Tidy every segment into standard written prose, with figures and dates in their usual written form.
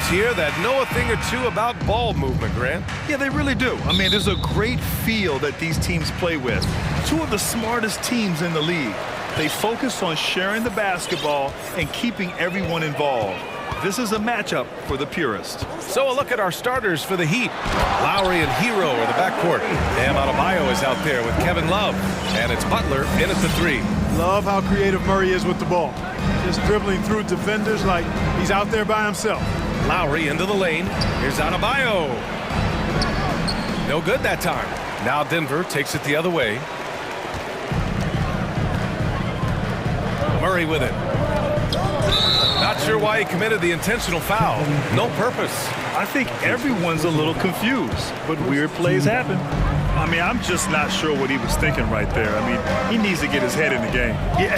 here that know a thing or two about ball movement, Grant. Yeah, they really do. I mean, there's a great feel that these teams play with. Two of the smartest teams in the league. They focus on sharing the basketball and keeping everyone involved. This is a matchup for the purist. So a look at our starters for the Heat. Lowry and Hero are the backcourt. Bam Adebayo is out there with Kevin Love. And it's Butler in at the three. Love how creative Murray is with the ball. Just dribbling through defenders like he's out there by himself. Lowry into the lane. Here's Adebayo. No good that time. Now Denver takes it the other way. Murray with it. Not sure why he committed the intentional foul. No purpose. I think everyone's a little confused, but weird plays happen. I mean, I'm just not sure what he was thinking right there. I mean, he needs to get his head in the game. Yeah,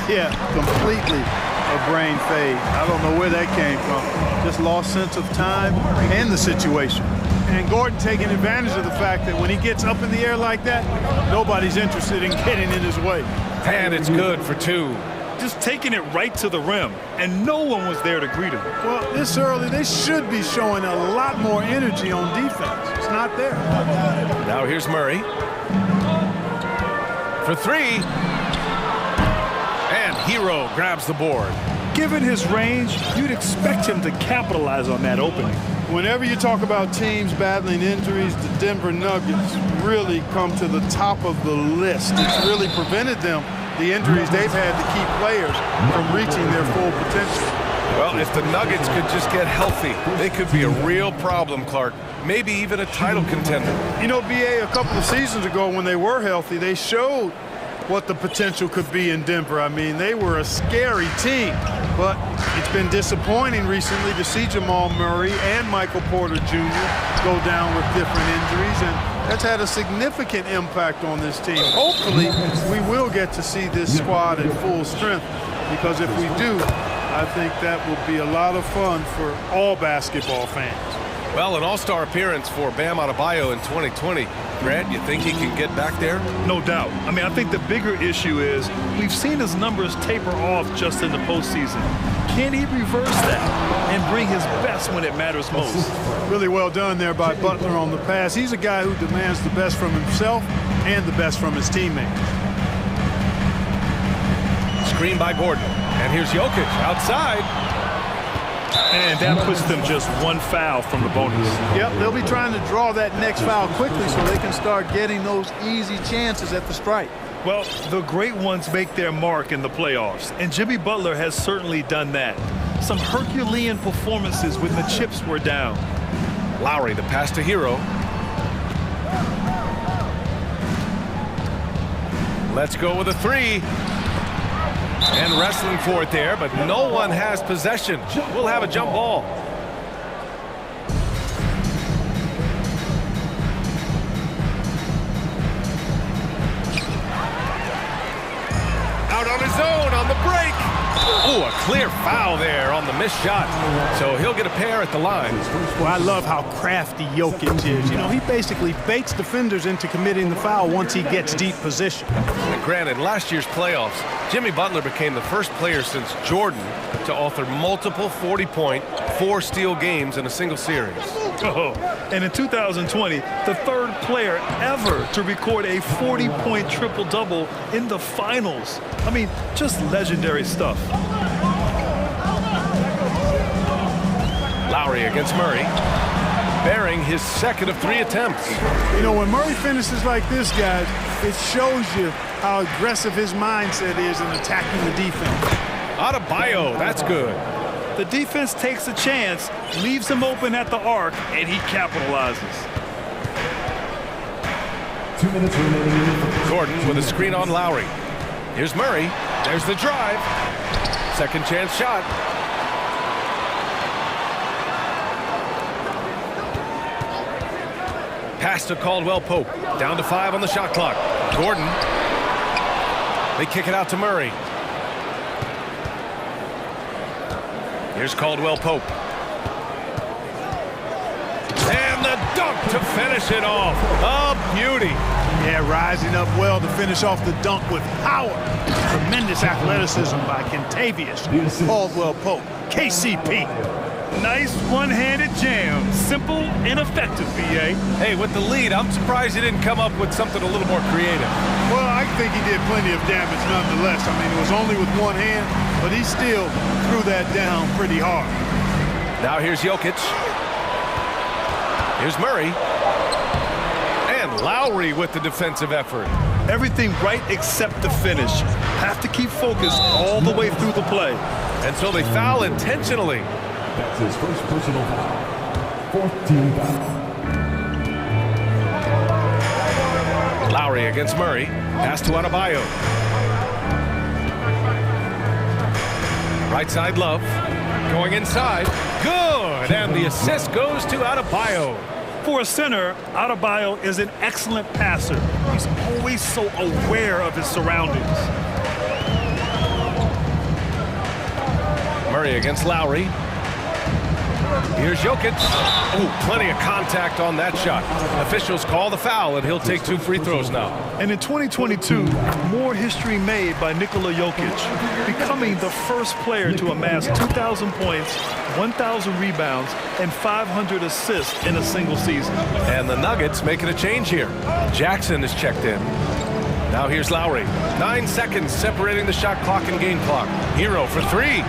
yeah, completely a brain fade. I don't know where that came from. Just lost sense of time and the situation. And Gordon taking advantage of the fact that when he gets up in the air like that, nobody's interested in getting in his way. And it's good for two. Just taking it right to the rim, and no one was there to greet him. Well, this early, they should be showing a lot more energy on defense. It's not there. Now here's Murray. For three. And Hero grabs the board. Given his range, you'd expect him to capitalize on that opening. Whenever you talk about teams battling injuries, the Denver Nuggets really come to the top of the list. It's really prevented them, the injuries they've had to keep players from reaching their full potential. Well, if the Nuggets could just get healthy, they could be a real problem, Clark. Maybe even a title contender. You know, BA, a couple of seasons ago when they were healthy, they showed what the potential could be in Denver. I mean, they were a scary team, but it's been disappointing recently to see Jamal Murray and Michael Porter Jr. go down with different injuries, and that's had a significant impact on this team. Hopefully, we will get to see this squad at full strength, because if we do, I think that will be a lot of fun for all basketball fans. Well, an all-star appearance for Bam Adebayo in 2020. Grant, you think he can get back there? No doubt. I mean, I think the bigger issue is we've seen his numbers taper off just in the postseason. Can he reverse that and bring his best when it matters most? Really well done there by Butler on the pass. He's a guy who demands the best from himself and the best from his teammates. Screen by Gordon. And here's Jokic outside. And that puts them just one foul from the bonus. Yep, they'll be trying to draw that next foul quickly so they can start getting those easy chances at the stripe. Well, the great ones make their mark in the playoffs, and Jimmy Butler has certainly done that. Some Herculean performances when the chips were down. Lowry, the pass to Hero. Let's go with a three. And wrestling for it there, but no one has possession. We'll have a jump ball. Out on his own on the break. Oh, a clear foul there on the missed shot. So he'll get a pair at the line. Well, I love how crafty Jokic is. You know, he basically baits defenders into committing the foul once he gets deep position. And granted, last year's playoffs, Jimmy Butler became the first player since Jordan to author multiple 40-point, 4-steal games in a single series. Oh, and in 2020, the third player ever to record a 40-point triple-double in the finals. I mean, just legendary stuff. Lowry against Murray, bearing his second of 3 attempts. You know, when Murray finishes like this, guys, it shows you how aggressive his mindset is in attacking the defense. Adebayo, that's good. The defense takes a chance, leaves him open at the arc, and he capitalizes. 2 minutes remaining. Gordon with a screen on Lowry. Here's Murray. There's the drive. Second chance shot. Pass to Caldwell Pope. Down to 5 on the shot clock. Gordon. They kick it out to Murray. Here's Caldwell Pope. And the dunk to finish it off. A beauty. Yeah, rising up well to finish off the dunk with power. Tremendous athleticism by Kentavious Caldwell Pope, KCP. Nice one-handed jam. Simple and effective, B.A. Hey, with the lead, I'm surprised he didn't come up with something a little more creative. Well, I think he did plenty of damage nonetheless. I mean, it was only with one hand, but he still threw that down pretty hard. Now here's Jokic. Here's Murray. And Lowry with the defensive effort. Everything right except the finish. Have to keep focused all the way through the play. And so they foul intentionally. That's his first personal foul. Fourth team foul. Lowry against Murray. Pass to Adebayo. Right side, Love. Going inside. Good! And the assist goes to Adebayo. For a center, Adebayo is an excellent passer. He's always so aware of his surroundings. Murray against Lowry. Here's Jokic. Oh, plenty of contact on that shot. Officials call the foul, and he'll take 2 free throws now. And in 2022, more history made by Nikola Jokic, becoming the first player to amass 2,000 points, 1,000 rebounds, and 500 assists in a single season. And the Nuggets making a change here. Jackson is checked in. Now here's Lowry. 9 seconds separating the shot clock and game clock. Hero for 3.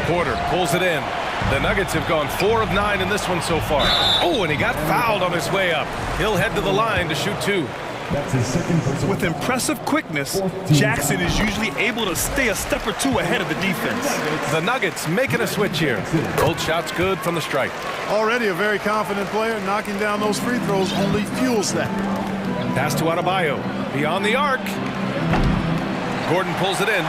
Porter pulls it in. The Nuggets have gone 4 of 9 in this one so far. Oh, and he got fouled on his way up. He'll head to the line to shoot 2. That's his second personal. With impressive quickness, Jackson is usually able to stay a step or two ahead of the defense. The Nuggets making a switch here. Both shots good from the stripe. Already a very confident player. Knocking down those free throws only fuels that. Pass to Adebayo. Beyond the arc. Gordon pulls it in.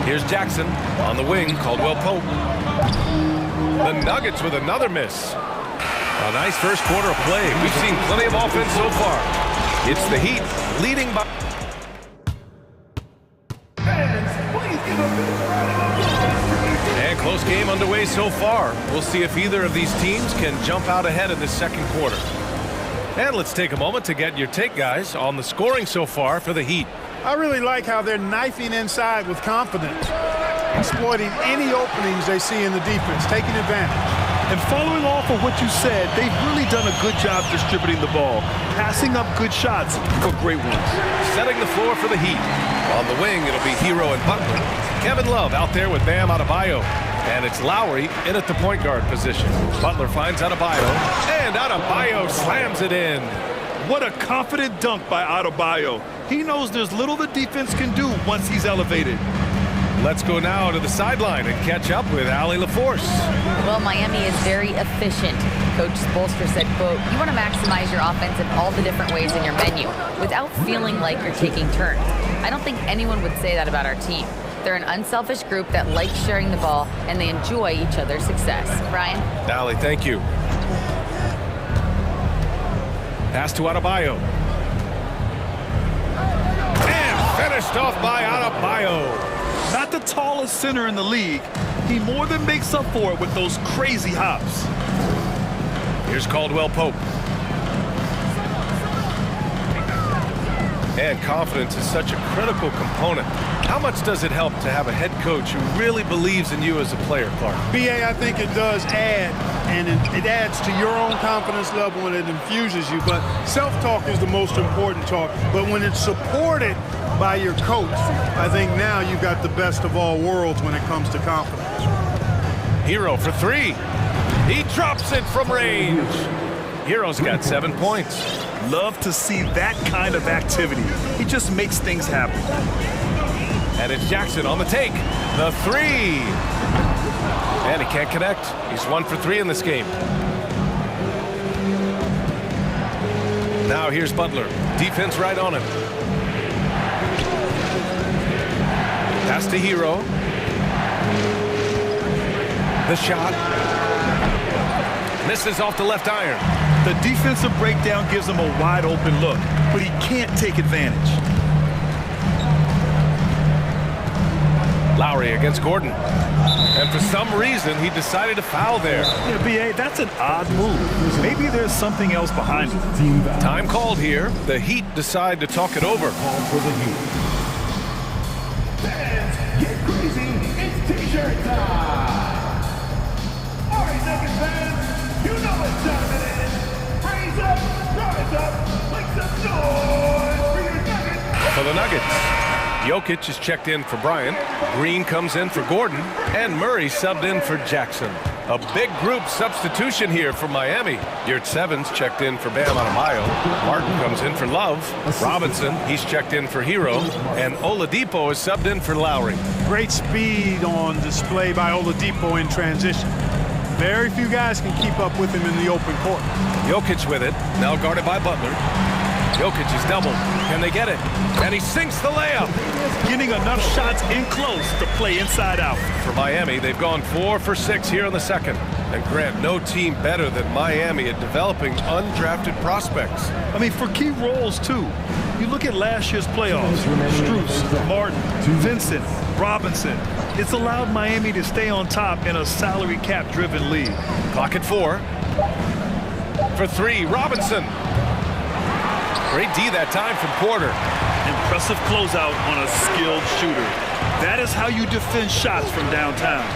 Here's Jackson on the wing, Caldwell Pope. The Nuggets with another miss. A nice first quarter of play. We've seen plenty of offense so far. It's the Heat leading by... And close game underway so far. We'll see if either of these teams can jump out ahead in this second quarter. And let's take a moment to get your take, guys, on the scoring so far for the Heat. I really like how they're knifing inside with confidence, exploiting any openings they see in the defense, taking advantage. And following off of what you said, they've really done a good job distributing the ball, passing up good shots for great ones. Setting the floor for the Heat. On the wing, it'll be Hero and Butler. Kevin Love out there with Bam Adebayo. And it's Lowry in at the point guard position. Butler finds Adebayo, and Adebayo slams it in. What a confident dunk by Adebayo. He knows there's little the defense can do once he's elevated. Let's go now to the sideline and catch up with Allie LaForce. Well, Miami is very efficient. Coach Spoelstra said, quote, "You want to maximize your offense in all the different ways in your menu without feeling like you're taking turns." I don't think anyone would say that about our team. They're an unselfish group that likes sharing the ball, and they enjoy each other's success. Brian? Allie, thank you. Pass to Adebayo. And finished off by Adebayo. Not the tallest center in the league. He more than makes up for it with those crazy hops. Here's Caldwell Pope. And confidence is such a critical component. How much does it help to have a head coach who really believes in you as a player, Clark? BA, I think it does add, and it adds to your own confidence level and it infuses you. But self-talk is the most important talk. But when it's supported by your coach, I think now you've got the best of all worlds when it comes to confidence. Hero for 3. He drops it from range. Hero's got 7 points. Love to see that kind of activity. He just makes things happen. And it's Jackson on the take. The 3. And he can't connect. He's 1 for 3 in this game. Now here's Butler. Defense right on him. Pass to Hero. The shot. Misses off the left iron. The defensive breakdown gives him a wide open look, but he can't take advantage. Lowry against Gordon. And for some reason, he decided to foul there. Yeah, B.A., that's an odd move. Maybe there's something else behind it. Time called here. The Heat decide to talk it over. Call for the Heat. Fans, get crazy. All right, Nuggets fans, you know what time it is. Raise up, rise up, make some noise for your Nuggets. For the Nuggets, Jokic is checked in for Bryant, Green comes in for Gordon, and Murray subbed in for Jackson. A big group substitution here for Miami. Yurtseven's checked in for Bam Adebayo. Martin comes in for Love. Robinson, he's checked in for Hero. And Oladipo is subbed in for Lowry. Great speed on display by Oladipo in transition. Very few guys can keep up with him in the open court. Jokic with it, now guarded by Butler. Jokic is doubled. Can they get it? And he sinks the layup. Getting enough shots in close to play inside out. For Miami, they've gone 4 for 6 here in the second. And Grant, no team better than Miami at developing undrafted prospects. I mean, for key roles, too. You look at last year's playoffs, Strus, Martin, Vincent, Robinson. It's allowed Miami to stay on top in a salary cap-driven league. Clock at 4. For 3, Robinson. Great D that time from Porter. Impressive closeout on a skilled shooter. That is how you defend shots from downtown.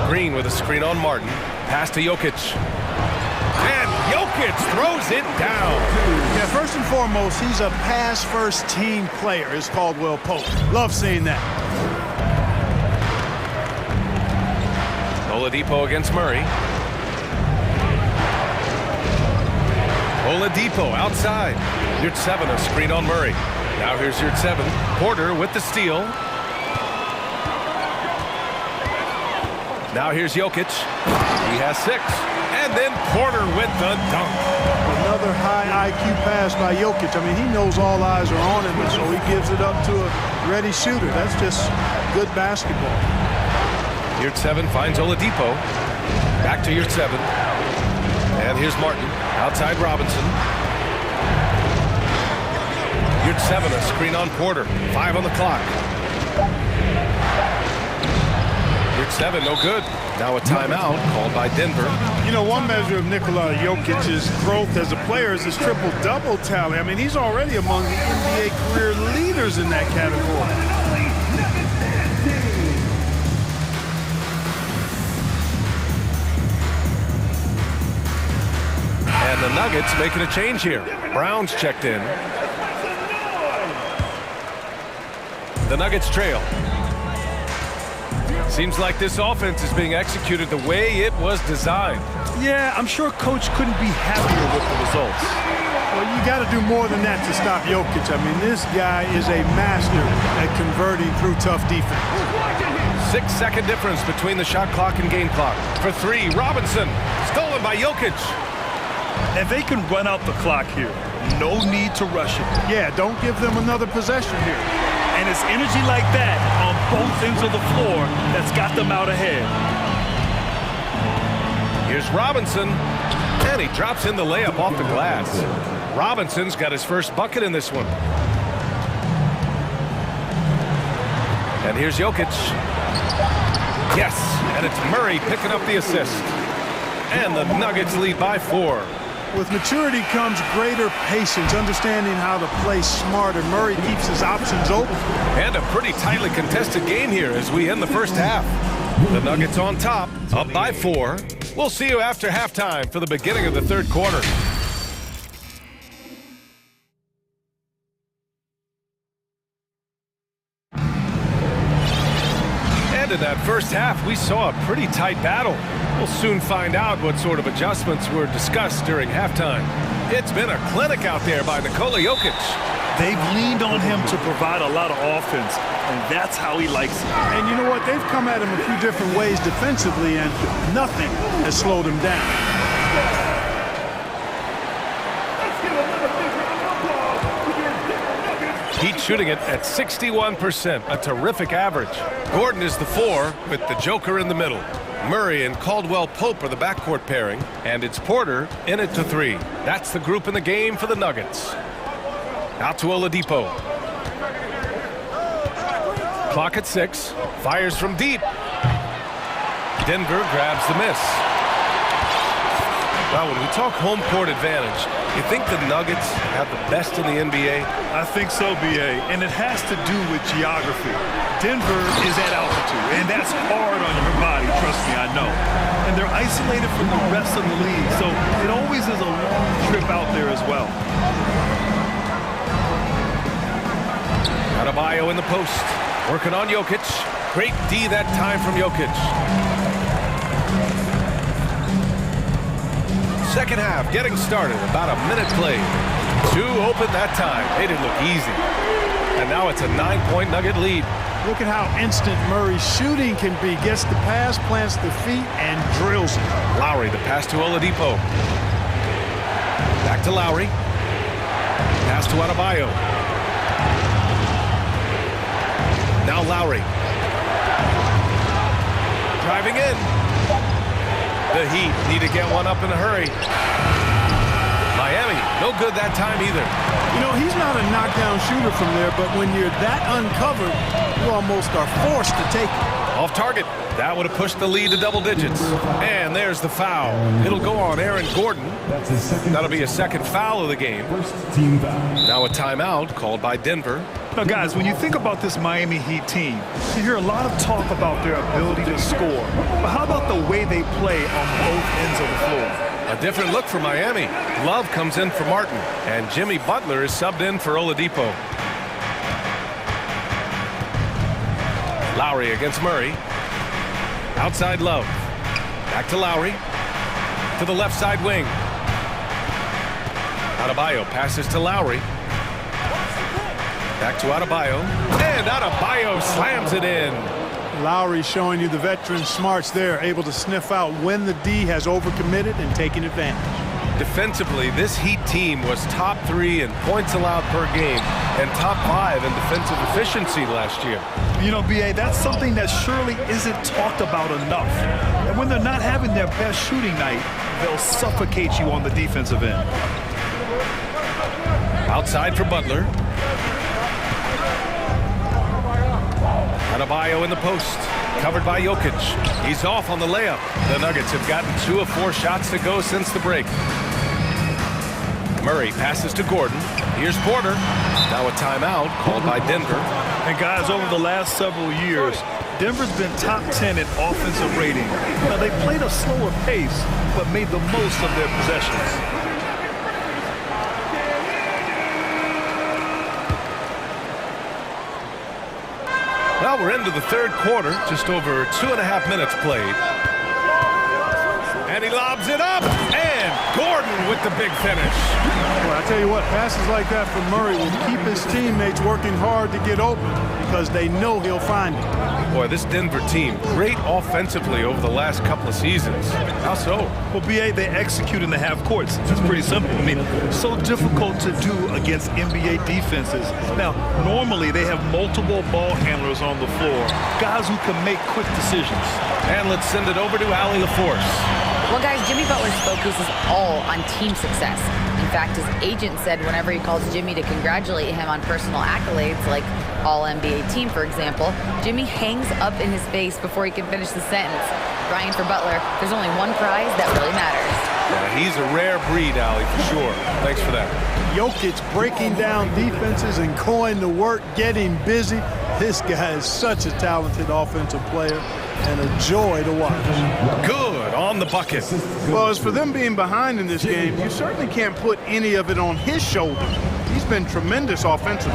Green with a screen on Martin. Pass to Jokic. And Jokic throws it down. Yeah, first and foremost, he's a pass-first team player, is Caldwell Pope. Love seeing that. Oladipo against Murray. Oladipo outside. Yurtseven a screen on Murray. Now here's Yurtseven. Porter with the steal. Now here's Jokic. He has 6. And then Porter with the dunk. Another high IQ pass by Jokic. I mean, he knows all eyes are on him, and so he gives it up to a ready shooter. That's just good basketball. Yurtseven finds Oladipo. Back to Yurtseven. And here's Martin. Outside Robinson. Yurtseven a screen on Porter. 5 on the clock. Yurtseven no good. Now a timeout called by Denver. You know, one measure of Nikola Jokic's growth as a player is his triple-double tally. I mean, he's already among the NBA career leaders in that category. And the Nuggets making a change here. Brown's checked in. The Nuggets trail. Seems like this offense is being executed the way it was designed. Yeah, I'm sure Coach couldn't be happier with the results. Well, you got to do more than that to stop Jokic. I mean, this guy is a master at converting through tough defense. 6-second difference between the shot clock and game clock. For 3, Robinson. Stolen by Jokic. And they can run out the clock here. No need to rush it. Yeah, don't give them another possession here. And it's energy like that on both ends of the floor that's got them out ahead. Here's Robinson. And he drops in the layup off the glass. Robinson's got his first bucket in this one. And here's Jokic. Yes, and it's Murray picking up the assist. And the Nuggets lead by 4. With maturity comes greater patience, understanding how to play smarter. Murray keeps his options open. And a pretty tightly contested game here as we end the first half. The Nuggets on top, up by 4. We'll see you after halftime for the beginning of the third quarter. And in that first half, we saw a pretty tight battle. We'll soon find out what sort of adjustments were discussed during halftime. It's been a clinic out there by Nikola Jokic. They've leaned on him to provide a lot of offense, and that's how he likes it. And you know what? They've come at him a few different ways defensively, and nothing has slowed him down. Heat shooting it at 61%, a terrific average. Gordon is the 4 with the Joker in the middle. Murray and Caldwell Pope are the backcourt pairing, and it's Porter in it to 3. That's the group in the game for the Nuggets. Out to Oladipo. Clock at 6. Fires from deep. Denver grabs the miss. Well, when we talk home court advantage, you think the Nuggets have the best in the NBA? I think so, B.A., and it has to do with geography. Denver is at altitude, and that's hard on your body, trust me, I know. And they're isolated from the rest of the league, so it always is a long trip out there as well. Adebayo in the post, working on Jokic. Great D that time from Jokic. Second half getting started, about a minute played. Two open that time. They didn't look easy. And now it's a 9-point Nugget lead. Look at how instant Murray's shooting can be. Gets the pass, plants the feet, and drills it. Lowry, the pass to Oladipo. Back to Lowry. Pass to Adebayo. Now Lowry. Driving in. The Heat need to get one up in a hurry. Miami, no good that time either. You know, he's not a knockdown shooter from there, but when you're that uncovered, you almost are forced to take it. Off target. That would have pushed the lead to double digits. And there's the foul. It'll go on Aaron Gordon. That'll be a second foul of the game. Now a timeout called by Denver. Now, guys, when you think about this Miami Heat team, you hear a lot of talk about their ability to score. But how about the way they play on both ends of the floor? A different look for Miami. Love comes in for Martin, and Jimmy Butler is subbed in for Oladipo. Lowry against Murray. Outside Love. Back to Lowry. To the left side wing. Adebayo passes to Lowry. Back to Adebayo. And Adebayo slams it in. Lowry showing you the veteran smarts there, able to sniff out when the D has overcommitted and taking advantage. Defensively, this Heat team was top 3 in points allowed per game and top 5 in defensive efficiency last year. You know, B.A., that's something that surely isn't talked about enough. And when they're not having their best shooting night, they'll suffocate you on the defensive end. Outside for Butler. Adebayo in the post, covered by Jokic. He's off on the layup. The Nuggets have gotten 2 of 4 shots to go since the break. Murray passes to Gordon. Here's Porter. Now a timeout called by Denver. And guys, over the last several years, Denver's been top 10 in offensive rating. Now, they played a slower pace, but made the most of their possessions. Well, we're into the third quarter, just over 2.5 minutes played. And he lobs it up, and Gordon with the big finish. Well, I tell you what, passes like that from Murray will keep his teammates working hard to get open because they know he'll find it. Boy, this Denver team, great offensively over the last couple of seasons. How so? Well, B.A., they execute in the half courts. It's pretty simple. I mean, so difficult to do against NBA defenses. Now, normally they have multiple ball handlers on the floor, guys who can make quick decisions. And let's send it over to Allie LaForce. Well, guys, Jimmy Butler's focus is all on team success. In fact, his agent said whenever he calls Jimmy to congratulate him on personal accolades, like All-NBA team, for example, Jimmy hangs up in his face before he can finish the sentence. Crying for Butler, there's only one prize that really matters. Yeah, he's a rare breed, Allie, for sure. Thanks for that. Jokic breaking down defenses and going to work, getting busy. This guy is such a talented offensive player and a joy to watch. Good on the bucket. Well, as for them being behind in this game, you certainly can't put any of it on his shoulders. He's been tremendous offensively.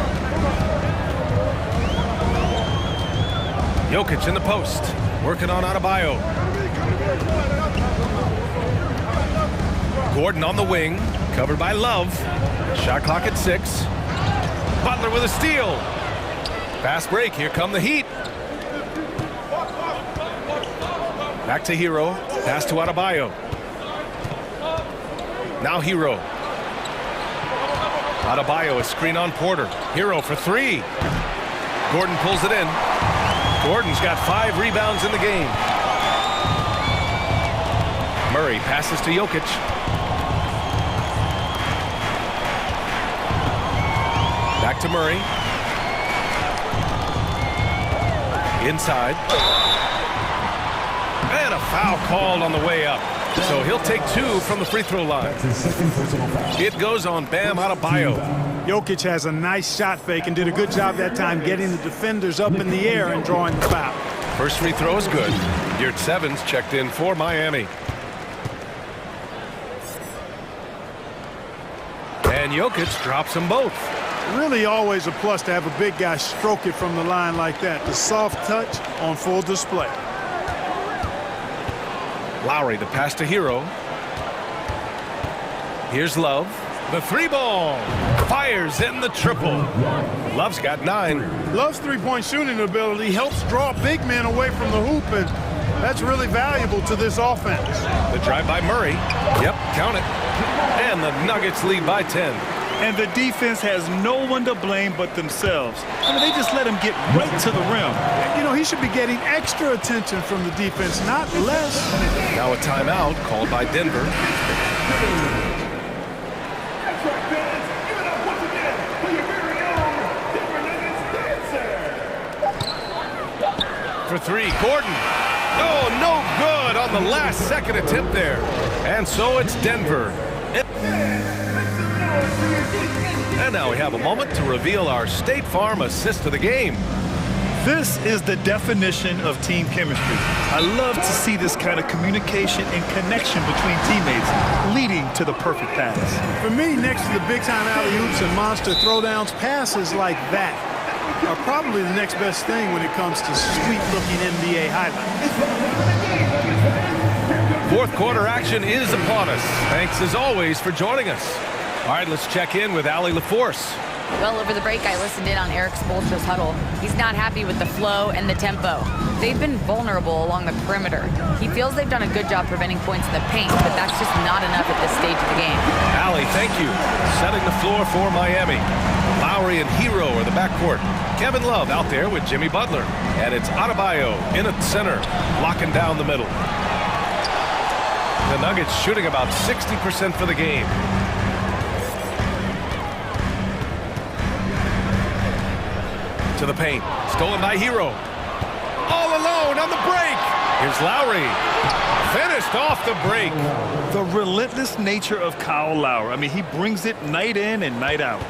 Jokic in the post, working on Adebayo. Gordon on the wing, covered by Love. Shot clock at 6. Butler with a steal. Fast break, here come the Heat. Back to Hero, pass to Adebayo. Now Hero. Adebayo, a screen on Porter. Hero for 3. Gordon pulls it in. Gordon's got 5 rebounds in the game. Murray passes to Jokic. Back to Murray. Inside. And a foul called on the way up. So he'll take 2 from the free throw line. It goes on Bam Adebayo. Jokic has a nice shot fake and did a good job that time getting the defenders up in the air and drawing the foul. First free throw is good. Yurt Evans checked in for Miami. And Jokic drops them both. Really always a plus to have a big guy stroke it from the line like that. The soft touch on full display. Lowry, the pass to Hero. Here's Love. The 3-ball. Fires in the triple. Love's got 9. Love's three-point shooting ability helps draw big men away from the hoop, and that's really valuable to this offense. The drive by Murray. Yep, count it. And the Nuggets lead by 10. And the defense has no one to blame but themselves. I mean, they just let him get right to the rim. You know, he should be getting extra attention from the defense, not less. Now a timeout called by Denver. That's right, fans. Give it up once again for your very own Denver Nuggets dancer. For 3, Gordon. Oh, no good on the last second attempt there. And so it's Denver. And now we have a moment to reveal our State Farm assist of the game. This is the definition of team chemistry. I love to see this kind of communication and connection between teammates leading to the perfect pass. For me, next to the big-time alley-oops and monster throwdowns, passes like that are probably the next best thing when it comes to sweet-looking NBA highlights. Fourth quarter action is upon us. Thanks as always for joining us. All right, let's check in with Allie LaForce. Well, over the break, I listened in on Eric Spoelstra's huddle. He's not happy with the flow and the tempo. They've been vulnerable along the perimeter. He feels they've done a good job preventing points in the paint, but that's just not enough at this stage of the game. Allie, thank you. Setting the floor for Miami. Lowry and Hero are the backcourt. Kevin Love out there with Jimmy Butler. And it's Adebayo in at center, locking down the middle. The Nuggets shooting about 60% for the game. To the paint. Stolen by Hero. All alone on the break. Here's Lowry. Finished off the break. The relentless nature of Kyle Lowry. I mean, he brings it night in and night out.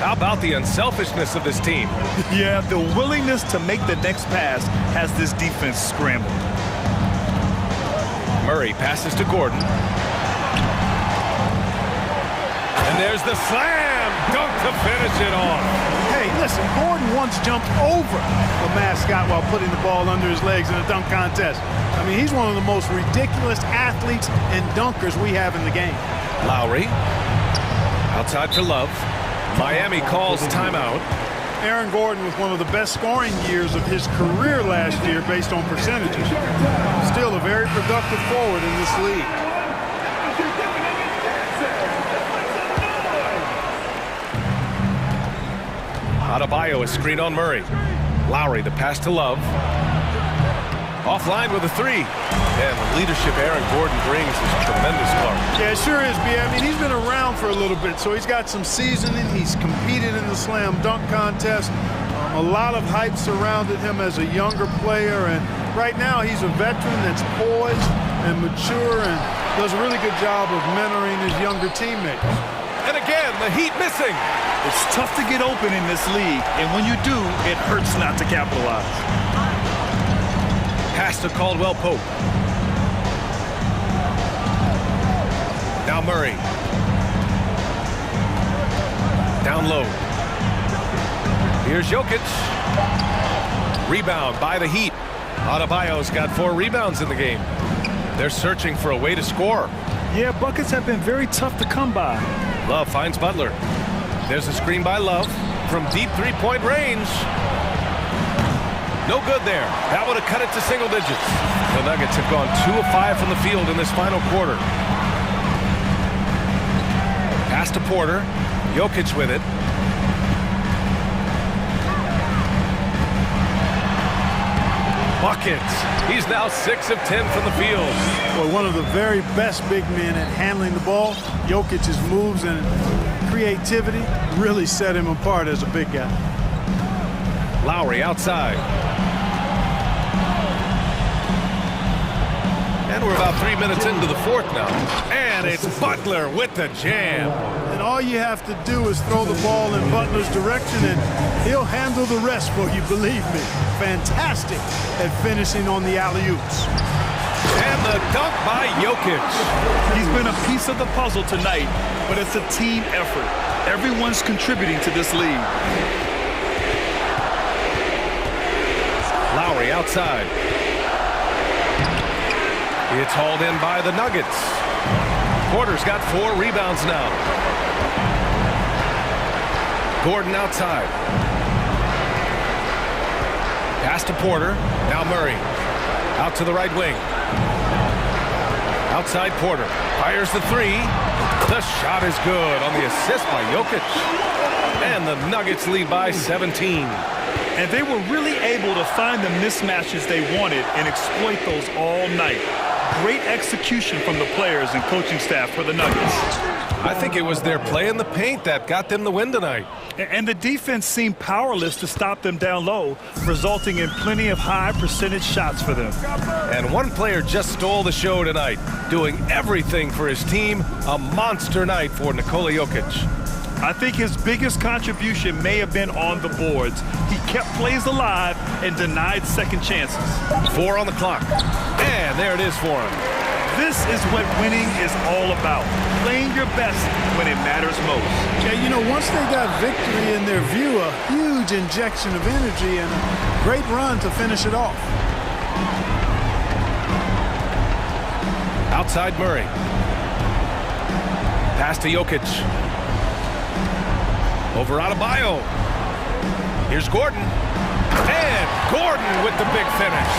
How about the unselfishness of this team? Yeah, the willingness to make the next pass has this defense scrambled. Murray passes to Gordon. And there's the slam. Dunk to finish it off. Hey, listen, Gordon once jumped over a mascot while putting the ball under his legs in a dunk contest. I mean, he's one of the most ridiculous athletes and dunkers we have in the game. Lowry. Outside for Love. Miami calls timeout. Aaron Gordon with one of the best scoring years of his career last year based on percentages. Still a very productive forward in this league. Adebayo is screened on Murray. Lowry, the pass to Love. Offline with a 3. And the leadership Aaron Gordon brings is tremendous, Clark. Yeah, it sure is, B. I mean, he's been around for a little bit, so he's got some seasoning. He's competed in the slam dunk contest. A lot of hype surrounded him as a younger player, and right now he's a veteran that's poised and mature and does a really good job of mentoring his younger teammates. And again, the Heat missing. It's tough to get open in this league, and when you do, it hurts not to capitalize. Pass to Caldwell Pope. Now Murray. Down low. Here's Jokic. Rebound by the Heat. Adebayo's got 4 rebounds in the game. They're searching for a way to score. Yeah, buckets have been very tough to come by. Love finds Butler. There's a screen by Love from deep 3-point range. No good there. That would have cut it to single digits. The Nuggets have gone 2 of 5 from the field in this final quarter. Pass to Porter. Jokic with it. Buckets. He's now 6 of 10 from the field. Well, one of the very best big men at handling the ball. Jokic's moves and creativity really set him apart as a big guy. Lowry outside. And we're about 3 minutes into the fourth now. And it's Butler with the jam. And all you have to do is throw the ball in Butler's direction and he'll handle the rest for you, believe me. Fantastic at finishing on the alley-oops. And the dunk by Jokic. He's been a piece of the puzzle tonight, but it's a team effort. Everyone's contributing to this lead. Lowry outside. It's hauled in by the Nuggets. Porter's got 4 rebounds now. Gordon outside. Pass to Porter. Now Murray. Out to the right wing. Outside Porter. Fires the 3. The shot is good on the assist by Jokic. And the Nuggets lead by 17. And they were really able to find the mismatches they wanted and exploit those all night. Great execution from the players and coaching staff for the Nuggets. I think it was their play in the paint that got them the win tonight. And the defense seemed powerless to stop them down low, resulting in plenty of high percentage shots for them. And one player just stole the show tonight, doing everything for his team. A monster night for Nikola Jokic. I think his biggest contribution may have been on the boards. He kept plays alive and denied second chances. 4 on the clock. And there it is for him. This is what winning is all about. Playing your best when it matters most. Yeah, you know, once they got victory in their view, a huge injection of energy and a great run to finish it off. Outside Murray. Pass to Jokic. Over Adebayo. Here's Gordon. And Gordon with the big finish.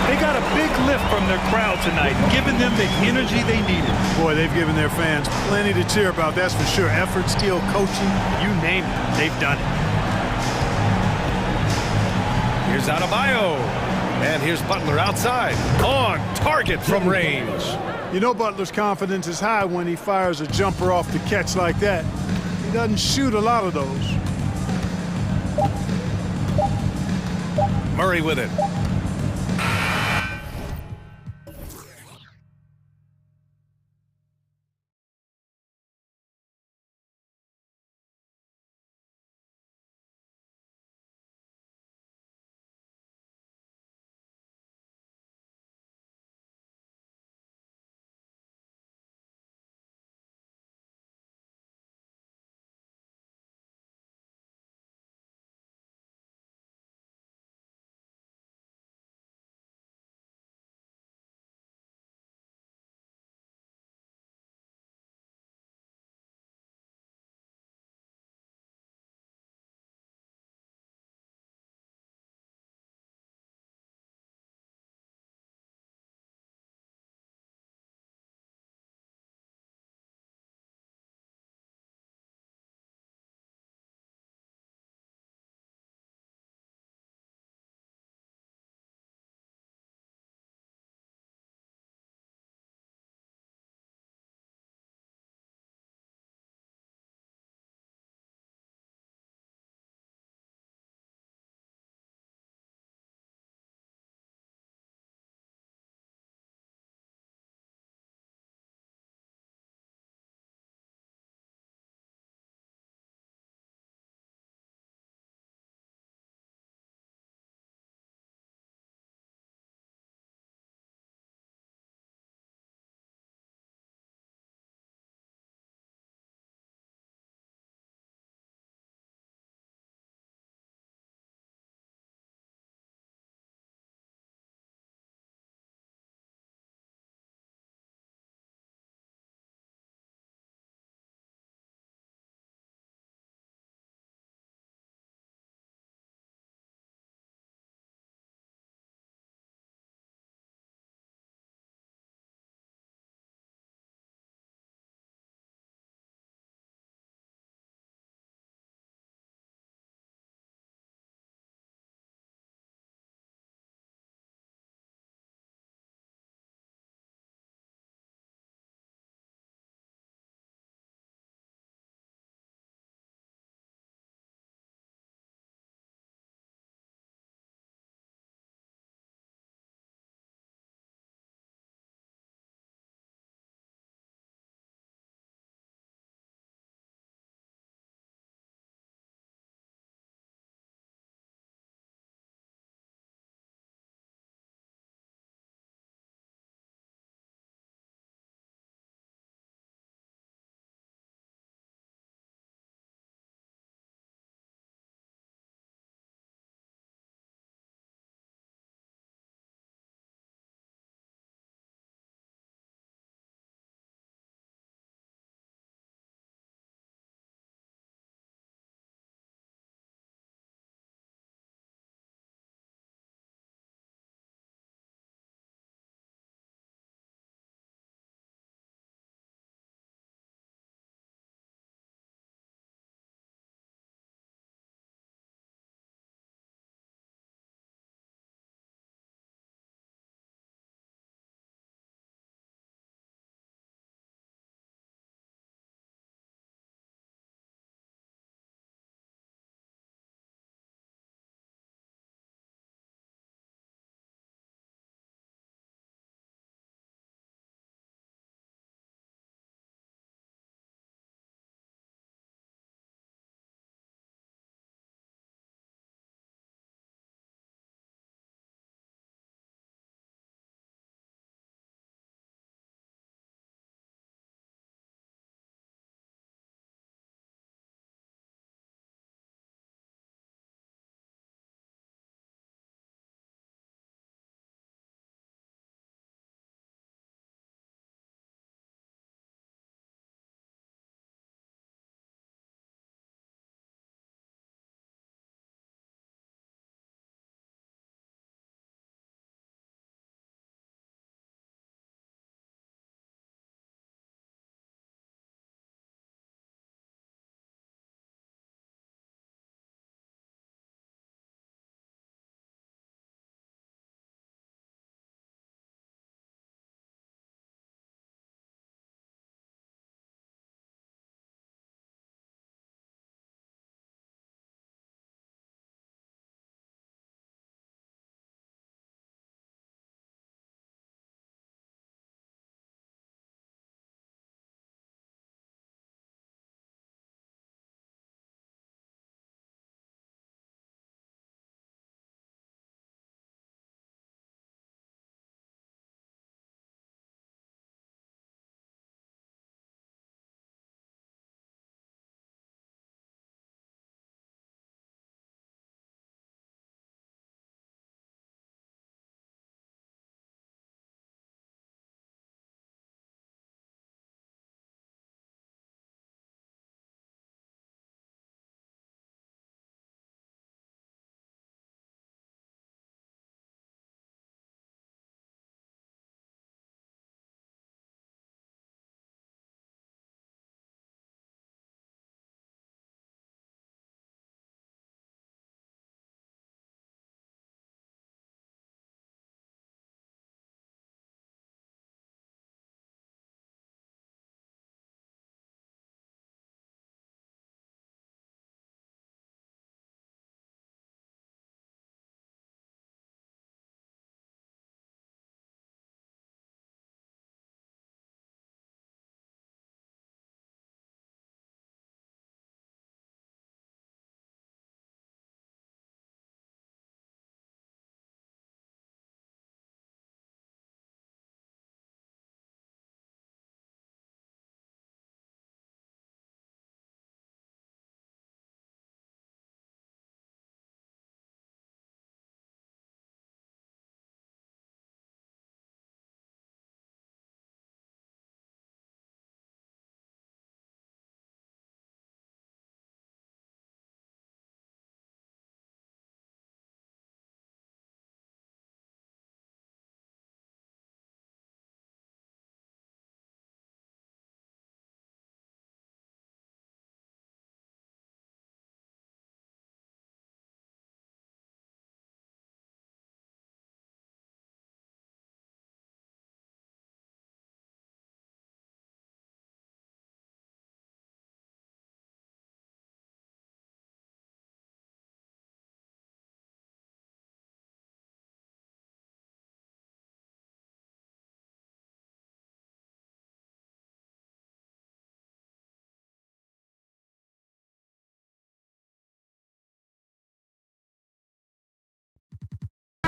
They got a big lift from their crowd tonight, giving them the energy they needed. Boy, they've given their fans plenty to cheer about, that's for sure. Effort, skill, coaching, you name it, they've done it. Here's Adebayo. And here's Butler outside. On target from range. You know Butler's confidence is high when he fires a jumper off the catch like that. He doesn't shoot a lot of those. Murray with it.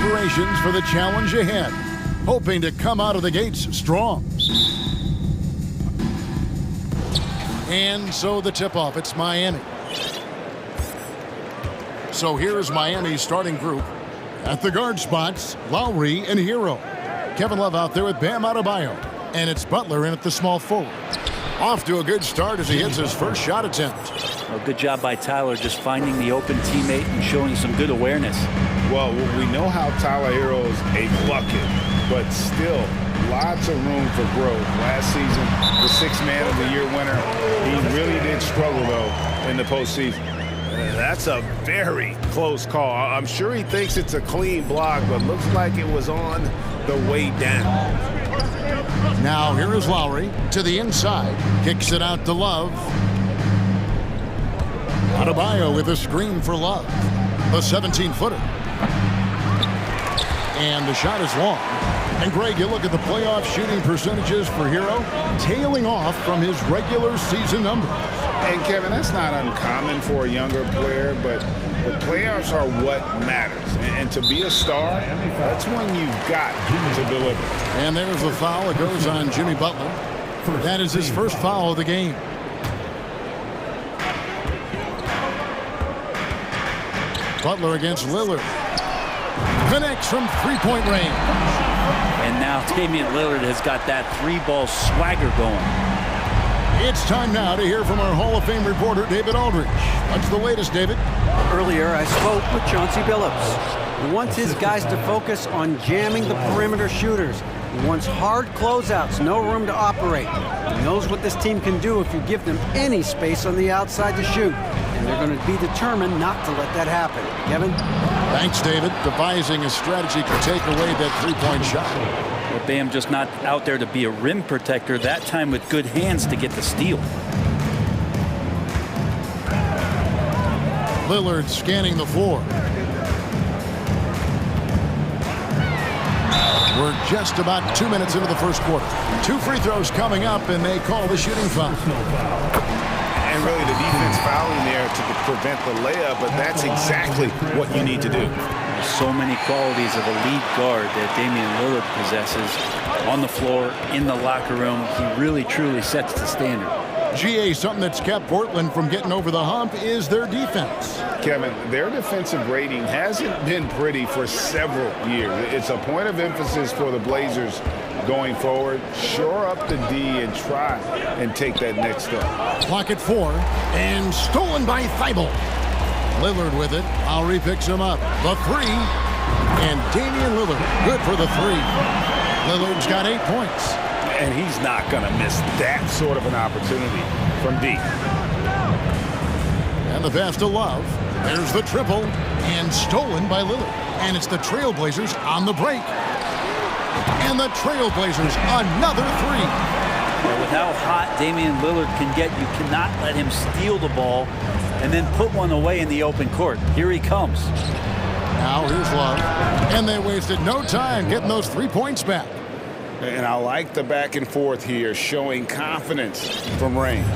preparations for the challenge ahead, hoping to come out of the gates strong. And so the tip-off, it's Miami. So here's Miami's starting group. At the guard spots, Lowry and Hero. Kevin Love out there with Bam Adebayo. And it's Butler in at the small forward. Off to a good start as he hits his first shot attempt. Well, good job by Tyler just finding the open teammate and showing some good awareness. Well, we know how Tyler Hero's a bucket, but still lots of room for growth. Last season, the Sixth Man of the Year winner, he really did struggle, though, in the postseason. That's a very close call. I'm sure he thinks it's a clean block, but looks like it was on the way down. Now here is Lowry to the inside. Kicks it out to Love. Adebayo with a screen for Love. The 17-footer. And the shot is long. And Greg, you look at the playoff shooting percentages for Hero, tailing off from his regular season numbers. And Kevin, that's not uncommon for a younger player, but the playoffs are what matters. And to be a star, that's when you've got to deliver. And there's the foul. It goes on Jimmy Butler. That is his first foul of the game. Butler against Lillard. Connects from three-point range. And now Damian Lillard has got that three-ball swagger going. It's time now to hear from our Hall of Fame reporter, David Aldridge. What's the latest, David? Earlier, I spoke with Chauncey Billups. He wants his guys to focus on jamming the perimeter shooters. He wants hard closeouts, no room to operate. He knows what this team can do if you give them any space on the outside to shoot. And they're going to be determined not to let that happen. Kevin? Thanks, David. Devising a strategy to take away that three-point shot. Well, Bam just not out there to be a rim protector, that time with good hands to get the steal. Lillard scanning the floor. We're just about 2 minutes into the first quarter. 2 free throws coming up, and they call the shooting foul. And really the defense fouling there to prevent the layup, but that's exactly what you need to do. There's so many qualities of a lead guard that Damian Lillard possesses on the floor, in the locker room. He really, truly sets the standard. GA, something that's kept Portland from getting over the hump is their defense. Kevin, their defensive rating hasn't been pretty for several years. It's a point of emphasis for the Blazers going forward. Shore up the D and try and take that next step. Clock at 4, and stolen by Thibault. Lillard with it. Lowry picks him up. The 3, and Damian Lillard good for the 3. Lillard's got 8 points. And he's not going to miss that sort of an opportunity from deep. And the pass to Love. There's the triple, and stolen by Lillard. And it's the Trailblazers on the break. And the Trailblazers, another 3. Well, with how hot Damian Lillard can get, you cannot let him steal the ball and then put one away in the open court. Here he comes. Now here's Love. And they wasted no time getting those 3 points back. And I like the back and forth here, showing confidence from range.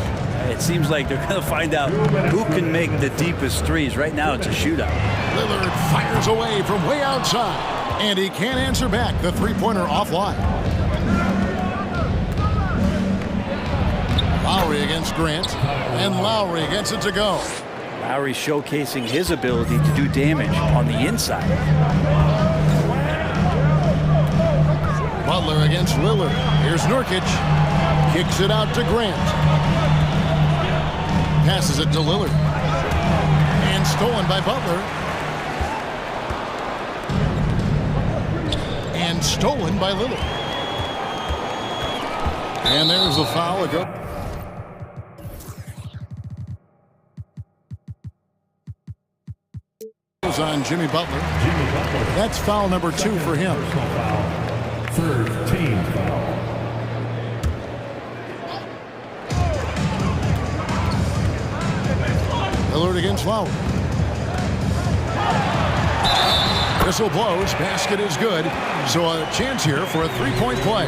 It seems like they're going to find out who can make the deepest threes. Right now, it's a shootout. Lillard fires away from way outside, and he can't answer back. The three-pointer offline. Lowry against Grant, and Lowry gets it to go. Lowry showcasing his ability to do damage on the inside. Butler against Lillard. Here's Nurkic. Kicks it out to Grant. Passes it to Lillard. And stolen by Butler. And stolen by Lillard. And there's the foul. Goes on Jimmy Butler. That's foul number 2 for him. Third team foul. Lillard against Lowry. Whistle blows. Basket is good. So a chance here for a three-point play.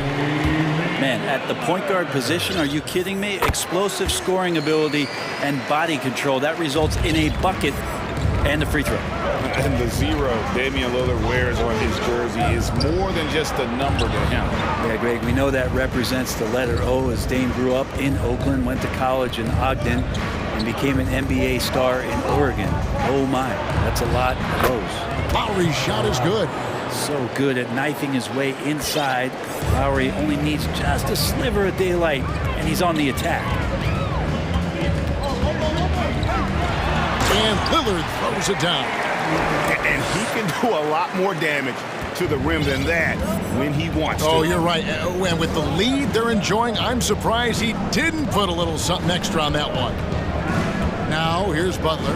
Man, at the point guard position, are you kidding me? Explosive scoring ability and body control. That results in a bucket And the free throw. And the 0 Damian Lillard wears on his jersey is more than just a number to him. Yeah, Greg, we know that represents the letter O, as Dame grew up in Oakland, went to college in Ogden, and became an NBA star in Oregon. Oh my, that's a lot of O's. Lowry's shot is good. So good at knifing his way inside. Lowry only needs just a sliver of daylight, and he's on the attack. And Lillard throws it down. And he can do a lot more damage to the rim than that when he wants to. Oh, you're right. And with the lead they're enjoying, I'm surprised he didn't put a little something extra on that one. Now, here's Butler.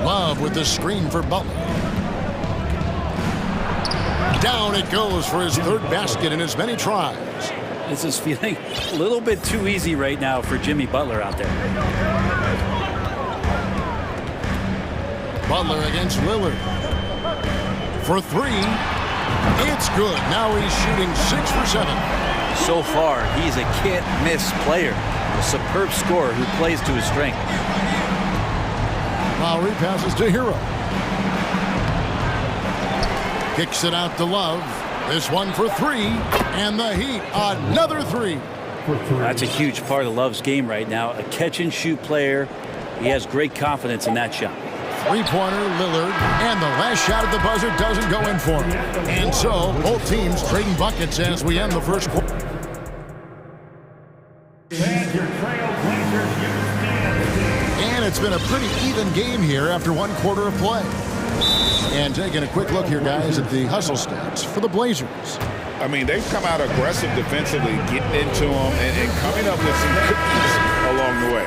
Love with the screen for Butler. Down it goes for his third basket in as many tries. This is feeling a little bit too easy right now for Jimmy Butler out there. Butler against Lillard. For 3. It's good. Now he's shooting 6 for 7. So far, he's a can't-miss player. A superb scorer who plays to his strength. Lowry passes to Hero. Kicks it out to Love. This one for 3. And the Heat, another 3. That's a huge part of Love's game right now. A catch-and-shoot player. He has great confidence in that shot. Three-pointer, Lillard, and the last shot at the buzzer doesn't go in for him. And so, both teams trading buckets as we end the first quarter. And it's been a pretty even game here after one quarter of play. And taking a quick look here, guys, at the hustle stats for the Blazers. I mean, they've come out aggressive defensively, getting into them and coming up with some cookies along the way.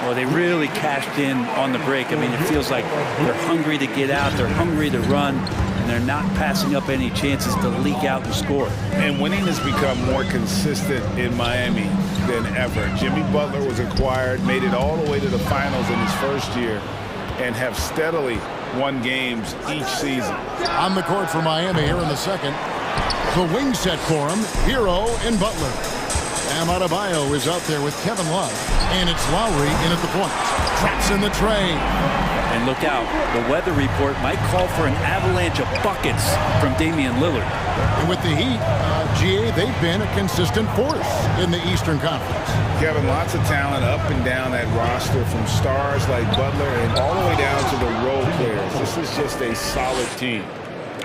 Well, they really cashed in on the break. I mean, it feels like they're hungry to get out, they're hungry to run, and they're not passing up any chances to leak out and score. And winning has become more consistent in Miami than ever. Jimmy Butler was acquired, made it all the way to the finals in his first year, and have steadily won games each season. On the court for Miami here in the second. The wing set for him, Hero and Butler. Adebayo is out there with Kevin Love. And it's Lowry in at the point. Traps in the tray. And look out, the weather report might call for an avalanche of buckets from Damian Lillard. And with the Heat, GA, they've been a consistent force in the Eastern Conference. Kevin, lots of talent up and down that roster, from stars like Butler and all the way down to the role players. This is just a solid team.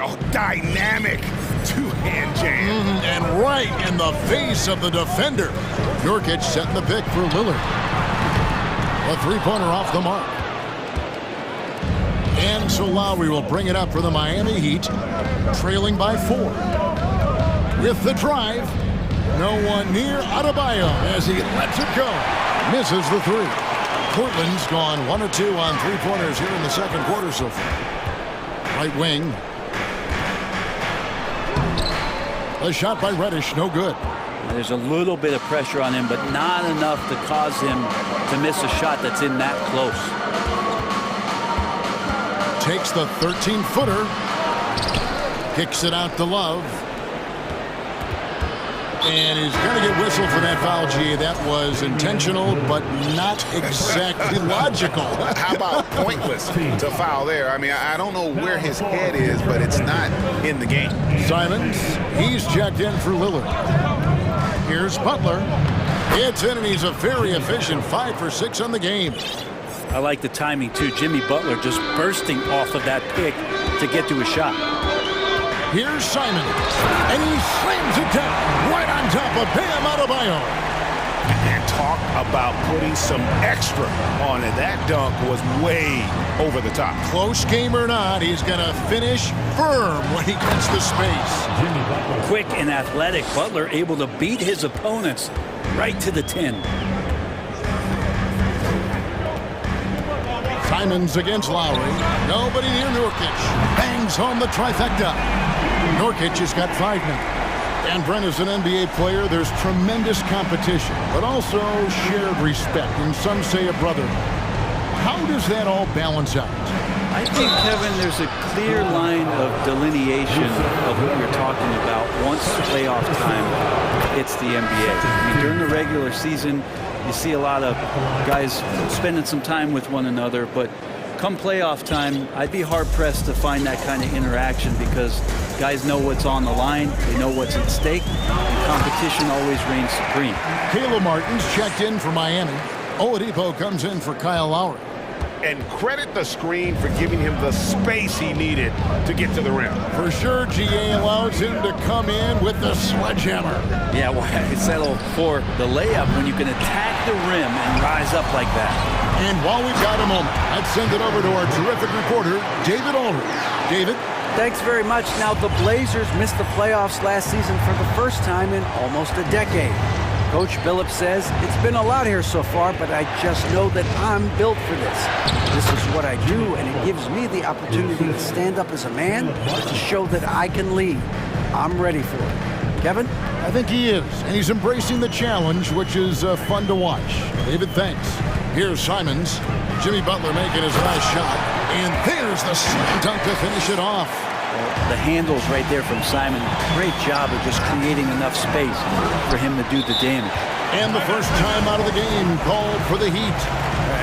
Oh, dynamic two-hand jam. And right in the face of the defender. Nurkic setting the pick for Lillard. A three-pointer off the mark. And so Lowry will bring it up for the Miami Heat, trailing by 4. With the drive, no one near Adebayo as he lets it go. Misses the 3. Portland's gone 1 of 2 on three-pointers here in the second quarter so far. Right wing. A shot by Reddish, no good. There's a little bit of pressure on him, but not enough to cause him to miss a shot that's in that close. Takes the 13-footer. Kicks it out to Love. And he's going to get whistled for that foul, G. That was intentional, but not exactly logical. How about pointless to foul there? I mean, I don't know where his head is, but it's not in the game. Simons, he's checked in for Lillard. Here's Butler. It's in, and he's a very efficient 5 for 6 on the game. I like the timing, too. Jimmy Butler just bursting off of that pick to get to a shot. Here's Simon, and he slams it down right on top of Bam Adebayo. And talk about putting some extra on it. That dunk was way over the top. Close game or not, he's going to finish firm when he gets the space. Quick and athletic, Butler able to beat his opponents right to the 10. Simons against Lowry. Nobody near Nurkic. Bangs home the trifecta. Nurkic has got 5 now. And Brent, as an NBA player, there's tremendous competition, but also shared respect, and some say a brotherhood. How does that all balance out? I think, Kevin, there's a clear line of delineation of what you're talking about once playoff time it's the NBA. I mean, during the regular season, you see a lot of guys spending some time with one another, but come playoff time, I'd be hard-pressed to find that kind of interaction because guys know what's on the line, they know what's at stake, and competition always reigns supreme. Caleb Martin's checked in for Miami. Oladipo comes in for Kyle Lowry. And credit the screen for giving him the space he needed to get to the rim. For sure, GA allows him to come in with the sledgehammer. Yeah, why settle for the layup when you can attack the rim and rise up like that? And while we've got a moment, let's send it over to our terrific reporter, David Aldridge. David? Thanks very much. Now, the Blazers missed the playoffs last season for the first time in almost a decade. Coach Billups says, it's been a lot here so far, but I just know that I'm built for this. This is what I do, and it gives me the opportunity to stand up as a man to show that I can lead. I'm ready for it. Kevin? I think he is, and he's embracing the challenge, which is fun to watch. David, thanks. Here's Simons. Jimmy Butler making his last shot, and there's the slam dunk to finish it off. The handles right there from Simon. Great job of just creating enough space for him to do the damage. And the first time out of the game called for the Heat.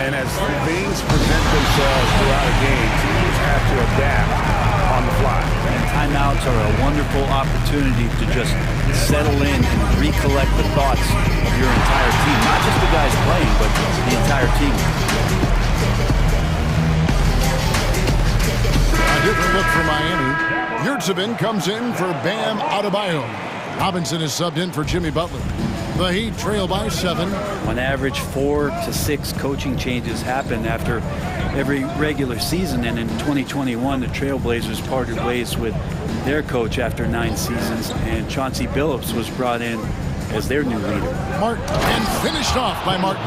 And as things present themselves throughout a game, teams have to adapt on the fly. And timeouts are a wonderful opportunity to just settle in and recollect the thoughts of your entire team. Not just the guys playing, but the entire team. Different look for Miami. Yurtsevin comes in for Bam Adebayo. Robinson is subbed in for Jimmy Butler. The Heat trail by 7. On average, 4 to 6 coaching changes happen after every regular season, and in 2021, the Trailblazers parted ways with their coach after 9 seasons, and Chauncey Billups was brought in as their new leader. Martin, and finished off by Martin.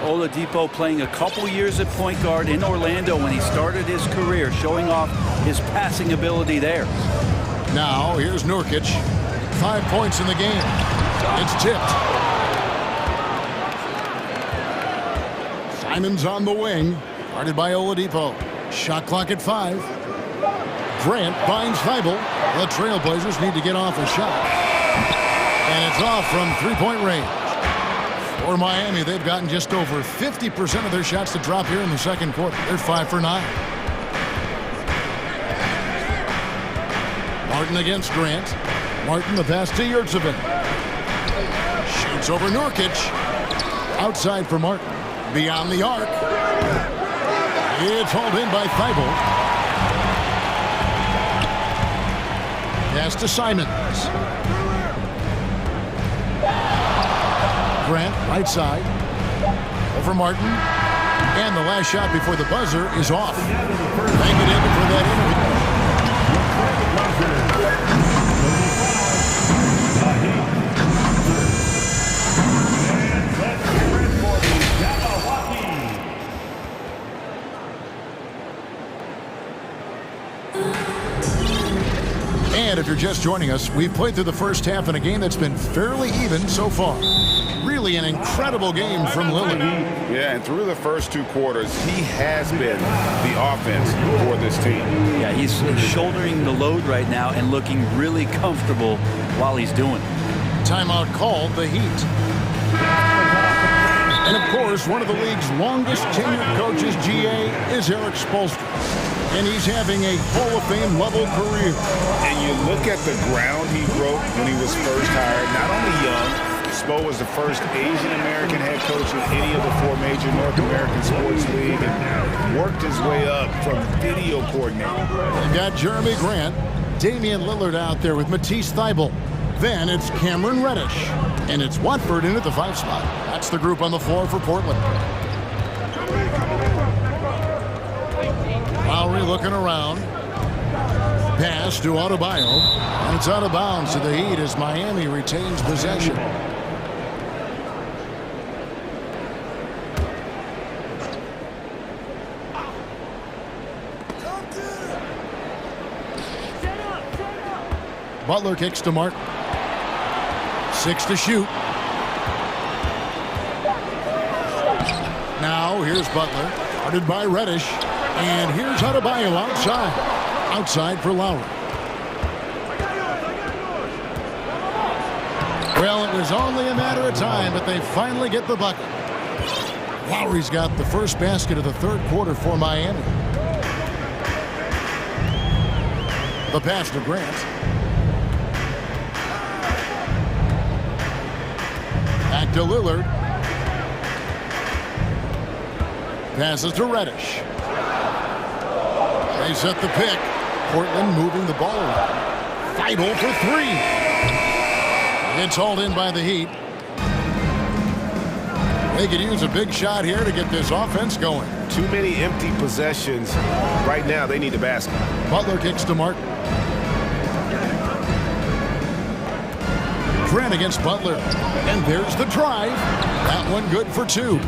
Oladipo playing a couple years at point guard in Orlando when he started his career, showing off his passing ability there. Now, here's Nurkic. 5 points in the game. It's tipped. Simons on the wing, guarded by Oladipo. Shot clock at 5. Grant finds Thibault. The Trailblazers need to get off a shot. And it's off from three-point range. For Miami, they've gotten just over 50% of their shots to drop here in the second quarter. They're 5 for 9. Martin against Grant. Martin the pass to Yurtsevin. Shoots over Nurkic. Outside for Martin. Beyond the arc. It's hauled in by Thibault. Pass to Simons. Grant, right side. Over Martin. And the last shot before the buzzer is off. Thank you, David, for that interview. And if you're just joining us, we've played through the first half in a game that's been fairly even so far. Really an incredible game from Lillard. Yeah, and through the first 2 quarters, he has been the offense for this team. Yeah, he's shouldering the load right now and looking really comfortable while he's doing it. Timeout called the Heat. And of course, one of the league's longest tenured coaches, GA, is Eric Spoelstra. And he's having a Hall of Fame level career. And you look at the ground he broke when he was first hired, not only young, Spo was the first Asian American head coach in any of the 4 major North American sports leagues and worked his way up from video coordinator. They've got Jeremy Grant, Damian Lillard out there with Matisse Thybulle. Then it's Cameron Reddish. And it's Watford in at the 5 spot. That's the group on the floor for Portland. Lowry looking around. Pass to Adebayo. And it's out of bounds to the Heat as Miami retains possession. Butler kicks to Martin. 6 to shoot. Now here's Butler, guarded by Reddish. And here's Adebayo outside. Outside for Lowry. Well, it was only a matter of time, but they finally get the bucket. Lowry's got the first basket of the third quarter for Miami. The pass to Grant. Back to Lillard. Passes to Reddish. They set the pick. Portland moving the ball around. Final for three. It's hauled in by the Heat. They could use a big shot here to get this offense going. Too many empty possessions. Right now, they need a basket. Butler kicks to Martin. Grant against Butler. And there's the drive. That one good for two.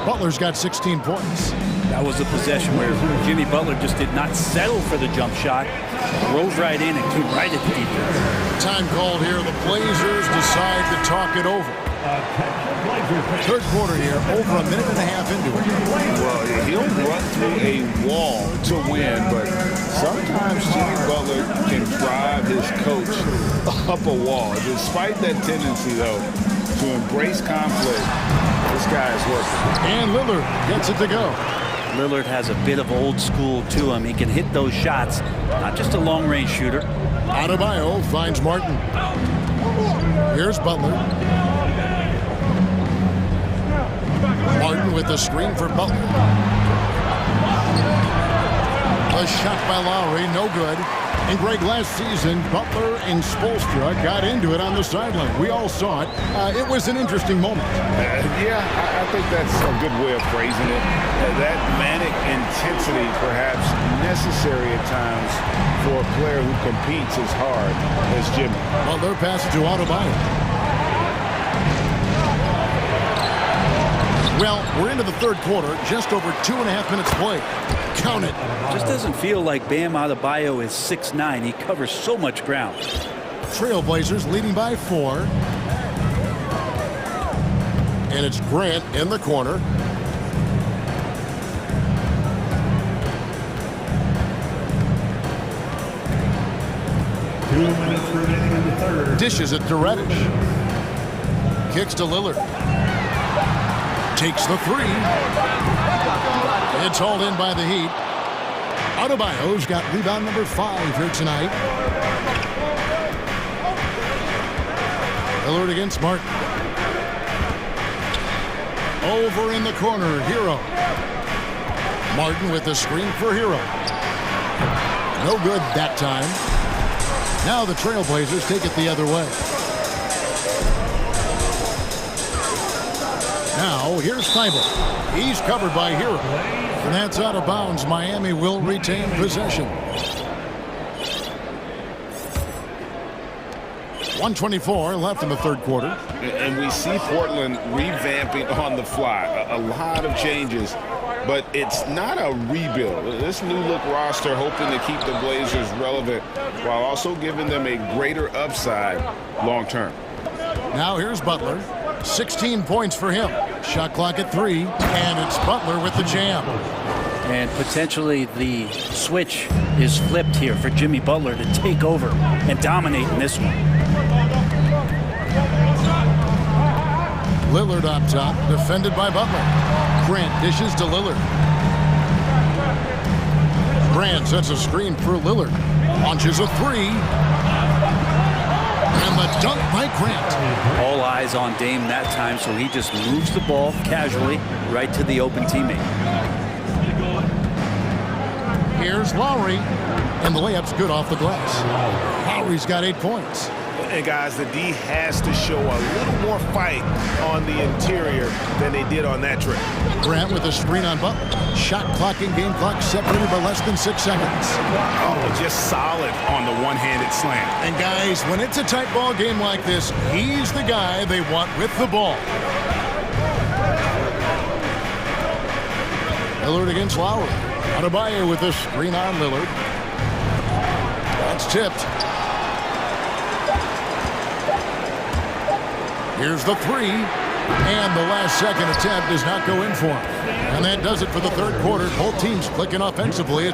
Butler's got 16 points. That was a possession where Jimmy Butler just did not settle for the jump shot. Rose right in and came right at the defense. Time called here. The Blazers decide to talk it over. Third quarter here, over a minute and a half into it. Well, he'll run through a wall to win, but sometimes Jimmy Butler can drive his coach up a wall. Despite that tendency, though, to embrace conflict, this guy is working. And Lillard gets it to go. Lillard has a bit of old school to him. He can hit those shots, not just a long-range shooter. Adebayo finds Martin. Here's Butler. Martin with the screen for Butler. A shot by Lowry, no good. And Greg, last season, Butler and Spoelstra got into it on the sideline. We all saw it. It was an interesting moment. Yeah, I think that's a good way of phrasing it. That manic intensity, perhaps necessary at times for a player who competes as hard as Jimmy. Butler passes to Adebayo. Well, we're into the third quarter, just over 2.5 minutes played. Count it. Just doesn't feel like Bam Adebayo is 6'9". He covers so much ground. Trailblazers leading by 4. And it's Grant in the corner. Dishes it to Reddish. Kicks to Lillard. Takes the three. It's hauled in by the Heat. Adebayo's got rebound number 5 here tonight. Lillard against Martin. Over in the corner, Hero. Martin with the screen for Hero. No good that time. Now the Trailblazers take it the other way. Now, here's Thibault. He's covered by Hero. And that's out of bounds. Miami will retain possession. 1:24 left in the third quarter. And we see Portland revamping on the fly. A lot of changes, but it's not a rebuild. This new look roster hoping to keep the Blazers relevant while also giving them a greater upside long term. Now here's Butler. 16 points for him. Shot clock at 3, and it's Butler with the jam. And potentially the switch is flipped here for Jimmy Butler to take over and dominate in this one. Lillard up top, defended by Butler. Grant dishes to Lillard. Grant sets a screen for Lillard. Launches a 3. And the dunk by Grant. All eyes on Dame that time, so he just moves the ball casually right to the open teammate. Here's Lowry. And the layup's good off the glass. Lowry's got 8 points. And guys, the D has to show a little more fight on the interior than they did on that trip. Grant with a screen on Butler. Shot clock and game clock separated by less than 6 seconds. Oh, just solid on the one-handed slam. And guys, when it's a tight ball game like this, he's the guy they want with the ball. Lillard against Lowry. Adebayo with a screen on Lillard. That's tipped. Here's the 3, and the last second attempt does not go in for him. And that does it for the third quarter. Both teams clicking offensively.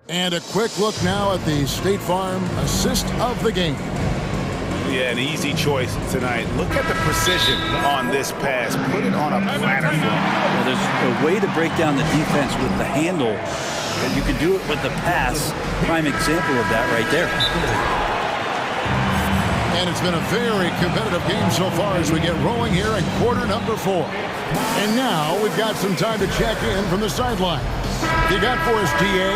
And a quick look now at the State Farm assist of the game. Yeah, an easy choice tonight. Look at the precision on this pass. Put it on a platter. Well, there's a way to break down the defense with the handle, and you can do it with the pass. Prime example of that right there. And it's been a very competitive game so far as we get rolling here in quarter number 4. And now we've got some time to check in from the sideline. You got for us, DA?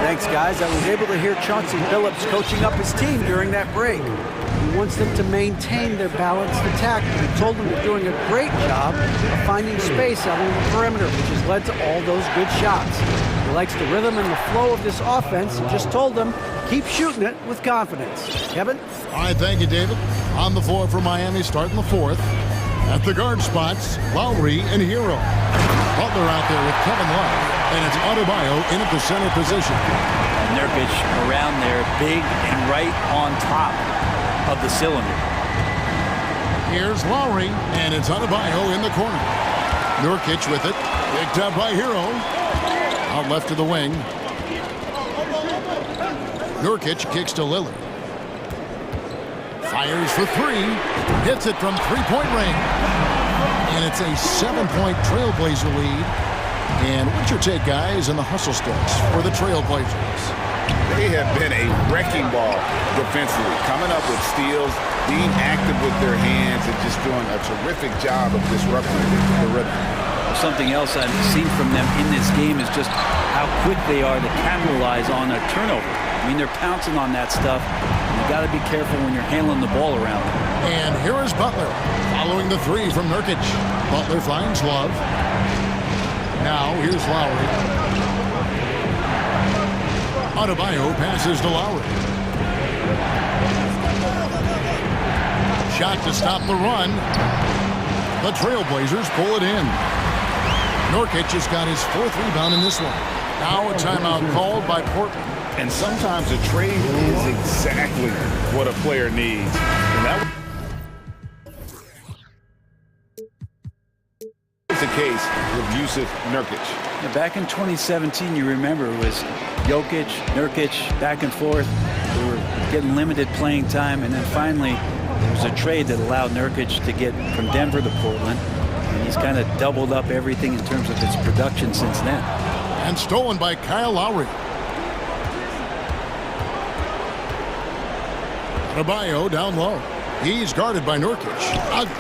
Thanks, guys. I was able to hear Chauncey Billups coaching up his team during that break. He wants them to maintain their balanced attack. He told them they're doing a great job of finding space out on the perimeter, which has led to all those good shots. He likes the rhythm and the flow of this offense and just told them, keep shooting it with confidence. Kevin? All right, thank you, David. On the floor for Miami, starting the 4th. At the guard spots, Lowry and Hero. Butler out there with Kevin Love. And it's Adebayo in at the center position. Nurkic around there, big and right on top of the cylinder. Here's Lowry, and it's Adebayo in the corner. Nurkic with it, picked up by Hero. Out left to the wing. Nurkic kicks to Lillard. Fires for 3. Hits it from three-point range. And it's a 7-point Trailblazer lead. And what's your take, guys, in the hustle steps for the Trailblazers? They have been a wrecking ball defensively, coming up with steals, being active with their hands, and just doing a terrific job of disrupting the rhythm. Something else I've seen from them in this game is just how quick they are to capitalize on a turnover. I mean, they're pouncing on that stuff. You got to be careful when you're handling the ball around them. And here is Butler, following the 3 from Nurkic. Butler finds Love. Now, here's Lowry. Adebayo passes to Lowry. Shot to stop the run. The Trailblazers pull it in. Nurkic has got his 4th rebound in this one. Now a timeout called by Portland. And sometimes a trade is exactly what a player needs. And that was the case with Yusuf Nurkic. Now, back in 2017, you remember, it was Jokic, Nurkic, back and forth. They were getting limited playing time, and then finally there was a trade that allowed Nurkic to get from Denver to Portland, and he's kind of doubled up everything in terms of his production since then. And stolen by Kyle Lowry. Adebayo down low. He's guarded by Nurkic.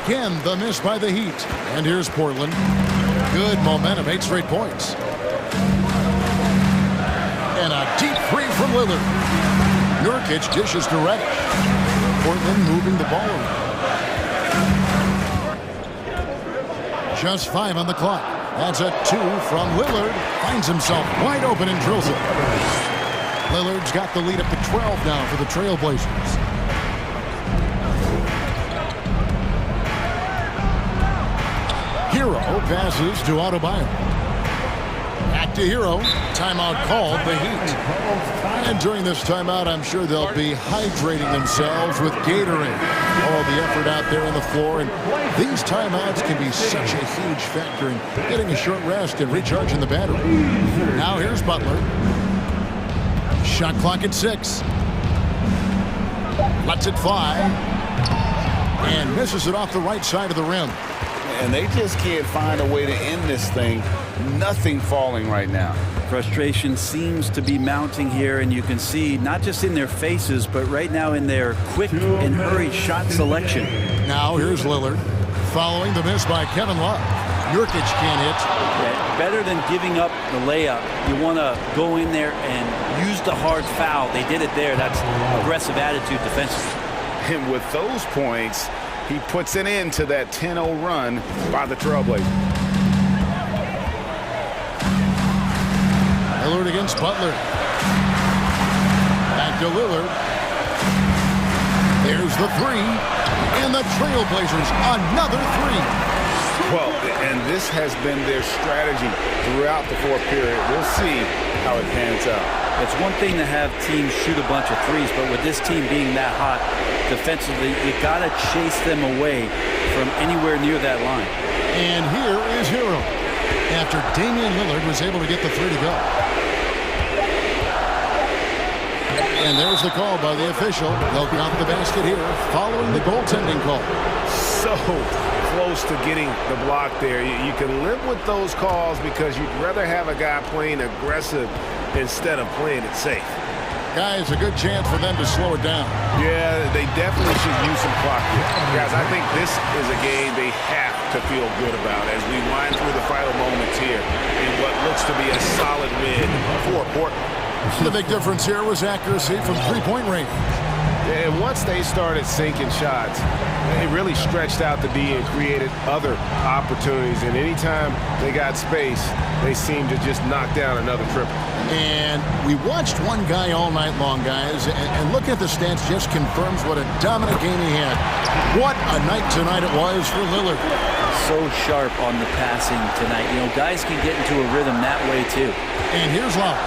Again, the miss by the Heat. And here's Portland. Good momentum, 8 straight points. And a deep 3 from Lillard. Nurkic dishes to Reddish. Portland moving the ball around. Just 5 on the clock. That's a 2 from Lillard. Finds himself wide open and drills it. Lillard's got the lead up to 12 now for the Trailblazers. Hero passes to Adebayo. Back to Hero. Timeout called, the Heat. And during this timeout, I'm sure they'll be hydrating themselves with Gatorade. All the effort out there on the floor. And these timeouts can be such a huge factor in getting a short rest and recharging the battery. Now here's Butler. Shot clock at 6. Lets it fly. And misses it off the right side of the rim. And they just can't find a way to end this thing. Nothing falling right now. Frustration seems to be mounting here, and you can see not just in their faces, but right now in their quick and hurried shot selection. Now here's Lillard, following the miss by Kevin Love. Nurkic can't hit. Yeah, better than giving up the layup, you want to go in there and use the hard foul. They did it there. That's aggressive attitude defensively. And with those points, he puts an end to that 10-0 run by the Trailblazers. Lillard against Butler. Back to Lillard. There's the 3. And the Trailblazers, another 3. Well, and this has been their strategy throughout the 4th period. We'll see how it pans out. It's one thing to have teams shoot a bunch of threes, but with this team being that hot defensively, you got to chase them away from anywhere near that line. And here is Hero, after Damian Lillard was able to get the 3 to go. And there's the call by the official. They'll count the basket here following the goaltending call. So close to getting the block there. You can live with those calls because you'd rather have a guy playing aggressive instead of playing it safe. Guys, a good chance for them to slow it down. Yeah, they definitely should use some clock here. Guys, I think this is a game they have to feel good about as we wind through the final moments here in what looks to be a solid win for Portland. The big difference here was accuracy from three-point range. And once they started sinking shots, they really stretched out the D and created other opportunities. And anytime they got space, they seemed to just knock down another triple. And we watched one guy all night long, guys, and looking at the stats just confirms what a dominant game he had. What a night tonight it was for Lillard. So sharp on the passing tonight. You know, guys can get into a rhythm that way, too. And here's Lowry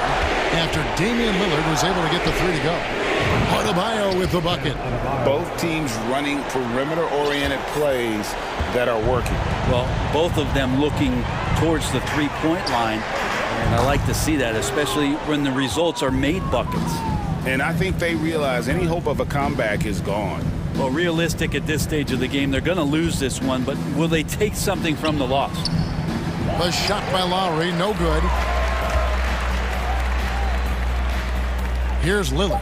after Damian Lillard was able to get the three to go. Adebayo with the bucket. Both teams running perimeter-oriented plays that are working. Well, both of them looking towards the three-point line, and I like to see that, especially when the results are made buckets. And I think they realize any hope of a comeback is gone. Well, realistic at this stage of the game, they're going to lose this one, but will they take something from the loss? The shot by Lowry, no good. Here's Lillard.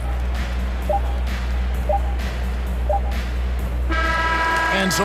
And so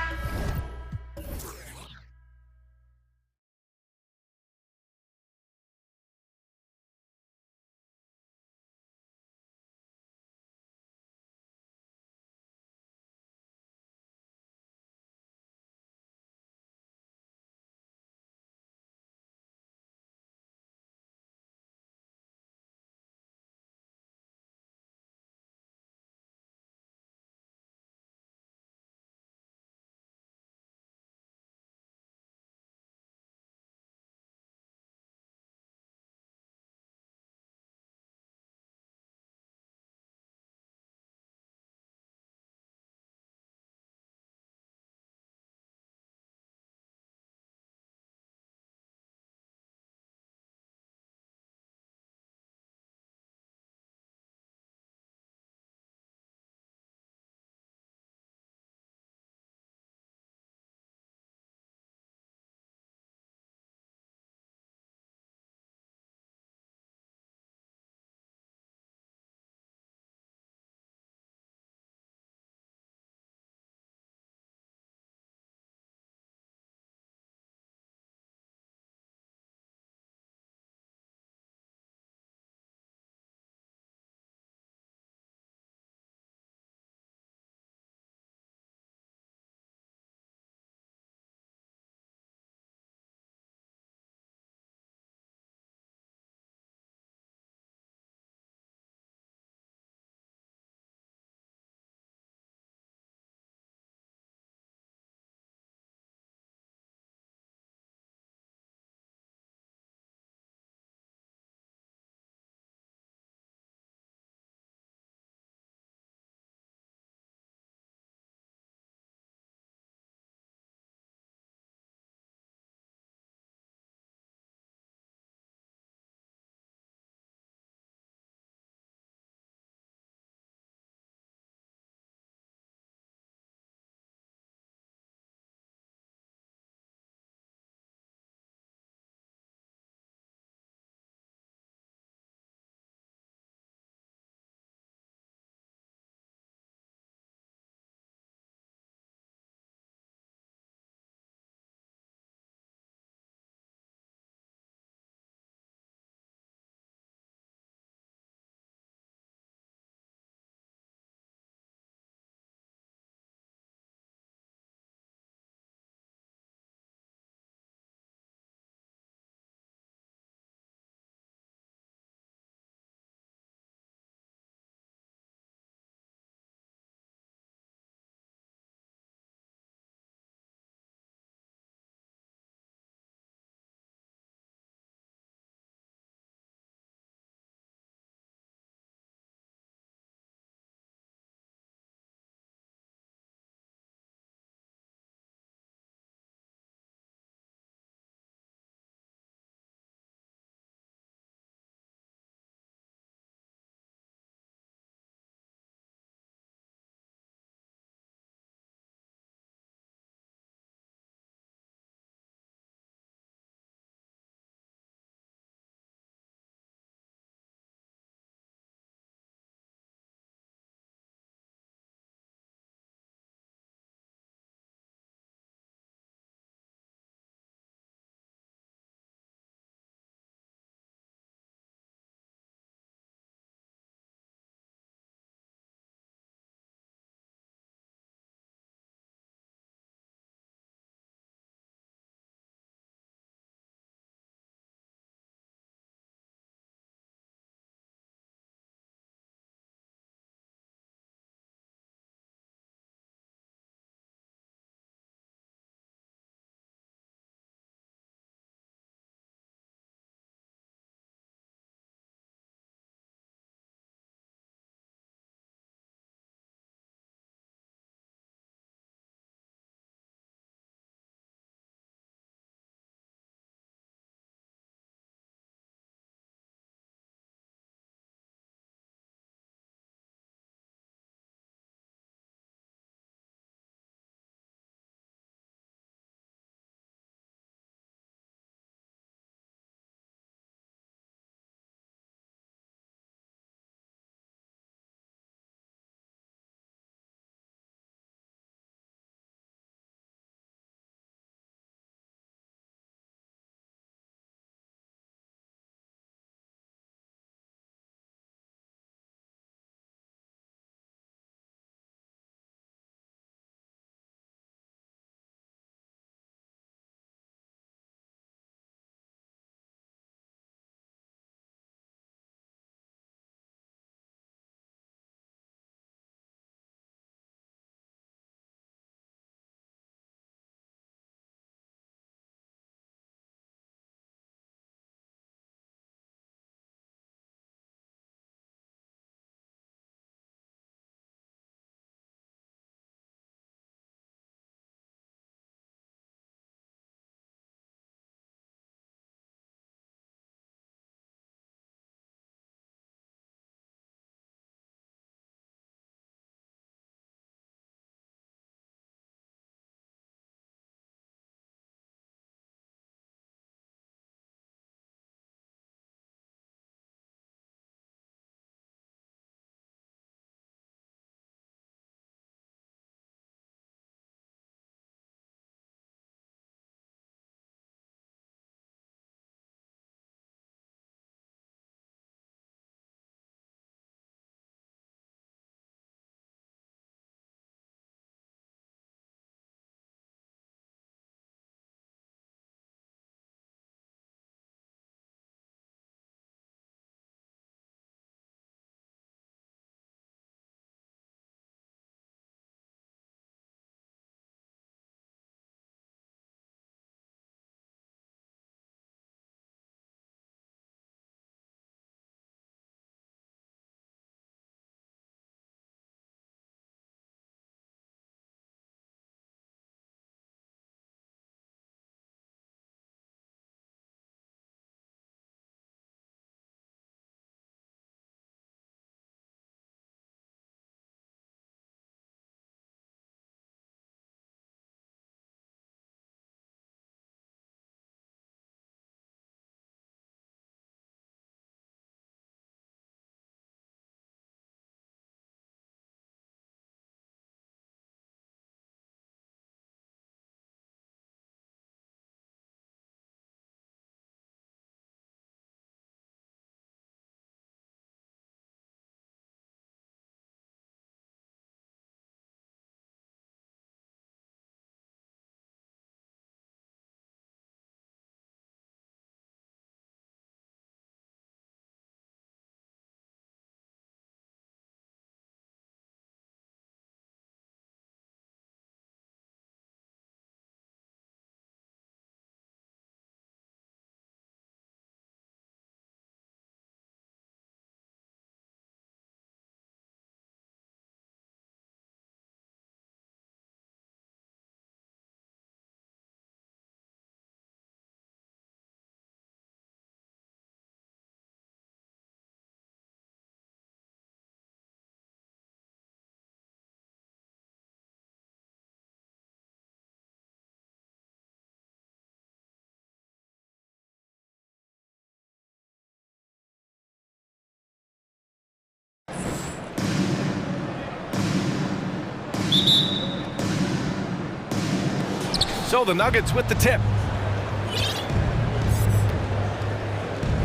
So the Nuggets with the tip.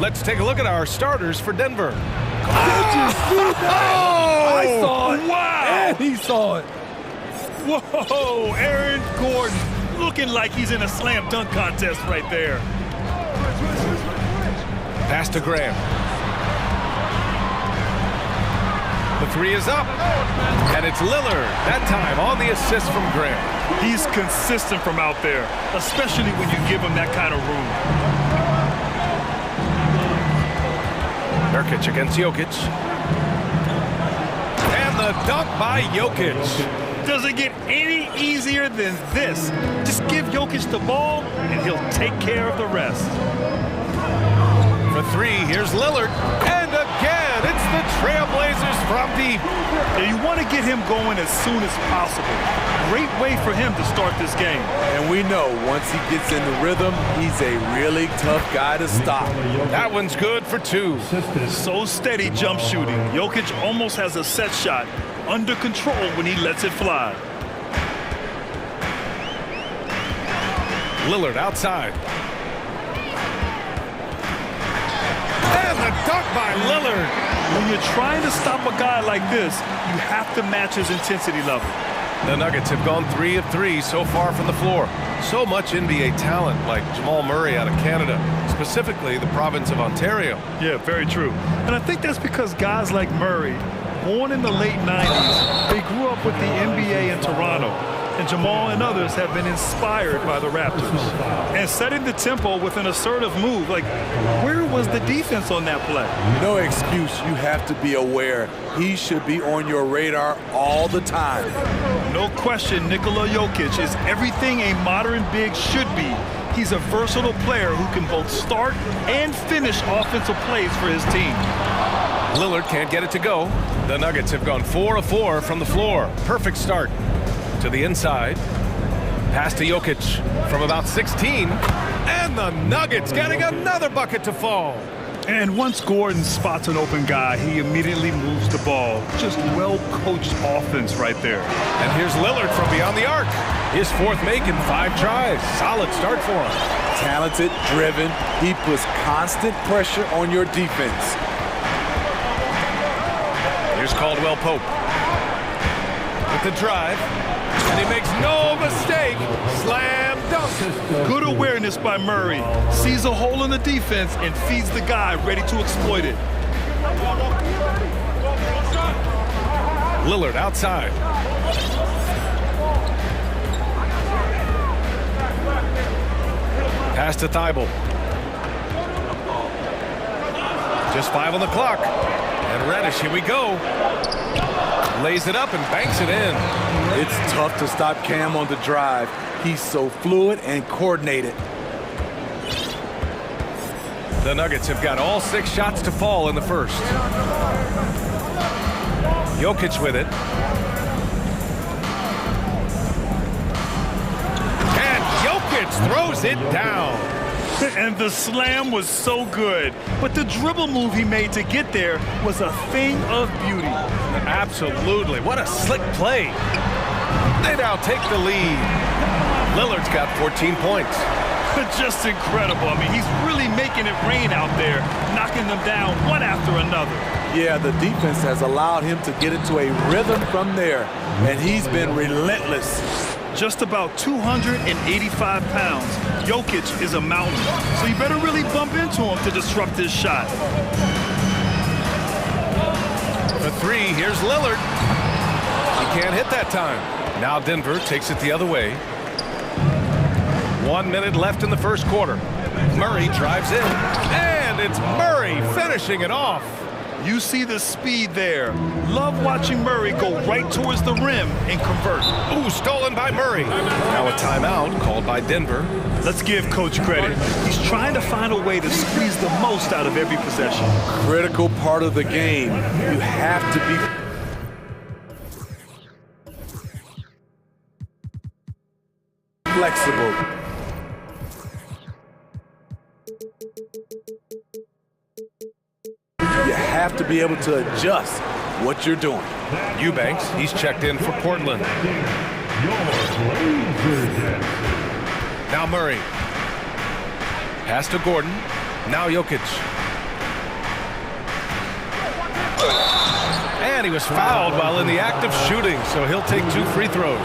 Let's take a look at our starters for Denver. I saw it. Wow. And he saw it. Whoa, Aaron Gordon looking like he's in a slam dunk contest right there. Pass to Graham. The three is up, and it's Lillard, that time on the assist from Graham. He's consistent from out there, especially when you give him that kind of room. Nurkic against Jokic. And the dunk by Jokic. Doesn't get any easier than this. Just give Jokic the ball, and he'll take care of the rest. For three, here's Lillard. And again, it's the Trailblazers from deep. Now you want to get him going as soon as possible. Great way for him to start this game. And we know once he gets in the rhythm, he's a really tough guy to stop. That one's good for two. So steady jump shooting. Jokic almost has a set shot under control when he lets it fly. Lillard outside. And the dunk by Lillard. When you're trying to stop a guy like this, you have to match his intensity level. The Nuggets have gone 3 of 3 so far from the floor. So much NBA talent like Jamal Murray out of Canada, specifically the province of Ontario. Yeah, very true. And I think that's because guys like Murray, born in the late 90s, they grew up with the NBA in Toronto. And Jamal and others have been inspired by the Raptors. And setting the tempo with an assertive move, like, where was the defense on that play? No excuse. You have to be aware. He should be on your radar all the time. No question, Nikola Jokic is everything a modern big should be. He's a versatile player who can both start and finish offensive plays for his team. Lillard can't get it to go. The Nuggets have gone 4 of 4 from the floor. Perfect start. To the inside. Pass to Jokic from about 16. And the Nuggets getting another bucket to fall. And once Gordon spots an open guy, he immediately moves the ball. Just well-coached offense right there. And here's Lillard from beyond the arc. His fourth make in 5 tries. Solid start for him. Talented, driven. He puts constant pressure on your defense. Here's Caldwell Pope. With the drive. And he makes no mistake. Slam dunk. Good awareness by Murray. Sees a hole in the defense and feeds the guy ready to exploit it. Lillard outside. Pass to Thibault. Just 5 on the clock. And Reddish, here we go. Lays it up and banks it in. It's tough to stop Cam on the drive. He's so fluid and coordinated. The Nuggets have got all 6 shots to fall in the first. Jokic with it. And Jokic throws it down. And the slam was so good. But the dribble move he made to get there was a thing of beauty. Absolutely. What a slick play. They now take the lead. Lillard's got 14 points. Just incredible. I mean, he's really making it rain out there, knocking them down one after another. Yeah, the defense has allowed him to get into a rhythm from there, and he's been relentless. Just about 285 pounds. Jokic is a mountain, so you better really bump into him to disrupt his shot. For 3, here's Lillard. He can't hit that time. Now Denver takes it the other way. 1 minute left in the first quarter. Murray drives in, and it's Murray finishing it off. You see the speed there. Love watching Murray go right towards the rim and convert. Ooh, stolen by Murray. Now a timeout called by Denver. Let's give Coach credit. He's trying to find a way to squeeze the most out of every possession. Critical part of the game. You have to be flexible. You have to be able to adjust. what you're doing. Eubanks, he's checked in for Portland. Now Murray. Pass to Gordon. Now Jokic. And he was fouled while in the act of shooting, so he'll take 2 free throws.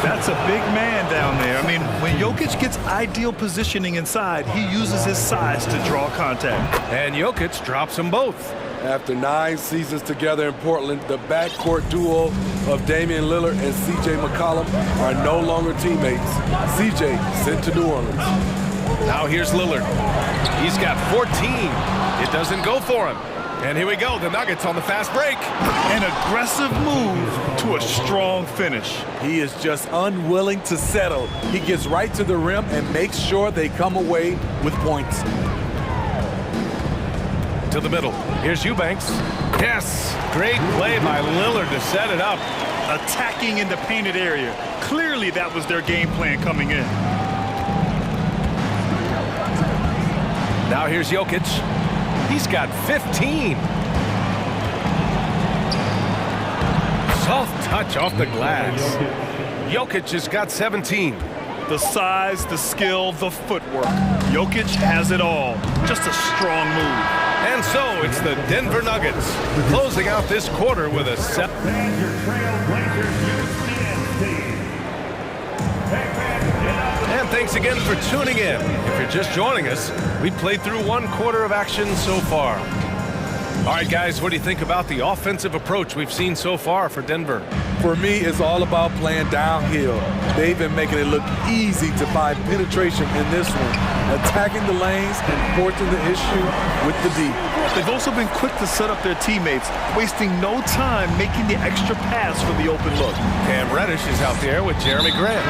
That's a big man down there. I mean, when Jokic gets ideal positioning inside, he uses his size to draw contact. And Jokic drops them both. After 9 seasons together in Portland, the backcourt duo of Damian Lillard and C.J. McCollum are no longer teammates. C.J. sent to New Orleans. Now here's Lillard. He's got 14. It doesn't go for him. And here we go, the Nuggets on the fast break. An aggressive move to a strong finish. He is just unwilling to settle. He gets right to the rim and makes sure they come away with points. To the middle. Here's Eubanks. Yes, great play by Lillard to set it up. Attacking in the painted area. Clearly that was their game plan coming in. Now here's Jokic. He's got 15. Soft touch off the glass. Jokic has got 17. The size, the skill, the footwork. Jokic has it all. Just a strong move. And so it's the Denver Nuggets closing out this quarter with a 7. And thanks again for tuning in. If you're just joining us, we played through 1 quarter of action so far. All right, guys, what do you think about the offensive approach we've seen so far for Denver? For me, it's all about playing downhill. They've been making it look easy to find penetration in this one, attacking the lanes and forcing the issue with the D. They've also been quick to set up their teammates, wasting no time making the extra pass for the open look. Cam Reddish is out there with Jeremy Grant.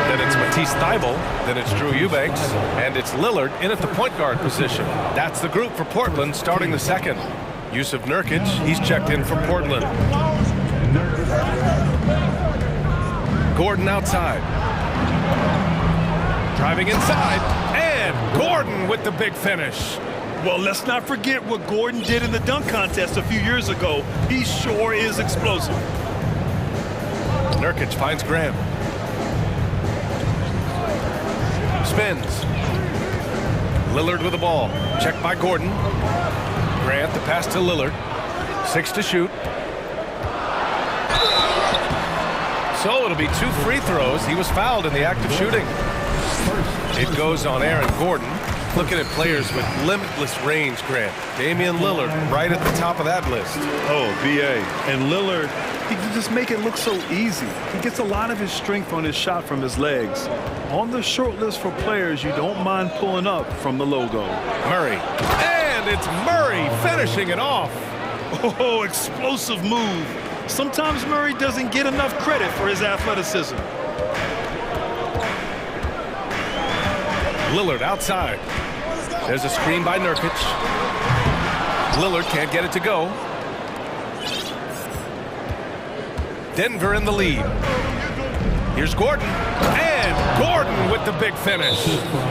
Then it's Matisse Thybulle. Then it's Drew Eubanks. And it's Lillard in at the point guard position. That's the group for Portland starting the second. Jusuf Nurkic, he's checked in for Portland. Gordon outside. Driving inside. And Gordon with the big finish. Well, let's not forget what Gordon did in the dunk contest a few years ago. He sure is explosive. Nurkic finds Graham. Spins. Lillard with the ball. Checked by Gordon. Grant the pass to Lillard. 6 to shoot. So it'll be 2 free throws. He was fouled in the act of shooting. It goes on Aaron Gordon. Looking at players with limitless range, Grant. Damian Lillard right at the top of that list. Oh, B.A. And Lillard, he can just make it look so easy. He gets a lot of his strength on his shot from his legs. On the short list for players you don't mind pulling up from the logo. Murray. And it's Murray finishing it off. Oh, explosive move. Sometimes Murray doesn't get enough credit for his athleticism. Lillard outside. There's a screen by Nurkic. Lillard can't get it to go. Denver in the lead. Here's Gordon. And Gordon with the big finish.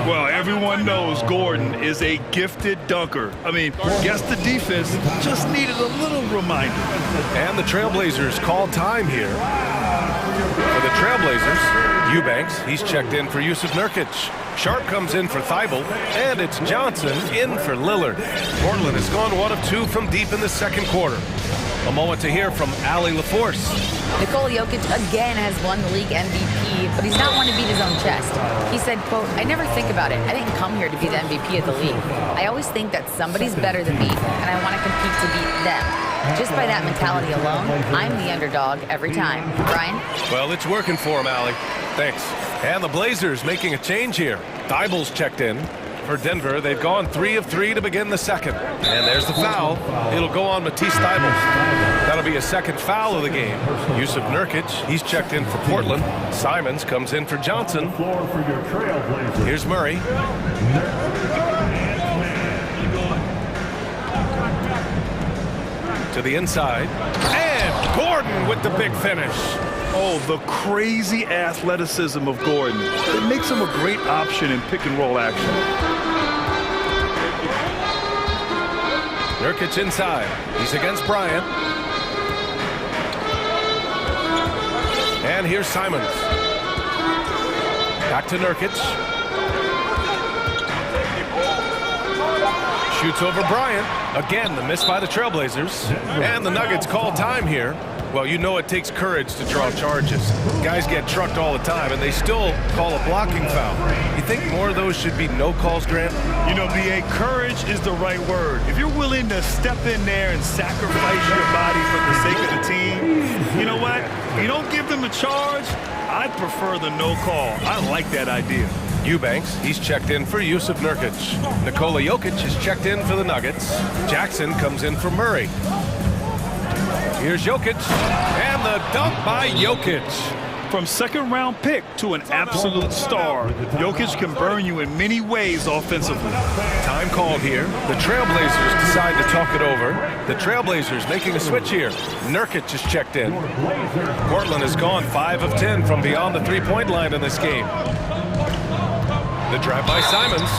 Well, everyone knows Gordon is a gifted dunker. I mean, guess the defense just needed a little reminder. And the Trailblazers call time here. For the Trailblazers, Eubanks, he's checked in for Jusuf Nurkic. Sharp comes in for Thybulle, and it's Johnson in for Lillard. Portland has gone 1 of 2 from deep in the second quarter. A moment to hear from Allie LaForce. Nikola Jokic again has won the league MVP, but he's not one to beat his own chest. He said, quote, "I never think about it. I didn't come here to be the MVP of the league. I always think that somebody's better than me, and I want to compete to beat them. Just by that mentality alone, I'm the underdog every time." Brian? Well, it's working for him, Allie. Thanks. And the Blazers making a change here. Thybulle's checked in. For Denver, they've gone 3 of 3 to begin the second. And there's the foul. It'll go on Matisse Thybulle. That'll be a second foul of the game. Jusuf Nurkic, he's checked in for Portland. Simons comes in for Johnson. Here's Murray. To the inside. And Gordon with the big finish. Oh, the crazy athleticism of Gordon. It makes him a great option in pick-and-roll action. Nurkic inside. He's against Bryant. And here's Simons. Back to Nurkic. Shoots over Bryant. Again, the miss by the Trailblazers. And the Nuggets call time here. Well, you know it takes courage to draw charges. Guys get trucked all the time, and they still call a blocking foul. You think more of those should be no calls, Grant? You know, B.A., courage is the right word. If you're willing to step in there and sacrifice your body for the sake of the team, you know what? You don't give them a charge. I'd prefer the no call. I like that idea. Eubanks, he's checked in for Yusuf Nurkic. Nikola Jokic is checked in for the Nuggets. Jackson comes in for Murray. Here's Jokic, and the dunk by Jokic. From second-round pick to an absolute star, Jokic can burn you in many ways offensively. Time called here. The Trailblazers decide to talk it over. The Trailblazers making a switch here. Nurkic is checked in. Portland has gone 5 of 10 from beyond the three-point line in this game. The drive by Simons.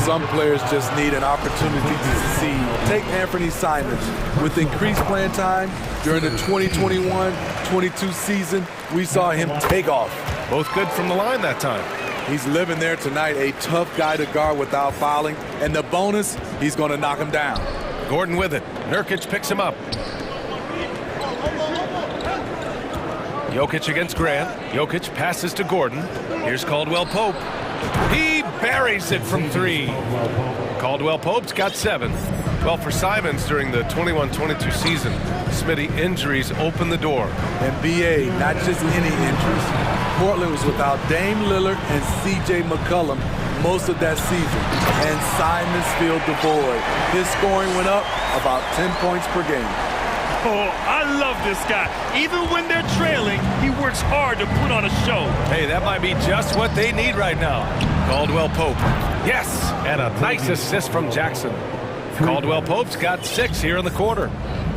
Some players just need an opportunity to succeed. Take Anthony Simons. With increased playing time during the 2021-22 season, we saw him take off. Both good from the line that time. He's living there tonight, a tough guy to guard without fouling. And the bonus, he's going to knock him down. Gordon with it. Nurkic picks him up. Jokic against Grant. Jokic passes to Gordon. Here's Caldwell Pope. He buries it from 3. Caldwell Pope's got 7. Well, for Simons during the 21-22 season, Smitty, injuries opened the door. And B.A., not just any injuries. Portland was without Dame Lillard and C.J. McCollum most of that season. And Simons filled the void. His scoring went up about 10 points per game. Oh, I love this guy. Even when they're trailing, he works hard to put on a show. Hey, that might be just what they need right now. Caldwell Pope. Yes, and a nice assist from Jackson. Caldwell Pope's got 6 here in the quarter.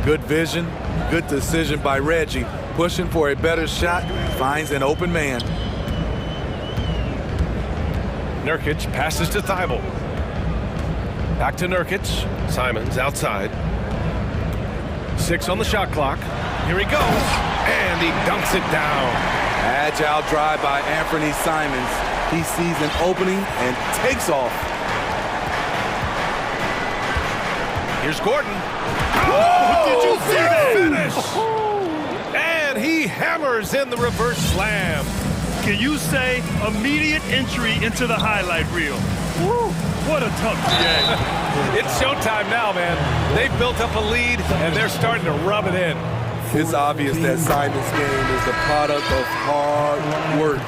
Good vision, good decision by Reggie. Pushing for a better shot, finds an open man. Nurkic passes to Thibault. Back to Nurkic. Simons outside. 6 on the shot clock. Here he goes, and he dunks it down. Agile drive by Anthony Simons. He sees an opening and takes off. Here's Gordon. Oh, did you see that? Finish! And he hammers in the reverse slam. Can you say immediate entry into the highlight reel? Woo, what a tough game. It's showtime now, man. They've built up a lead, and they're starting to rub it in. It's obvious that Simons' game is the product of hard work.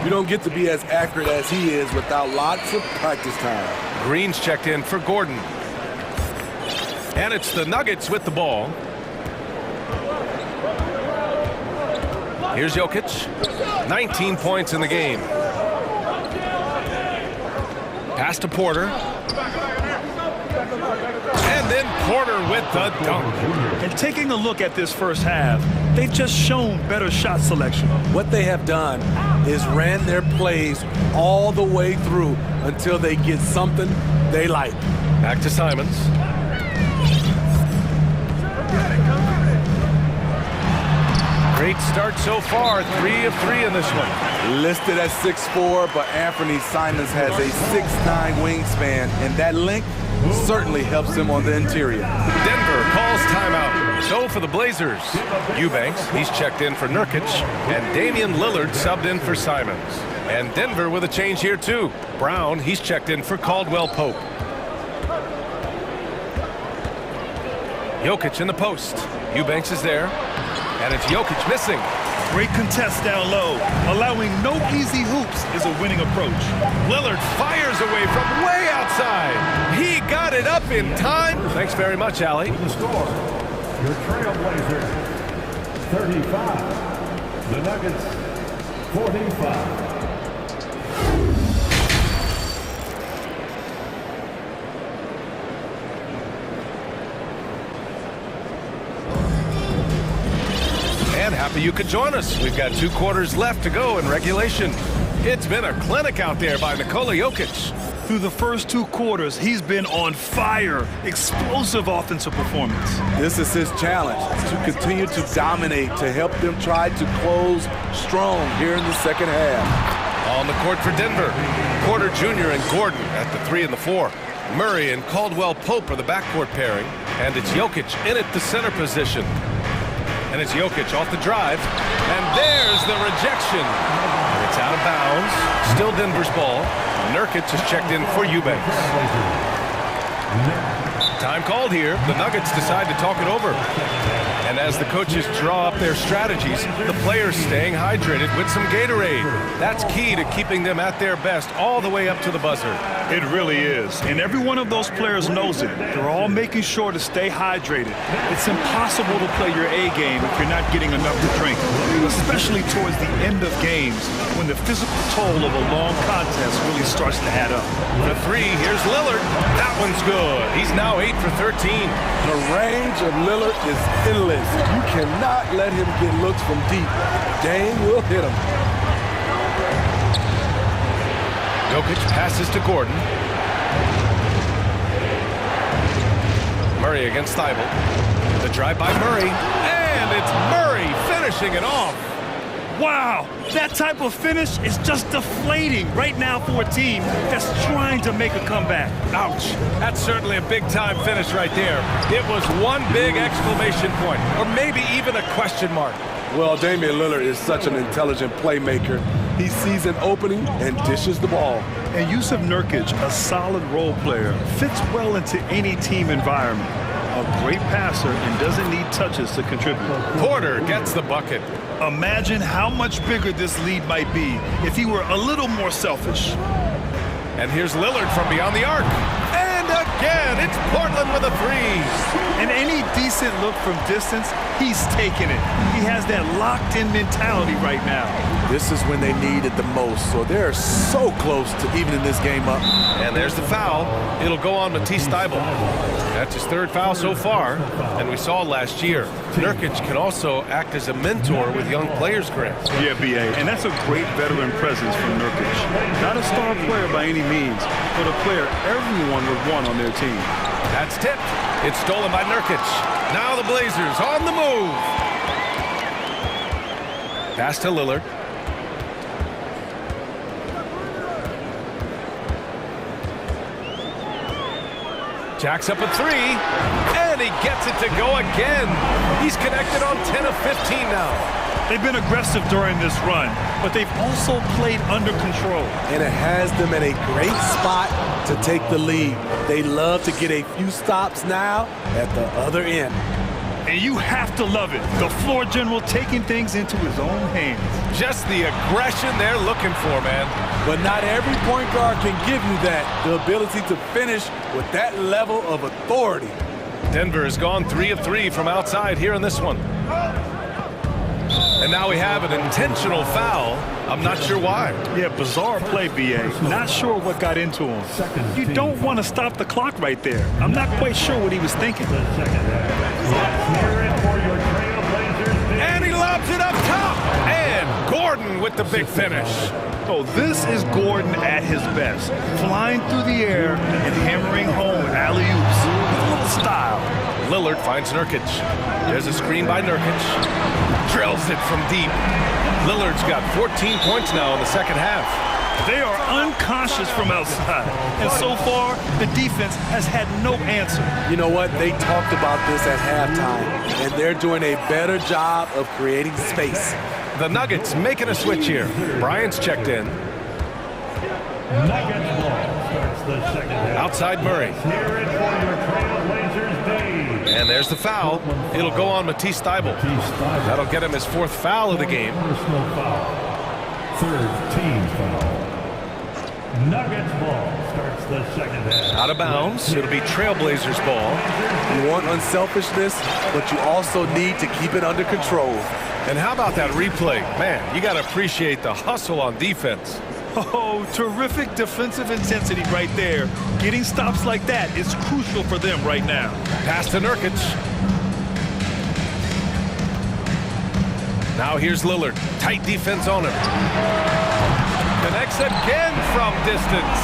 You don't get to be as accurate as he is without lots of practice time. Green's checked in for Gordon. And it's the Nuggets with the ball. Here's Jokic. 19 points in the game. Pass to Porter. And then Porter with the dunk. And taking a look at this first half, they've just shown better shot selection. What they have done is ran their plays all the way through until they get something they like. Back to Simons. Great start so far, 3 of 3 in this one. Listed at 6'4", but Anthony Simons has a 6'9" wingspan, and that length certainly helps him on the interior. Denver calls timeout. So for the Blazers, Eubanks, he's checked in for Nurkic, and Damian Lillard subbed in for Simons. And Denver with a change here too. Brown, he's checked in for Caldwell Pope. Jokic in the post. Eubanks is there. And it's Jokic missing. Great contest down low. Allowing no easy hoops is a winning approach. Lillard fires away from way outside. He got it up in time. Thanks very much, Allie. The score, your Trailblazers, 35. The Nuggets, 45. And happy you could join us. We've got 2 quarters left to go in regulation. It's been a clinic out there by Nikola Jokic. Through the first 2 quarters, he's been on fire. Explosive offensive performance. This is his challenge, to continue to dominate, to help them try to close strong here in the second half. On the court for Denver, Porter Jr. and Gordon at the 3 and the 4. Murray and Caldwell-Pope are the backcourt pairing, and it's Jokic in at the center position. And it's Jokic off the drive, and there's the rejection. It's out of bounds, still Denver's ball. Nurkic is checked in for Eubanks. Time called here. The Nuggets decide to talk it over. And as the coaches draw up their strategies, the players staying hydrated with some Gatorade. That's key to keeping them at their best all the way up to the buzzer. It really is. And every one of those players knows it. They're all making sure to stay hydrated. It's impossible to play your A game if you're not getting enough to drink, especially towards the end of games when the physical toll of a long contest really starts to add up. The 3, here's Lillard. That one's good. He's now 8 for 13. The range of Lillard is endless. You cannot let him get looks from deep. Dame will hit him. Jokic passes to Gordon. Murray against Thibault. The drive by Murray. And it's Murray finishing it off. Wow, that type of finish is just deflating right now for a team that's trying to make a comeback. Ouch. That's certainly a big-time finish right there. It was one big exclamation point, or maybe even a question mark. Well, Damian Lillard is such an intelligent playmaker. He sees an opening and dishes the ball. And Yusuf Nurkic, a solid role player, fits well into any team environment. A great passer and doesn't need touches to contribute. Porter gets the bucket. Imagine how much bigger this lead might be if he were a little more selfish. And here's Lillard from beyond the arc. And again, it's Portland with a 3. And any decent look from distance, he's taking it. He has that locked-in mentality right now. This is when they need it the most, so they're so close to evening this game up. And there's the foul. It'll go on Matisse Thybulle. That's his 3rd foul so far, and we saw last year. Nurkic can also act as a mentor with young players, Grant. Yeah, B.A., and that's a great veteran presence from Nurkic. Not a star player by any means, but a player everyone would want on their team. That's tipped. It's stolen by Nurkic. Now the Blazers on the move. Pass to Lillard. Jacks up a 3, and he gets it to go again. He's connected on 10 of 15 now. They've been aggressive during this run, but they've also played under control. And it has them in a great spot to take the lead. They love to get a few stops now at the other end. And you have to love it. The floor general taking things into his own hands. Just the aggression they're looking for, man. But not every point guard can give you that, the ability to finish with that level of authority. Denver has gone 3 of 3 from outside here in this one. And now we have an intentional foul. I'm not sure why. Yeah, bizarre play, B.A. Not sure what got into him. You don't want to stop the clock right there. I'm not quite sure what he was thinking. And he lobs it up top. And Gordon with the big finish. Oh, this is Gordon at his best. Flying through the air and hammering home with alley-oops with a little style. Lillard finds Nurkic. There's a screen by Nurkic. Drills it from deep. Lillard's got 14 points now in the second half. They are unconscious from outside. And so far, the defense has had no answer. You know what? They talked about this at halftime, and they're doing a better job of creating space. The Nuggets making a switch here. Bryant's checked in. Outside Murray. And there's the foul. It'll go on Matisse Thybulle. That'll get him his 4th foul of the game. 3rd team foul. Nuggets ball starts the second half. Out of bounds. It'll be Trailblazers ball. You want unselfishness, but you also need to keep it under control. And how about that replay? Man, you got to appreciate the hustle on defense. Oh, terrific defensive intensity right there. Getting stops like that is crucial for them right now. Pass to Nurkic. Now here's Lillard. Tight defense on him. Connects again from distance.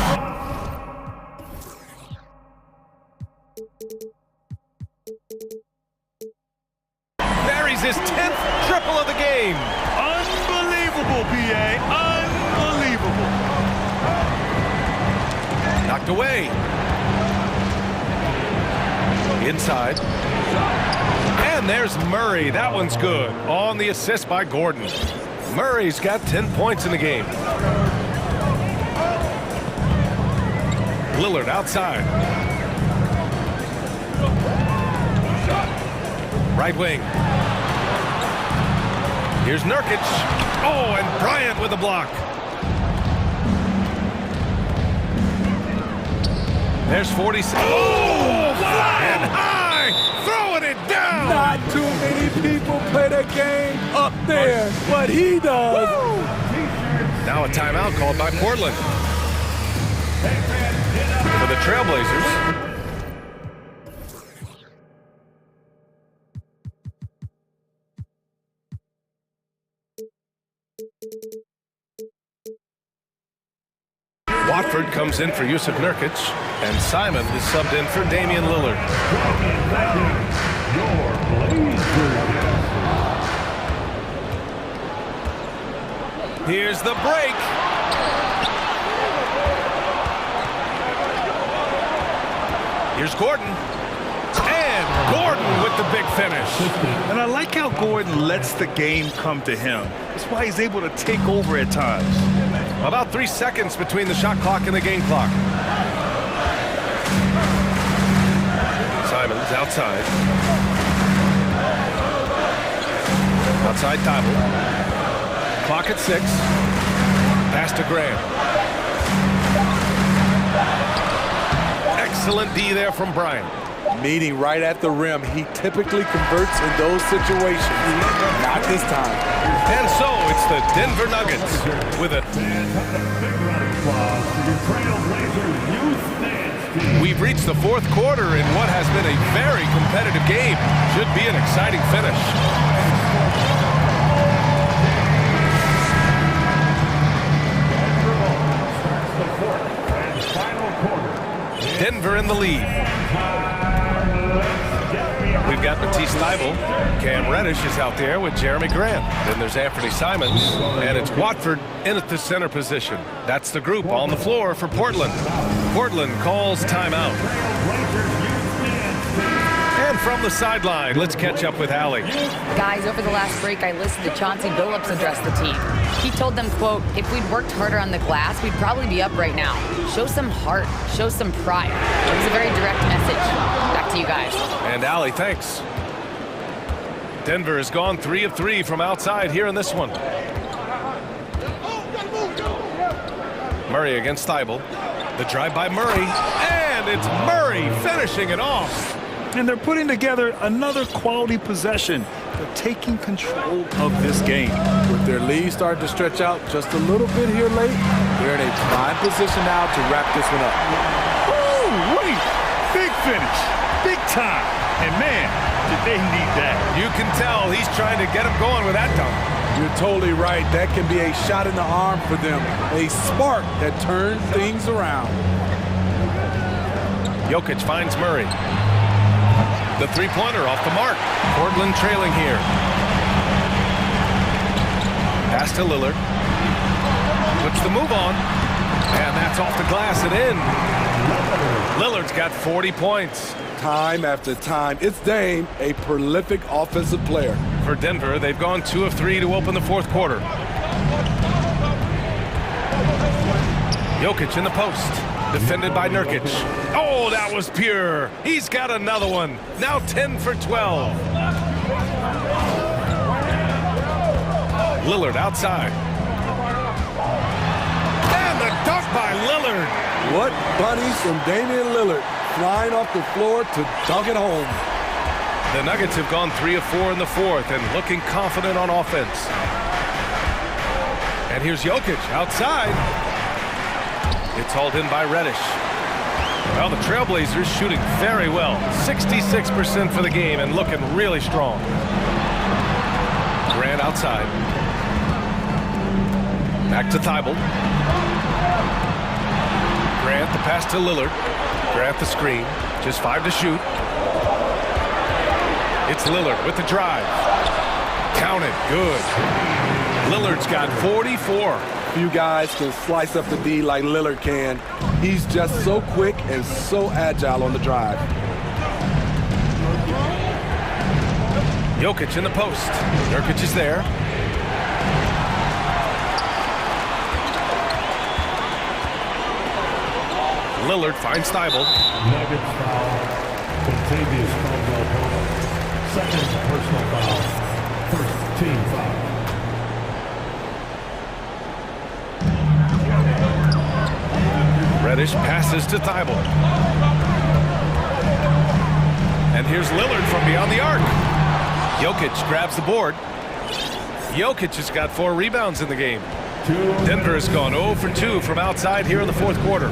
GPA, unbelievable. Knocked away. Inside. And there's Murray. That one's good. On the assist by Gordon. Murray's got 10 points in the game. Lillard outside. Right wing. Here's Nurkic. Oh, and Bryant with a block. There's 46. Oh, flying high, throwing it down. Not too many people play that game up there, but he does. Woo! Now a timeout called by Portland. For the Trailblazers. Watford comes in for Yusuf Nurkic, and Simon is subbed in for Damian Lillard. Here's the break. Here's Gordon. And Gordon with the big finish. And I like how Gordon lets the game come to him. That's why he's able to take over at times. About 3 seconds between the shot clock and the game clock. Simons outside. Outside Thibault. Clock at 6. Pass to Graham. Excellent D there from Bryant. Meeting right at the rim. He typically converts in those situations. Not this time. And so it's the Denver Nuggets with it. We've reached the fourth quarter in what has been a very competitive game. Should be an exciting finish. Denver in the lead. We've got Matisse Thybulle. Cam Reddish is out there with Jeremy Grant. Then there's Anthony Simons, and it's Watford in at the center position. That's the group on the floor for Portland. Portland calls timeout. And from the sideline, let's catch up with Allie. Guys, over the last break, I listened to Chauncey Billups address the team. He told them, quote, if we'd worked harder on the glass, we'd probably be up right now. Show some heart. Show some pride. It was a very direct message. Back to you guys. And Allie, thanks. Denver has gone 3 of 3 from outside here in this one. Murray against Thybulle. The drive by Murray. And it's Murray finishing it off. And they're putting together another quality possession. They're taking control of this game. With their lead starting to stretch out just a little bit here late, they're in a prime position now to wrap this one up. Ooh, wait. Big finish. Big time. And man, did they need that. You can tell he's trying to get him going with that dunk. You're totally right. That can be a shot in the arm for them. A spark that turns things around. Jokic finds Murray. The three-pointer off the mark. Portland trailing here. Pass to Lillard. Puts the move on. And that's off the glass and in. Lillard's got 40 points. Time after time, it's Dame, a prolific offensive player. For Denver, they've gone 2 of 3 to open the fourth quarter. Jokic in the post. Defended by Nurkic. Oh, that was pure. He's got another one. Now 10 for 12. Lillard outside. And the dunk by Lillard. What bunnies from Damian Lillard, flying off the floor to dunk it home. The Nuggets have gone 3 of 4 in the fourth and looking confident on offense. And here's Jokic outside. It's hauled in by Reddish. Well, the Trailblazers shooting very well. 66% for the game and looking really strong. Grant outside. Back to Thybulle. Grant the pass to Lillard. Grant the screen. Just 5 to shoot. It's Lillard with the drive. Counted. Good. Lillard's got 44. Few guys can slice up the D like Lillard can. He's just so quick and so agile on the drive. Jokic in the post. Nurkic is there. Lillard finds Thibault. Nuggets foul. Contavious Caldwell-Pope. Second personal foul. First team foul. Reddish passes to Thibault. And here's Lillard from beyond the arc. Jokic grabs the board. Jokic has got 4 rebounds in the game. Denver has gone 0 for 2 from outside here in the fourth quarter.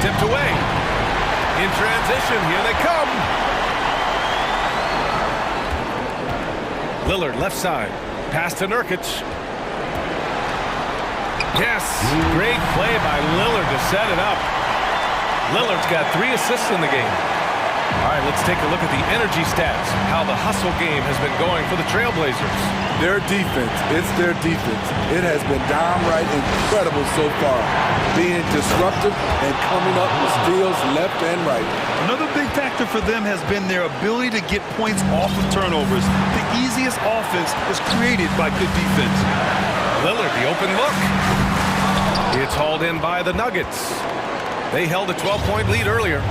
Tipped away. In transition, here they come. Lillard left side. Pass to Nurkic. Yes, great play by Lillard to set it up. Lillard's got 3 assists in the game. All right, let's take a look at the energy stats, how the hustle game has been going for the Trailblazers. Their defense, it's their defense. It has been downright incredible so far, being disruptive and coming up with steals left and right. Another big factor for them has been their ability to get points off of turnovers. The easiest offense is created by good defense. Lillard, the open look. It's hauled in by the Nuggets. They held a 12-point lead earlier.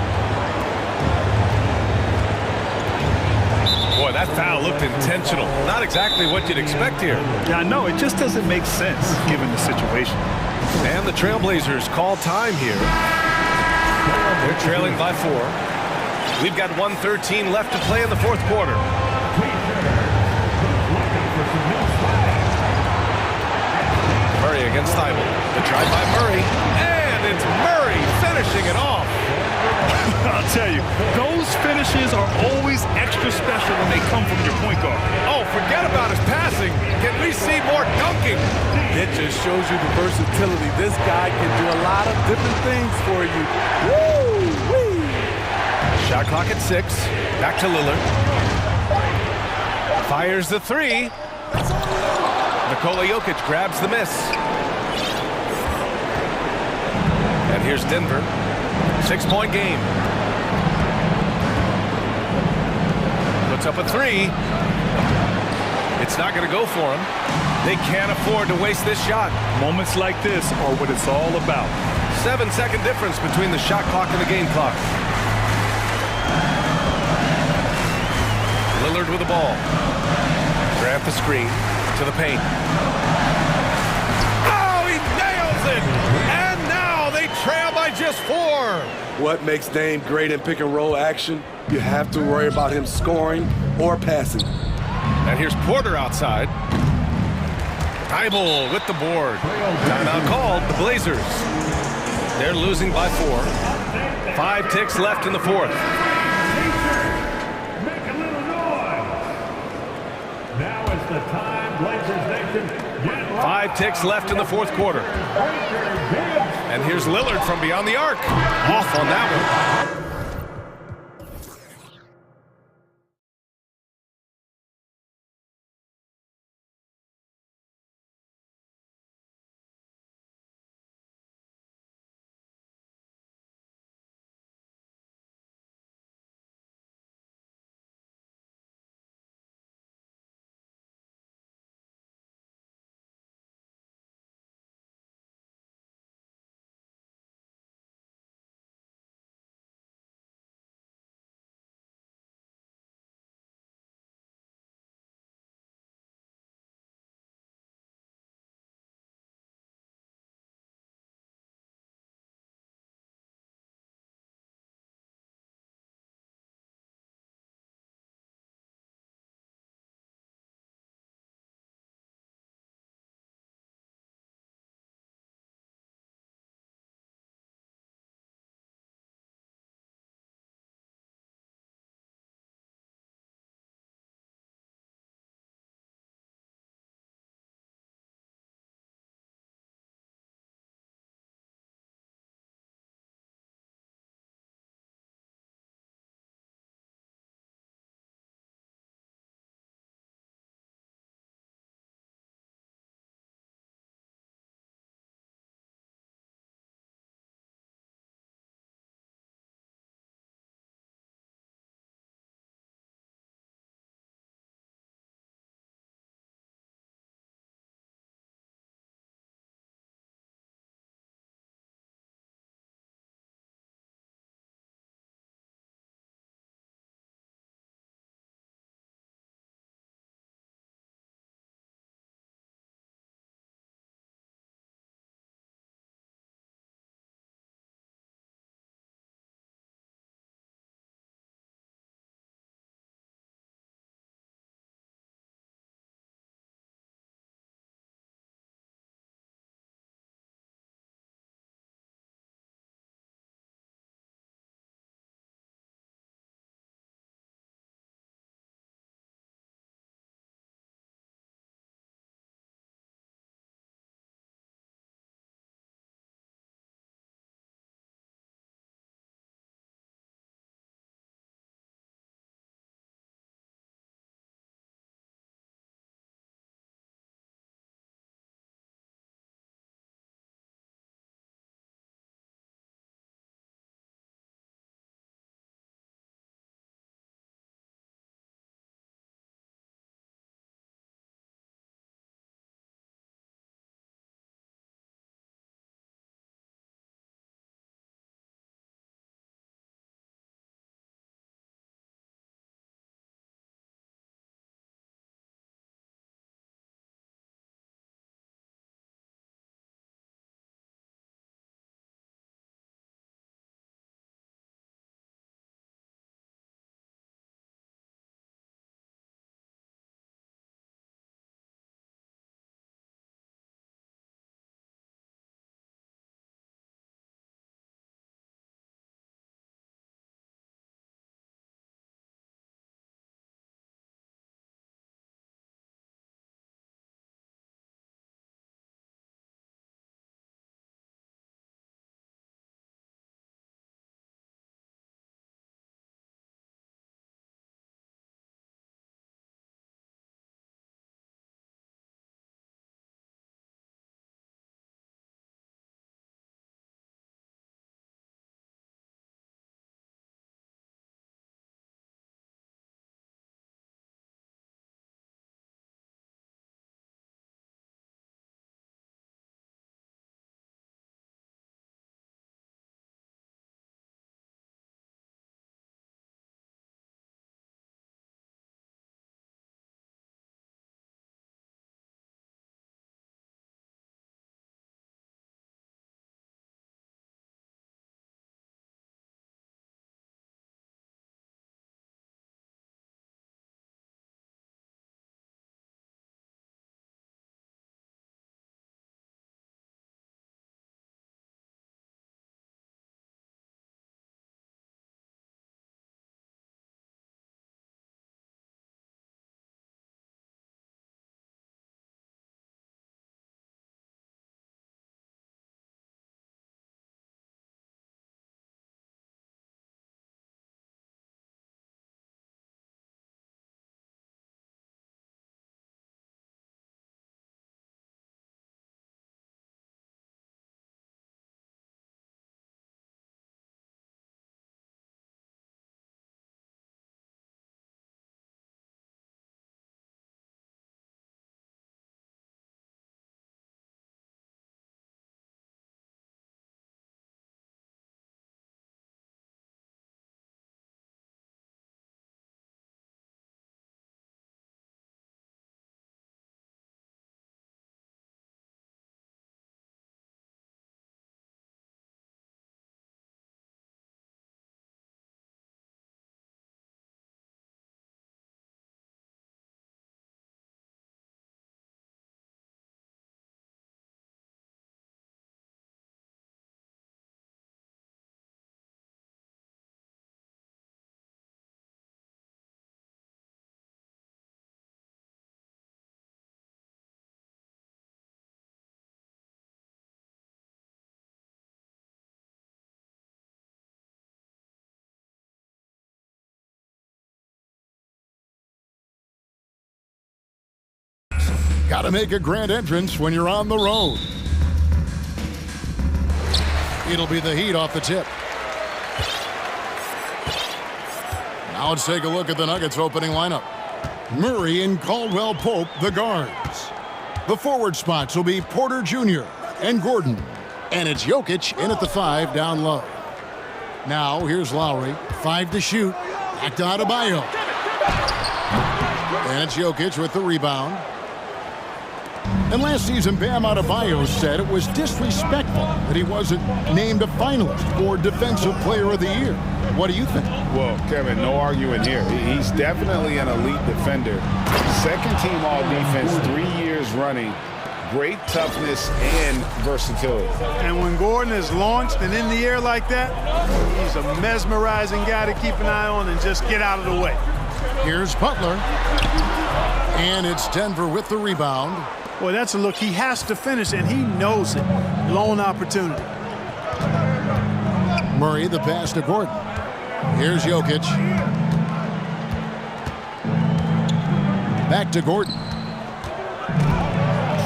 Boy, that foul looked intentional. Not exactly what you'd expect here. Yeah, I know. It just doesn't make sense given the situation. And the Trailblazers call time here. They're trailing by 4. We've got 1:13 left to play in the fourth quarter. Murray against Thibault. The try by Murray. And it's Murray finishing it off. I'll tell you, those finishes are always extra special when they come from your point guard. Oh, forget about his passing. Can we see more dunking? It just shows you the versatility. This guy can do a lot of different things for you. Woo-wee! Shot clock at 6. Back to Lillard. Fires the 3. Nikola Jokic grabs the miss. And here's Denver. 6-point game. Puts up a 3. It's not going to go for him. They can't afford to waste this shot. Moments like this are what it's all about. 7-second difference between the shot clock and the game clock. Lillard with the ball. Grab the screen to the paint. Oh, he nails it! And now they trail by just 4. What makes Dame great in pick and roll action? You have to worry about him scoring or passing. And here's Porter outside. Thibault with the board. Timeout called, the Blazers. They're losing by 4. 5 ticks left in the fourth. Make a little noise. Now is the time, Blazers Nation. Get 5 ticks left in the fourth quarter. And here's Lillard from beyond the arc. Off on that one. Got to make a grand entrance when you're on the road. It'll be the Heat off the tip. Now let's take a look at the Nuggets opening lineup. Murray and Caldwell Pope, the guards. The forward spots will be Porter Jr. and Gordon. And it's Jokic in at the 5 down low. Now here's Lowry, 5 to shoot. Back to Adebayo. And it's Jokic with the rebound. And last season, Bam Adebayo said it was disrespectful that he wasn't named a finalist for Defensive Player of the Year. What do you think? Well, Kevin, no arguing here. He's definitely an elite defender. Second team all-defense 3 years running. Great toughness and versatility. And when Gordon is launched and in the air like that, he's a mesmerizing guy to keep an eye on and just get out of the way. Here's Butler. And it's Denver with the rebound. Boy, that's a look he has to finish, and he knows it. Lone opportunity. Murray, the pass to Gordon. Here's Jokic. Back to Gordon.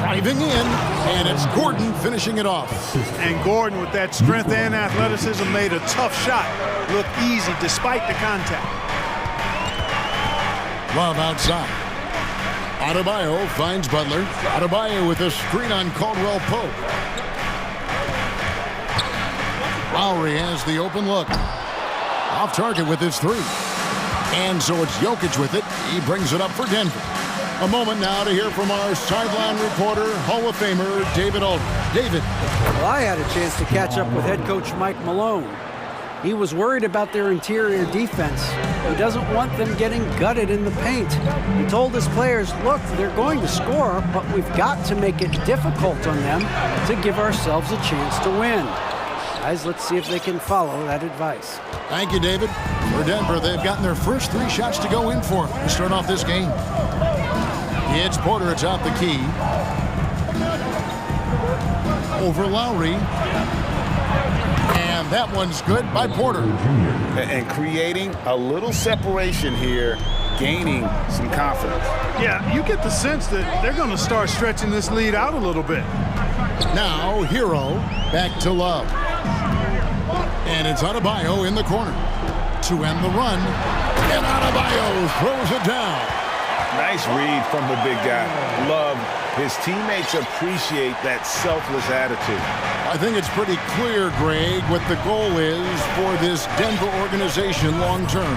Driving in, and it's Gordon finishing it off. And Gordon, with that strength and athleticism, made a tough shot look easy despite the contact. Love outside. Adebayo finds Butler. Adebayo with a screen on Caldwell Pope. Lowry has the open look. Off target with his 3. And so it's Jokic with it. He brings it up for Denver. A moment now to hear from our sideline reporter, Hall of Famer David Aldridge. David. Well, I had a chance to catch up with head coach Mike Malone. He was worried about their interior defense. He doesn't want them getting gutted in the paint. He told his players, look, they're going to score, but we've got to make it difficult on them to give ourselves a chance to win. Guys, let's see if they can follow that advice. Thank you, David. For Denver, they've gotten their first 3 shots to go in for them to start off this game. It's Porter atop the key. Over Lowry. And that one's good by Porter. And creating a little separation here, gaining some confidence. Yeah, you get the sense that they're going to start stretching this lead out a little bit. Now, Hero back to Love. And it's Adebayo in the corner to end the run. And Adebayo throws it down. Nice read from the big guy. Love. His teammates appreciate that selfless attitude. I think it's pretty clear, Greg, what the goal is for this Denver organization long term.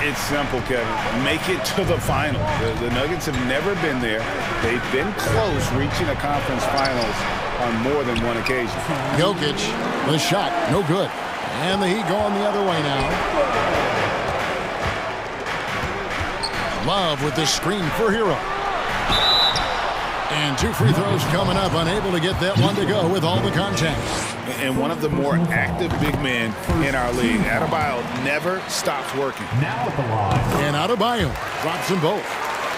It's simple, Kevin. Make it to the finals. The Nuggets have never been there. They've been close reaching the conference finals on more than one occasion. Jokic, the shot, no good. And the Heat going the other way now. Love with the screen for Hero. And 2 free throws coming up, unable to get that one to go with all the contact. And one of the more active big men in our league. Adebayo never stops working. And Adebayo drops them both.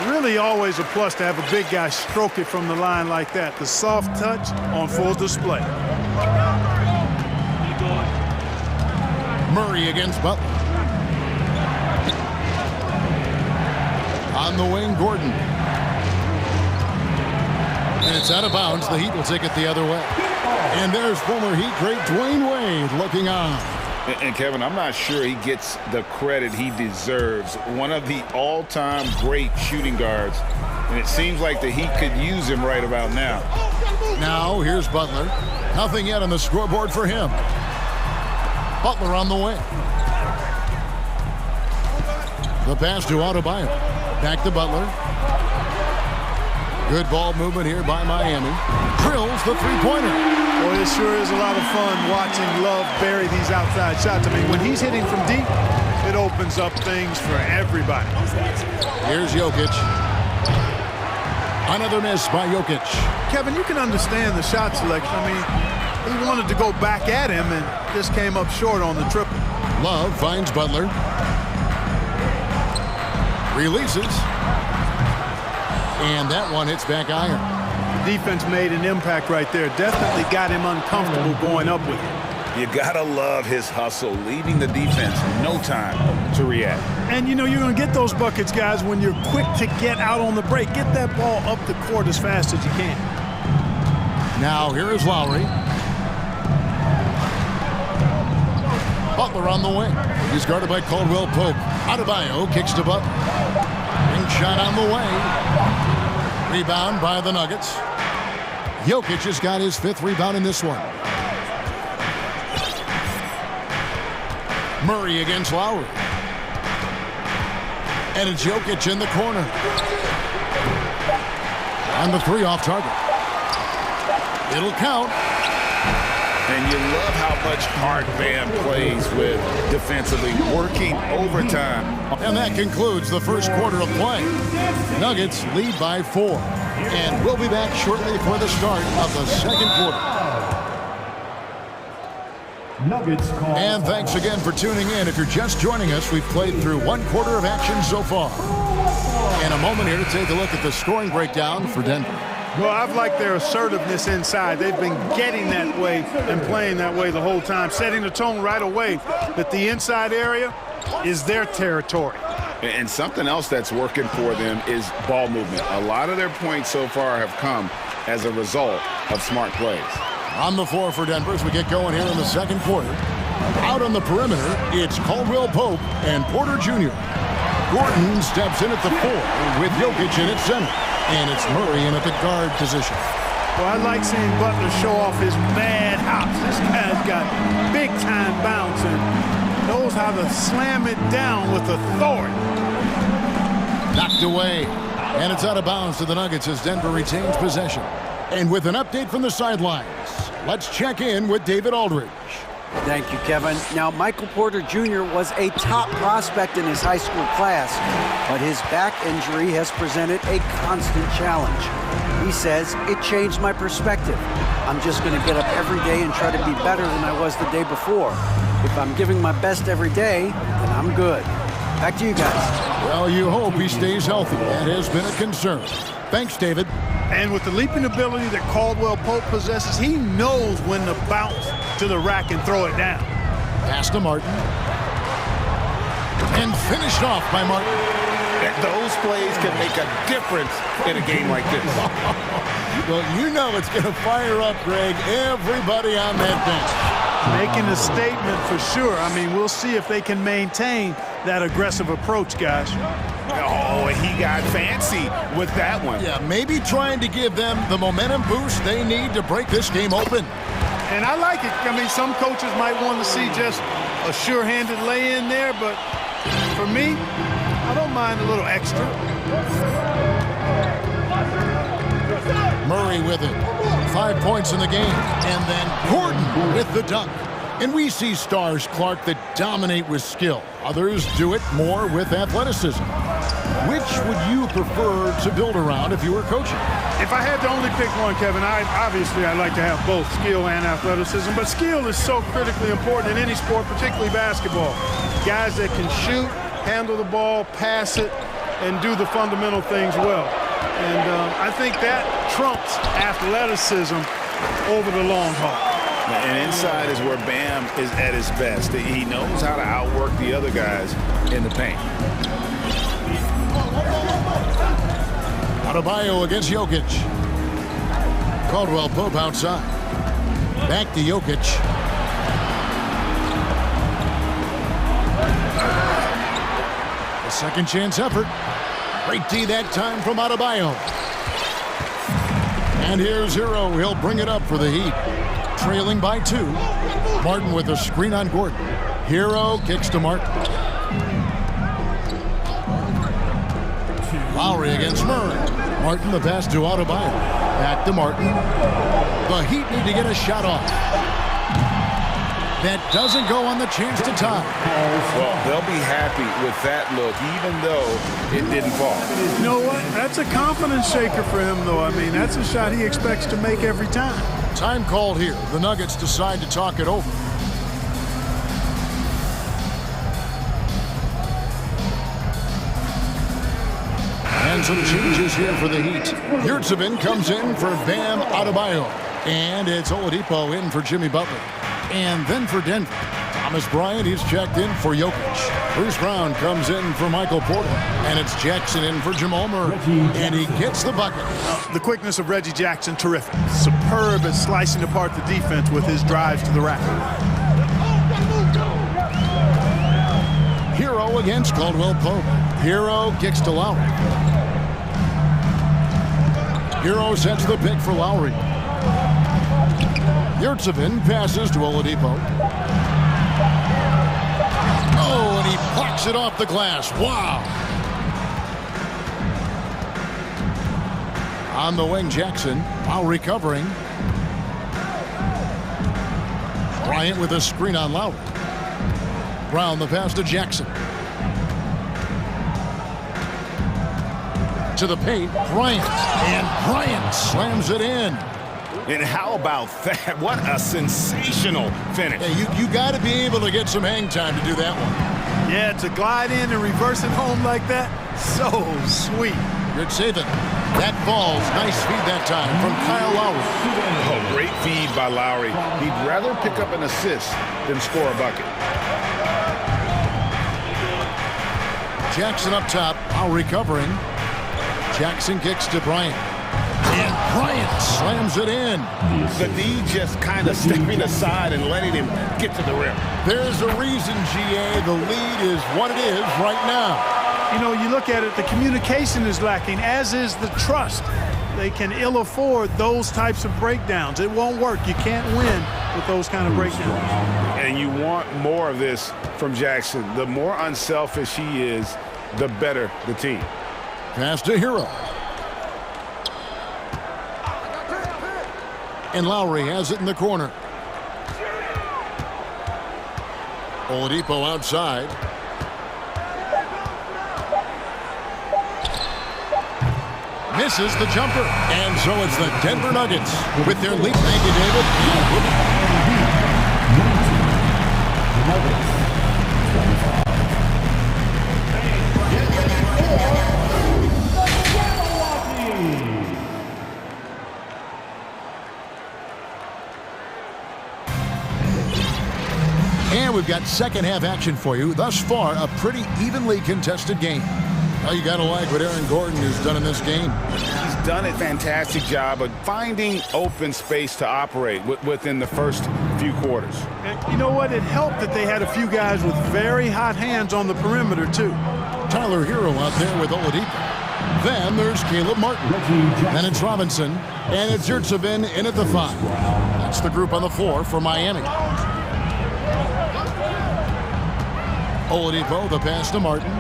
Really always a plus to have a big guy stroke it from the line like that. The soft touch on full display. Murray against Butler. On the wing, Gordon. And it's out of bounds. The Heat will take it the other way. And there's former Heat great Dwayne Wade looking on. And Kevin, I'm not sure he gets the credit he deserves. One of the all-time great shooting guards. And it seems like the Heat could use him right about now. Now, here's Butler. Nothing yet on the scoreboard for him. Butler on the wing. The pass to Adebayo. Back to Butler. Good ball movement here by Miami. Drills the three-pointer. Boy, it sure is a lot of fun watching Love bury these outside shots. I mean, when he's hitting from deep, it opens up things for everybody. Here's Jokic. Another miss by Jokic. Kevin, you can understand the shot selection. I mean, he wanted to go back at him and just came up short on the triple. Love finds Butler. Releases. And that one hits back iron. The defense made an impact right there. Definitely got him uncomfortable going up with it. You gotta love his hustle, leaving the defense no time to react. And, you know, you're going to get those buckets, guys, when you're quick to get out on the break. Get that ball up the court as fast as you can. Now here is Lowry. Butler on the wing. He's guarded by Caldwell Pope. Adebayo kicks to Butler. Ring shot on the way. Rebound by the Nuggets. Jokic has got his 5th rebound in this one. Murray against Lowry. And it's Jokic in the corner. And the 3 off target. It'll count. And you love how much heart Bam plays with defensively, working overtime. And that concludes the first quarter of play. Nuggets lead by 4. And we'll be back shortly for the start of the second quarter. Nuggets call. And thanks again for tuning in. If you're just joining us, we've played through 1 quarter of action so far. In a moment here to take a look at the scoring breakdown for Denver. Well, I've liked their assertiveness inside. They've been getting that way and playing that way the whole time, setting the tone right away that the inside area is their territory. And something else that's working for them is ball movement. A lot of their points so far have come as a result of smart plays. On the floor for Denver as we get going here in the second quarter. Out on the perimeter, it's Caldwell Pope and Porter Jr. Gordon steps in at the 4 with Jokic in at center. And it's Murray in at the guard position. Well, I like seeing Butler show off his mad hops. This guy's got big-time bounce and knows how to slam it down with authority. Knocked away. And it's out of bounds to the Nuggets as Denver retains possession. And with an update from the sidelines, let's check in with David Aldridge. Thank you, Kevin. Now, Michael Porter Jr. was a top prospect in his high school class, but his back injury has presented a constant challenge. He says, it changed my perspective. I'm just going to get up every day and try to be better than I was the day before. If I'm giving my best every day, then I'm good. Back to you guys. Well, you hope he stays healthy. That has been a concern. Thanks, David. And with the leaping ability that Caldwell Pope possesses, he knows when to bounce to the rack and throw it down. Pass to Martin. And finished off by Martin. Those plays can make a difference in a game like this. Well, you know it's going to fire up, Greg, everybody on that bench. Making a statement for sure. I mean, we'll see if they can maintain that aggressive approach, guys. Oh, he got fancy with that one. Yeah, maybe trying to give them the momentum boost they need to break this game open. And I like it. I mean, some coaches might want to see just a sure-handed lay-in there, but for me, I don't mind a little extra. Murray with it. 5 points in the game. And then Gordon with the dunk. And we see stars, Clark, that dominate with skill. Others do it more with athleticism. Which would you prefer to build around if you were coaching? If I had to only pick one, Kevin, obviously I'd like to have both skill and athleticism, but skill is so critically important in any sport, particularly basketball. Guys that can shoot, handle the ball, pass it, and do the fundamental things well. And I think that trumps athleticism over the long haul. And inside is where Bam is at his best. He knows how to outwork the other guys in the paint. Adebayo against Jokic. Caldwell Pope outside. Back to Jokic. A second chance effort. Great D that time from Adebayo. And here's Hero. He'll bring it up for the Heat. Trailing by 2. Martin with a screen on Gordon. Hero kicks to Martin. Lowry against Murray. Martin the pass to Adebayo. Back to Martin. The Heat need to get a shot off. That doesn't go on the chance to tie. Well, they'll be happy with that look, even though it didn't fall. You know what? That's a confidence shaker for him, though. I mean, that's a shot he expects to make every time. Time called here. The Nuggets decide to talk it over. And some changes here for the Heat. Yurtsevin comes in for Bam Adebayo. And it's Oladipo in for Jimmy Butler. And then for Denver, Thomas Bryant, he's checked in for Jokic. Bruce Brown comes in for Michael Porter. And it's Jackson in for Jamal Murray. And he gets the bucket. The quickness of Reggie Jackson, terrific. Superb at slicing apart the defense with his drives to the rack. Hero against Caldwell Pope. Hero kicks to Lowry. Hero sets the pick for Lowry. Yurtsevin passes to Oladipo. Oh, and he blocks it off the glass. Wow. On the wing, Jackson. Lowry covering. Bryant with a screen on Lowry. Brown the pass to Jackson. To the paint, Bryant. And Bryant slams it in. And how about that? What a sensational finish. Yeah, you got to be able to get some hang time to do that one. Yeah, to glide in and reverse it home like that, so sweet. Good saving. That falls. Nice feed that time from Kyle Lowry. Oh, great feed by Lowry. He'd rather pick up an assist than score a bucket. Jackson up top. Lowry covering. Jackson kicks to Bryant. And Bryant slams it in. The D just kind of stepping aside and letting him get to the rim. There's a reason, GA. The lead is what it is right now. You know, you look at it, the communication is lacking, as is the trust. They can ill afford those types of breakdowns. It won't work. You can't win with those kind of breakdowns. And you want more of this from Jackson. The more unselfish he is, the better the team. Pass to Hero. And Lowry has it in the corner. Oladipo outside. Misses the jumper. And so it's the Denver Nuggets with their lead. Thank you, David. And we've got second half action for you. Thus far, a pretty evenly contested game. Well, you got to like what Aaron Gordon has done in this game. He's done a fantastic job of finding open space to operate within the first few quarters. And you know what? It helped that they had a few guys with very hot hands on the perimeter, too. Tyler Hero out there with Oladipo. Then there's Caleb Martin. Then it's Robinson. And it's Yurtsevin in at the 5. That's the group on the floor for Miami. Oladipo, the pass to Martin.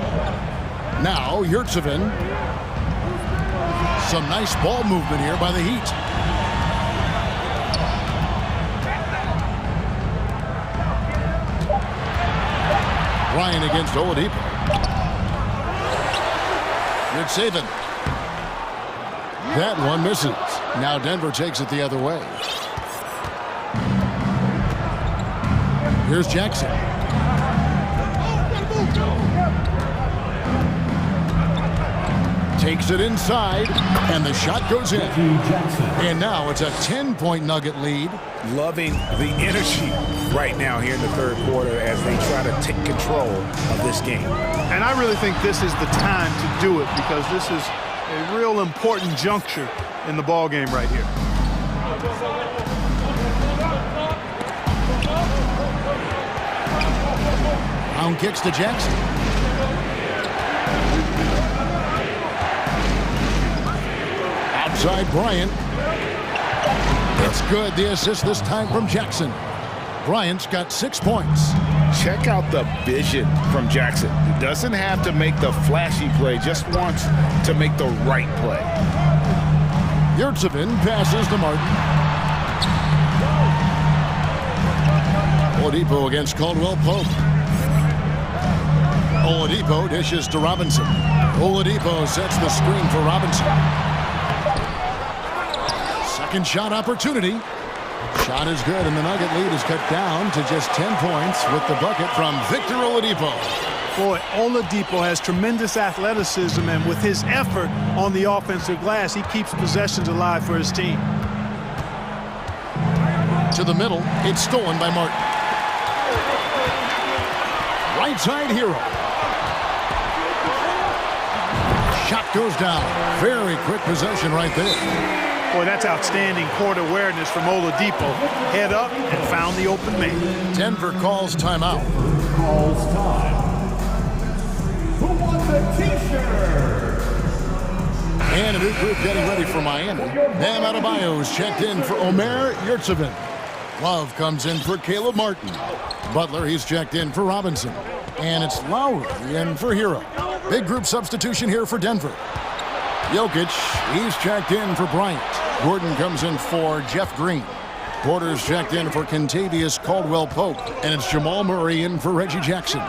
Now, Yurtsevin. Some nice ball movement here by the Heat. Ryan against Oladipo. Good saving. That one misses. Now Denver takes it the other way. Here's Jackson. Takes it inside, and the shot goes in. And now it's a 10-point Nugget lead. Loving the energy right now here in the third quarter as they try to take control of this game. And I really think this is the time to do it because this is a real important juncture in the ball game right here. Brown kicks to Jackson. Outside Bryant. It's good. The assist this time from Jackson. Bryant's got 6 points. Check out the vision from Jackson. He doesn't have to make the flashy play, just wants to make the right play. Yurtsevin passes to Martin. Oladipo against Caldwell Pope. Oladipo dishes to Robinson. Oladipo sets the screen for Robinson. Second shot opportunity. Shot is good, and the Nugget lead is cut down to just 10 points with the bucket from Victor Oladipo. Boy, Oladipo has tremendous athleticism, and with his effort on the offensive glass, he keeps possessions alive for his team. to the middle. It's stolen by Martin. Right side hero. Shot goes down. Very quick possession right there. Boy, that's outstanding court awareness from Oladipo. Head up and found the open man. Denver calls timeout. Calls time. Who wants a t-shirt? And a new group getting ready for Miami. Bam Adebayo's checked in for Omer Yurtseven. Love comes in for Caleb Martin. Butler, he's checked in for Robinson. And it's Lowry in for Hero. Big group substitution here for Denver. Jokic, he's checked in for Bryant. Gordon comes in for Jeff Green. Porter's checked in for Kentavious Caldwell-Pope. And it's Jamal Murray in for Reggie Jackson.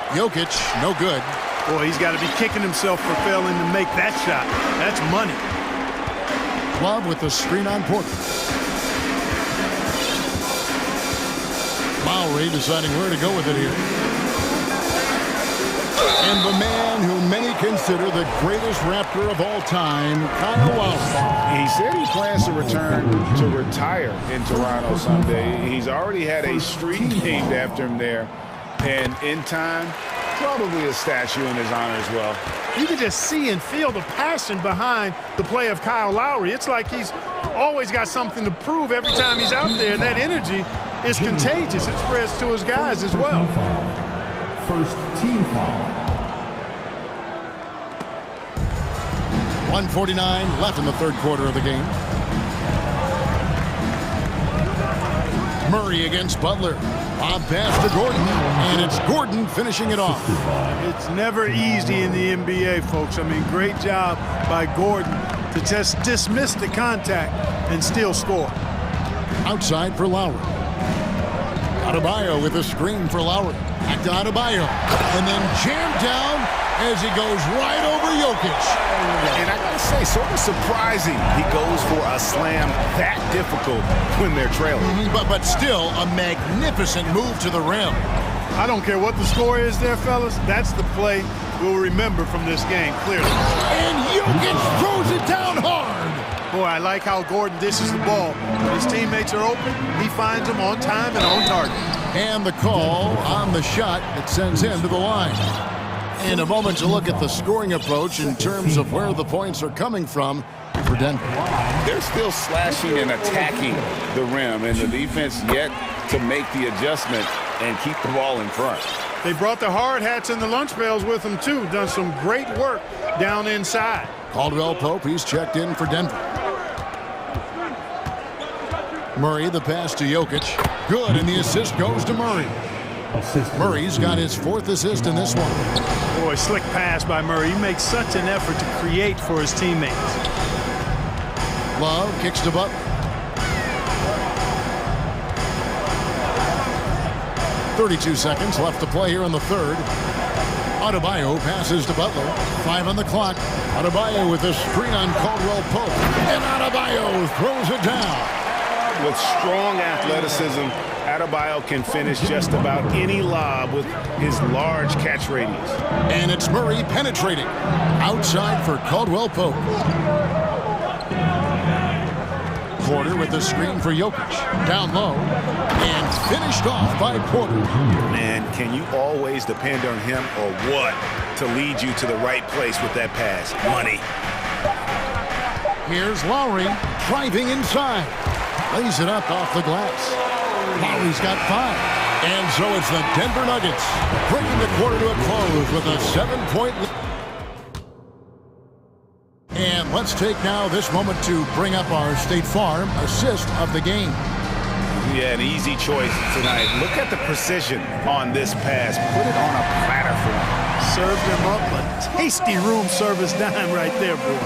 Jokic, no good. Boy, he's got to be kicking himself for failing to make that shot. That's money. Love with the screen on Porter. Lowry deciding where to go with it here. And the man who many consider the greatest Raptor of all time, Kyle Lowry. He said he plans to return to retire in Toronto someday. He's already had a street named after him there. And in time, probably a statue in his honor as well. You can just see and feel the passion behind the play of Kyle Lowry. It's like he's always got something to prove every time he's out there, and that energy is contagious. It spreads to his guys as well. First team foul. 1:49 left in the third quarter of the game. Murray against Butler. Bob pass to Gordon, and it's Gordon finishing it off. It's never easy in the NBA, folks. I mean, great job by Gordon to just dismiss the contact and still score. Outside for Lowry. Adebayo with a screen for Lowry. Back to Adebayo. And then jammed down as he goes right over Jokic. And I gotta say, sort of surprising he goes for a slam that difficult when they're trailing. But still a magnificent move to the rim. I don't care what the score is there, fellas. That's the play we'll remember from this game, clearly. And Jokic throws it down hard. Boy, I like how Gordon dishes the ball. When his teammates are open, he finds them on time and on target. And the call on the shot that sends him to the line. In a moment to look at the scoring approach in terms of where the points are coming from for Denver. They're still slashing and attacking the rim, and the defense yet to make the adjustment and keep the ball in front. They brought the hard hats and the lunch pails with them, too. Done some great work down inside. Caldwell-Pope, he's checked in for Denver. Murray, the pass to Jokic. Good, and the assist goes to Murray. Murray's got his fourth assist in this one. Boy, slick pass by Murray. He makes such an effort to create for his teammates. Love kicks to Butler. 32 seconds left to play here in the third. Adebayo passes to Butler. 5 on the clock. Adebayo with a screen on Caldwell-Pope. And Adebayo throws it down. With strong athleticism, Adebayo can finish just about any lob with his large catch radius. And it's Murray penetrating. Outside for Caldwell-Pope. Porter with the screen for Jokic. Down low. And finished off by Porter. Man, can you always depend on him or what to lead you to the right place with that pass? Money. Here's Lowry driving inside. Lays it up off the glass. Lowry's got 5. And so it's the Denver Nuggets bringing the quarter to a close with a 7-point lead. And let's take now this moment to bring up our State Farm assist of the game. Yeah, an easy choice tonight. Look at the precision on this pass. Put it on a platter for him. Served him up a tasty room service dime right there, boy.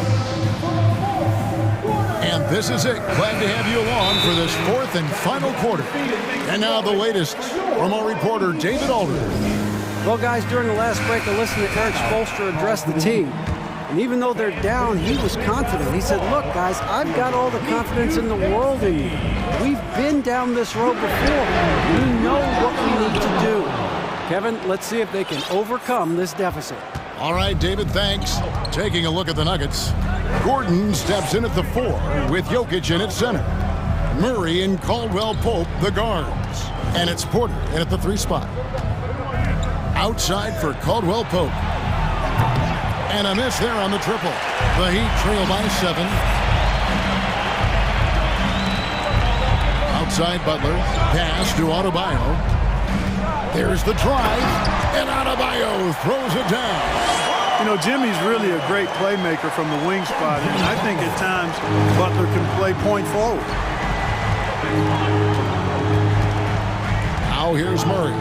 And this is it. Glad to have you along for this fourth and final quarter. And now the latest from our reporter, David Aldridge. Well, guys, during the last break, I listened to Eric Spoelstra address the team. And even though they're down, he was confident. He said, look, guys, I've got all the confidence in the world in you. We've been down this road before. We know what we need to do. Kevin, let's see if they can overcome this deficit. All right, David, thanks. Taking a look at the Nuggets. Gordon steps in at the 4 with Jokic in at center. Murray and Caldwell-Pope, the guards. And it's Porter in at the 3 spot. Outside for Caldwell-Pope. And a miss there on the triple. The Heat trail by 7. Outside Butler. Pass to Adebayo. There's the drive. And Adebayo throws it down. You know, Jimmy's really a great playmaker from the wing spot, and I think at times Butler can play point forward. Now here's Murray.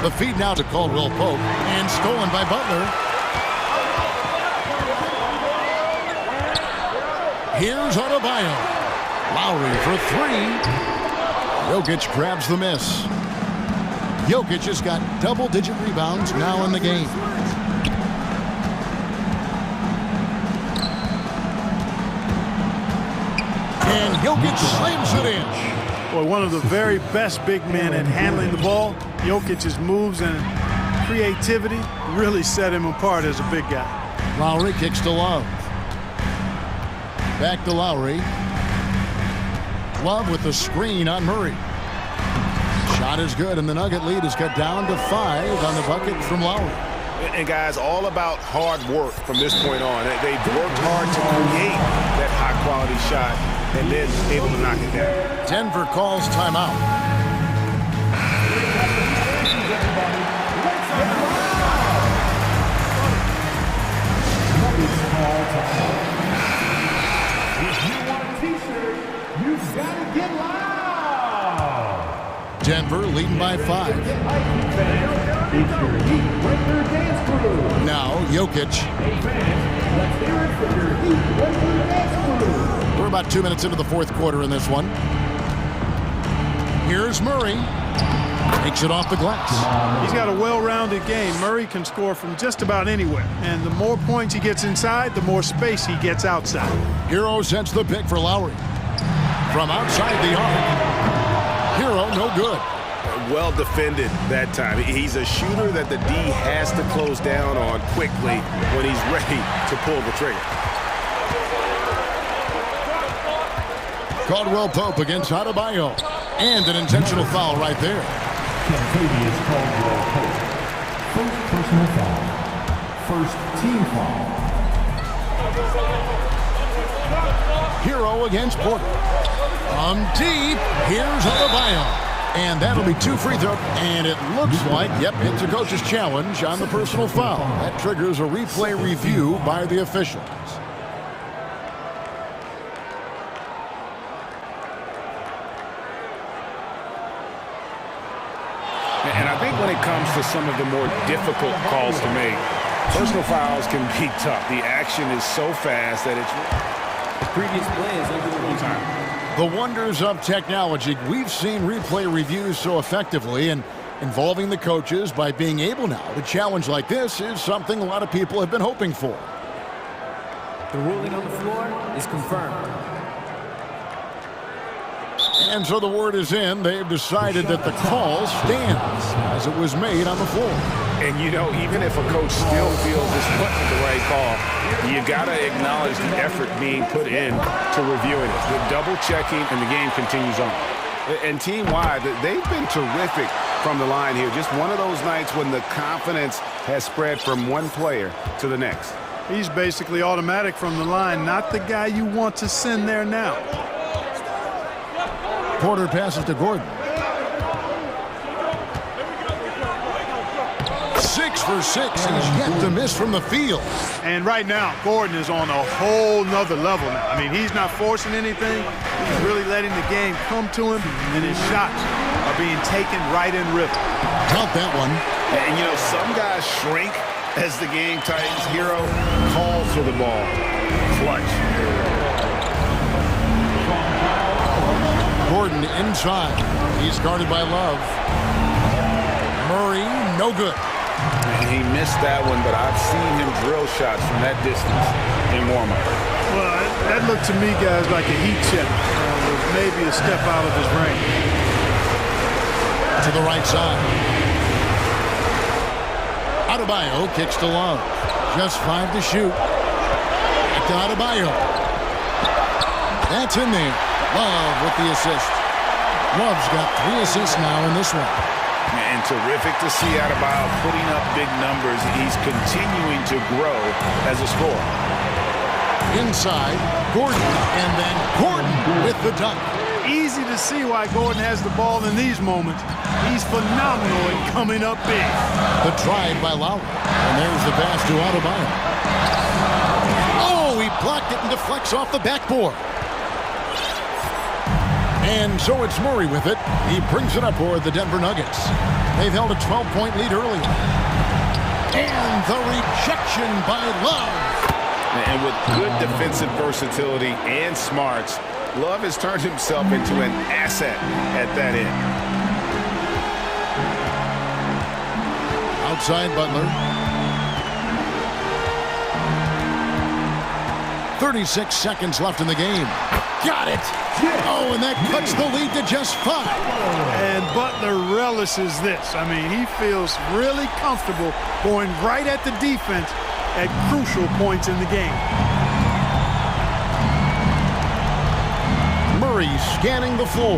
The feed now to Caldwell-Pope, and stolen by Butler. Here's Adebayo. Lowry for 3. Jokic grabs the miss. Jokic has got double-digit rebounds now in the game. And Jokic slams it in. Boy, one of the very best big men at handling the ball. Jokic's moves and creativity really set him apart as a big guy. Lowry kicks to Love. Back to Lowry. Love with the screen on Murray. Shot is good, and the Nugget lead has got down to 5 on the bucket from Lowry. And guys, all about hard work from this point on. They've worked hard to create that high-quality shot and then able to knock it down. Denver calls timeout. If you want a t-shirt, you've got to get loud. Denver leading by 5. Now Jokic. We're about 2 minutes into the 4th quarter in this one. Here's Murray. Takes it off the glass. He's got a well-rounded game. Murray can score from just about anywhere. And the more points he gets inside, the more space he gets outside. Hero sends the pick for Lowry. From outside the arc. Hero no good. Well defended that time. He's a shooter that the D has to close down on quickly when he's ready to pull the trigger. Caldwell-Pope against Adebayo. And an intentional foul right there. Kentavious Caldwell-Pope. First personal foul. First team foul. Hero against Porter. From deep, here's Adebayo. And that'll be 2 free throws. And it looks like, yep, it's a coach's challenge on the personal foul. That triggers a replay review by the officials. And I think when it comes to some of the more difficult calls to make, personal fouls can be tough. The action is so fast that it's... The previous play is under the time. The wonders of technology. We've seen replay reviews so effectively, and involving the coaches by being able now to challenge like this is something a lot of people have been hoping for. The ruling on the floor is confirmed. And so the word is in. They've decided that the call stands as it was made on the floor. And, you know, even if a coach still feels this wasn't the right call, you got to acknowledge the effort being put in to reviewing it. The double-checking, and the game continues on. And team-wide, they've been terrific from the line here. Just one of those nights when the confidence has spread from one player to the next. He's basically automatic from the line, not the guy you want to send there now. Porter passes to Gordon. 6 for 6. He's yet to miss from the field. And right now, Gordon is on a whole nother level now. I mean, he's not forcing anything. He's really letting the game come to him, and his shots are being taken right in rhythm. Count that one. And, you know, some guys shrink as the game tightens. Hero calls for the ball. Clutch. Gordon inside. He's guarded by Love. Murray, no good. And he missed that one, but I've seen him drill shots from that distance in warm-up. Well, that looked to me, guys, like a heat check. With maybe a step out of his range. To the right side. Adebayo kicks to Love. Just 5 to shoot. Back to Adebayo. That's in there. Love with the assist. Love's got 3 assists now in this one. And terrific to see Adebayo putting up big numbers. He's continuing to grow as a scorer. Inside, Gordon, and then Gordon with the dunk. Easy to see why Gordon has the ball in these moments. He's phenomenal at coming up big. The drive by Lowry. And there's the pass to Adebayo. Oh, he blocked it and deflects off the backboard. And so it's Murray with it. He brings it up for the Denver Nuggets. They've held a 12-point lead earlier. And the rejection by Love. And with good defensive versatility and smarts, Love has turned himself into an asset at that end. Outside Butler. 36 seconds left in the game. Got it! Oh, and that cuts the lead to just 5. And Butler relishes this. I mean, he feels really comfortable going right at the defense at crucial points in the game. Murray scanning the floor.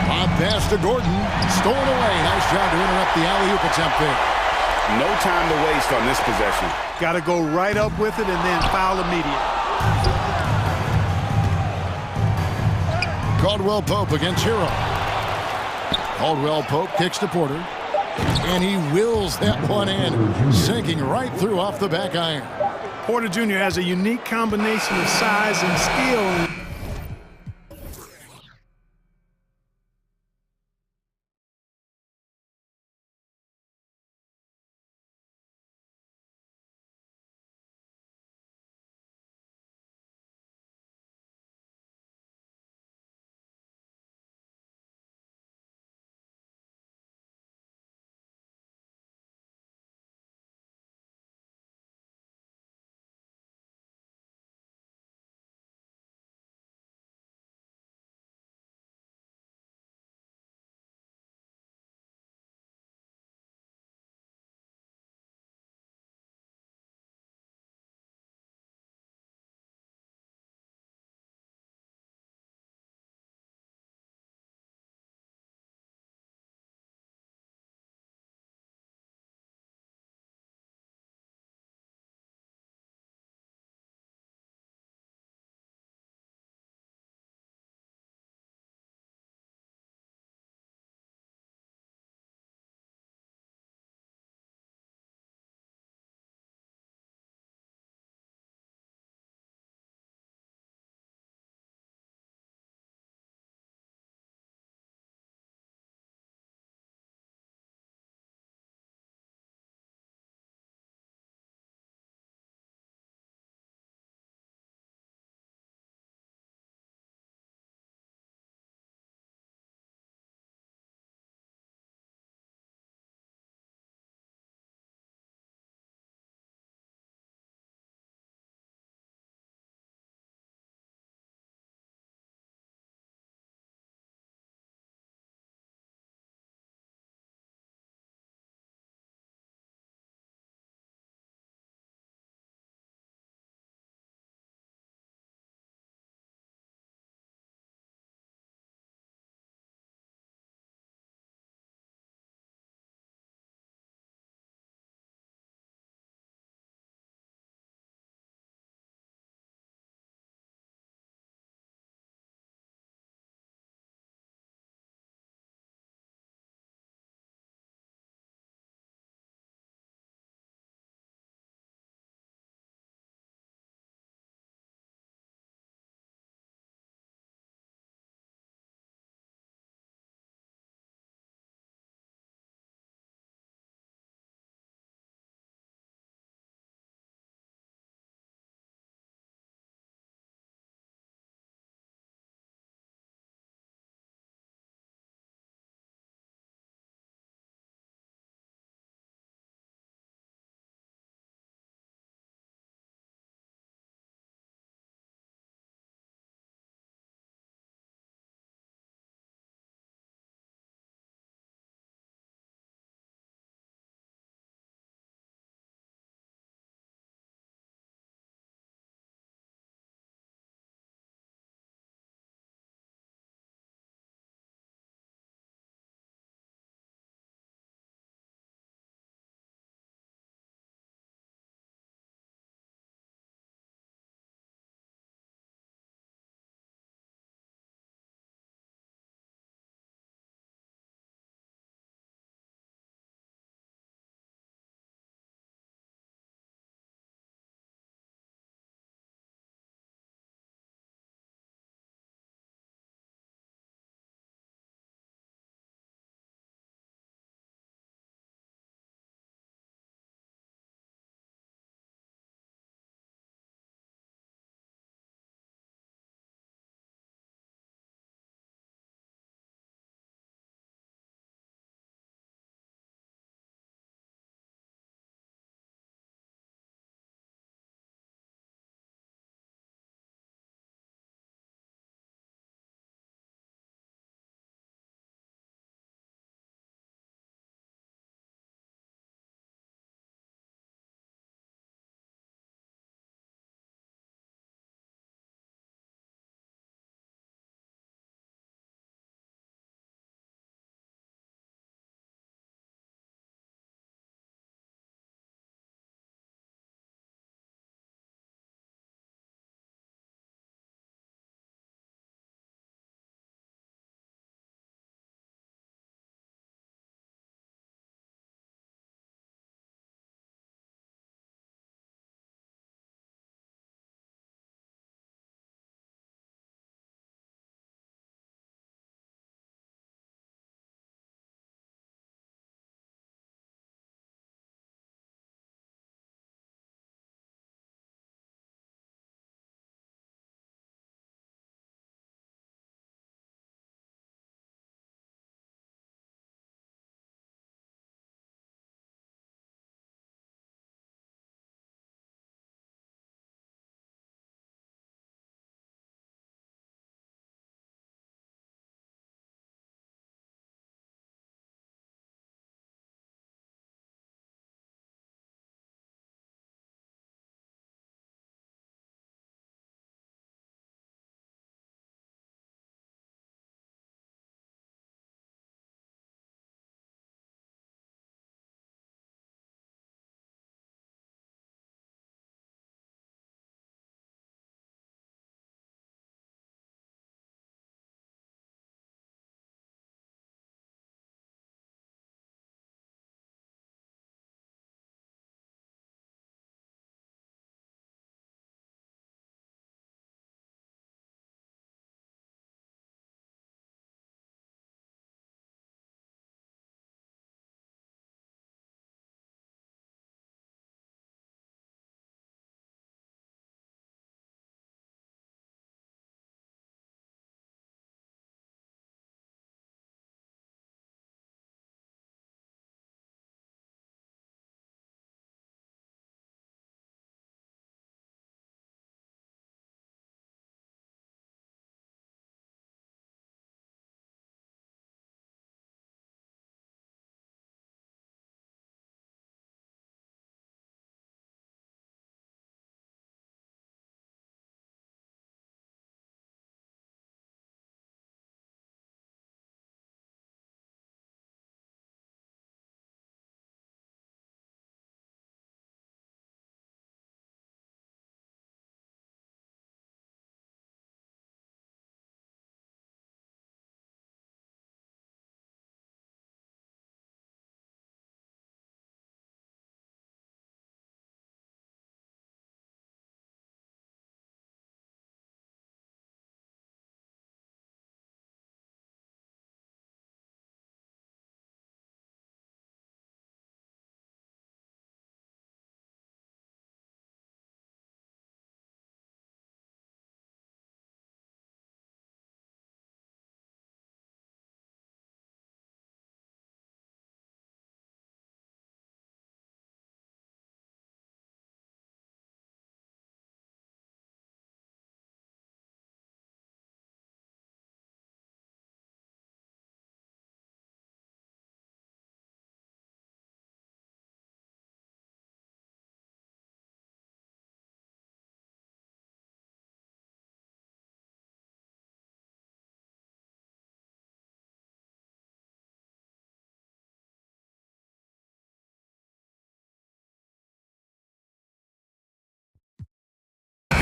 Lob pass to Gordon. Stolen away. Nice job to interrupt the alley-oop attempt there. No time to waste on this possession. Got to go right up with it and then foul immediate. Caldwell Pope against Hero. Caldwell Pope kicks to Porter. And he wills that one in, sinking right through off the back iron. Porter Jr. has a unique combination of size and skill.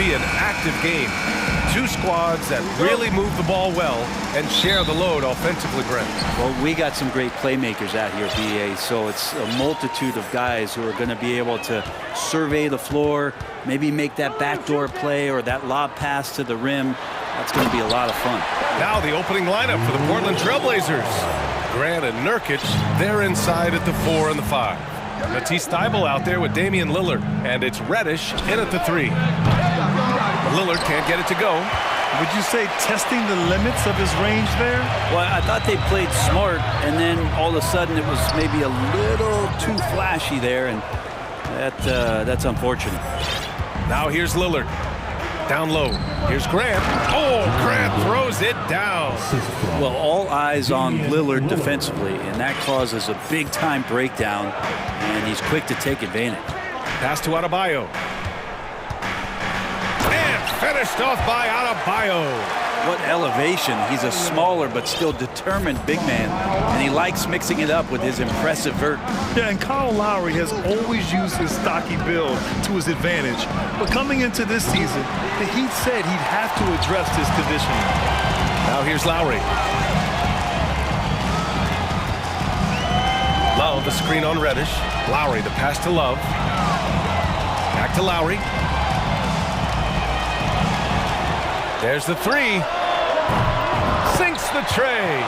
see an active game. Two squads that really move the ball well and share the load offensively, Brent. Well, we got some great playmakers out here, BA, so it's a multitude of guys who are going to be able to survey the floor, maybe make that backdoor play or that lob pass to the rim. That's going to be a lot of fun. Now the opening lineup for the Portland Trailblazers. Grant and Nurkic, they're inside at the 4 and the 5. Matisse Thybulle out there with Damian Lillard, and it's Reddish in at the 3. Lillard can't get it to go. Would you say testing the limits of his range there? Well, I thought they played smart, and then all of a sudden it was maybe a little too flashy there, and that's unfortunate. Now here's Lillard. Down low. Here's Grant. Oh, Grant throws it down. Well, all eyes on Lillard defensively, and that causes a big-time breakdown, and he's quick to take advantage. Pass to Adebayo. And finished off by Adebayo. What elevation. He's a smaller but still determined big man, and he likes mixing it up with his impressive vert. Yeah, and Kyle Lowry has always used his stocky build to his advantage. But coming into this season, the Heat said he'd have to address his conditioning. Now here's Lowry. Love, the screen on Reddish. Lowry, the pass to Love. Back to Lowry. There's the 3. Sinks the tray.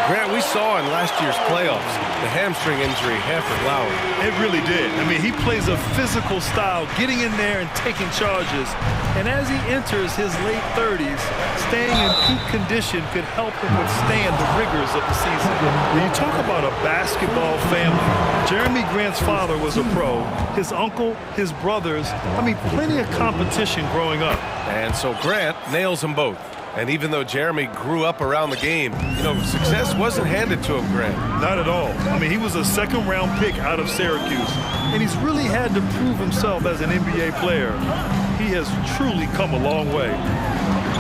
Grant, we saw in last year's playoffs, the hamstring injury hampered Lowry. It really did. I mean, he plays a physical style, getting in there and taking charges. And as he enters his late 30s, staying in peak condition could help him withstand the rigors of the season. When you talk about a basketball family, Jeremy Grant's father was a pro, his uncle, his brothers, I mean, plenty of competition growing up. And so Grant nails them both. And even though Jeremy grew up around the game, you know, success wasn't handed to him, Grant. Not at all. I mean, he was a second-round pick out of Syracuse, and he's really had to prove himself as an NBA player. He has truly come a long way.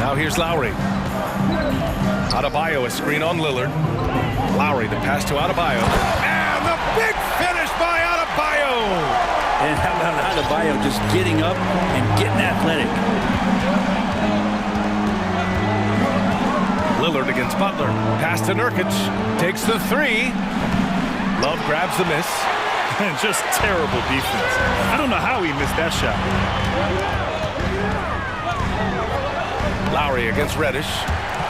Now here's Lowry. Adebayo, a screen on Lillard. Lowry, the pass to Adebayo. And the big finish by Adebayo! And how about Adebayo just getting up and getting athletic? Lillard against Butler. Pass to Nurkic. Takes the 3. Love grabs the miss. And just terrible defense. I don't know how he missed that shot. Lowry against Reddish.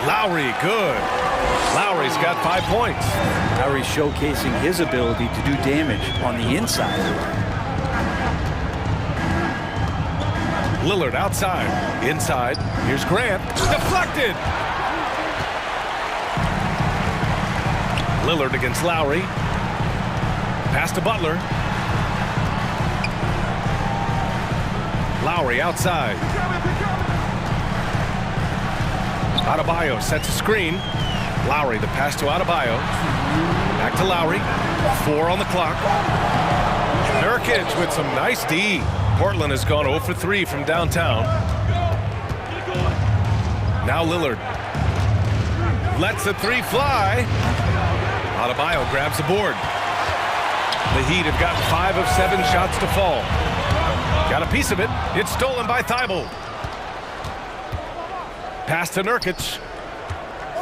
Lowry, good. Lowry's got 5 points. Lowry showcasing his ability to do damage on the inside. Lillard outside. Inside. Here's Grant. Deflected. Lillard against Lowry. Pass to Butler. Lowry outside. Adebayo sets a screen. Lowry, the pass to Adebayo. Back to Lowry. 4 on the clock. Nurkic with some nice D. Portland has gone 0 for 3 from downtown. Now Lillard lets the 3 fly. Adebayo grabs the board. The Heat have gotten 5 of 7 shots to fall. Got a piece of it. It's stolen by Thybulle. Pass to Nurkic.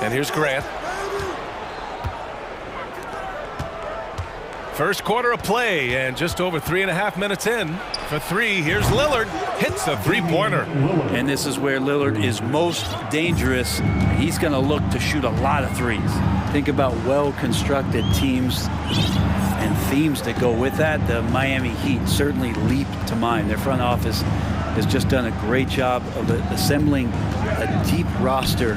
And here's Grant. First quarter of play, and just over 3.5 minutes in. For 3, here's Lillard. Hits the 3-pointer. And this is where Lillard is most dangerous. He's going to look to shoot a lot of threes. Think about well-constructed teams and themes that go with that. The Miami Heat certainly leap to mind. Their front office has just done a great job of assembling a deep roster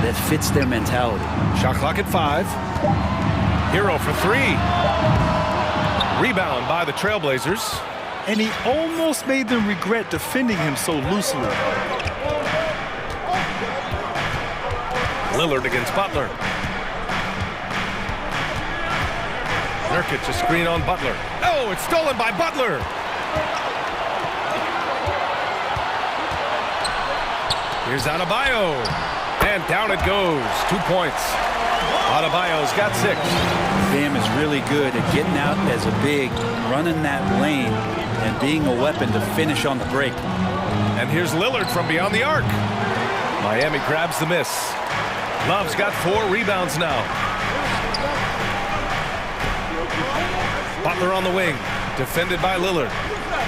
that fits their mentality. Shot clock at 5. Hero for 3. Rebound by the Trailblazers. And he almost made them regret defending him so loosely. Lillard against Butler. Nurkic, a screen on Butler. Oh, it's stolen by Butler. Here's Adebayo. And down it goes. 2 points. Adebayo's got 6. Bam is really good at getting out as a big, running that lane, and being a weapon to finish on the break. And here's Lillard from beyond the arc. Miami grabs the miss. Love's got 4 rebounds now. Butler on the wing, defended by Lillard.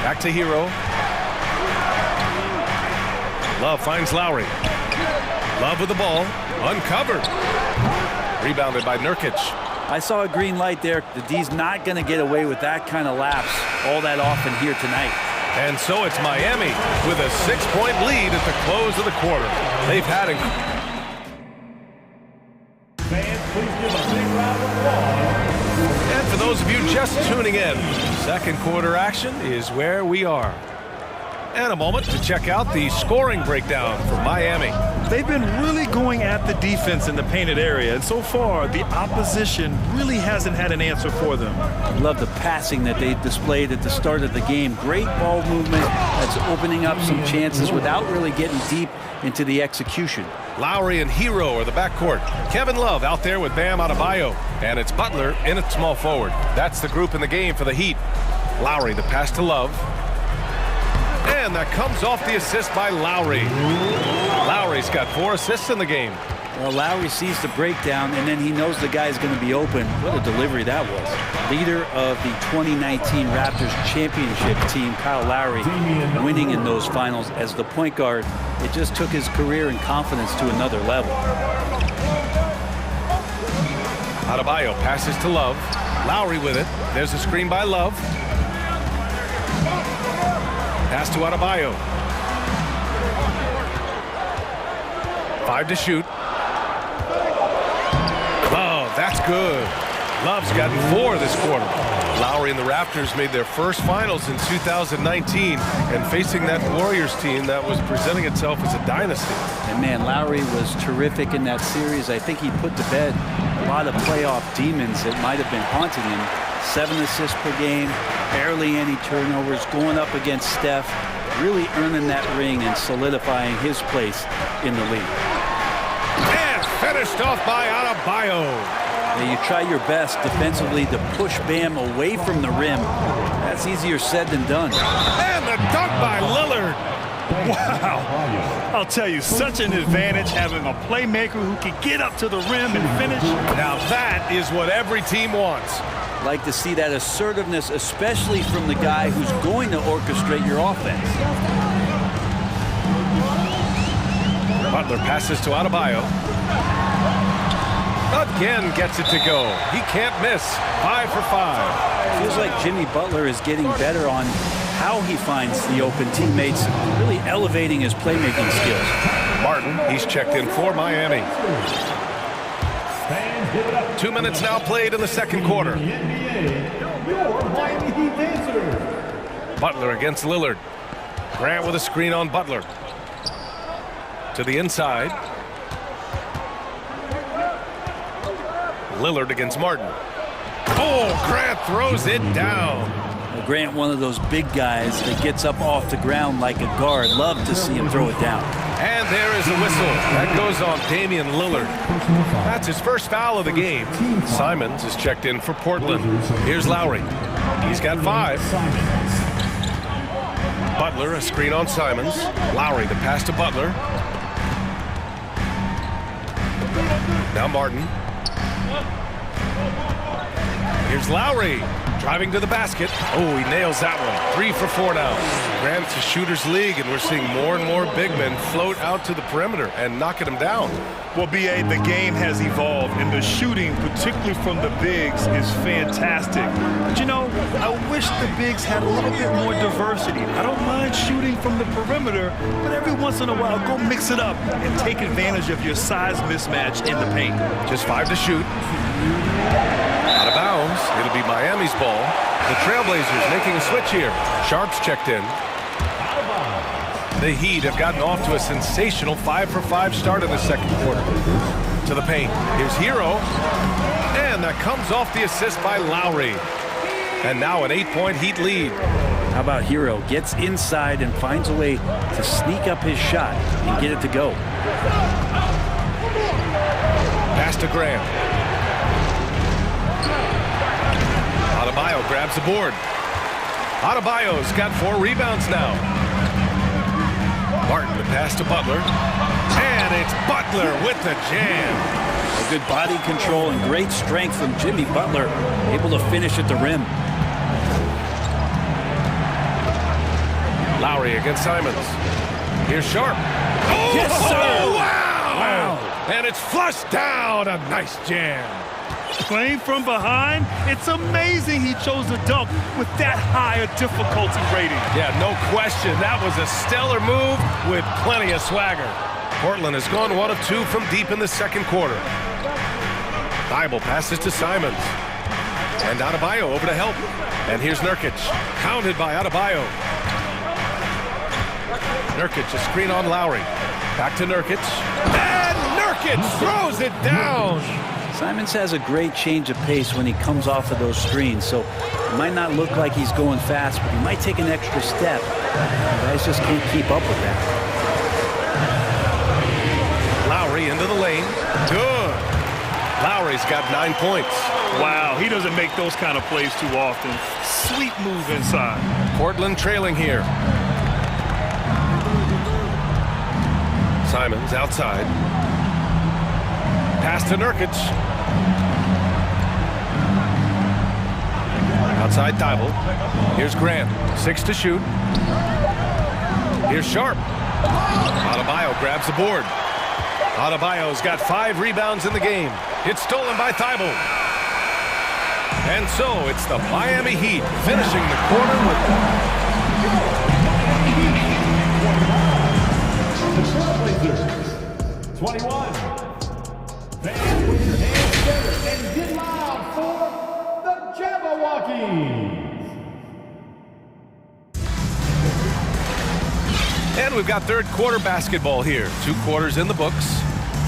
Back to Hero. Love finds Lowry. Love with the ball, uncovered. Rebounded by Nurkic. I saw a green light there. The D's not going to get away with that kind of lapse all that often here tonight. And so it's Miami with a 6-point lead at the close of the quarter. They've had a... And for those of you just tuning in, second quarter action is where we are. And a moment to check out the scoring breakdown for Miami. They've been really going at the defense in the painted area, and so far the opposition really hasn't had an answer for them. I love the passing that they displayed at the start of the game. Great ball movement that's opening up some chances without really getting deep into the execution. Lowry and Hero are the backcourt. Kevin Love out there with Bam Adebayo. And it's Butler in at small forward. That's the group in the game for the Heat. Lowry, the pass to Love. And that comes off the assist by Lowry. Lowry's got 4 assists in the game. Well, Lowry sees the breakdown, and then he knows the guy's going to be open. What a delivery that was. Leader of the 2019 Raptors championship team, Kyle Lowry, winning in those finals as the point guard. It just took his career and confidence to another level. Adebayo passes to Love. Lowry with it. There's a screen by Love. Pass to Adebayo. 5 to shoot. Oh, that's good. Love's gotten 4 this quarter. Lowry and the Raptors made their first finals in 2019 and facing that Warriors team that was presenting itself as a dynasty. And man, Lowry was terrific in that series. I think he put to bed a lot of playoff demons that might have been haunting him. 7 assists per game, barely any turnovers, going up against Steph, really earning that ring and solidifying his place in the league. And finished off by Adebayo. Now you try your best defensively to push Bam away from the rim. That's easier said than done. And the dunk by Lillard. Wow. I'll tell you, such an advantage having a playmaker who can get up to the rim and finish. Now that is what every team wants. Like to see that assertiveness, especially from the guy who's going to orchestrate your offense. Butler passes to Adebayo. Again gets it to go. He can't miss. 5 for 5. Feels like Jimmy Butler is getting better on how he finds the open teammates, really elevating his playmaking skills. Martin, he's checked in for Miami. 2 minutes now played in the second quarter. Butler against Lillard. Grant with a screen on Butler. To the inside. Lillard against Martin. Oh, Grant throws it down. Well, Grant, one of those big guys that gets up off the ground like a guard. Love to see him throw it down. And there is a whistle. That goes on Damian Lillard. That's his first foul of the game. Simons is checked in for Portland. Here's Lowry. He's got 5. Butler, a screen on Simons. Lowry, the pass to Butler. Now Martin. Here's Lowry. Driving to the basket. Oh, he nails that one. 3 for 4 now. Grant's a shooter's league, and we're seeing more and more big men float out to the perimeter and knocking them down. Well, B.A., the game has evolved, and the shooting, particularly from the bigs, is fantastic. But, you know, I wish the bigs had a little bit more diversity. I don't mind shooting from the perimeter, but every once in a while, go mix it up and take advantage of your size mismatch in the paint. Just 5 to shoot. Out of bounds. It'll be Miami's ball. The Trailblazers making a switch here. Sharp's checked in. The Heat have gotten off to a sensational 5 for 5 start in the second quarter. To the paint. Here's Hero. And that comes off the assist by Lowry. And now an 8-point Heat lead. How about Hero? Gets inside and finds a way to sneak up his shot and get it to go. Pass to Graham. Adebayo grabs the board. Adebayo's got 4 rebounds now. Martin, the pass to Butler. And it's Butler with the jam. Good body control and great strength from Jimmy Butler, able to finish at the rim. Lowry against Simons. Here's Sharp. Oh, yes, sir! Wow! And it's flushed down. A nice jam. Playing from behind, it's amazing he chose to dunk with that higher difficulty rating. Yeah, no question. That was a stellar move with plenty of swagger. Portland has gone 1 of 2 from deep in the second quarter. Thibault passes to Simons. And Adebayo over to help. And here's Nurkic. Pounded by Adebayo. Nurkic, a screen on Lowry. Back to Nurkic. And Nurkic throws it down. Simons has a great change of pace when he comes off of those screens, so it might not look like he's going fast, but he might take an extra step. The guys just can't keep up with that. Lowry into the lane. Good. Lowry's got 9 points. Wow, he doesn't make those kind of plays too often. Sweet move inside. Portland trailing here. Simons outside. Pass to Nurkic. Outside Thibault. Here's Grant. 6 to shoot. Here's Sharp. Adebayo grabs the board. Adebayo's got 5 rebounds in the game. It's stolen by Thibault. And so it's the Miami Heat finishing the quarter with the 21. Fans, put your hands together and get loud for the Jabberwockies. And we've got third quarter basketball here. 2 quarters in the books.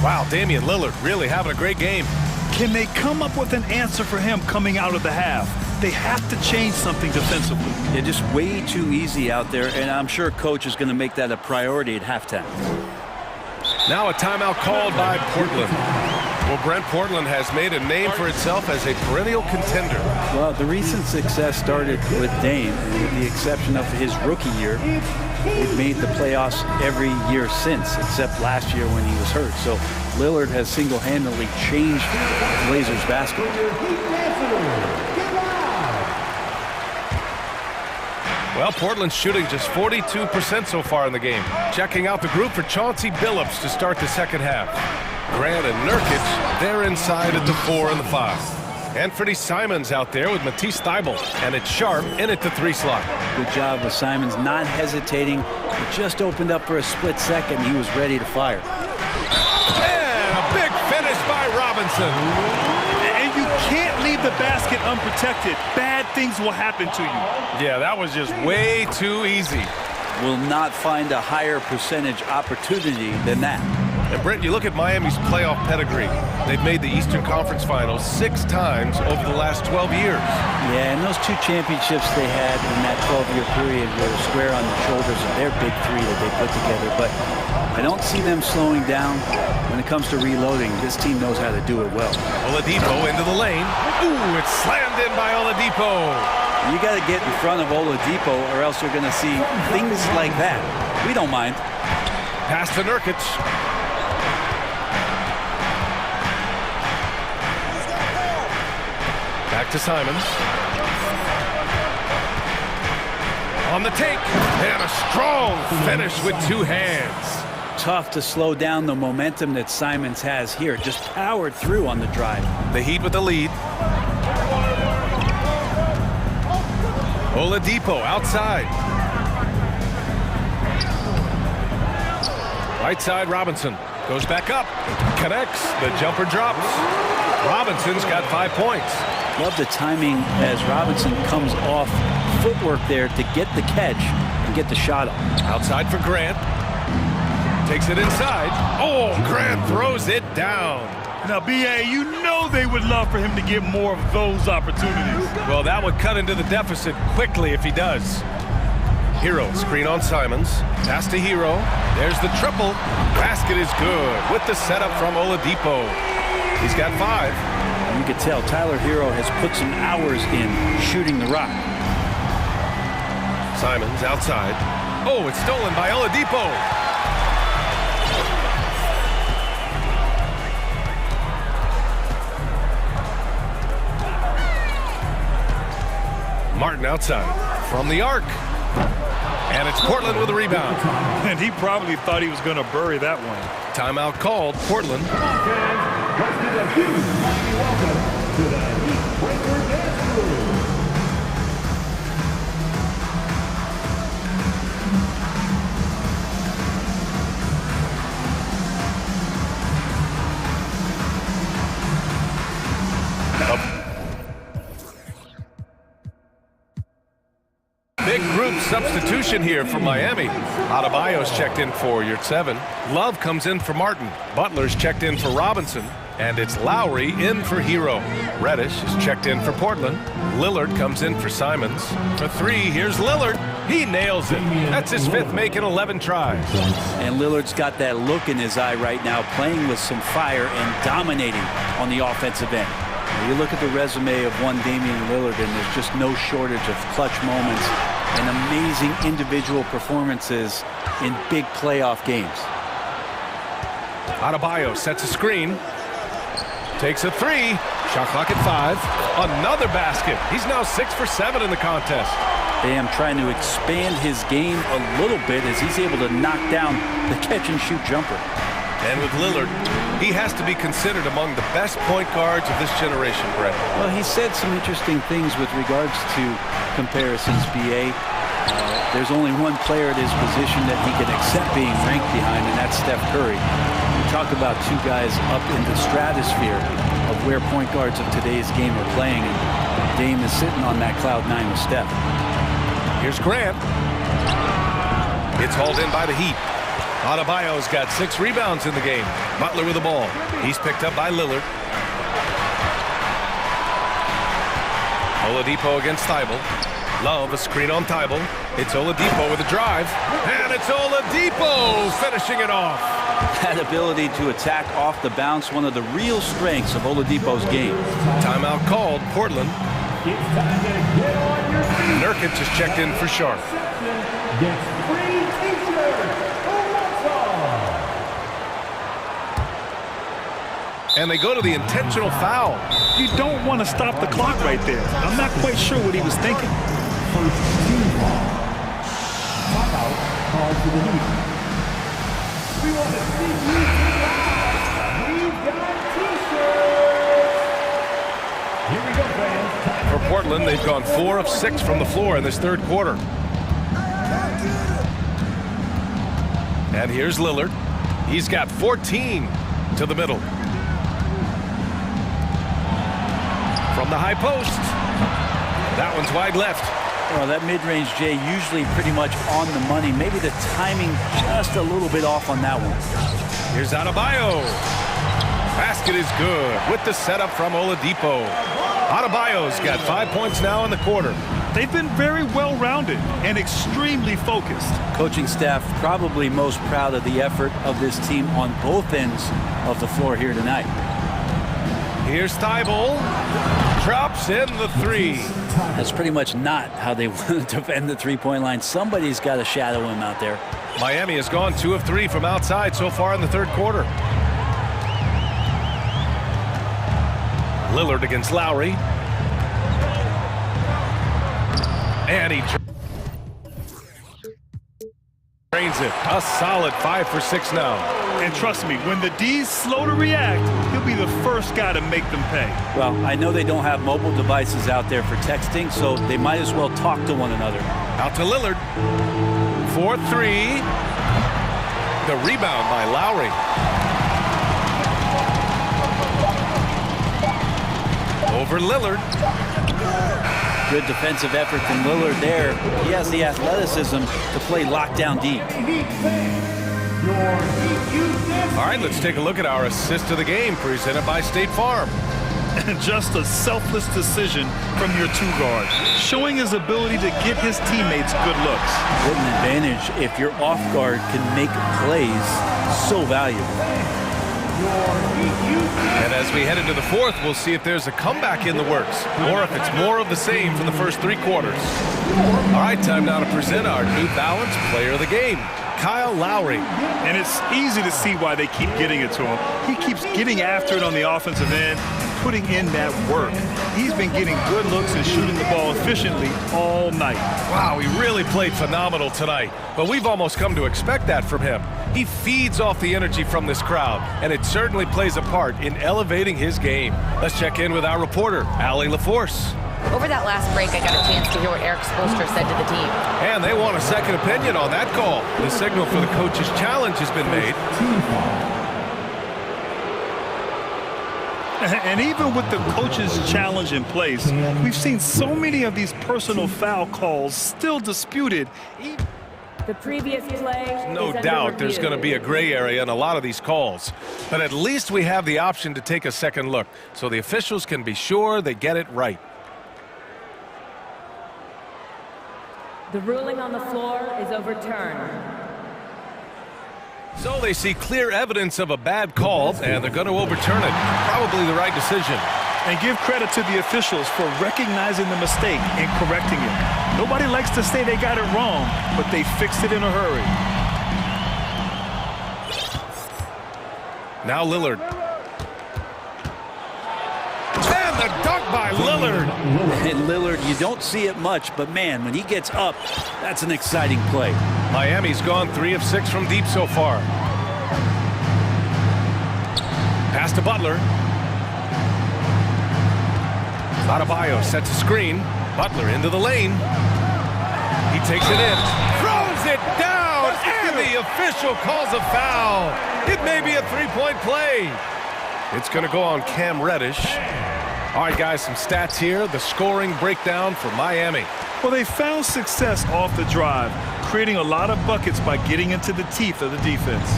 Wow, Damian Lillard really having a great game. Can they come up with an answer for him coming out of the half? They have to change something defensively. They're just way too easy out there, and I'm sure coach is going to make that a priority at halftime. Now a timeout called by Portland. Well, Brent, Portland has made a name for itself as a perennial contender. Well, the recent success started with Dame, and with the exception of his rookie year, they've made the playoffs every year since, except last year when he was hurt. So Lillard has single-handedly changed Blazers basketball. Well, Portland's shooting just 42% so far in the game. Checking out the group for Chauncey Billups to start the second half. Grant and Nurkic, they're inside at the 4 and the 5. Anthony Simons out there with Matisse Thybulle, and it's Sharp in at the 3 slot. Good job with Simons not hesitating. It just opened up for a split second. He was ready to fire. And a big finish by Robinson. And you can't leave the basket unprotected. Bad things will happen to you. Yeah, that was just way too easy. Will not find a higher percentage opportunity than that. And Brent, you look at Miami's playoff pedigree. They've made the Eastern Conference Finals 6 times over the last 12 years. Yeah, and those 2 championships they had in that 12-year period were square on the shoulders of their big 3 that they put together. But I don't see them slowing down when it comes to reloading. This team knows how to do it well. Oladipo into the lane. Ooh, it's slammed in by Oladipo. You got to get in front of Oladipo or else you're going to see things like that. We don't mind. Pass to Nurkic. Back to Simons. On the take. And a strong finish with 2 hands. Tough to slow down the momentum that Simons has here. Just powered through on the drive. The Heat with the lead. Oladipo outside. Right side, Robinson. Goes back up. Connects. The jumper drops. Robinson's got 5 points. Love the timing as Robinson comes off footwork there to get the catch and get the shot up. Outside for Grant. Takes it inside. Oh, Grant throws it down. Now, B.A., you know they would love for him to get more of those opportunities. Well, that would cut into the deficit quickly if he does. Hero, screen on Simons. Pass to Hero. There's the triple. Basket is good with the setup from Oladipo. He's got 5. You can tell Tyler Hero has put some hours in shooting the rock. Simons outside. Oh, it's stolen by Oladipo. Martin outside from the arc. And it's Portland with a rebound. And he probably thought he was going to bury that one. Timeout called, Portland. Let's give a huge welcome to the Heat Breaker Dance Crew. Big group substitution here for Miami. Adebayo's checked in for your 7. Love comes in for Martin. Butler's checked in for Robinson. And it's Lowry in for Hero. Reddish is checked in for Portland. Lillard comes in for Simons. For 3, here's Lillard. He nails it. That's his 5th make in 11 tries. And Lillard's got that look in his eye right now, playing with some fire and dominating on the offensive end. You look at the resume of one Damian Lillard, and there's just no shortage of clutch moments and amazing individual performances in big playoff games. Adebayo sets a screen. Takes a 3. Shot clock at 5. Another basket. He's now 6 for 7 in the contest. Bam trying to expand his game a little bit as he's able to knock down the catch-and-shoot jumper. And with Lillard, he has to be considered among the best point guards of this generation, Brett. Well, he said some interesting things with regards to comparisons, B.A. There's only one player at his position that he can accept being ranked behind, and that's Steph Curry. We talk about 2 guys up in the stratosphere of where point guards of today's game are playing, and Dame is sitting on that cloud 9 with Steph. Here's Grant. It's hauled in by the Heat. Adebayo's got 6 rebounds in the game. Butler with the ball. He's picked up by Lillard. Oladipo against Thibault. Love a screen on Thibault. It's Oladipo with a drive. And it's Oladipo finishing it off. That ability to attack off the bounce, one of the real strengths of Oladipo's game. Timeout called, Portland. Nurkic is checked in for Sharp. And they go to the intentional foul. You don't want to stop the clock right there. I'm not quite sure what he was thinking. Called to the Heat. We want to see you live. We've got t-shirts. Here we go, fans. For Portland, they've gone 4 of 6 from the floor in this 3rd quarter. And here's Lillard. He's got 14 to the middle. From the high post. That one's wide left. Well, that mid-range, Jay, usually pretty much on the money. Maybe the timing just a little bit off on that one. Here's Adebayo. Basket is good with the setup from Oladipo. Adebayo's got 5 points now in the quarter. They've been very well-rounded and extremely focused. Coaching staff probably most proud of the effort of this team on both ends of the floor here tonight. Here's Thibault. Drops in the 3. That's pretty much not how they want to defend the three-point line. Somebody's got to shadow him out there. Miami has gone 2 of 3 from outside so far in the 3rd quarter. Lillard against Lowry. And he drains it. A solid 5 for 6 now. And trust me, when the D's slow to react, he'll be the first guy to make them pay. Well, I know they don't have mobile devices out there for texting, so they might as well talk to one another. Out to Lillard. 4-3. The rebound by Lowry. Over Lillard. Good defensive effort from Lillard there. He has the athleticism to play lockdown deep. All right, let's take a look at our assist of the game presented by State Farm. And just a selfless decision from your 2 guard, showing his ability to get his teammates good looks. What an advantage if your off guard can make plays so valuable. And as we head into the 4th, we'll see if there's a comeback in the works or if it's more of the same for the first 3 quarters. All right, time now to present our New Balance Player of the Game, Kyle Lowry. And it's easy to see why they keep getting it to him. He keeps getting after it on the offensive end, putting in that work. He's been getting good looks and shooting the ball efficiently all night. Wow, he really played phenomenal tonight. But we've almost come to expect that from him. He feeds off the energy from this crowd, and it certainly plays a part in elevating his game. Let's check in with our reporter, Allie LaForce. Over that last break, I got a chance to hear what Eric Spoelstra said to the team. And they want a second opinion on that call. The signal for the coach's challenge has been made. And even with the coach's challenge in place, we've seen so many of these personal foul calls still disputed. The previous play. No doubt there's going to be a gray area in a lot of these calls. But at least we have the option to take a second look, so the officials can be sure they get it right. The ruling on the floor is overturned. So they see clear evidence of a bad call, and they're going to overturn it. Probably the right decision. And give credit to the officials for recognizing the mistake and correcting it. Nobody likes to say they got it wrong, but they fixed it in a hurry. Now Lillard. And the dunk by Lillard. And Lillard, you don't see it much, but man, when he gets up, that's an exciting play. Miami's gone 3 of 6 from deep so far. Pass to Butler. Adebayo sets a screen. Butler into the lane. He takes it in. Throws it down. And the official calls a foul. It may be a three-point play. It's going to go on Cam Reddish. All right, guys, some stats here. The scoring breakdown for Miami. Well, they found success off the drive, creating a lot of buckets by getting into the teeth of the defense.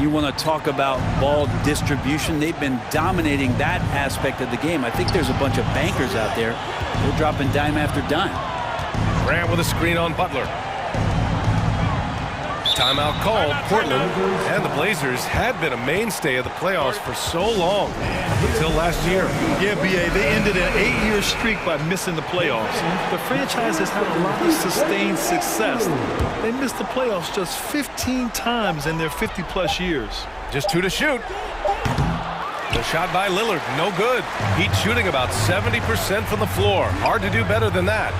You want to talk about ball distribution. They've been dominating that aspect of the game. I think there's a bunch of bankers out there. They're dropping dime after dime. Grant with a screen on Butler. Timeout called. Portland and the Blazers had been a mainstay of the playoffs for so long, until last year. Yeah, B.A., they ended an 8-year streak by missing the playoffs. The franchise has had a lot of sustained success. They missed the playoffs just 15 times in their 50-plus years. Just 2 to shoot. The shot by Lillard, no good. He's shooting about 70% from the floor. Hard to do better than that.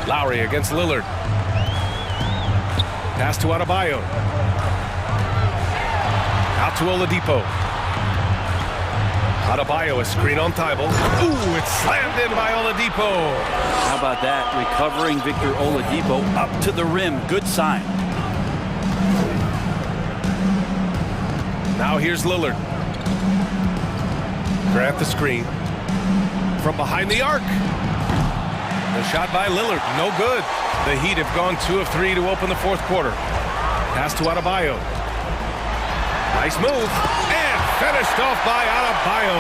Lowry against Lillard. Pass to Adebayo. Out to Oladipo. Adebayo, a screen on Thibault. Ooh, it's slammed in by Oladipo. How about that? Recovering Victor Oladipo up to the rim. Good sign. Now here's Lillard. Grant the screen. From behind the arc. The shot by Lillard, no good. The Heat have gone 2 of 3 to open the fourth quarter. Pass to Adebayo. Nice move. And finished off by Adebayo.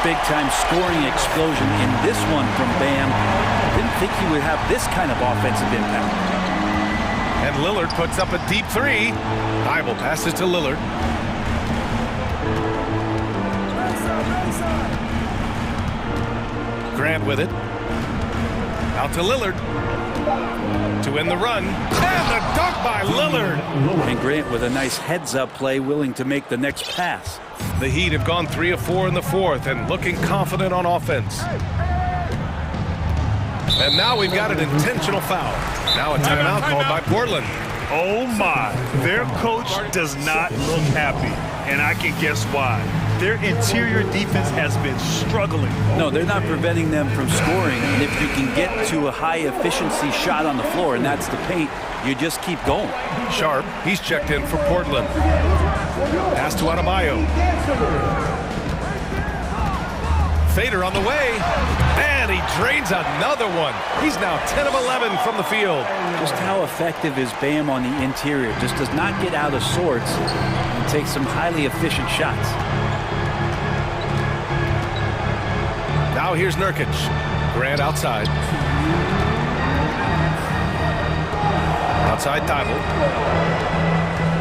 Big-time scoring explosion in this one from Bam. Didn't think he would have this kind of offensive impact. And Lillard puts up a deep 3. Thibault passes to Lillard. Grant with it. Out to Lillard to win the run. And the dunk by Lillard. And Grant with a nice heads-up play, willing to make the next pass. The Heat have gone 3 of 4 in the fourth and looking confident on offense. And now we've got an intentional foul. Now a timeout called by Portland. Oh my, their coach does not look happy, and I can guess why. Their interior defense has been struggling. No, they're not preventing them from scoring, and if you can get to a high-efficiency shot on the floor, and that's the paint, you just keep going. Sharp, he's checked in for Portland. Pass to Adebayo. Fader on the way, and he drains another one. He's now 10 of 11 from the field. Just how effective is Bam on the interior? Just does not get out of sorts and takes some highly efficient shots. Now here's Nurkic. Grant outside. Outside Thibault.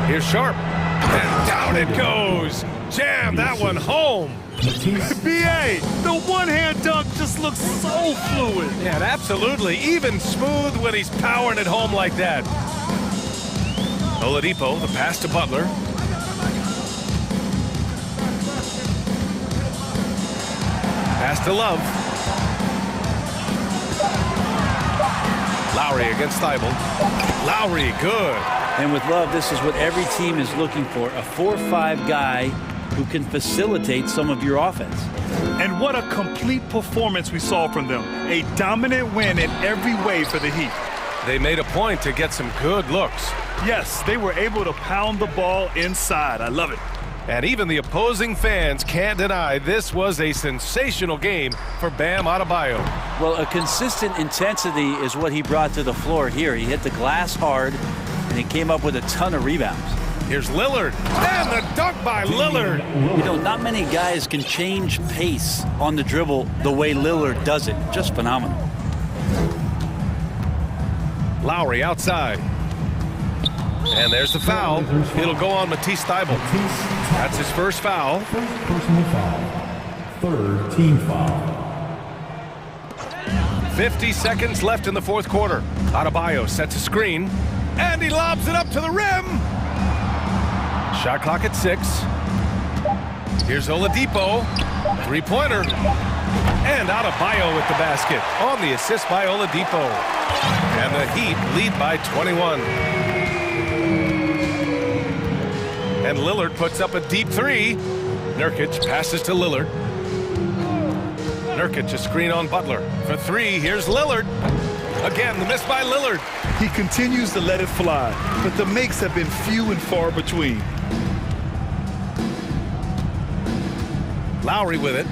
Here's Sharp. And down it goes. Jam that one home. B.A., the one-hand dunk just looks so fluid. Yeah, absolutely. Even smooth when he's powering it home like that. Oladipo, the pass to Butler. to Love. Lowry against Thibault. Lowry, good. And with Love, this is what every team is looking for, a 4-5 guy who can facilitate some of your offense. And what a complete performance we saw from them. A dominant win in every way for the Heat. They made a point to get some good looks. Yes, they were able to pound the ball inside. I love it. And even the opposing fans can't deny this was a sensational game for Bam Adebayo. Well, a consistent intensity is what he brought to the floor here. He hit the glass hard, and he came up with a ton of rebounds. Here's Lillard, and the dunk by Lillard. You know, not many guys can change pace on the dribble the way Lillard does it. Just phenomenal. Lowry outside. And there's the foul. It'll go on Matisse Thybulle. That's his first foul. First personal foul. Third team foul. 50 seconds left in the fourth quarter. Adebayo sets a screen, and he lobs it up to the rim. Shot clock at 6. Here's Oladipo. Three-pointer. And Adebayo with the basket on the assist by Oladipo. And the Heat lead by 21. And Lillard puts up a deep three. Nurkic passes to Lillard. Nurkic a screen on Butler. For three, here's Lillard. Again, the miss by Lillard. He continues to let it fly, but the makes have been few and far between. Lowry with it.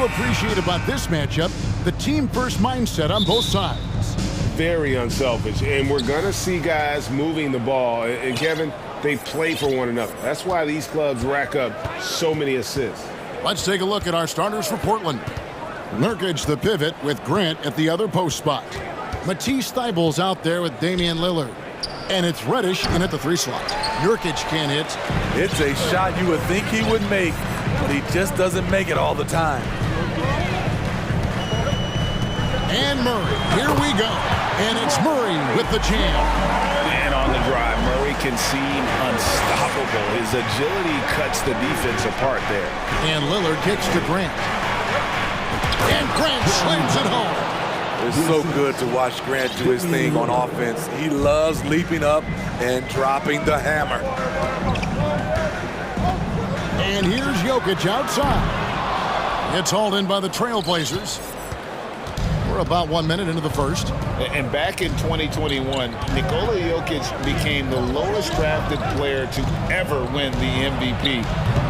to appreciate about this matchup? The team-first mindset on both sides. Very unselfish, and we're going to see guys moving the ball. And Kevin, they play for one another. That's why these clubs rack up so many assists. Let's take a look at our starters for Portland. Nurkic, the pivot, with Grant at the other post spot. Matisse Thybulle's out there with Damian Lillard. And it's Reddish in at the 3 slot. Nurkic can't hit. It's a shot you would think he would make, but he just doesn't make it all the time. And Murray, here we go. And it's Murray with the jam. And on the drive, Murray can seem unstoppable. His agility cuts the defense apart there. And Lillard kicks to Grant. And Grant slams it home. It's so good to watch Grant do his thing on offense. He loves leaping up and dropping the hammer. And here's Jokic outside. It's hauled in by the Trailblazers. We're about 1 minute into the first. And back in 2021, Nikola Jokic became the lowest drafted player to ever win the MVP.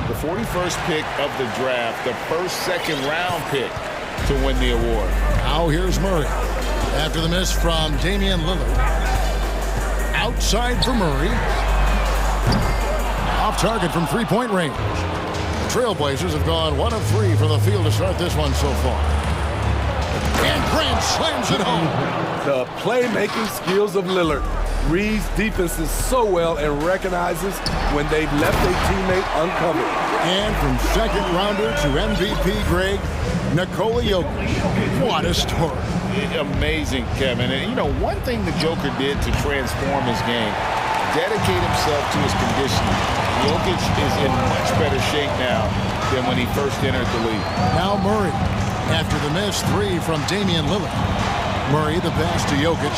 The 41st pick of the draft, the first second-round pick to win the award. Now here's Murray. After the miss from Damian Lillard. Outside for Murray. Off target from three-point range. The Trailblazers have gone 1 of 3 from the field to start this one so far. And Grant slams it home. The playmaking skills of Lillard. Reads defenses so well and recognizes when they've left a teammate uncovered. And from second rounder to MVP grade, Nikola Jokic. What a story. Amazing, Kevin. And, you know, one thing the Joker did to transform his game, dedicate himself to his conditioning. Jokic is in much better shape now than when he first entered the league. Now Murray. After the missed 3 from Damian Lillard. Murray the pass to Jokic.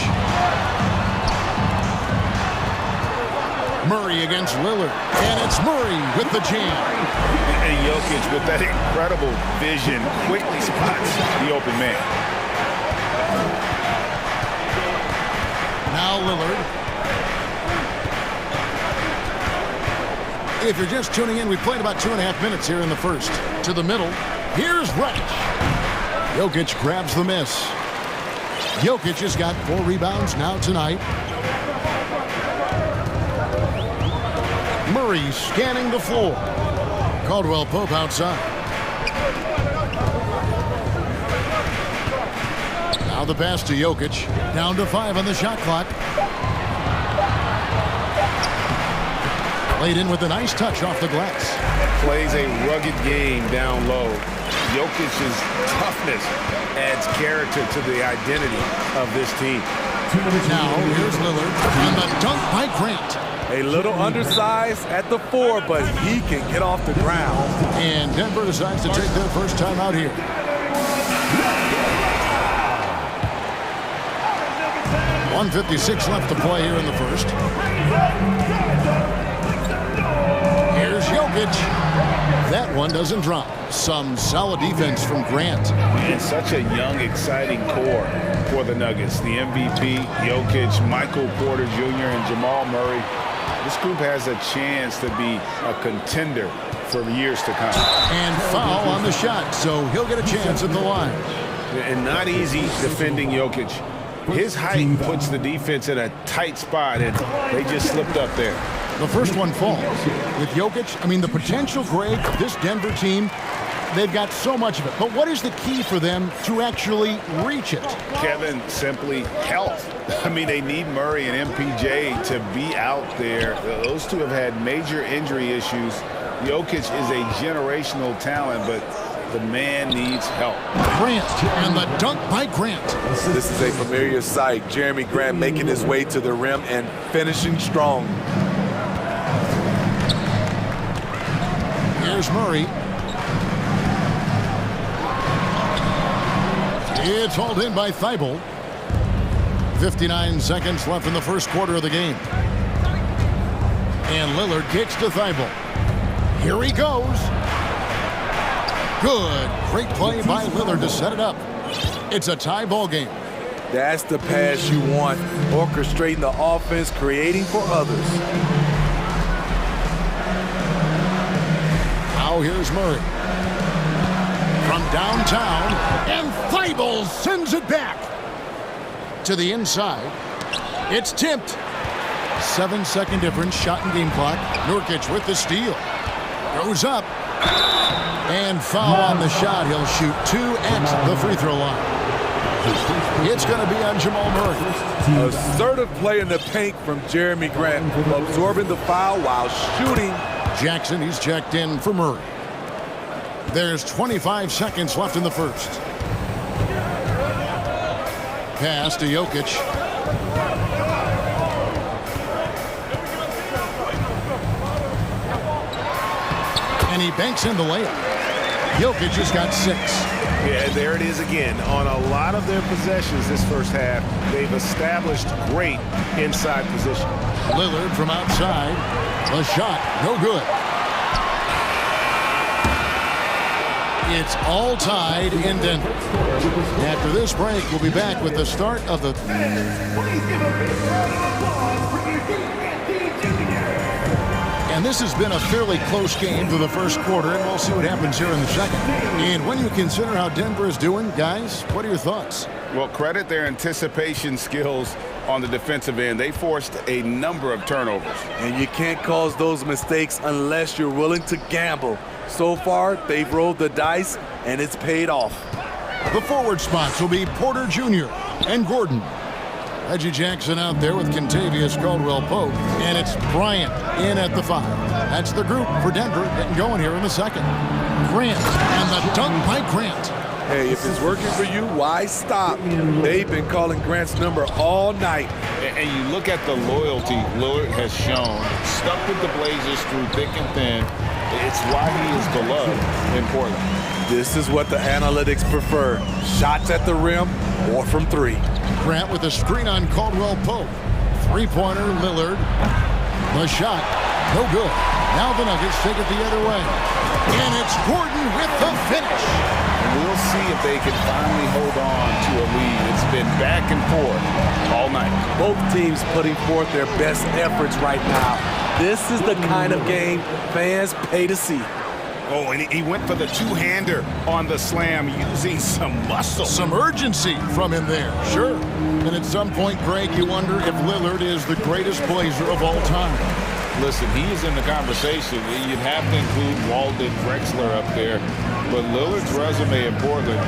Murray against Lillard. And it's Murray with the jam. And Jokic with that incredible vision quickly spots the open man. Now Lillard. If you're just tuning in, we played about 2.5 minutes here in the first. To the middle. Here's Reddish. Jokic grabs the miss. Jokic has got 4 rebounds now tonight. Murray scanning the floor. Caldwell Pope outside. Now the pass to Jokic. Down to 5 on the shot clock. Played in with a nice touch off the glass. Plays a rugged game down low. Jokic's toughness adds character to the identity of this team. Now here's Lillard and the dunk by Grant. A little undersized at the 4, but he can get off the ground. And Denver decides to take their first time out here. .156 left to play here in the first. Here's Jokic. That one doesn't drop. Some solid defense from Grant. And such a young, exciting core for the Nuggets. The MVP, Jokic, Michael Porter Jr., and Jamal Murray. This group has a chance to be a contender for years to come. And foul on the shot, so he'll get a chance at the line. And not easy defending Jokic. His height puts the defense in a tight spot, and they just slipped up there. The first one falls. With Jokic, I mean, the potential, Greg, this Denver team, they've got so much of it. But what is the key for them to actually reach it? Kevin, simply health. I mean, they need Murray and MPJ to be out there. Those two have had major injury issues. Jokic is a generational talent, but the man needs help. Grant, and the dunk by Grant. This is a familiar sight. Jeremy Grant making his way to the rim and finishing strong. Here's Murray. It's hauled in by Thibault. 59 seconds left in the first quarter of the game. And Lillard kicks to Thibault. Here he goes. Good. Great play by Lillard to set it up. It's a tie ball game. That's the pass you want. Orchestrating the offense, creating for others. Now here's Murray. from downtown, and Thibault sends it back. To the inside. It's tipped. 7-second difference, shot and game clock. Nurkic with the steal. Goes up. And foul on the shot. He'll shoot 2 at the free throw line. It's going to be on Jamal Murray. Assertive play in the paint from Jeremy Grant, absorbing the foul while shooting. Jackson, he's checked in for Murray. There's 25 seconds left in the first. Pass to Jokic. And he banks in the layup. Jokic has got 6. Yeah, there it is again. On a lot of their possessions this first half, they've established great inside position. Lillard from outside. A shot, no good. It's all tied in Denver. After this break, we'll be back with the start of the... And this has been a fairly close game through the first quarter, and we'll see what happens here in the second. And when you consider how Denver is doing, guys, what are your thoughts? Well, credit their anticipation skills on the defensive end. They forced a number of turnovers. And you can't cause those mistakes unless you're willing to gamble. So far, they've rolled the dice, and it's paid off. The forward spots will be Porter Jr. and Gordon. Reggie Jackson out there with Kentavious Caldwell-Pope, and it's Bryant in at the 5. That's the group for Denver getting going here in the second. Grant, and the dunk by Grant. Hey, if it's working for you, why stop? They've been calling Grant's number all night. And you look at the loyalty Lillard has shown, stuck with the Blazers through thick and thin. It's why he is beloved in Portland. This is what the analytics prefer. Shots at the rim or from 3. Grant with a screen on Caldwell-Pope. Three-pointer, Lillard. The shot, no good. Now the Nuggets take it the other way. And it's Gordon with the finish. We'll see if they can finally hold on to a lead. It's been back and forth all night. Both teams putting forth their best efforts right now. This is the kind of game fans pay to see. Oh, and he went for the two-hander on the slam using some muscle. Some urgency from him there, sure. And at some point, Greg, you wonder if Lillard is the greatest Blazer of all time. Listen, he is in the conversation. You'd have to include Walden Drexler up there. But Lillard's resume in Portland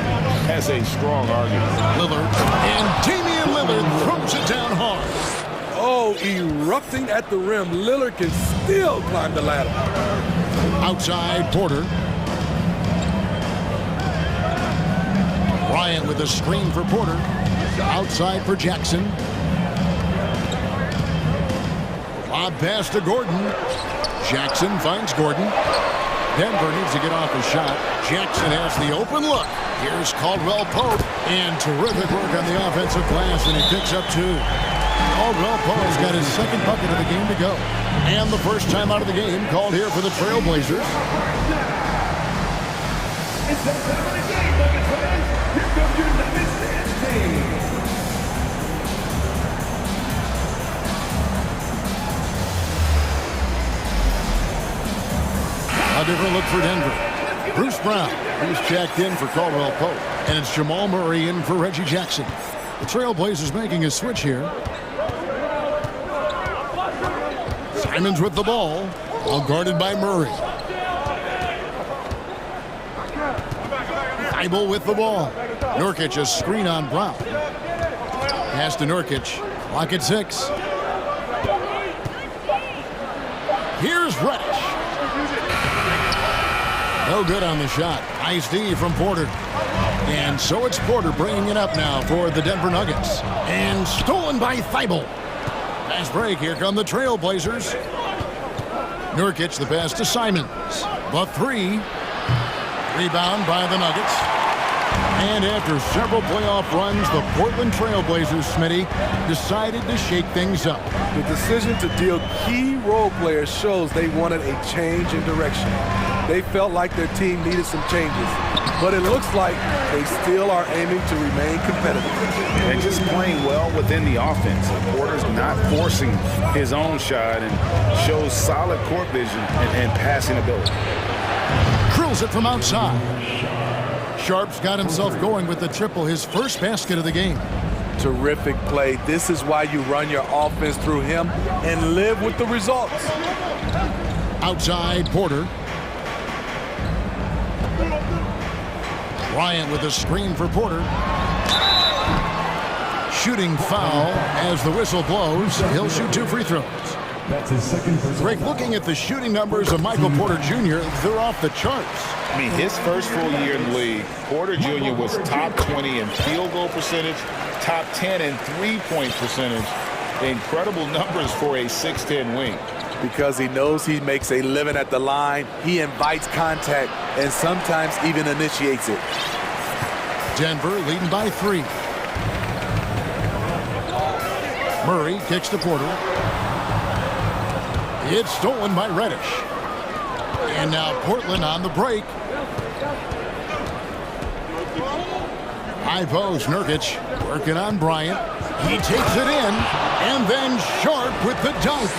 has a strong argument. Lillard, and Damian Lillard throws it down hard. Oh, erupting at the rim. Lillard can still climb the ladder. Outside, Porter. Bryant with a screen for Porter. Outside for Jackson. Lob pass to Gordon. Jackson finds Gordon. Denver needs to get off a shot. Jackson has the open look. Here's Caldwell-Pope. And terrific work on the offensive glass, and he picks up 2. Caldwell-Pope's got his second bucket of the game to go. And the first time out of the game called here for the Trailblazers. It's that time of the game, Nuggets fans. Here comes your Nuggets dance team. A different look for Denver. Bruce Brown, who's checked in for Caldwell-Pope. And it's Jamal Murray in for Reggie Jackson. The Trailblazers making a switch here. Simons with the ball, all guarded by Murray. Thibault with the ball. Nurkic a screen on Brown. Pass to Nurkic. Clock at 6. Here's Reddish. No good on the shot. Nice D from Porter. And so it's Porter bringing it up now for the Denver Nuggets. And stolen by Thibault. Fast break. Here come the Trailblazers. Nurkic the pass to Simons. The 3. Rebound by the Nuggets. And after several playoff runs, the Portland Trailblazers, Smitty, decided to shake things up. The decision to deal key role players shows they wanted a change in direction. They felt like their team needed some changes. But it looks like they still are aiming to remain competitive. And just playing well within the offense. Porter's not forcing his own shot and shows solid court vision and passing ability. Drills it from outside. Sharp's got himself going with the triple, his first basket of the game. Terrific play. This is why you run your offense through him and live with the results. Outside, Porter. Bryant with a screen for Porter. Shooting foul as the whistle blows. He'll shoot 2 free throws. That's his second. Greg, looking at the shooting numbers of Michael Porter Jr., they're off the charts. I mean, his first full year in the league, Porter Jr. was top 20 in field goal percentage, top 10 in three-point percentage. Incredible numbers for a 6'10 wing. Because he knows he makes a living at the line, he invites contact and sometimes even initiates it. Denver leading by 3. Murray kicks to Porter. It's stolen by Reddish. And now Portland on the break. High post, Nurkic working on Bryant. He takes it in, and then Sharp with the dunk.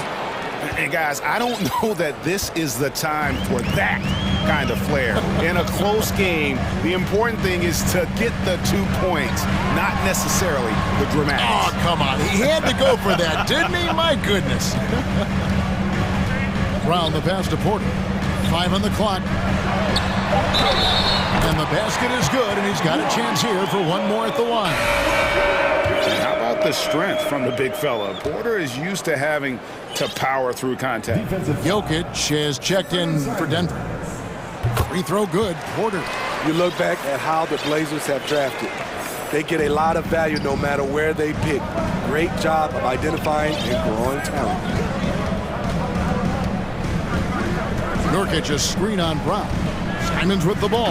And guys, I don't know that this is the time for that kind of flair. In a close game, the important thing is to get the 2 points, not necessarily the dramatics. Oh, come on. He had to go for that, didn't he? My goodness. Brown the pass to Porter. 5 on the clock. And the basket is good, and he's got a chance here for one more at the line. How about the strength from the big fella? Porter is used to having to power through contact. Jokic has checked in for Denver. Free throw good. Porter. You look back at how the Blazers have drafted. They get a lot of value no matter where they pick. Great job of identifying and growing talent. Nurkic a screen on Brown. Simons with the ball.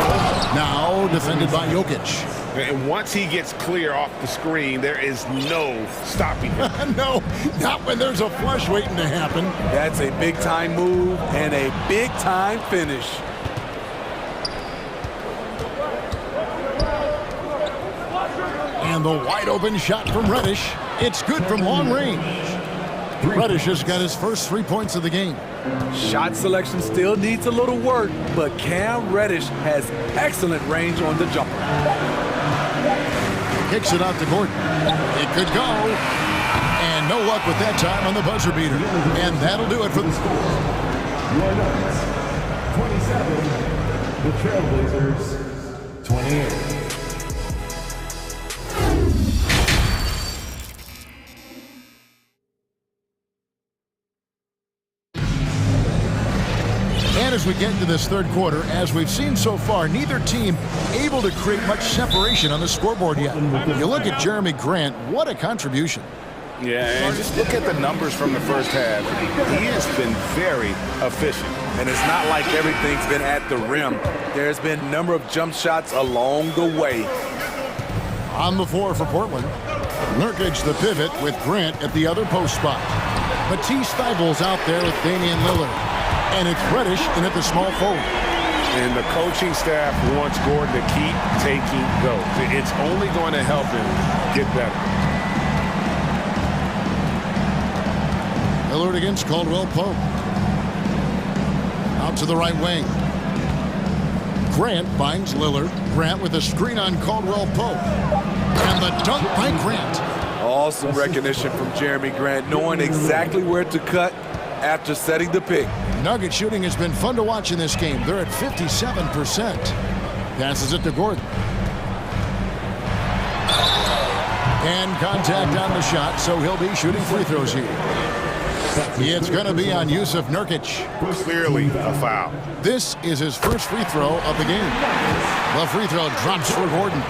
Now defended by Jokic. And once he gets clear off the screen, there is no stopping him. No, not when there's a flush waiting to happen. That's a big-time move and a big-time finish. And the wide-open shot from Reddish. It's good from long range. Reddish has got his first 3 points of the game. Shot selection still needs a little work, but Cam Reddish has excellent range on the jumper. Kicks it out to Gordon. It could go. And no luck with that time on the buzzer beater. And that'll do it for the score. 27, the Trailblazers, 28. And as we get into this third quarter, as we've seen so far, neither team able to create much separation on the scoreboard yet. You look at Jeremy Grant, what a contribution. Yeah, and just look at the numbers from the first half. He has been very efficient. And it's not like everything's been at the rim. There's been a number of jump shots along the way. On the floor for Portland, Nurkic the pivot with Grant at the other post spot. Matisse Thybulle's out there with Damian Lillard. And it's Reddish in at the small forward. And the coaching staff wants Gordon to keep taking those. It's only going to help him get better. Lillard against Caldwell Pope. Out to the right wing. Grant finds Lillard. Grant with a screen on Caldwell Pope. And the dunk by Grant. Awesome recognition from Jeremy Grant, knowing exactly where to cut after setting the pick. Nugget shooting has been fun to watch in this game. They're at 57%. Passes it to Gordon. And contact on the shot, so he'll be shooting free throws here. It's going to be on Yusuf Nurkic. Clearly a foul. This is his first free throw of the game. The free throw drops for Gordon.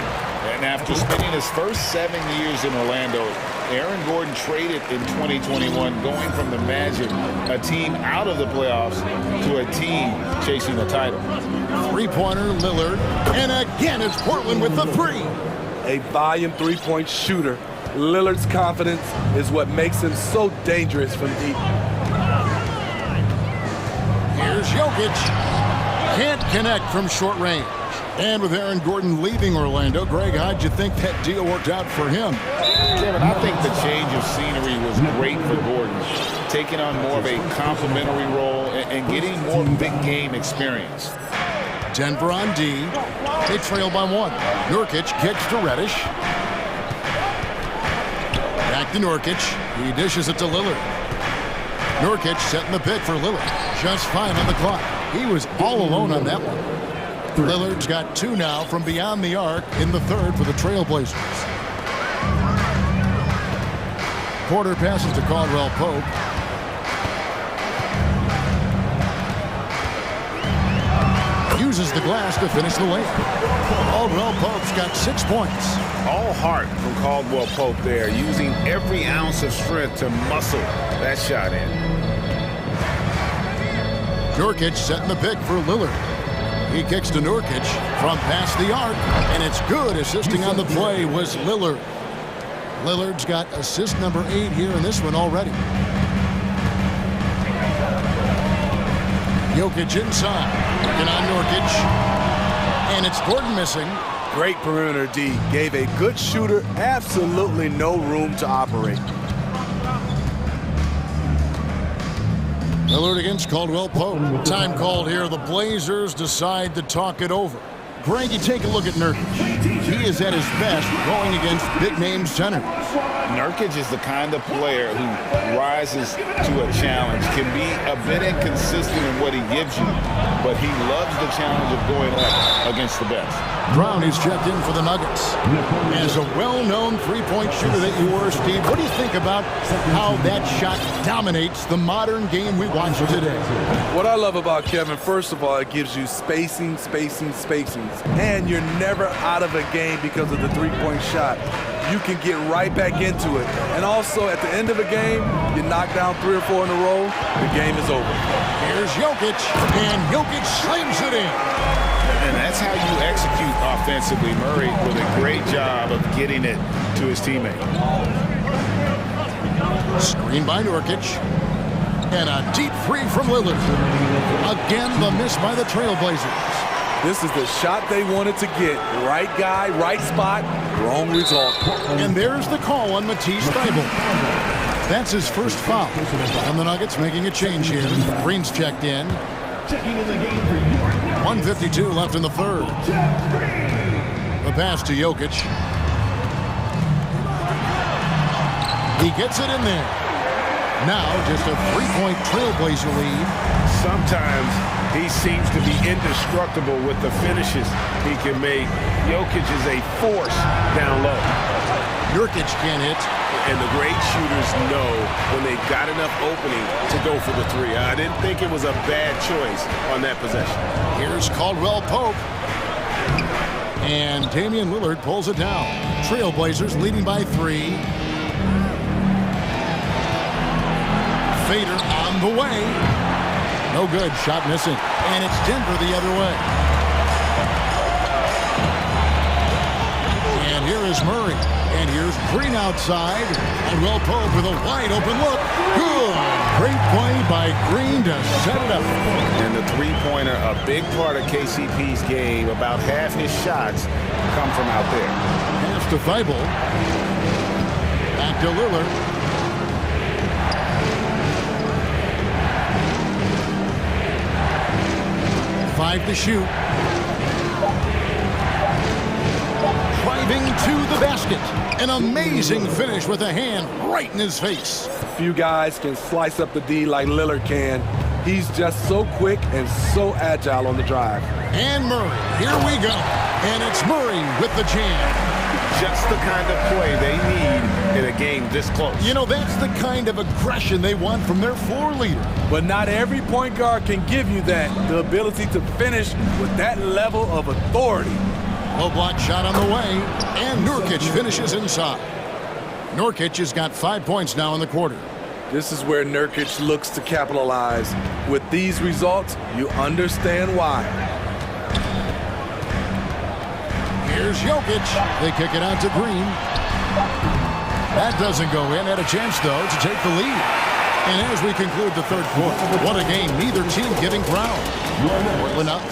And after spending his first 7 years in Orlando, Aaron Gordon traded in 2021, going from the Magic, a team out of the playoffs, to a team chasing the title. Three-pointer, Lillard. And again, it's Portland with the three. A volume three-point shooter. Lillard's confidence is what makes him so dangerous from deep. Here's Jokic. Can't connect from short range. And with Aaron Gordon leaving Orlando, Greg, how'd you think that deal worked out for him? Kevin, I think the change of scenery was great for Gordon, taking on more of a complimentary role and getting more big game experience. Denver on D. They trail by 1. Nurkic kicks to Reddish. Back to Nurkic. He dishes it to Lillard. Nurkic setting the pick for Lillard. Just 5 on the clock. He was all alone on that one. Lillard's got 2 now from beyond the arc in the third for the Trailblazers. Porter passes to Caldwell Pope. Uses the glass to finish the layup. Caldwell Pope's got 6 points. All heart from Caldwell Pope there, using every ounce of strength to muscle that shot in. Nurkic setting the pick for Lillard. He kicks to Nurkic from past the arc, and it's good. Assisting on the play was Lillard. Lillard's got assist number 8 here in this one already. Jokic inside, working on Nurkic, and it's Gordon missing. Great perimeter D. Gave a good shooter absolutely no room to operate. Lillard against Caldwell Pope. Time called here. The Blazers decide to talk it over. Greg, you take a look at Nurkic. He is at his best going against big-name centers. Nurkic is the kind of player who rises to a challenge, can be a bit inconsistent in what he gives you, but he loves the challenge of going up against the best. Brown is checked in for the Nuggets. As a well-known three-point shooter that you were, Steve, what do you think about how that shot dominates the modern game we watch today? What I love about Kevin, first of all, it gives you spacing, and you're never out of a game because of the three-point shot. You can get right back into it. And also, at the end of a game, you knock down 3 or 4 in a row, the game is over. Here's Jokic, and Jokic slams it in. And that's how you execute offensively. Murray with a great job of getting it to his teammate. Screen by Nurkic. And a deep 3 from Lillard. Again, the miss by the Trailblazers. This is the shot they wanted to get. Right guy, right spot, wrong result. And there's the call on Matisse Thybulle. That's his first foul. And the Nuggets making a change here. Green's checked in. 1:52 left in the third. The pass to Jokic. He gets it in there. Now just a 3-point Trailblazer lead. Sometimes he seems to be indestructible with the finishes he can make. Jokic is a force down low. Nurkic can't hit. And the great shooters know when they got enough opening to go for the 3. I didn't think it was a bad choice on that possession. Here's Caldwell Pope. And Damian Lillard pulls it down. Trailblazers leading by 3. Fader on the way. No good. Shot missing. And it's Denver the other way. And here is Murray. And here's Green outside. And Will Pope with a wide open look. Good. Great play by Green to set it up. And the three-pointer, a big part of KCP's game. About half his shots come from out there. Pass to Thybulle. Back to Lillard. 5 to shoot. Driving to the basket. An amazing finish with a hand right in his face. Few guys can slice up the D like Lillard can. He's just so quick and so agile on the drive. And Murray, here we go. And it's Murray with the jam. Just the kind of play they need in a game this close. You know, that's the kind of aggression they want from their floor leader. But not every point guard can give you that, the ability to finish with that level of authority. Low block shot on the way, and Nurkic finishes inside. Nurkic has got 5 points now in the quarter. This is where Nurkic looks to capitalize. With these results, you understand why. Here's Jokic. They kick it out to Green. That doesn't go in. Had a chance, though, to take the lead. And as we conclude the third quarter, what a game. Neither team giving ground. Portland up.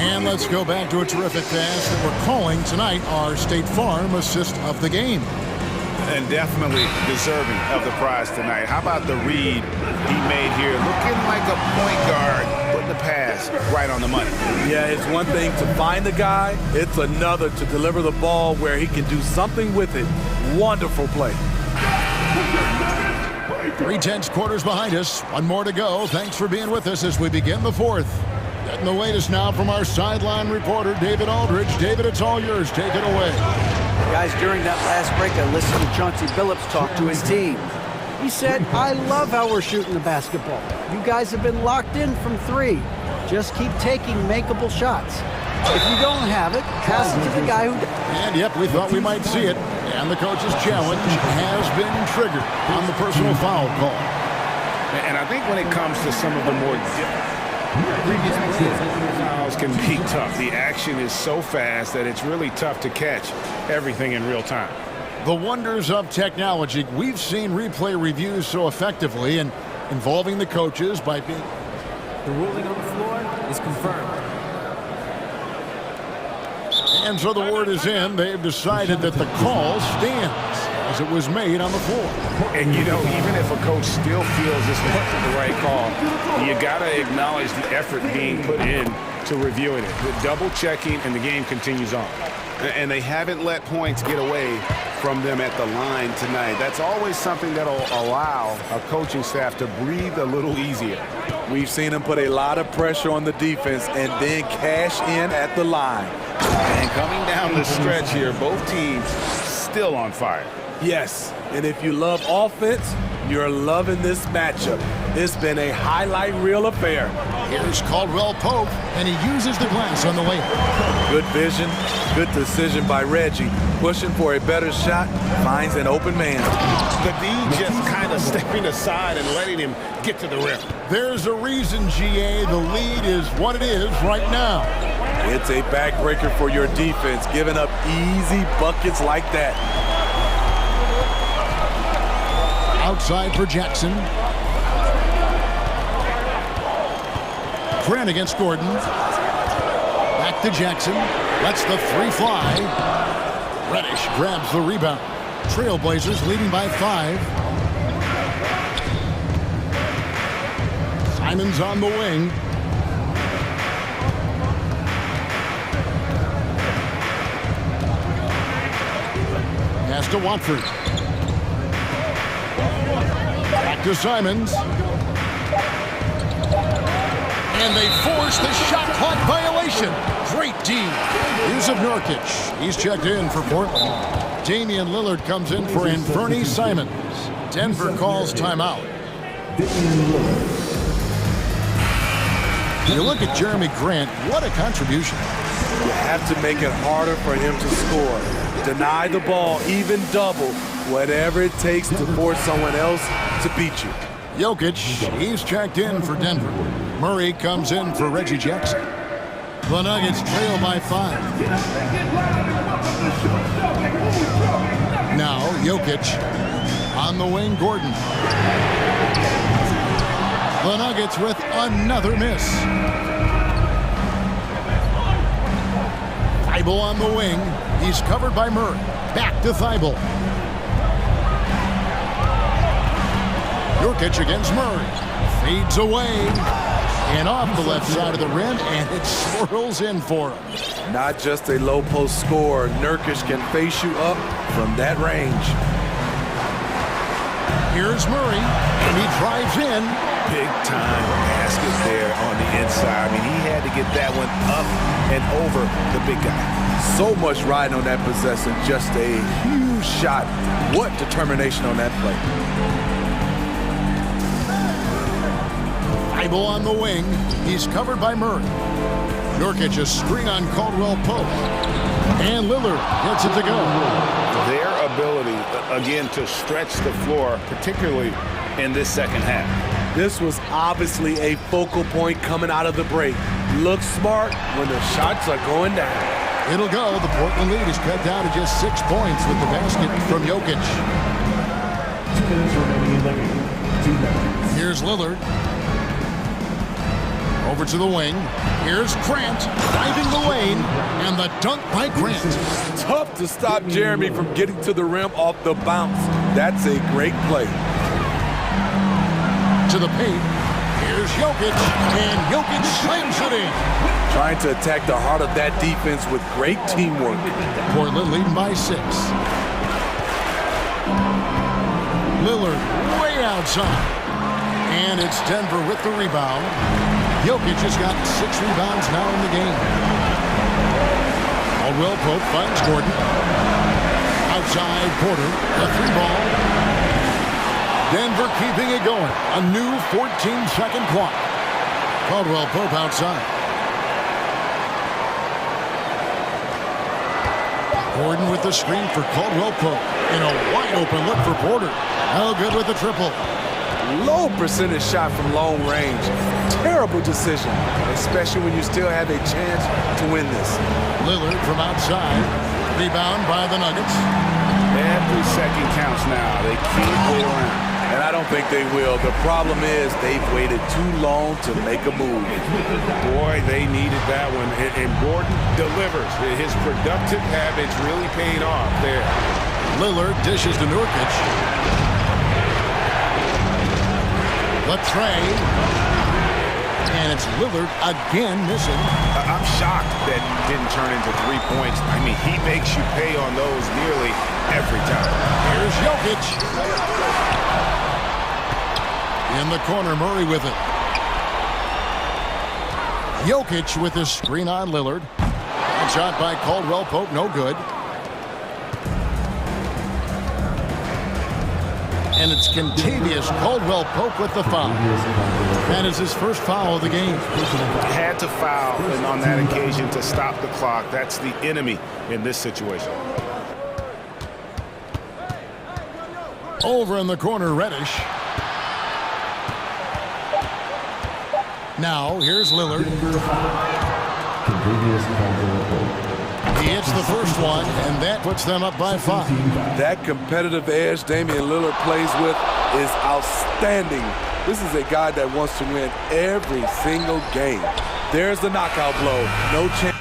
And let's go back to a terrific pass that we're calling tonight our State Farm assist of the game. And definitely deserving of the prize tonight. How about the read he made here? Looking like a point guard, putting the pass right on the money. Yeah, it's one thing to find the guy. It's another to deliver the ball where he can do something with it. Wonderful play. 3 quarters behind us. One more to go. Thanks for being with us as we begin the fourth. Getting the latest now from our sideline reporter, David Aldridge. David, it's all yours. Take it away. Guys, during that last break, I listened to Chauncey Billups talk to his team. He said, I love how we're shooting the basketball. You guys have been locked in from 3. Just keep taking makeable shots. If you don't have it, pass it to the guy who... And yep, we thought we might see it. And the coach's challenge has been triggered on the personal foul call. And I think when it comes to some of the more previous fouls can be tough. The action is so fast that it's really tough to catch everything in real time. The wonders of technology. We've seen replay reviews so effectively and involving the coaches by being... The ruling on the floor is confirmed. And so the word is in. They've decided that the call stands as it was made on the floor. And, you know, even if a coach still feels this wasn't the right call, you got to acknowledge the effort being put in to reviewing it. The double checking, and the game continues on. And they haven't let points get away from them at the line tonight. That's always something that'll allow a coaching staff to breathe a little easier. We've seen them put a lot of pressure on the defense and then cash in at the line. And coming down the stretch here, both teams still on fire. Yes, and if you love offense, you're loving this matchup. It's been a highlight reel affair. Here's Caldwell Pope, and he uses the glass on the way. Good vision, good decision by Reggie. Pushing for a better shot, finds an open man. The D just kind of stepping aside and letting him get to the rim. There's a reason, GA, the lead is what it is right now. It's a backbreaker for your defense, giving up easy buckets like that. Outside for Jackson. Grant against Gordon. Back to Jackson. Lets the 3 fly. Reddish grabs the rebound. Trailblazers leading by 5. Simon's on the wing. Pass to Watford. Back to Simons. And they force the shot clock violation. Great D. Use of Nurkic. He's checked in for Portland. Damian Lillard comes in for Anfernee Simons. Denver calls timeout. You look at Jeremy Grant, what a contribution. You have to make it harder for him to score. Deny the ball, even double, whatever it takes to force someone else to beat you. Jokic, he's checked in for Denver. Murray comes in for Reggie Jackson. The Nuggets trail by 5. Now Jokic on the wing, Gordon. The Nuggets with another miss. Thibault on the wing. He's covered by Murray. Back to Thibault. Jokic against Murray. Fades away. And off the left side of the rim, and it swirls in for him. Not just a low post score. Nurkic can face you up from that range. Here's Murray, and he drives in. Big time basket there on the inside. I mean, he had to get that one up and over the big guy. So much riding on that possession. Just a huge shot. What determination on that play. Thibault on the wing. He's covered by Murray. Nurkic a screen on Caldwell Pope. And Lillard gets it to go. Their ability, again, to stretch the floor, particularly in this second half. This was obviously a focal point coming out of the break. Look smart when the shots are going down. It'll go. The Portland lead is cut down to just 6 points with the basket from Jokic. 2 minutes remaining in the game. Here's Lillard. Over to the wing. Here's Grant driving the lane, and the dunk by Grant. Tough to stop Jeremy from getting to the rim off the bounce. That's a great play. To the paint. Here's Jokic, and Jokic slams it in. Trying to attack the heart of that defense with great teamwork. Portland leading by 6. Lillard way outside. And it's Denver with the rebound. Jokic has got 6 rebounds now in the game. Caldwell Pope finds Gordon. Outside Porter, a 3-ball. Denver keeping it going. A new 14-second clock. Caldwell Pope outside. Gordon with the screen for Caldwell Pope. And a wide open look for Porter. No good with the triple. Low percentage shot from long range. Terrible decision, especially when you still have a chance to win this. Lillard from outside. Rebound by the Nuggets. Every second counts now. They can't wait around. And I don't think they will. The problem is they've waited too long to make a move. Boy, they needed that one. And Gordon delivers. His productive habits really paid off there. Lillard dishes to Nurkic. The tray. And it's Lillard again missing. I'm shocked that didn't turn into 3 points. I mean, he makes you pay on those nearly every time. Here's Jokic. In the corner, Murray with it. Jokic with his screen on Lillard. Shot by Caldwell Pope, no good. And it's Kentavious Caldwell Pope with the foul. That is his first foul of the game. Had to foul and on that occasion to stop the clock. That's the enemy in this situation. Over in the corner, Reddish. Now, here's Lillard. He hits the first one, and that puts them up by 5. That competitive edge Damian Lillard plays with is outstanding. This is a guy that wants to win every single game. There's the knockout blow. No chance.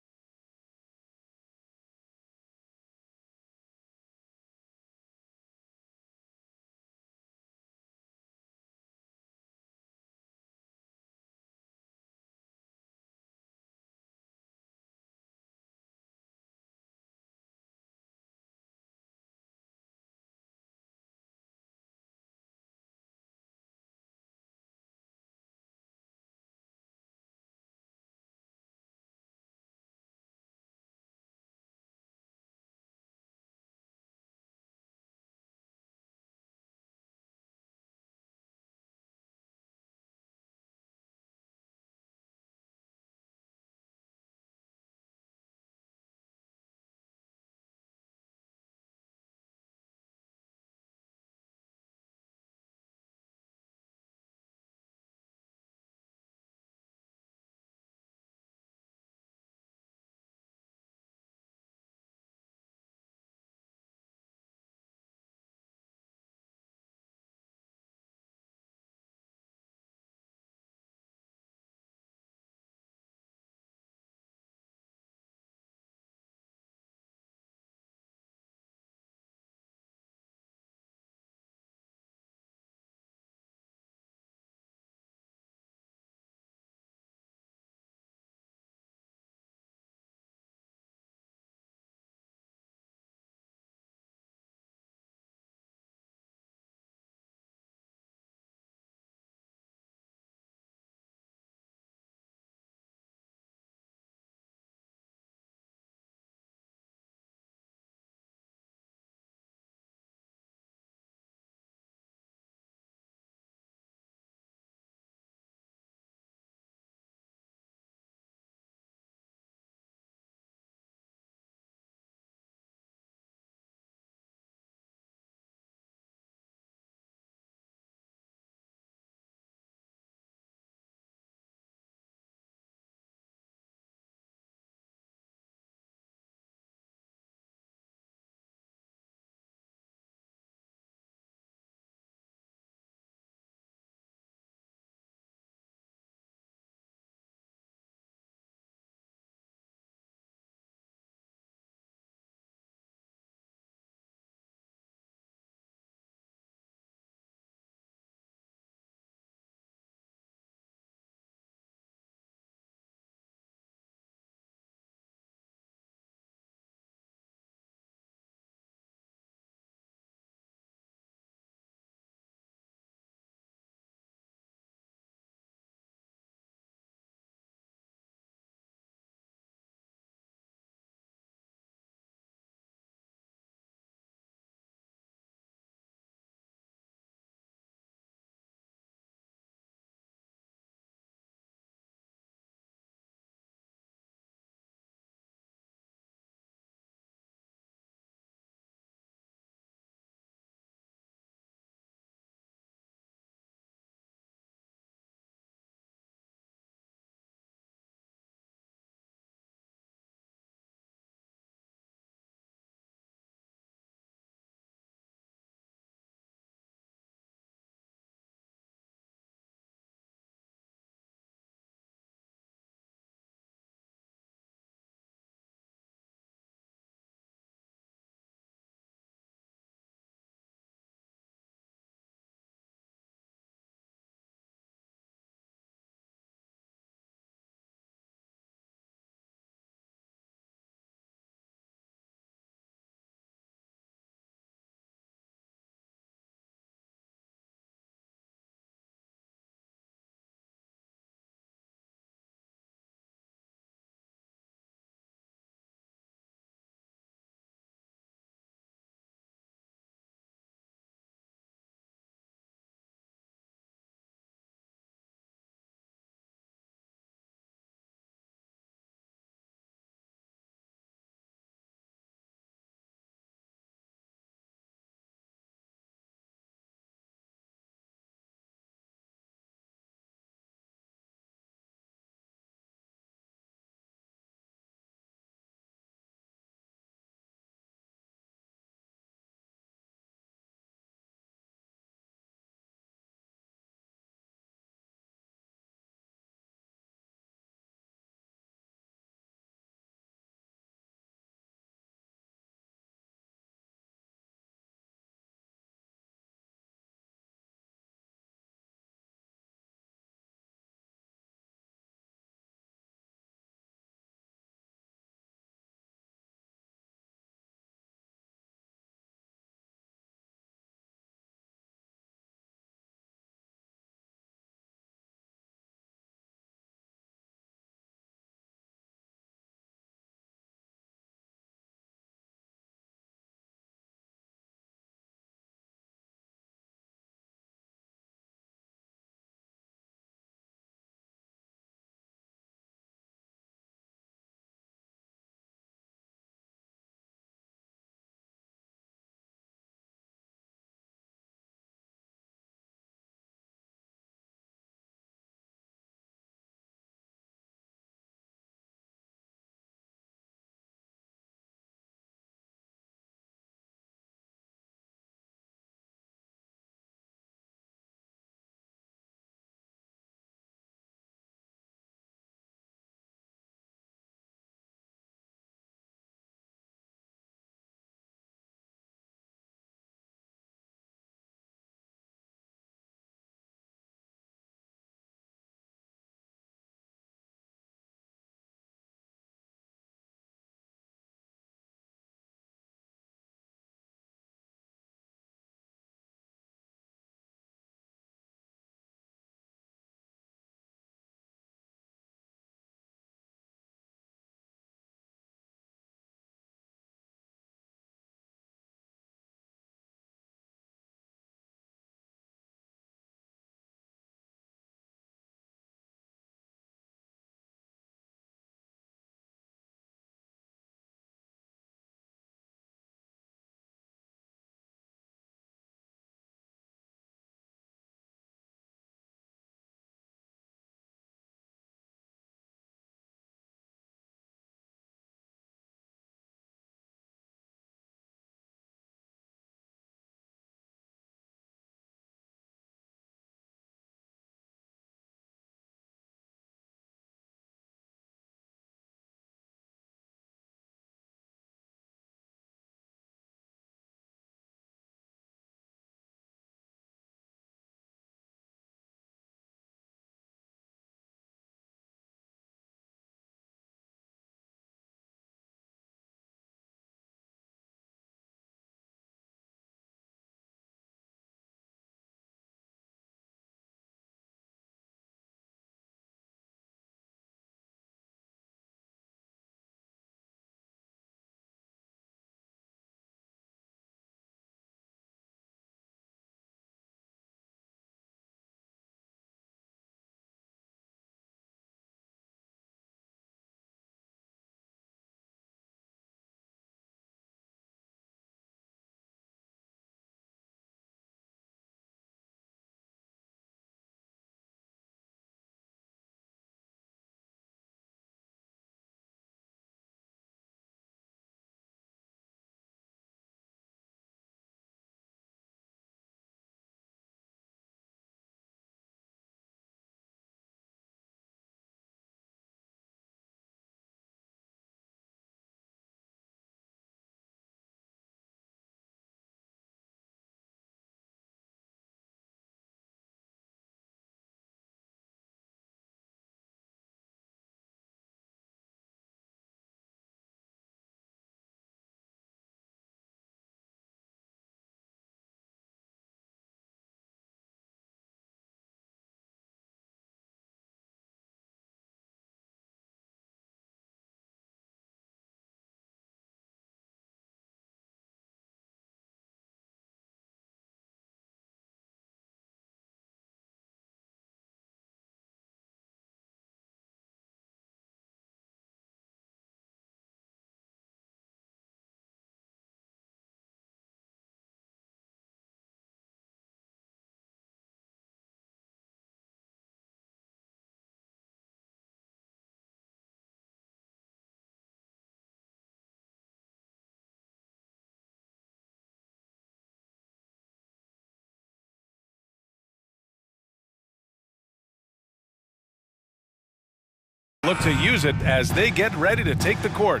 Look to use it as they get ready to take the court.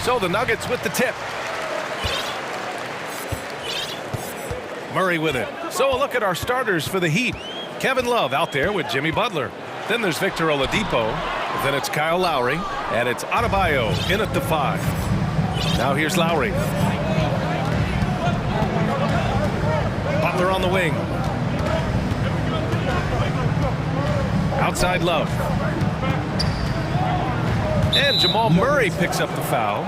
So the Nuggets with the tip. Murray with it. So a look at our starters for the Heat. Kevin Love out there with Jimmy Butler. Then there's Victor Oladipo. Then it's Kyle Lowry. And it's Adebayo in at the 5. Now here's Lowry. Butler on the wing. Outside Love. And Jamal Murray picks up the foul.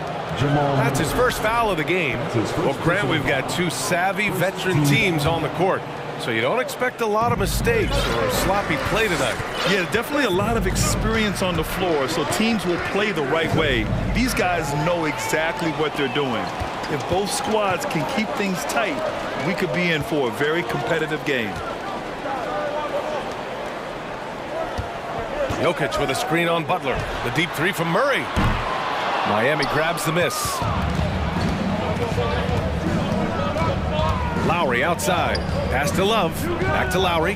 That's his first foul of the game. Well, Grant, we've got two savvy veteran teams on the court. So you don't expect a lot of mistakes or a sloppy play tonight. Yeah, definitely a lot of experience on the floor, so teams will play the right way. These guys know exactly what they're doing. If both squads can keep things tight, we could be in for a very competitive game. Jokic with a screen on Butler. The deep 3 from Murray. Miami grabs the miss. Lowry outside. Pass to Love. Back to Lowry.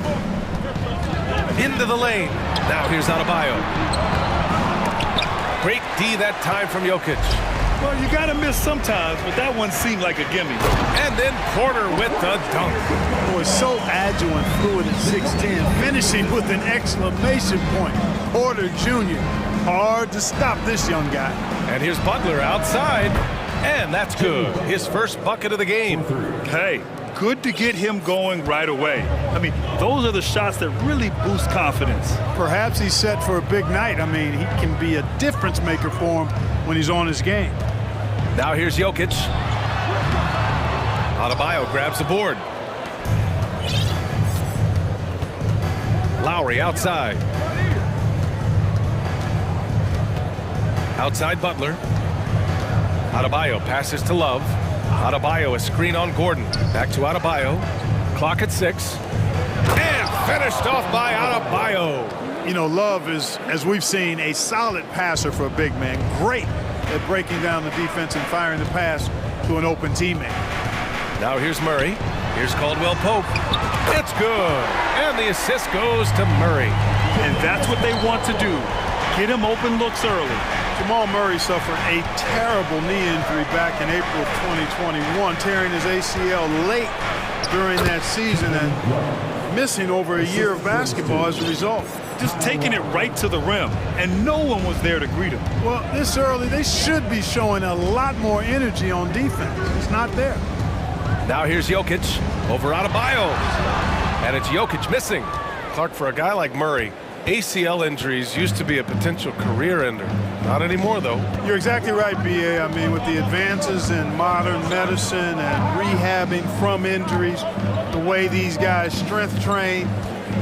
Into the lane. Now here's Adebayo. Great D that time from Jokic. Well, you got to miss sometimes, but that one seemed like a gimme. And then Porter with the dunk. Boy, so agile and fluid at 6'10", finishing with an exclamation point. Porter Jr. Hard to stop this young guy. And here's Butler outside. And that's good. His first bucket of the game. Hey, good to get him going right away. I mean, those are the shots that really boost confidence. Perhaps he's set for a big night. I mean, he can be a difference maker for him when he's on his game. Now here's Jokic. Adebayo grabs the board. Lowry outside. Outside Butler. Adebayo passes to Love. Adebayo a screen on Gordon. Back to Adebayo. Clock at 6. And finished off by Adebayo. You know, Love is, as we've seen, a solid passer for a big man. Great at breaking down the defense and firing the pass to an open teammate. Now here's Murray. Here's Caldwell Pope. It's good. And the assist goes to Murray. And that's what they want to do. Get him open looks early. Jamal Murray suffered a terrible knee injury back in April of 2021, tearing his ACL late during that season and missing over a year of basketball as a result. Just taking it right to the rim, and no one was there to greet him. Well, this early, they should be showing a lot more energy on defense. It's not there. Now here's Jokic over Adebayo. And it's Jokic missing. Clark, for a guy like Murray, ACL injuries used to be a potential career ender. Not anymore, though. You're exactly right, B.A. I mean, with the advances in modern medicine and rehabbing from injuries, the way these guys strength train,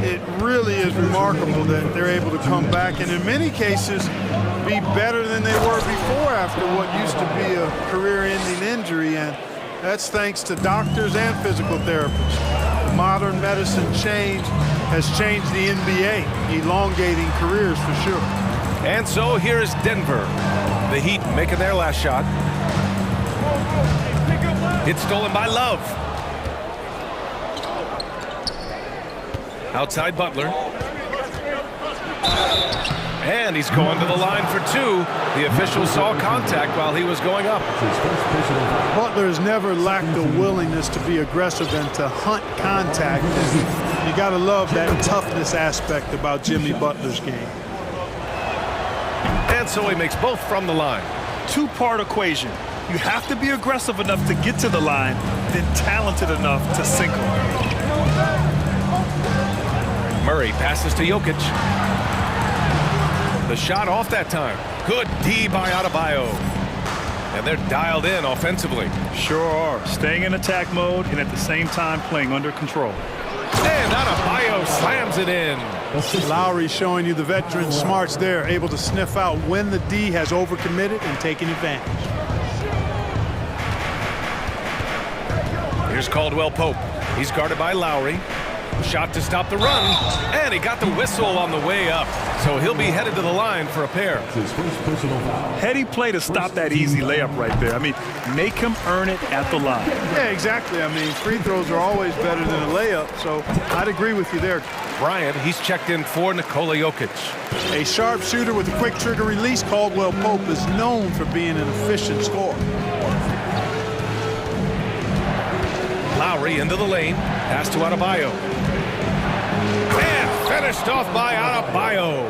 it really is remarkable that they're able to come back and in many cases be better than they were before after what used to be a career-ending injury, and that's thanks to doctors and physical therapists. The modern medicine change has changed the NBA, elongating careers for sure. And so here is Denver. The Heat making their last shot. It's stolen by Love. Outside Butler. And he's going to the line for 2. The official saw contact while he was going up. Butler has never lacked the willingness to be aggressive and to hunt contact. You got to love that toughness aspect about Jimmy Butler's game. And so he makes both from the line. Two-part equation. You have to be aggressive enough to get to the line, then talented enough to sink them. Murray passes to Jokic. The shot off that time. Good D by Adebayo. And they're dialed in offensively. Sure are. Staying in attack mode and at the same time playing under control. And Adebayo slams it in. Lowry showing you the veteran smarts there, able to sniff out when the D has overcommitted and taking advantage. Here's Caldwell Pope. He's guarded by Lowry. Shot to stop the run, and he got the whistle on the way up. So he'll be headed to the line for a pair. Heady play to stop that easy layup right there. I mean, make him earn it at the line. Yeah, exactly. I mean, free throws are always better than a layup, so I'd agree with you there. Bryant, he's checked in for Nikola Jokic. A sharpshooter with a quick trigger release, Caldwell Pope is known for being an efficient scorer. Lowry into the lane, pass to Adebayo. And finished off by Adebayo.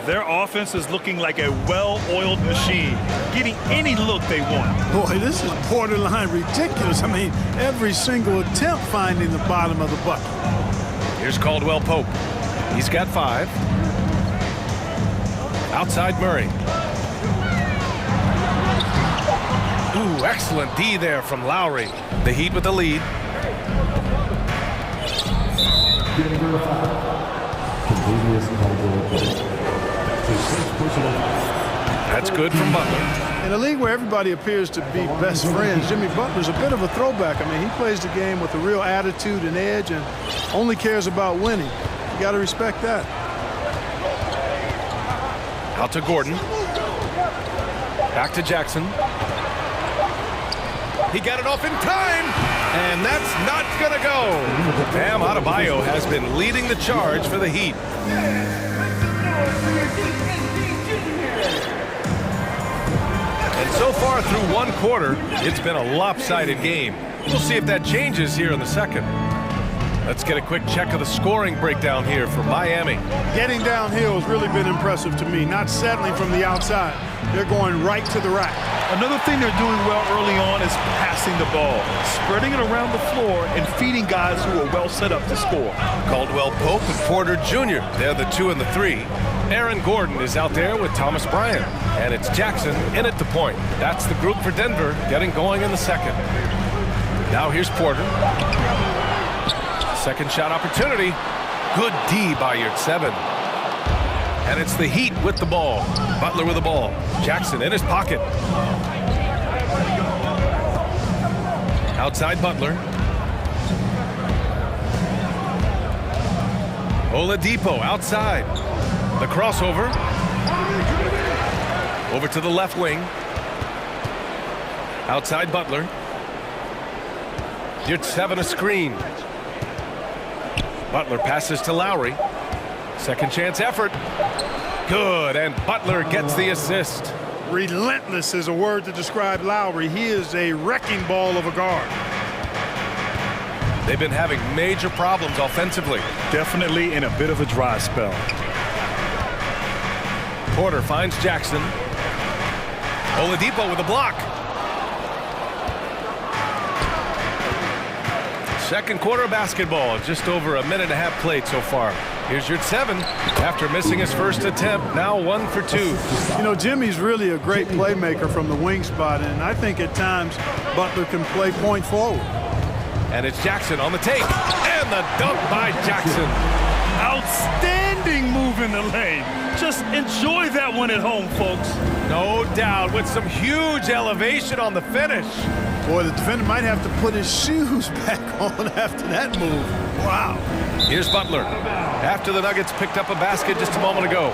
Their offense is looking like a well-oiled machine, getting any look they want. Boy, this is borderline ridiculous. I mean, every single attempt finding the bottom of the bucket. Here's Caldwell Pope. He's got 5. Outside Murray. Ooh, excellent D there from Lowry. The Heat with the lead. That's good from Butler. In a league where everybody appears to be best friends, Jimmy Butler's a bit of a throwback. I mean, he plays the game with a real attitude and edge and only cares about winning. You got to respect that. Out to Gordon. Back to Jackson. He got it off in time, and that's not going to go. Bam Adebayo has been leading the charge for the Heat. And so far through one quarter, it's been a lopsided game. We'll see if that changes here in the second. Let's get a quick check of the scoring breakdown here for Miami. Getting downhill has really been impressive to me, not settling from the outside. They're going right to the rack. Another thing they're doing well early on is passing the ball, spreading it around the floor and feeding guys who are well set up to score. Caldwell Pope and Porter Jr., they're the 2 and the 3. Aaron Gordon is out there with Thomas Bryant, and it's Jackson in at the point. That's the group for Denver getting going in the second. Now here's Porter. Second shot opportunity. Good D by your 7. And it's the Heat with the ball. Butler with the ball. Jackson in his pocket. Outside Butler. Oladipo outside. The crossover. Over to the left wing. Outside Butler. You're 7 a screen. Butler passes to Lowry. Second chance effort. Good, and Butler gets the assist. Relentless is a word to describe Lowry. He is a wrecking ball of a guard. They've been having major problems offensively. Definitely in a bit of a dry spell. Porter finds Jackson. Oladipo with a block. Second quarter of basketball, just over a minute and a half played so far. Here's your 7 after missing his first attempt. Now 1 for 2. You know, Jimmy's really a great playmaker from the wing spot, and I think at times Butler can play point forward. And it's Jackson on the take, and the dunk by Jackson. Outstanding move in the lane. Just enjoy that one at home, folks. No doubt, with some huge elevation on the finish. Boy, the defender might have to put his shoes back on after that move. Wow. Here's Butler. After the Nuggets picked up a basket just a moment ago.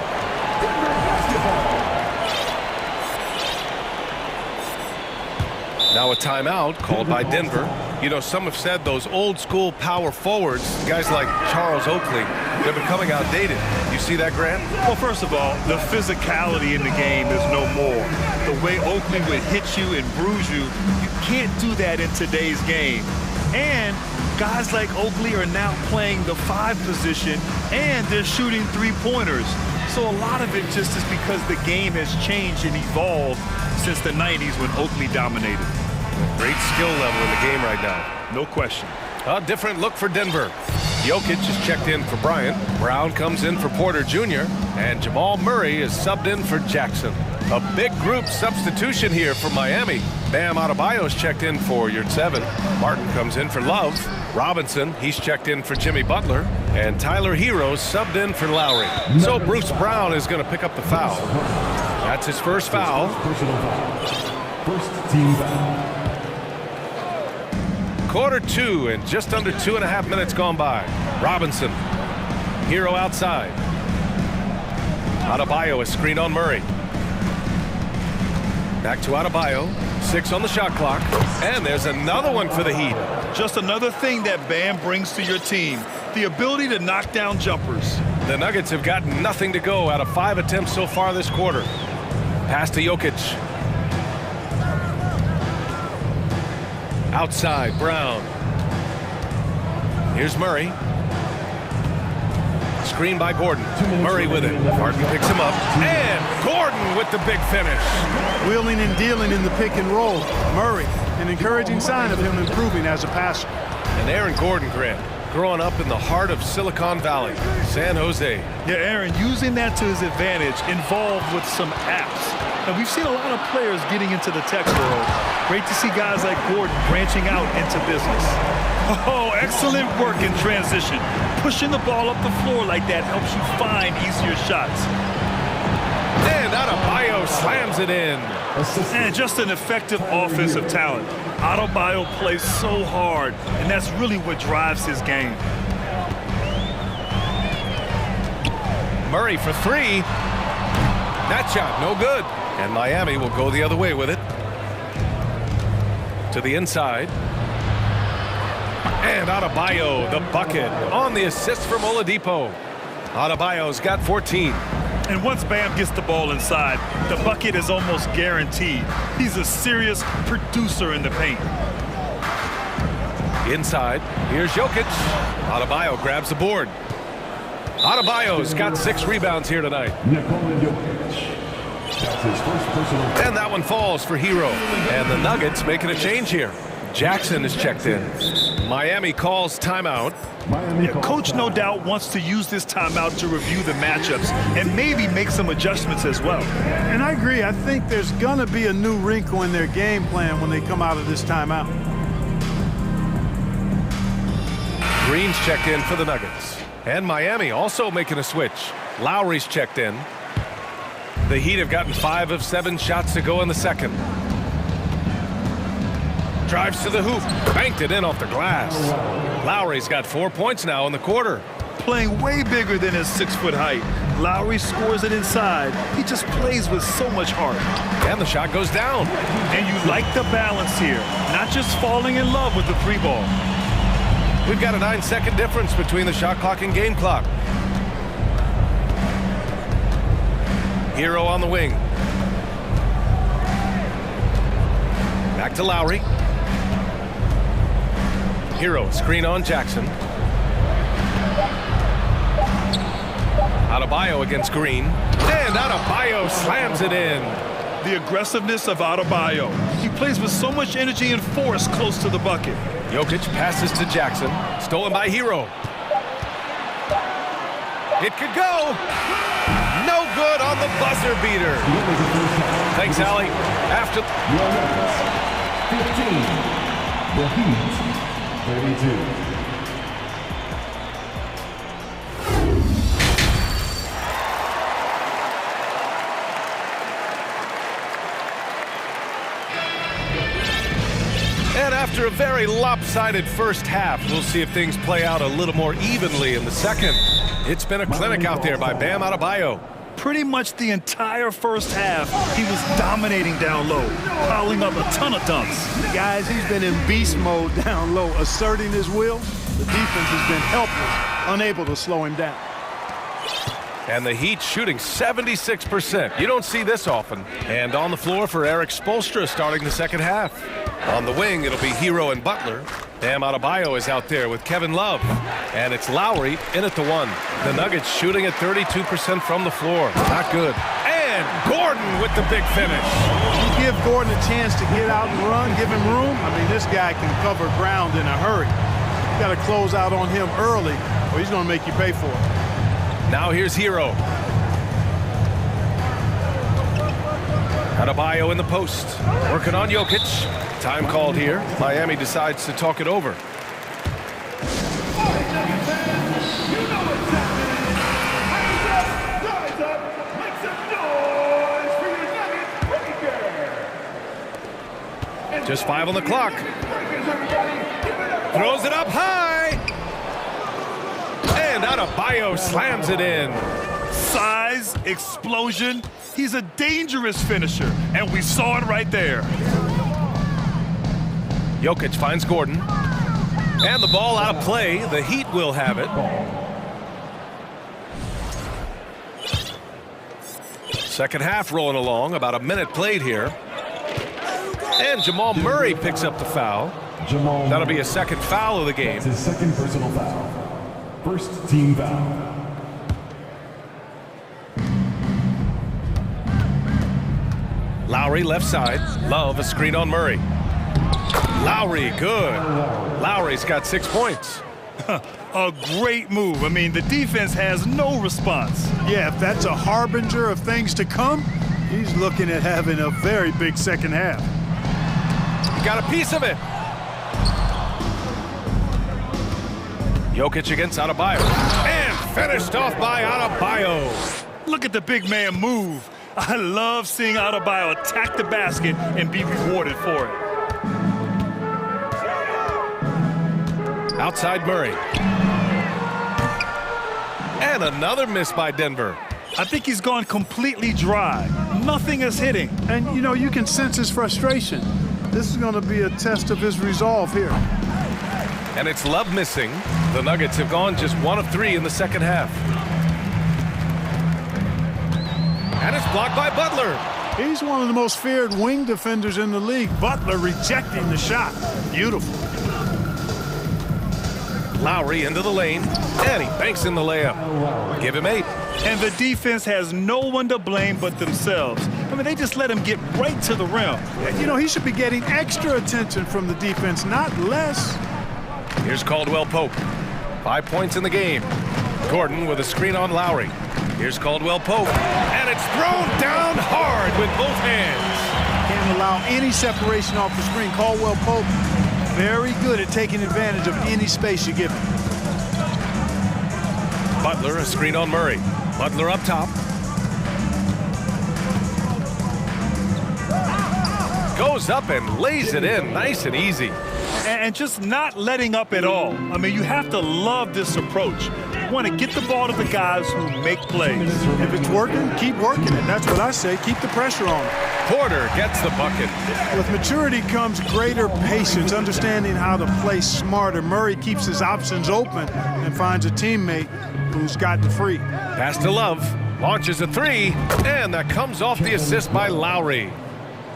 Now a timeout called by Denver. You know, some have said those old school power forwards, guys like Charles Oakley, they're becoming outdated. You see that, Grant? Well, first of all, the physicality in the game is no more. The way Oakley would hit you and bruise you, you can't do that in today's game. And guys like Oakley are now playing the 5 position, and they're shooting 3-pointers. So a lot of it just is because the game has changed and evolved since the 90s when Oakley dominated. Great skill level in the game right now. No question. A different look for Denver. Jokic is checked in for Bryant. Brown comes in for Porter Jr. And Jamal Murray is subbed in for Jackson. A big group substitution here for Miami. Bam Adebayo's checked in for your 7. Martin comes in for Love. Robinson, he's checked in for Jimmy Butler. And Tyler Hero's subbed in for Lowry. So Bruce Brown is going to pick up the foul. That's his first foul. First team foul. Quarter two and just under 2.5 minutes gone by. Robinson. Hero outside. Adebayo is screened on Murray. Back to Adebayo. 6 on the shot clock. And there's another one for the Heat. Just another thing that Bam brings to your team. The ability to knock down jumpers. The Nuggets have got nothing to go out of 5 attempts so far this quarter. Pass to Jokic. Outside, Brown. Here's Murray. Screen by Gordon. Murray with it. Martin picks him up. And Gordon with the big finish. Wheeling and dealing in the pick and roll. Murray, an encouraging sign of him improving as a passer. And Aaron Gordon, Grant, growing up in the heart of Silicon Valley, San Jose. Yeah, Aaron, using that to his advantage, involved with some apps. And we've seen a lot of players getting into the tech world. Great to see guys like Gordon branching out into business. Oh, excellent work in transition. Pushing the ball up the floor like that helps you find easier shots. And Adebayo slams it in. And just an effective offensive talent. Adebayo plays so hard, and that's really what drives his game. Murray for 3. That shot, no good. And Miami will go the other way with it. To the inside. And Adebayo, the bucket, on the assist from Oladipo. Adebayo's got 14. And once Bam gets the ball inside, the bucket is almost guaranteed. He's a serious producer in the paint. Inside, here's Jokic. Adebayo grabs the board. Adebayo's got 6 rebounds here tonight. And that one falls for Hero. And the Nuggets making a change here. Jackson is checked in. Miami calls timeout. Yeah, coach no doubt wants to use this timeout to review the matchups and maybe make some adjustments as well. And I agree. I think there's going to be a new wrinkle in their game plan when they come out of this timeout. Green's checked in for the Nuggets. And Miami also making a switch. Lowry's checked in. The Heat have gotten 5 of 7 shots to go in the second. Drives to the hoop. Banked it in off the glass. Lowry's got 4 points now in the quarter. Playing way bigger than his 6-foot height. Lowry scores it inside. He just plays with so much heart. And the shot goes down. And you like the balance here. Not just falling in love with the 3-ball. We've got a 9-second difference between the shot clock and game clock. Hero on the wing. Back to Lowry. Hero, screen on Jackson. Adebayo against Green. And Adebayo slams it in. The aggressiveness of Adebayo. He plays with so much energy and force close to the bucket. Jokic passes to Jackson. Stolen by Hero. It could go. No good on the buzzer beater. Thanks, Allie. After 15, the Heat 32. And after a very lopsided first half, we'll see if things play out a little more evenly in the second. It's been a clinic out there by Bam Adebayo. Pretty much the entire first half, he was dominating down low, piling up a ton of dunks. Guys, he's been in beast mode down low, asserting his will. The defense has been helpless, unable to slow him down. And the Heat shooting 76%. You don't see this often. And on the floor for Eric Spoelstra starting the second half. On the wing, it'll be Hero and Butler. Bam Adebayo is out there with Kevin Love. And it's Lowry in at the 1. The Nuggets shooting at 32% from the floor. Not good. And Gordon with the big finish. You give Gordon a chance to get out and run, give him room. I mean, this guy can cover ground in a hurry. You got to close out on him early, or he's going to make you pay for it. Now here's Hero. Adebayo in the post. Working on Jokic. Time called here. Miami decides to talk it over. Just 5 on the clock. Throws it up high. And Adebayo slams it in. Size, explosion. He's a dangerous finisher, and we saw it right there. Jokic finds Gordon. And the ball out of play. The Heat will have it. Second half rolling along. About a minute played here. And Jamal Murray picks up the foul. That'll be a second foul of the game. That's his second personal foul. First team foul. Lowry left side. Love a screen on Murray. Lowry, good. Lowry's got 6 points. A great move. I mean, the defense has no response. Yeah, if that's a harbinger of things to come, he's looking at having a very big second half. He got a piece of it. Jokic against Adebayo. And finished off by Adebayo. Look at the big man move. I love seeing Adebayo attack the basket and be rewarded for it. Outside Murray. And another miss by Denver. I think he's gone completely dry. Nothing is hitting. And, you know, you can sense his frustration. This is going to be a test of his resolve here. And it's Love missing. The Nuggets have gone just 1 of 3 in the second half. And it's blocked by Butler. He's one of the most feared wing defenders in the league. Butler rejecting the shot. Beautiful. Lowry into the lane, and he banks in the layup. Give him 8. And the defense has no one to blame but themselves. I mean, they just let him get right to the rim. You know, he should be getting extra attention from the defense, not less. Here's Caldwell Pope. 5 points in the game. Gordon with a screen on Lowry. Here's Caldwell Pope. And it's thrown down hard with both hands. Can't allow any separation off the screen. Caldwell Pope, very good at taking advantage of any space you give him. Butler, a screen on Murray. Butler up top. Goes up and lays it in nice and easy. And just not letting up at all. I mean, you have to love this approach. You want to get the ball to the guys who make plays. If it's working, keep working it. That's what I say. Keep the pressure on. Porter gets the bucket. With maturity comes greater patience, understanding how to play smarter. Murray keeps his options open and finds a teammate who's gotten free. Pass to Love. Launches a 3. And that comes off the assist by Lowry.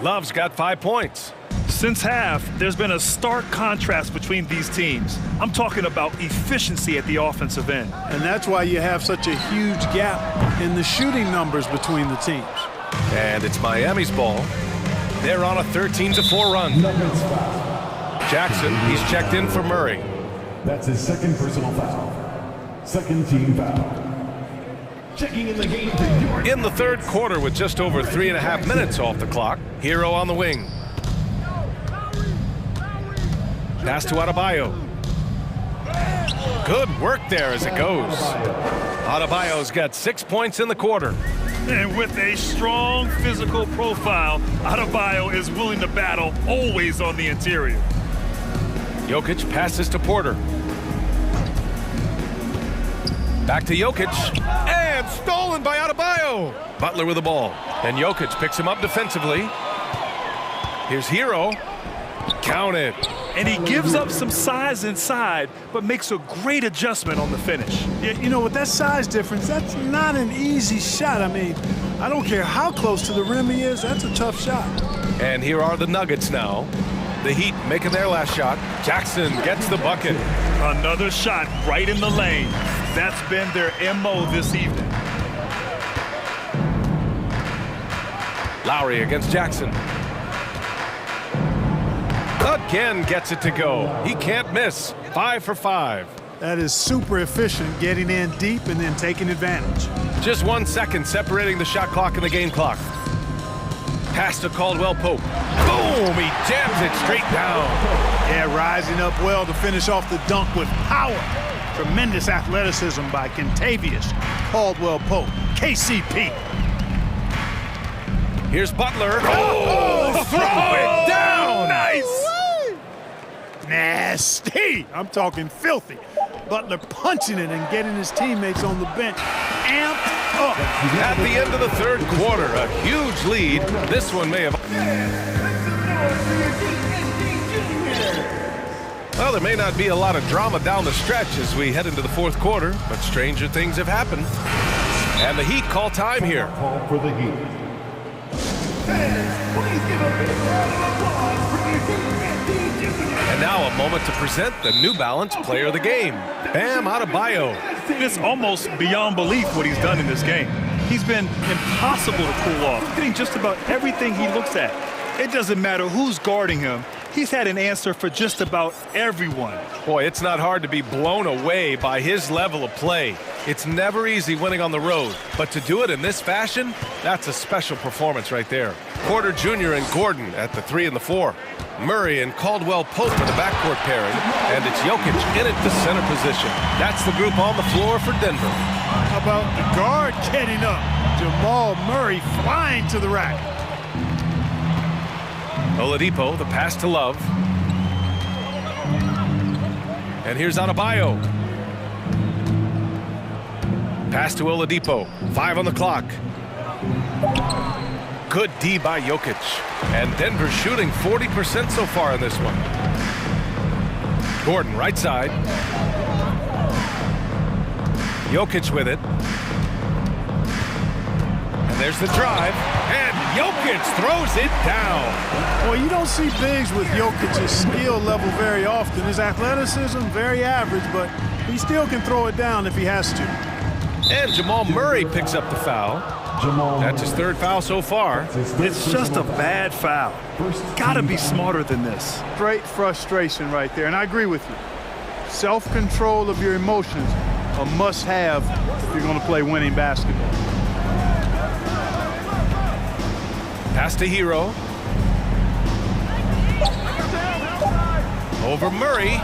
Love's got 5 points. Since half, there's been a stark contrast between these teams. I'm talking about efficiency at the offensive end. And that's why you have such a huge gap in the shooting numbers between the teams. And it's Miami's ball. They're on a 13-4 run. Jackson, he's checked in for Murray. That's his second personal foul. Second team foul. Checking in the game for your... In the third quarter with just over 3.5 minutes off the clock. Hero on the wing. Pass to Adebayo. Good work there as it goes. Adebayo's got 6 points in the quarter. And with a strong physical profile, Adebayo is willing to battle always on the interior. Jokic passes to Porter. Back to Jokic. And stolen by Adebayo. Butler with the ball. And Jokic picks him up defensively. Here's Hero. Count it. And he gives up some size inside, but makes a great adjustment on the finish. Yeah, you know, with that size difference, that's not an easy shot. I mean, I don't care how close to the rim he is, that's a tough shot. And here are the Nuggets now. The Heat making their last shot. Jackson gets the bucket. Another shot right in the lane. That's been their MO this evening. Lowry against Jackson. Again gets it to go. He can't miss. 5 for 5. That is super efficient, getting in deep and then taking advantage. Just 1 second separating the shot clock and the game clock. Pass to Caldwell Pope. Boom! He jams it straight down. Yeah, rising up well to finish off the dunk with power. Tremendous athleticism by Kentavious Caldwell Pope. KCP. Here's Butler. Oh, throw it down! Nice! nasty. I'm talking filthy. Butler punching it and getting his teammates on the bench amped up. At the end of the third quarter, a huge lead. This one may have... Well, there may not be a lot of drama down the stretch as we head into the fourth quarter, but stranger things have happened. And the Heat call time here. Call for the Heat. And now a moment to present the New Balance Player of the Game, Bam Adebayo. It's almost beyond belief what he's done in this game. He's been impossible to pull off, getting just about everything he looks at. It doesn't matter who's guarding him. He's had an answer for just about everyone. Boy, it's not hard to be blown away by his level of play. It's never easy winning on the road, but to do it in this fashion, that's a special performance right there. Porter Jr. and Gordon at the 3 and the 4. Murray and Caldwell Pope in the backcourt pairing, and it's Jokic in at the center position. That's the group on the floor for Denver. How about the guard getting up? Jamal Murray flying to the rack. Oladipo, the pass to Love. And here's Adebayo. Pass to Oladipo. 5 on the clock. Good D by Jokic. And Denver shooting 40% so far in this one. Gordon, right side. Jokic with it. And there's the drive. And Jokic throws it down. Well, you don't see bigs with Jokic's skill level very often. His athleticism, very average, but he still can throw it down if he has to. And Jamal Murray picks up the foul. That's his third foul so far. It's just a bad foul. Gotta be smarter than this. Great frustration right there, and I agree with you. Self-control of your emotions, a must-have if you're going to play winning basketball. Pass to Hero. Over Murray.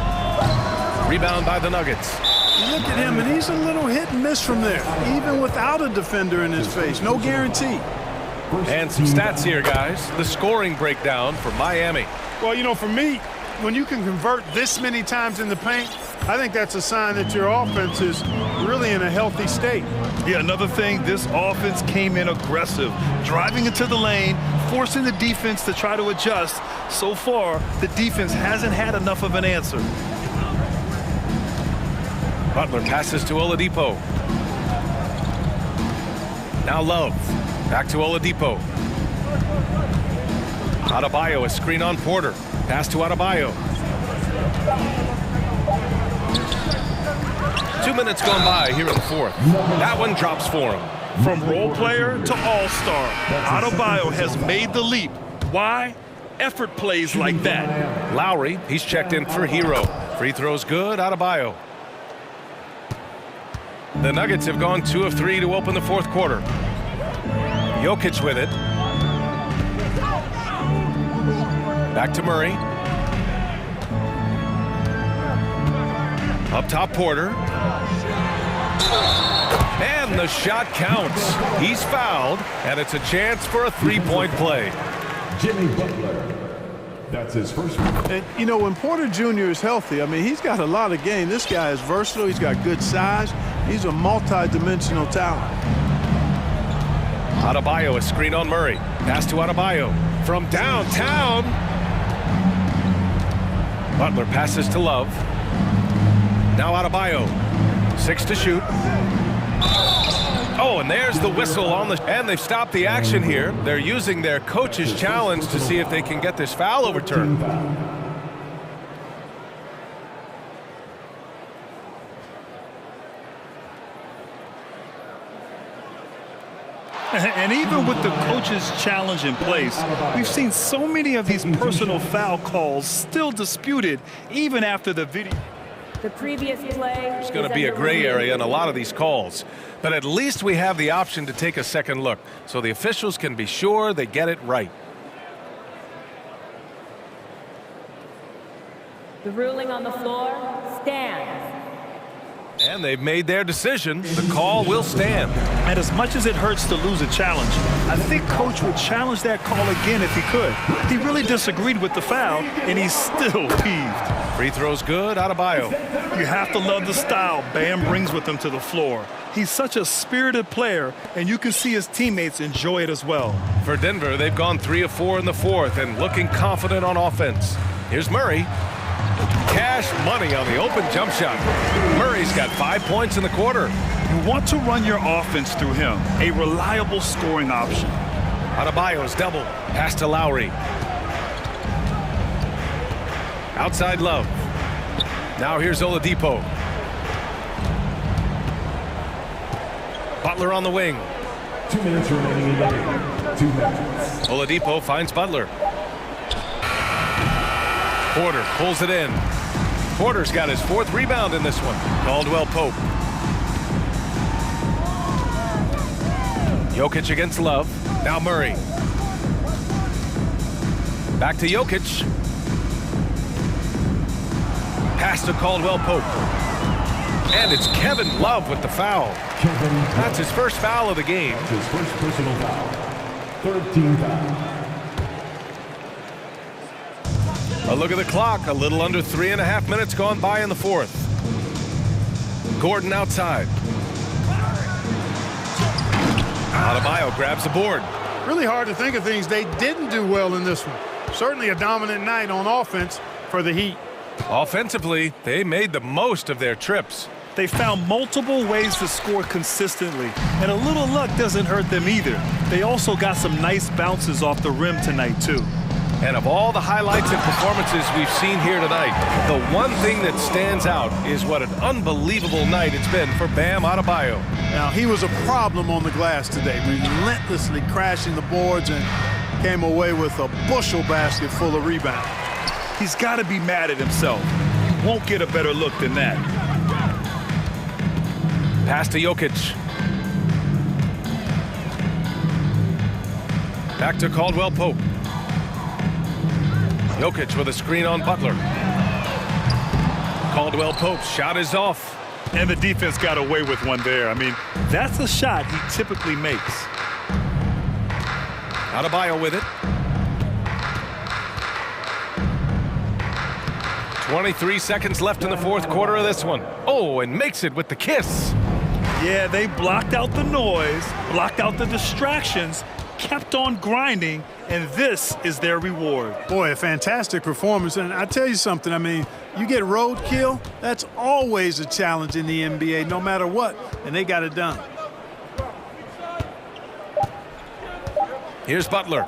Rebound by the Nuggets. Look at him, and he's a little hit and miss from there, even without a defender in his face. No guarantee. And some stats here, guys. The scoring breakdown for Miami. Well, you know, for me, when you can convert this many times in the paint, I think that's a sign that your offense is really in a healthy state. Yeah, another thing, this offense came in aggressive, driving into the lane, forcing the defense to try to adjust. So far, the defense hasn't had enough of an answer. Butler passes to Oladipo. Now Love. Back to Oladipo. Adebayo, a screen on Porter. Pass to Adebayo. 2 minutes gone by here in the fourth. That one drops for him. From role player to all-star, Adebayo has made the leap. Why? Effort plays like that. Lowry, he's checked in for Hero. Free throws good, Adebayo. The Nuggets have gone 2 of 3 to open the fourth quarter. Jokic with it. Back to Murray. Up top, Porter. And the shot counts. He's fouled, and it's a chance for a three-point play. Jimmy Butler. That's his first one. And, you know, when Porter Jr. is healthy, I mean, he's got a lot of game. This guy is versatile. He's got good size. He's a multi-dimensional talent. Adebayo, a screen on Murray. Pass to Adebayo. From downtown. Butler passes to Love. Now Adebayo. 6 to shoot. Oh, and there's the whistle on the... And they've stopped the action here. They're using their coach's challenge to see if they can get this foul overturned. And even with the coach's challenge in place, we've seen so many of these personal foul calls still disputed even after the video. The previous play. There's going to be a gray area in a lot of these calls, but at least we have the option to take a second look so the officials can be sure they get it right. The ruling on the floor stands. And they've made their decision. The call will stand. And as much as it hurts to lose a challenge, I think Coach would challenge that call again if he could. He really disagreed with the foul, and he's still peeved. Free throw's good. Adebayo. You have to love the style Bam brings with him to the floor. He's such a spirited player, and you can see his teammates enjoy it as well. For Denver, they've gone 3 of 4 in the fourth and looking confident on offense. Here's Murray. Cash money on the open jump shot. Murray's got 5 points in the quarter. You want to run your offense through him, a reliable scoring option. Adebayo's double. Pass to Lowry. Outside Love. Now here's Oladipo. Butler on the wing. 2 minutes remaining in the game. 2 minutes. Oladipo finds Butler. Porter pulls it in. Porter's got his 4th rebound in this one. Caldwell Pope. Jokic against Love. Now Murray. Back to Jokic. Pass to Caldwell Pope. And it's Kevin Love with the foul. That's his first foul of the game. His first personal foul. 3rd team foul. A look at the clock. A little under 3.5 minutes gone by in the fourth. Gordon outside. Adebayo grabs the board. Really hard to think of things they didn't do well in this one. Certainly a dominant night on offense for the Heat. Offensively, they made the most of their trips. They found multiple ways to score consistently, and a little luck doesn't hurt them either. They also got some nice bounces off the rim tonight, too. And of all the highlights and performances we've seen here tonight, the one thing that stands out is what an unbelievable night it's been for Bam Adebayo. Now, he was a problem on the glass today, relentlessly crashing the boards and came away with a bushel basket full of rebounds. He's got to be mad at himself. You won't get a better look than that. Pass to Jokic. Back to Caldwell Pope. Jokic with a screen on Butler. Caldwell Pope's shot is off. And the defense got away with one there. I mean, that's a shot he typically makes. Adebayo with it. 23 seconds left in the fourth quarter of this one. Oh, and makes it with the kiss. Yeah, they blocked out the noise, blocked out the distractions, kept on grinding, and this is their reward. Boy, a fantastic performance. And I tell you something, I mean, you get roadkill, that's always a challenge in the NBA, no matter what, and they got it done. Here's Butler.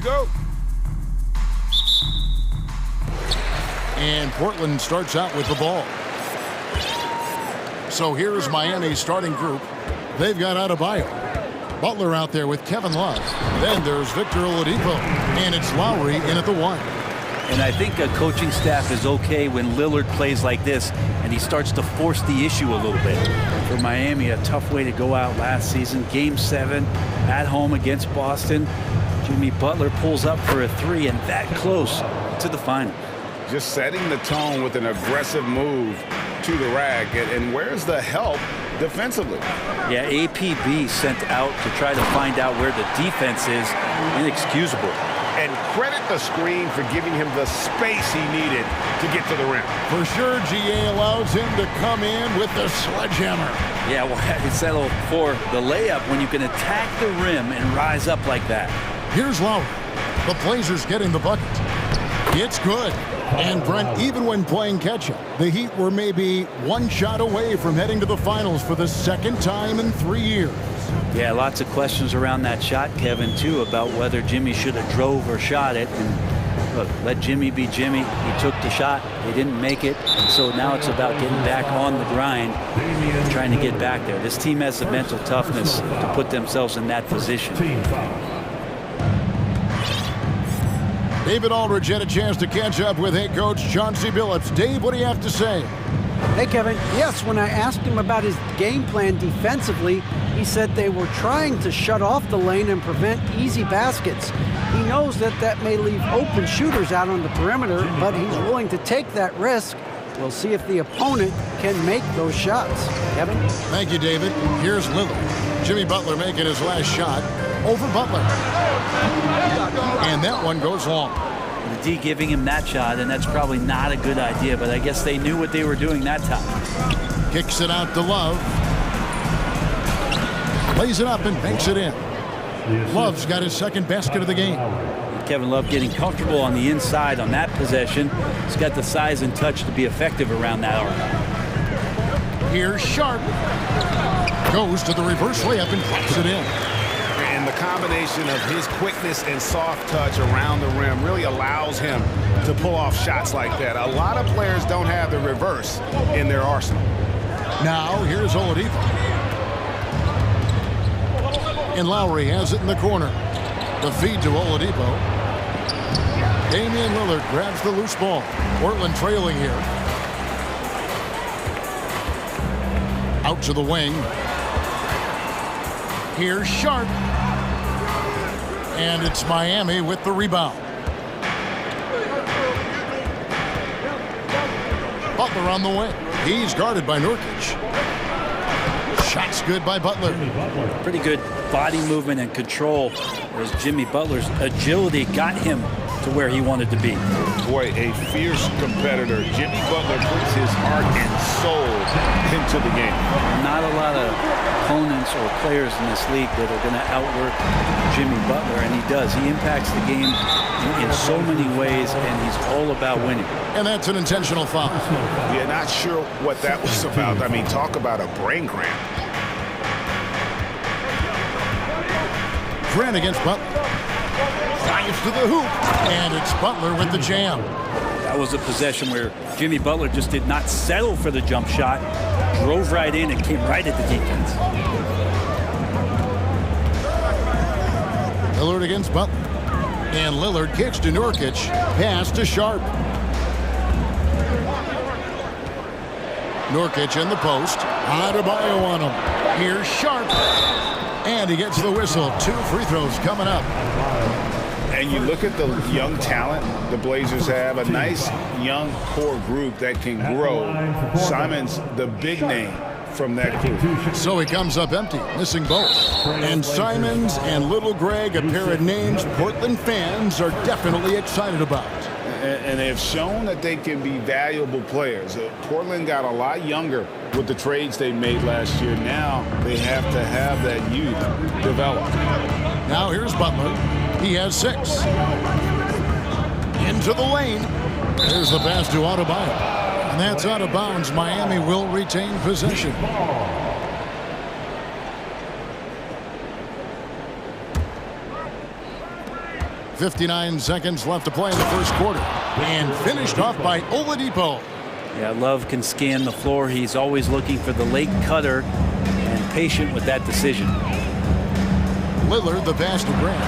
go. And Portland starts out with the ball. So here's Miami's starting group. They've got Adebayo. Butler out there with Kevin Love. Then there's Victor Oladipo. And it's Lowry in at the 1. And I think a coaching staff is okay when Lillard plays like this and he starts to force the issue a little bit. For Miami, a tough way to go out last season. Game 7 at home against Boston. Jimmy Butler pulls up for a 3 and that close to the final. Just setting the tone with an aggressive move to the rack. And where's the help defensively? Yeah, APB sent out to try to find out where the defense is. Inexcusable. And credit the screen for giving him the space he needed to get to the rim. For sure, GA allows him to come in with the sledgehammer. Yeah, well, I can settle for the layup when you can attack the rim and rise up like that. Here's Lowry. The Blazers getting the bucket. It's good. And Brent, even when playing catch-up, the Heat were maybe one shot away from heading to the finals for the second time in 3 years. Yeah, lots of questions around that shot, Kevin, too, about whether Jimmy should have drove or shot it. And look, let Jimmy be Jimmy. He took the shot. They didn't make it. And so now it's about getting back on the grind and trying to get back there. This team has the mental toughness to put themselves in that position. David Aldridge had a chance to catch up with head coach Chauncey Billups. Dave, what do you have to say? Hey, Kevin. Yes, when I asked him about his game plan defensively, he said they were trying to shut off the lane and prevent easy baskets. He knows that that may leave open shooters out on the perimeter, but he's willing to take that risk. We'll see if the opponent can make those shots. Kevin? Thank you, David. Here's Lillard. Jimmy Butler making his last shot over Butler. And that one goes long. The D giving him that shot, and that's probably not a good idea, but I guess they knew what they were doing that time. Kicks it out to Love. Lays it up and banks it in. Love's got his second basket of the game. Kevin Love getting comfortable on the inside on that possession. He's got the size and touch to be effective around that arc. Here's Sharp. Goes to the reverse layup and drops it in. And the combination of his quickness and soft touch around the rim really allows him to pull off shots like that. A lot of players don't have the reverse in their arsenal. Now here's Oladipo. And Lowry has it in the corner. The feed to Oladipo. Damian Lillard grabs the loose ball. Portland trailing here. Out to the wing. Here's Sharp. And it's Miami with the rebound. Butler on the wing. He's guarded by Nurkic. Shot's good by Butler. Pretty good body movement and control as Jimmy Butler's agility got him to where he wanted to be. Boy, a fierce competitor. Jimmy Butler puts his heart and soul into the game. Not a lot of opponents or players in this league that are going to outwork Jimmy Butler, and he does. He impacts the game in so many ways, and he's all about winning. And that's an intentional foul. Yeah, not sure what that was about. I mean, talk about a brain cramp. Grant against Butler. Drives to the hoop. And it's Butler with the jam. That was a possession where Jimmy Butler just did not settle for the jump shot. Drove right in and came right at the defense. Lillard against Butler. And Lillard kicks to Nurkic. Pass to Sharp. Nurkic in the post. Adebayo on him. Here's Sharp. And he gets the whistle. 2 free throws coming up. And you look at the young talent the Blazers have, a nice young core group that can grow. Simon's the big name from that group. So he comes up empty, missing both. And Simons and Little Greg, a pair of names Portland fans are definitely excited about. And they have shown that they can be valuable players. Portland got a lot younger with the trades they made last year. Now they have to have that youth develop. Now here's Butler. He has 6. Into the lane. There's the pass to Adebayo. And that's out of bounds. Miami will retain possession. 59 seconds left to play in the first quarter. And finished off by Oladipo. Yeah, Love can scan the floor. He's always looking for the late cutter and patient with that decision. Lillard, the pass to Grant.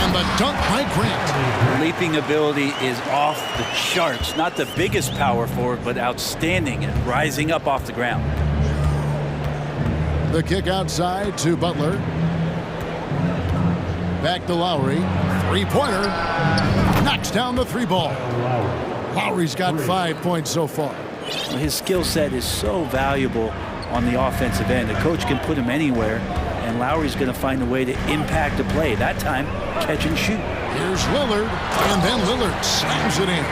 And the dunk by Grant. Leaping ability is off the charts. Not the biggest power forward, but outstanding at rising up off the ground. The kick outside to Butler. Back to Lowry. Three-pointer. Knocks down the three ball. Lowry's got 5 points so far. His skill set is so valuable on the offensive end. The coach can put him anywhere, and Lowry's going to find a way to impact the play. That time, catch and shoot. Here's Lillard, and then Lillard slams it in.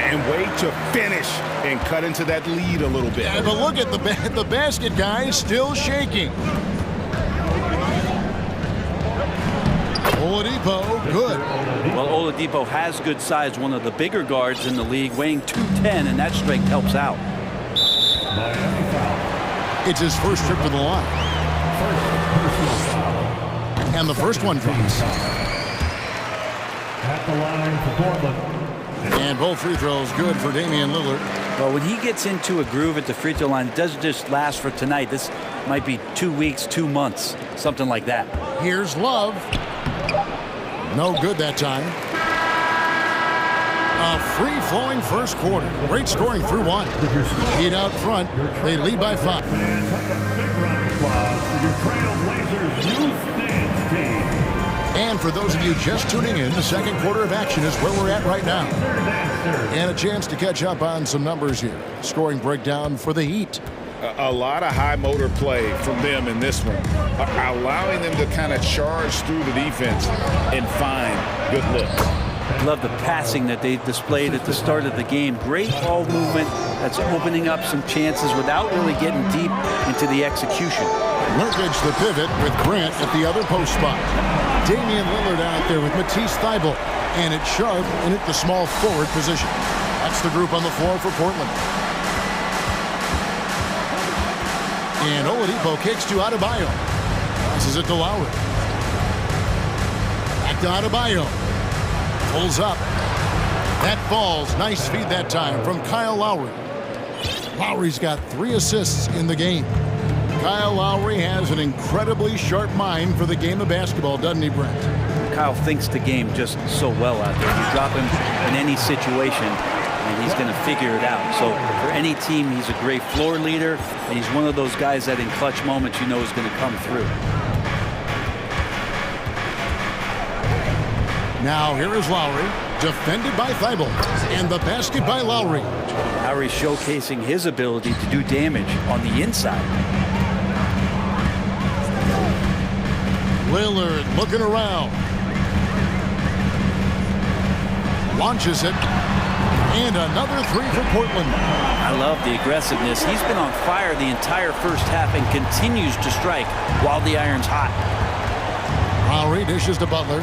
And wait to finish and cut into that lead a little bit. Yeah, but look at the basket, guys, still shaking. Oladipo, good. Well, Oladipo has good size, one of the bigger guards in the league, weighing 210, and that strength helps out. It's his first trip to the line. And the first one drops. At the line for Portland. And both free throws good for Damian Lillard. Well, when he gets into a groove at the free throw line, it doesn't just last for tonight. This might be 2 weeks, 2 months, something like that. Here's Love. No good that time. A free-flowing first quarter. Great scoring through one. Heat out front. They lead by 5. And big round of applause for your Trailblazers Youth Dance Team. And for those of you just tuning in, the second quarter of action is where we're at right now. And a chance to catch up on some numbers here. Scoring breakdown for the Heat. A lot of high motor play from them in this one, allowing them to kind of charge through the defense and find good looks. Love the passing that they displayed at the start of the game. Great ball movement that's opening up some chances without really getting deep into the execution. Nurkic the pivot with Grant at the other post spot. Damian Lillard out there with Matisse Thybulle. And it's Sharp in at the small forward position. That's the group on the floor for Portland. And Oladipo kicks to Adebayo. Passes it to Lowry. Back to Adebayo. Pulls up. That falls. Nice feed that time from Kyle Lowry. Lowry's got 3 assists in the game. Kyle Lowry has an incredibly sharp mind for the game of basketball, doesn't he, Brent? Kyle thinks the game just so well out there. You drop him in any situation, and he's going to figure it out. So for any team, he's a great floor leader, and he's one of those guys that in clutch moments you know is going to come through. Now here is Lowry, defended by Thybulle, and the basket by Lowry. Lowry showcasing his ability to do damage on the inside. Lillard looking around. Launches it. And another 3 for Portland. I love the aggressiveness. He's been on fire the entire first half and continues to strike while the iron's hot. Lowry dishes to Butler.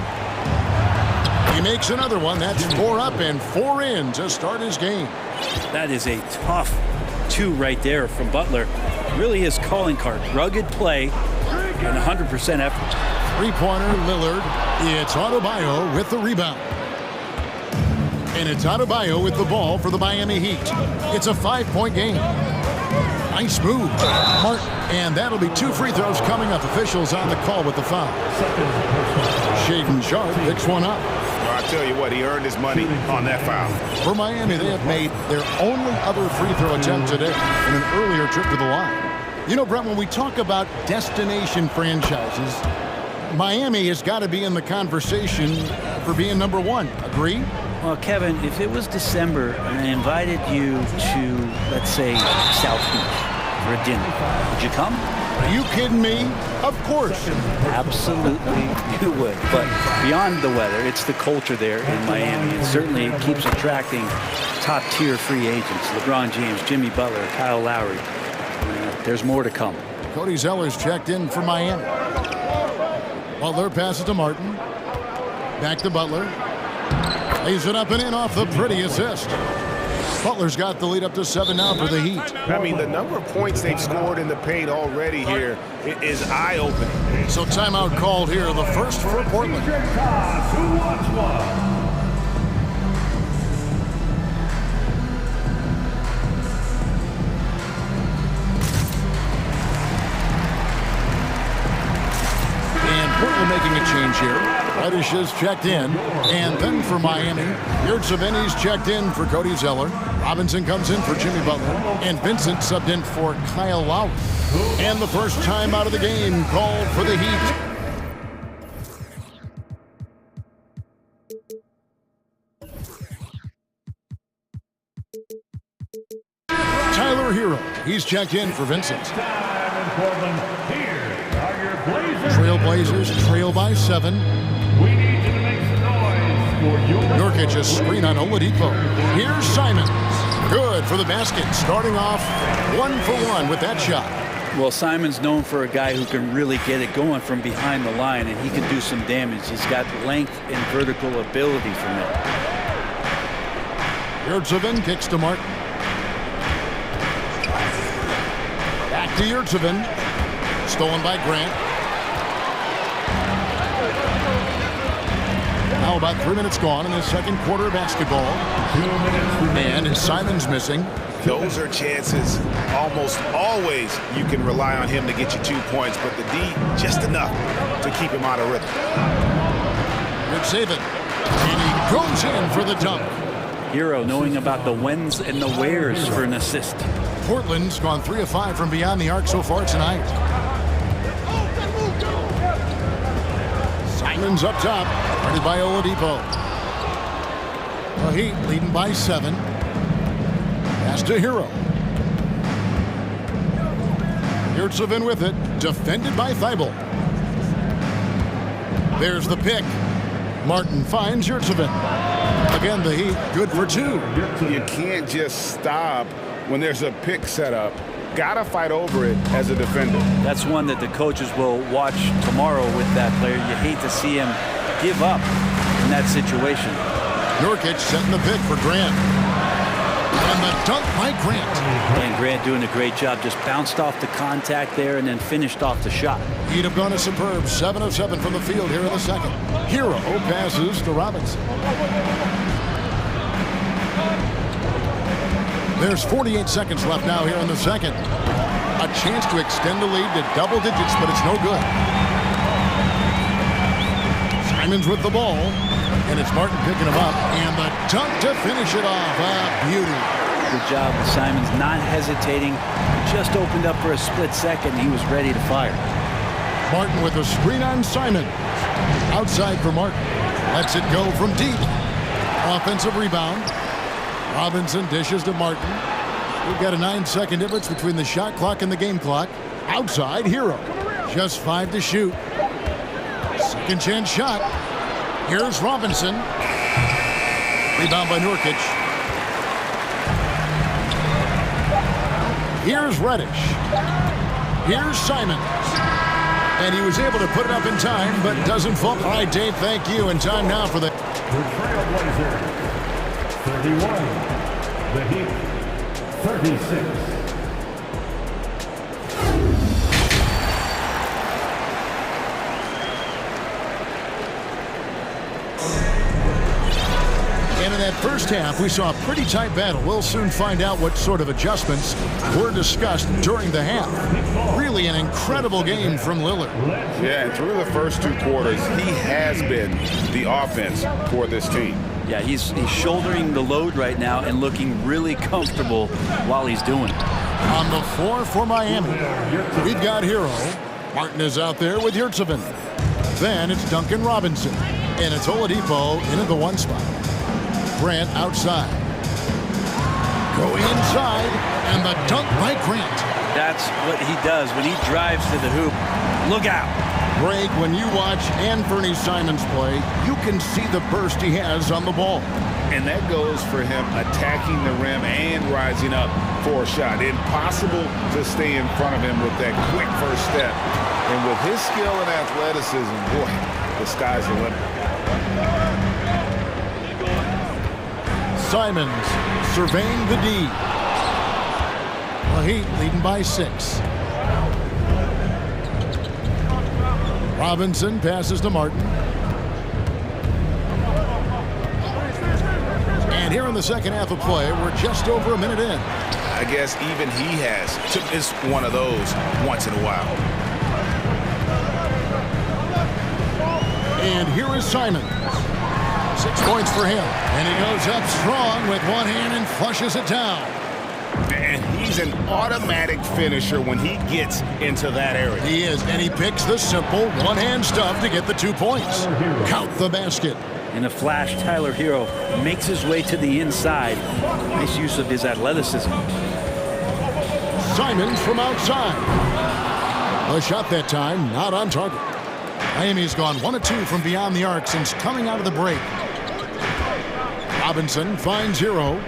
He makes another one. That's 4 up and 4 in to start his game. That is a tough 2 right there from Butler. Really his calling card. Rugged play and 100% effort. Three-pointer, Lillard. It's Adebayo with the rebound. And it's Adebayo with the ball for the Miami Heat. It's a 5-point game. Nice move. Martin. And that'll be 2 free throws coming up. Officials on the call with the foul. Shaden Sharp picks one up. Well, I tell you what, he earned his money on that foul. For Miami, they have made their only other free throw attempt today in an earlier trip to the line. You know, Brent, when we talk about destination franchises, Miami has got to be in the conversation for being number 1. Agree? Well, Kevin, if it was December and I invited you to, let's say, South Beach for a dinner, would you come? Are you kidding me? Of course. Absolutely you would. But beyond the weather, it's the culture there in Miami. And certainly it keeps attracting top-tier free agents. LeBron James, Jimmy Butler, Kyle Lowry. There's more to come. Cody Zeller's checked in for Miami. Butler passes to Martin. Back to Butler. Lays it up and in off the pretty assist. Butler's got the lead up to 7 now for the Heat. I mean, the number of points they've scored in the paint already here is eye-opening. So timeout called here, the first for Portland. Who wants one? Portland making a change here. Reddish is checked in. And then for Miami, Yurtseven's checked in for Cody Zeller. Robinson comes in for Jimmy Butler. And Vincent subbed in for Kyle Lowry. And the first time out of the game called for the Heat. Tyler Hero, he's checked in for Vincent. Trailblazers trail by 7. We need you to make some noise for your... Nurkic a screen on Oladipo. Here's Simons. Good for the basket. Starting off 1 for 1 with that shot. Well, Simon's known for a guy who can really get it going from behind the line, and he can do some damage. He's got length and vertical ability from it. Yurtseven kicks to Martin. Back to Yurtseven. Stolen by Grant. Now about 3 minutes gone in the second quarter of basketball. And Simon's missing. Those are chances almost always you can rely on him to get you 2 points, but the D just enough to keep him out of rhythm. Good save it. And he goes in for the dunk. Hero knowing about the whens and the wheres for an assist. Portland's gone 3 of 5 from beyond the arc so far tonight. Simon's up top, guarded by Oladipo. The Heat leading by 7. Pass to Hero. Yurtseven with it, defended by Thibault. There's the pick. Martin finds Yurtseven. Again, the Heat good for 2. You can't just stop when there's a pick set up. Gotta fight over it as a defender. That's one that the coaches will watch tomorrow with that player. You hate to see him give up in that situation. Nurkic setting the pick for Grant. And the dunk by Grant. And Grant doing a great job. Just bounced off the contact there and then finished off the shot. Heat have gone a superb 7 of 7 from the field here in the second. Hero passes to Robinson. There's 48 seconds left now here in the second. A chance to extend the lead to double digits, but it's no good. Simons with the ball, and it's Martin picking him up, and the dunk to finish it off. A beauty. Good job with Simons, not hesitating. Just opened up for a split second. He was ready to fire. Martin with a screen on Simons. Outside for Martin. Lets it go from deep. Offensive rebound. Robinson dishes to Martin. We've got a 9-second difference between the shot clock and the game clock. Outside, Hero. Just 5 to shoot. Second chance shot. Here's Robinson. Rebound by Nurkic. Here's Reddish. Here's Simons. And he was able to put it up in time, but doesn't fall. All right, Dave, thank you. And time now for the Trailblazer. 31, the Heat, 36. And in that first half, we saw a pretty tight battle. We'll soon find out what sort of adjustments were discussed during the half. Really an incredible game from Lillard. Yeah, and through the first 2 quarters, he has been the offense for this team. Yeah, he's shouldering the load right now and looking really comfortable while he's doing it. On the floor for Miami, we've got Hero. Martin is out there with Yurtseven. Then it's Duncan Robinson. And it's Oladipo into the 1 spot. Grant outside. Go inside, and the dunk by Grant. That's what he does when he drives to the hoop. Look out. Greg, when you watch Anthony Simons play, you can see the burst he has on the ball. And that goes for him attacking the rim and rising up for a shot. Impossible to stay in front of him with that quick first step. And with his skill and athleticism, boy, the sky's the limit. Simons surveying the D. The Heat leading by 6. Robinson passes to Martin. And here in the second half of play, we're just over a minute in. I guess even he has to miss one of those once in a while. And here is Simon. 6 points for him. And he goes up strong with one hand and flushes it down. And he's an automatic finisher when he gets into that area. He is, and he picks the simple one-hand stuff to get the 2 points. Count the basket. In a flash, Tyler Hero makes his way to the inside. Nice use of his athleticism. Simons from outside. A shot that time, not on target. Miami's gone 1 of 2 from beyond the arc since coming out of the break. Robinson finds Hero.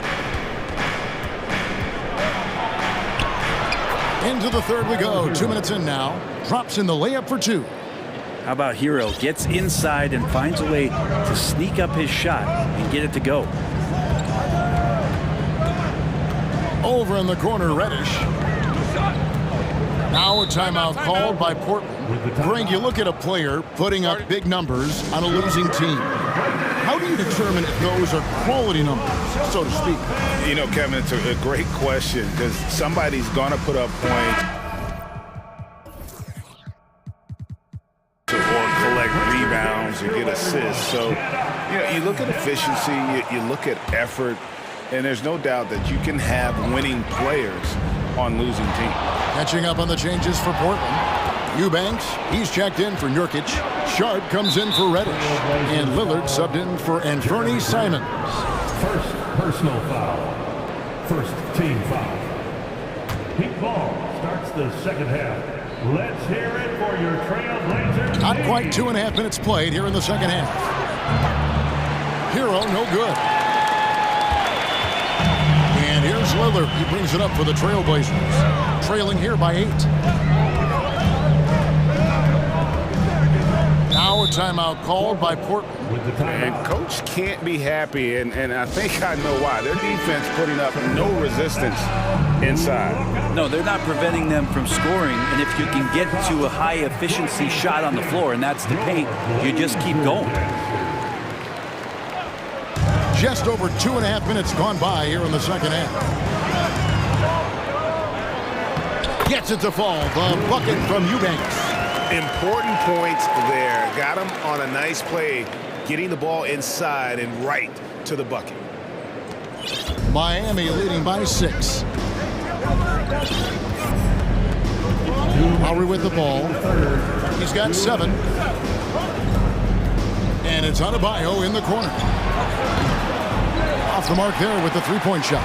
Into the third we go. 2 minutes in now. Drops in the layup for 2. How about Hero gets inside and finds a way to sneak up his shot and get it to go. Over in the corner, Reddish. Now a timeout called by Portland. Greg, you look at a player putting up big numbers on a losing team. How do you determine if those are quality numbers, so to speak? You know, Kevin, it's a great question because somebody's going to put up points or collect rebounds or get assists. So, you know, you look at efficiency, you look at effort, and there's no doubt that you can have winning players on losing teams. Catching up on the changes for Portland. Eubanks, he's checked in for Nurkic. Sharp comes in for Reddish. And Lillard subbed in for Anthony Simons. First personal foul. First team foul. Heat ball starts the second half. Let's hear it for your Trailblazers. Not quite 2.5 minutes played here in the second half. Hero, no good. And here's Lillard. He brings it up for the Trailblazers. Trailing here by 8. Now a timeout called by Portland. And coach can't be happy, and I think I know why. Their defense putting up no resistance inside. No, they're not preventing them from scoring, and if you can get to a high-efficiency shot on the floor, and that's the paint, you just keep going. Just over 2.5 minutes gone by here in the second half. Gets it to fall. The bucket from Eubanks. Important points there. Got him on a nice play, getting the ball inside and right to the bucket. Miami leading by 6. Lowry with the ball. He's got 7. And it's Adebayo in the corner. Off the mark there with the 3-point shot.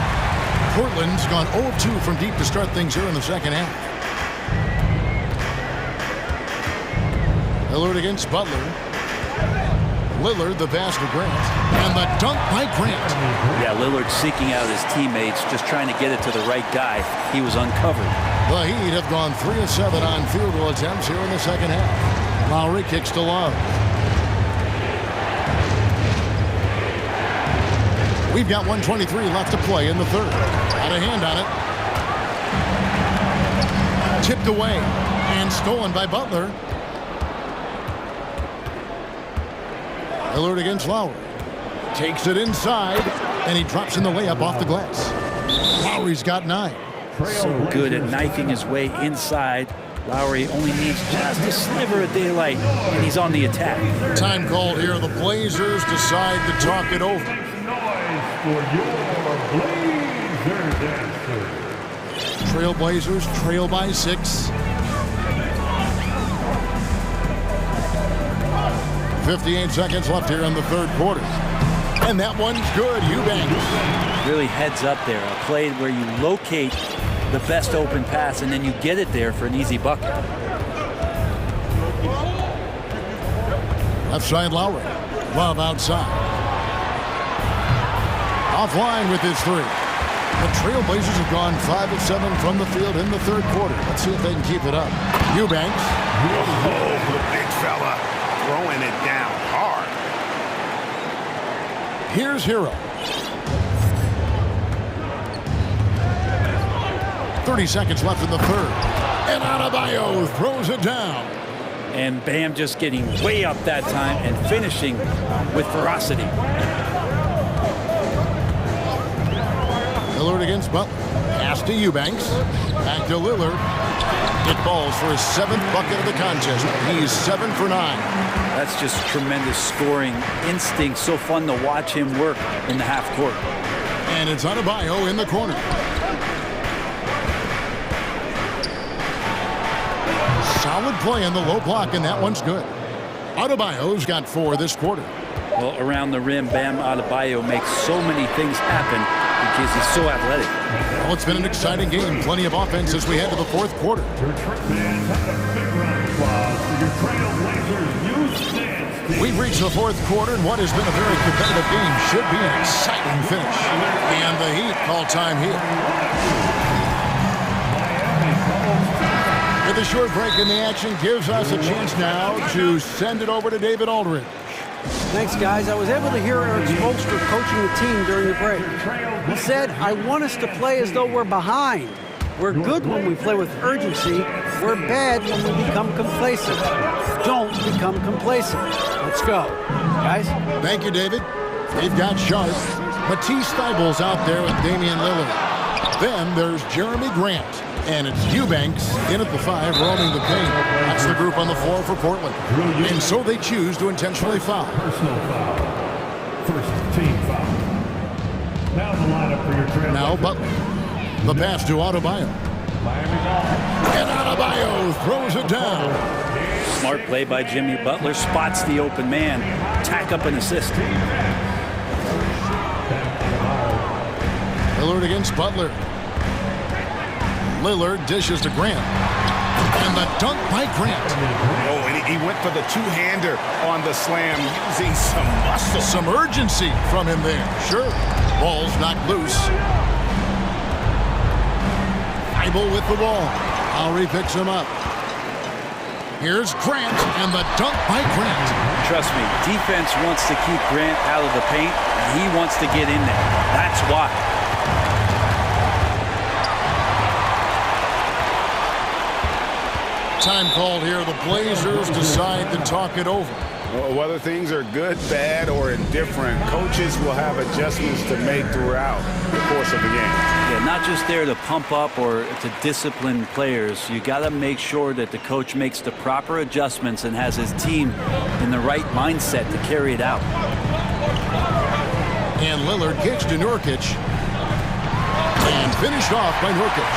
Portland's gone 0 of 2 from deep to start things here in the second half. Lillard against Butler. Lillard, the pass to Grant. And the dunk by Grant. Yeah, Lillard seeking out his teammates, just trying to get it to the right guy. He was uncovered. The Heat have gone 3 of 7 on field goal attempts here in the second half. Lowry kicks to Love. We've got 1:23 left to play in the third. Got a hand on it. Tipped away and stolen by Butler. Lillard against Lowry. Takes it inside, and he drops in the layup off the glass. Lowry's got 9. So good at knifing his way inside. Lowry only needs just a sliver of daylight, and he's on the attack. Time called here. The Blazers decide to talk it over. For your Blazers answer. Trailblazers trail by 6. 58 seconds left here in the third quarter. And that one's good. Eubanks. Really heads up there. A play where you locate the best open pass and then you get it there for an easy bucket. Left side Lowry. Love outside. Offline with his 3. The Trailblazers have gone 5 of 7 from the field in the third quarter. Let's see if they can keep it up. Eubanks. Oh, the big fella throwing it down hard. Here's Hero. 30 seconds left in the third. And Adebayo throws it down. And Bam just getting way up that time and finishing with ferocity. Lillard against Butler. Pass to Eubanks. Back to Lillard. It falls for his 7th bucket of the contest. He's 7 for 9. That's just tremendous scoring instinct. So fun to watch him work in the half court. And it's Adebayo in the corner. Solid play in the low block, and that one's good. Adebayo's got 4 this quarter. Well, around the rim, Bam Adebayo makes so many things happen because he's so athletic. Well, it's been an exciting game. Plenty of offense as we head to the 4th quarter. We've reached the 4th quarter, and what has been a very competitive game should be an exciting finish. And the Heat call time here. With a short break in the action gives us a chance now to send it over to David Aldridge. Thanks, guys. I was able to hear Eric Spoelstra coaching the team during the break. He said, I want us to play as though we're behind. We're good when we play with urgency. We're bad when we become complacent. Don't become complacent. Let's go. Guys? Thank you, David. They've got Sharp. Matisse Thybulle's out there with Damian Lillard. Then there's Jeremy Grant. And it's Eubanks in at the 5, roaming the paint. That's the group on the floor for Portland. And so they choose to intentionally foul. Personal foul. First team foul. Now the lineup for your trail. Now Butler. The pass to Adebayo. And Adebayo throws it down. Smart play by Jimmy Butler. Spots the open man. Tack up an assist. Lillard against Butler. Lillard dishes to Grant. And the dunk by Grant. Oh, and he went for the two-hander on the slam, using some muscle. Some urgency from him there. Sure. Ball's knocked loose. Thibault with the ball. Lowry picks him up. Here's Grant, and the dunk by Grant. Trust me, defense wants to keep Grant out of the paint, and he wants to get in there. That's why. Time called here. The Blazers decide to talk it over. Well, whether things are good, bad, or indifferent, coaches will have adjustments to make throughout the course of the game. Yeah, not just there to pump up or to discipline players. You got to make sure that the coach makes the proper adjustments and has his team in the right mindset to carry it out. And Lillard kicks to Nurkic. And finished off by Nurkic.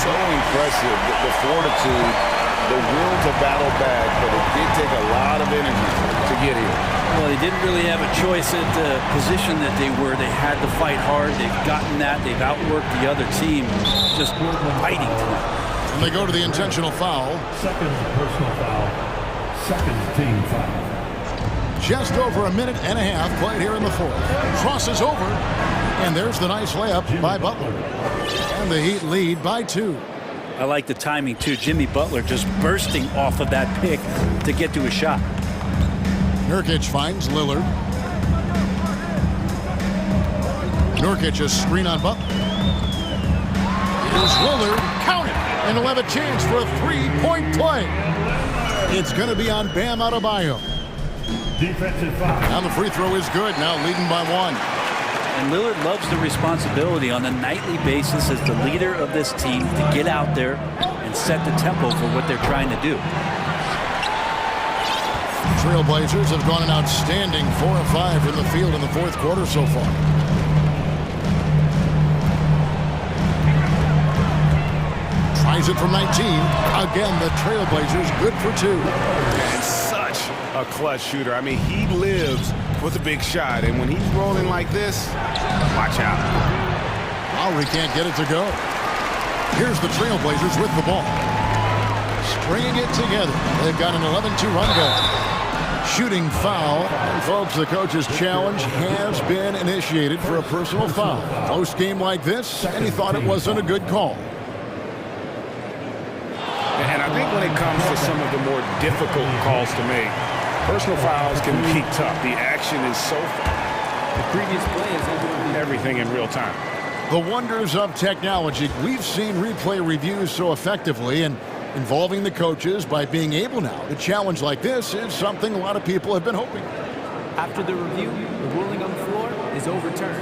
So impressive, the fortitude, the will to battle back, but it did take a lot of energy to get here. Well, they didn't really have a choice at the position that they were. They had to fight hard. They've gotten that. They've outworked the other team, just fighting to it. And they go to the intentional foul. Second personal foul. Second team foul. Just over a minute and a half played here in the 4th. Crosses over, and there's the nice layup by Butler. And the Heat lead by 2. I like the timing, too. Jimmy Butler just bursting off of that pick to get to a shot. Nurkic finds Lillard. Nurkic a screen on Butler. Here's Lillard. Count it. And he'll have a chance for a 3-point play. It's going to be on Bam Adebayo. Defensive foul. Now the free throw is good. Now leading by 1. And Lillard loves the responsibility on a nightly basis as the leader of this team to get out there and set the tempo for what they're trying to do. Trailblazers have gone an outstanding 4 of 5 from the field in the 4th quarter so far. Tries it from 19. Again, the Trailblazers good for 2. And such a clutch shooter. I mean, he lives with a big shot, and when he's rolling like this, watch out. Lowry can't get it to go. Here's the Trailblazers with the ball. Stringing it together. They've got an 11-2 run goal. Shooting foul. And folks, the coach's challenge has been initiated for a personal foul. Close game like this, and he thought it wasn't a good call. And I think when it comes to some of the more difficult calls to make, personal fouls can be tough. The action is so fast. The previous play is everything in real time. The wonders of technology. We've seen replay reviews so effectively, and involving the coaches by being able now to challenge like this is something a lot of people have been hoping. After the review, the ruling on the floor is overturned.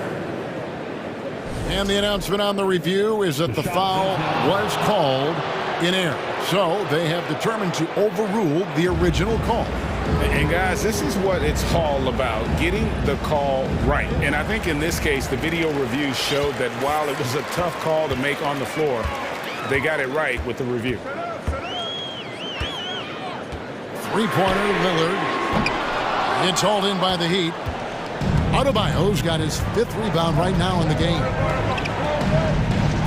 And the announcement on the review is that the foul was called in error. So they have determined to overrule the original call. And guys, this is what it's all about, getting the call right. And I think in this case, the video review showed that while it was a tough call to make on the floor, they got it right with the review. Three-pointer, Lillard. It's hauled in by the Heat. Adebayo's got his 5th rebound right now in the game.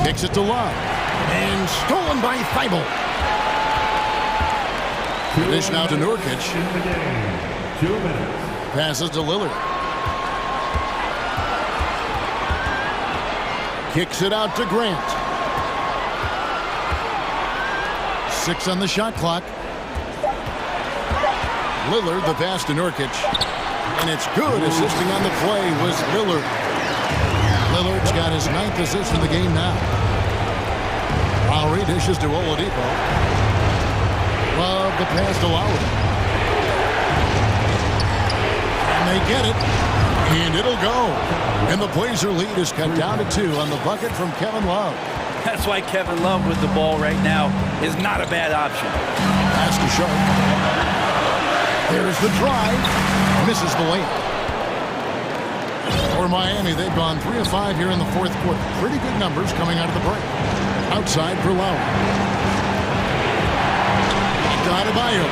Kicks it to Love. And stolen by Thibault. Dish now to Nurkic. 2 minutes. Passes to Lillard. Kicks it out to Grant. 6 on the shot clock. Lillard, the pass to Nurkic. And it's good. Assisting on the play was Lillard. Lillard's got his 9th assist in the game now. Lowry dishes to Oladipo. Love the pass to Lowry. And they get it. And it'll go. And the Blazer lead is cut down to 2 on the bucket from Kevin Love. That's why Kevin Love with the ball right now is not a bad option. Pass to Sharp. There's the drive. Misses the lane. For Miami, they've gone 3 of 5 here in the 4th quarter. Pretty good numbers coming out of the break. Outside for Lowry. Adebayo.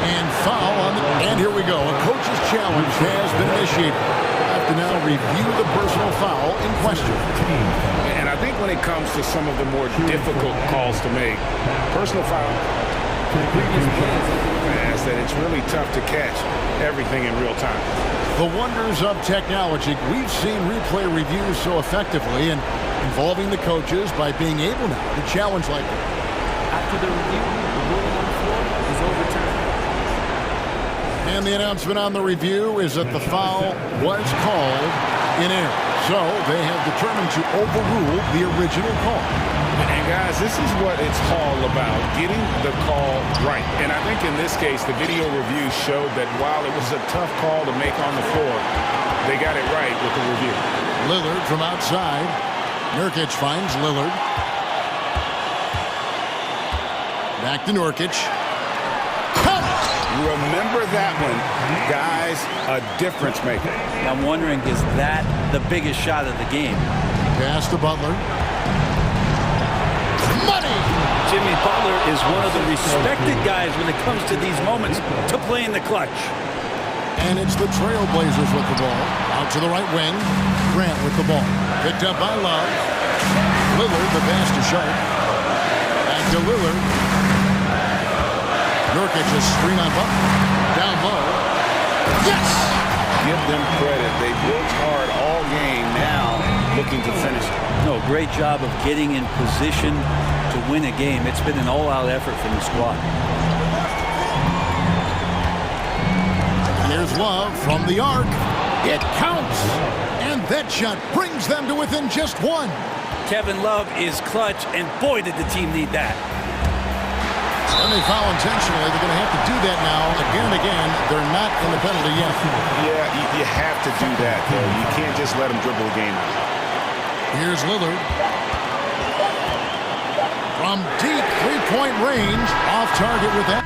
And foul on the... And here we go. A coach's challenge has been initiated. Have to now review the personal foul in question. And I think when it comes to some of the more difficult calls to make, personal foul, fast that it's really tough to catch everything in real time. The wonders of technology. We've seen replay reviews so effectively, and involving the coaches by being able now to challenge like that. After the review, the ruling on the floor is overturned. And the announcement on the review is that the foul was called in error. So they have determined to overrule the original call. And guys, this is what it's all about, getting the call right. And I think in this case, the video review showed that while it was a tough call to make on the floor, they got it right with the review. Lillard from outside. Nurkic finds Lillard. Back to Nurkic. Remember that one, guys, a difference maker. I'm wondering, is that the biggest shot of the game? Pass to Butler. Money! Jimmy Butler is one of the respected guys when it comes to these moments to play in the clutch. And it's the Trailblazers with the ball. Out to the right wing. Grant with the ball. Picked up by Love. Lillard, the pass to Sharp. Back to Lillard. Nurkic a screen on Butler. Down low. Yes! Give them credit. They've worked hard all game, now looking to finish it. No, great job of getting in position to win a game. It's been an all-out effort from the squad. Here's Love from the arc. It counts. And that shot brings them to within just 1. Kevin Love is clutch, and boy, did the team need that. When they foul intentionally, they're going to have to do that now again and again. They're not in the penalty yet. Yeah, you have to do that, though. You can't just let them dribble the game out. Here's Lillard. From deep three-point range, off target with that.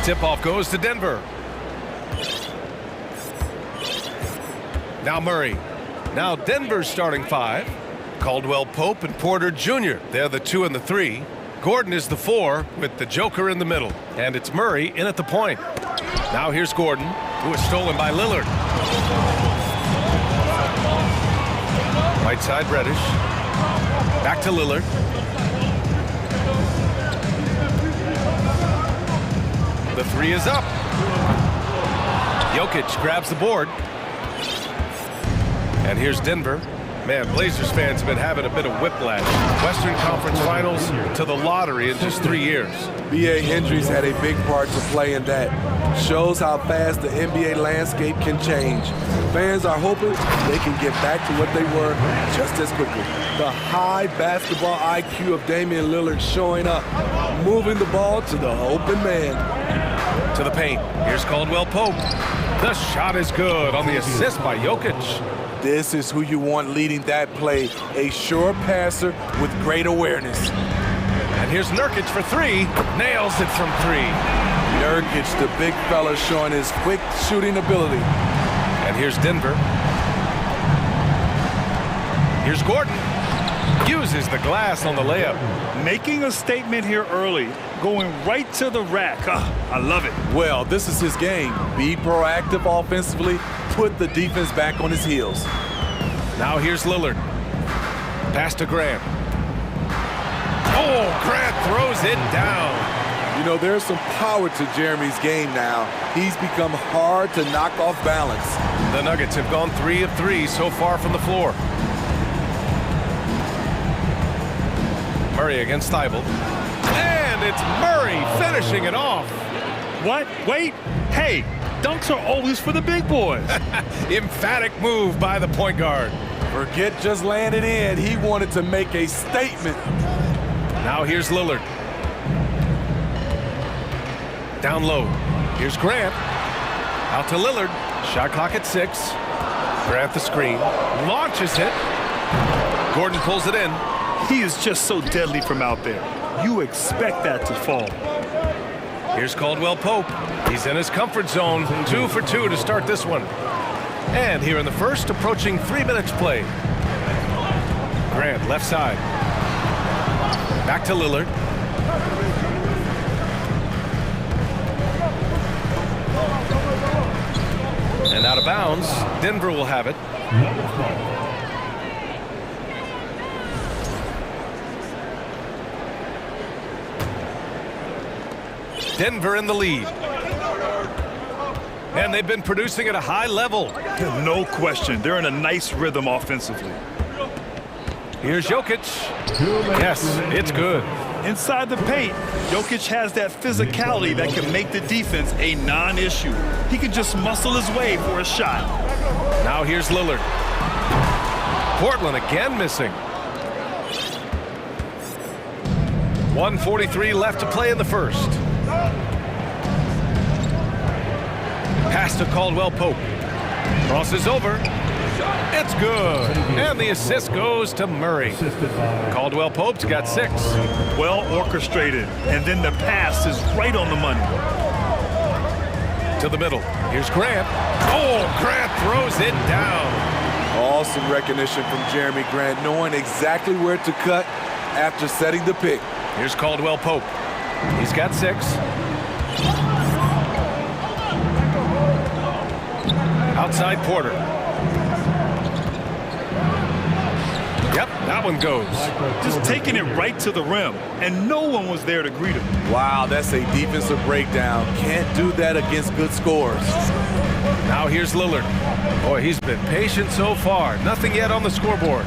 Tip-off goes to Denver. Now Murray. Now Denver's starting 5. Caldwell Pope and Porter Jr. They're the 2 and the 3. Gordon is the 4 with the Joker in the middle. And it's Murray in at the point. Now here's Gordon, who is stolen by Lillard. Right side Reddish. Back to Lillard. The 3 is up. Jokic grabs the board. And here's Denver. Man, Blazers fans have been having a bit of whiplash. Western Conference Finals to the lottery in just 3 years. B.A. Hendricks had a big part to play in that. Shows how fast the NBA landscape can change. Fans are hoping they can get back to what they were just as quickly. The high basketball IQ of Damian Lillard showing up, moving the ball to the open man. To the paint. Here's Caldwell Pope. The shot is good on the assist by Jokic. This is who you want leading that play, a sure passer with great awareness. And here's Nurkic for 3. Nails it from 3. Nurkic, the big fella, showing his quick shooting ability. And here's Denver. Here's Gordon. Uses the glass on the layup. Making a statement here early, going right to the rack. I love it. Well, this is his game. Be proactive offensively, put the defense back on his heels. Now here's Lillard. Pass to Grant. Oh, Grant throws it down. You know, there's some power to Jeremy's game now. He's become hard to knock off balance. The Nuggets have gone 3 of 3 so far from the floor. Murray against Thibault. And it's Murray finishing it off. What? Wait. Hey, dunks are always for the big boys. Emphatic move by the point guard. Forget just laying it in. He wanted to make a statement. Now here's Lillard. Down low. Here's Grant. Out to Lillard. Shot clock at 6. Grant the screen. Launches it. Gordon pulls it in. He is just so deadly from out there. You expect that to fall. Here's Caldwell Pope. He's in his comfort zone. 2 for 2 to start this one. And here in the first, approaching 3 minutes played. Grant, left side. Back to Lillard. And out of bounds. Denver will have it. Denver in the lead. And they've been producing at a high level. No question. They're in a nice rhythm offensively. Here's Jokic. Yes, it's good. Inside the paint, Jokic has that physicality that can make the defense a non-issue. He can just muscle his way for a shot. Now here's Lillard. Portland again missing. 1:43 left to play in the first. Pass to Caldwell Pope. Crosses over. It's good. And the assist goes to Murray. Caldwell Pope's got 6. Well orchestrated. And then the pass is right on the money. To the middle. Here's Grant. Oh, Grant throws it down. Awesome recognition from Jeremy Grant, knowing exactly where to cut after setting the pick. Here's Caldwell Pope. He's got 6. Outside Porter. Yep, that one goes. Just taking it right to the rim, and no one was there to greet him. Wow, that's a defensive breakdown. Can't do that against good scores. Now here's Lillard. Boy, he's been patient so far. Nothing yet on the scoreboard.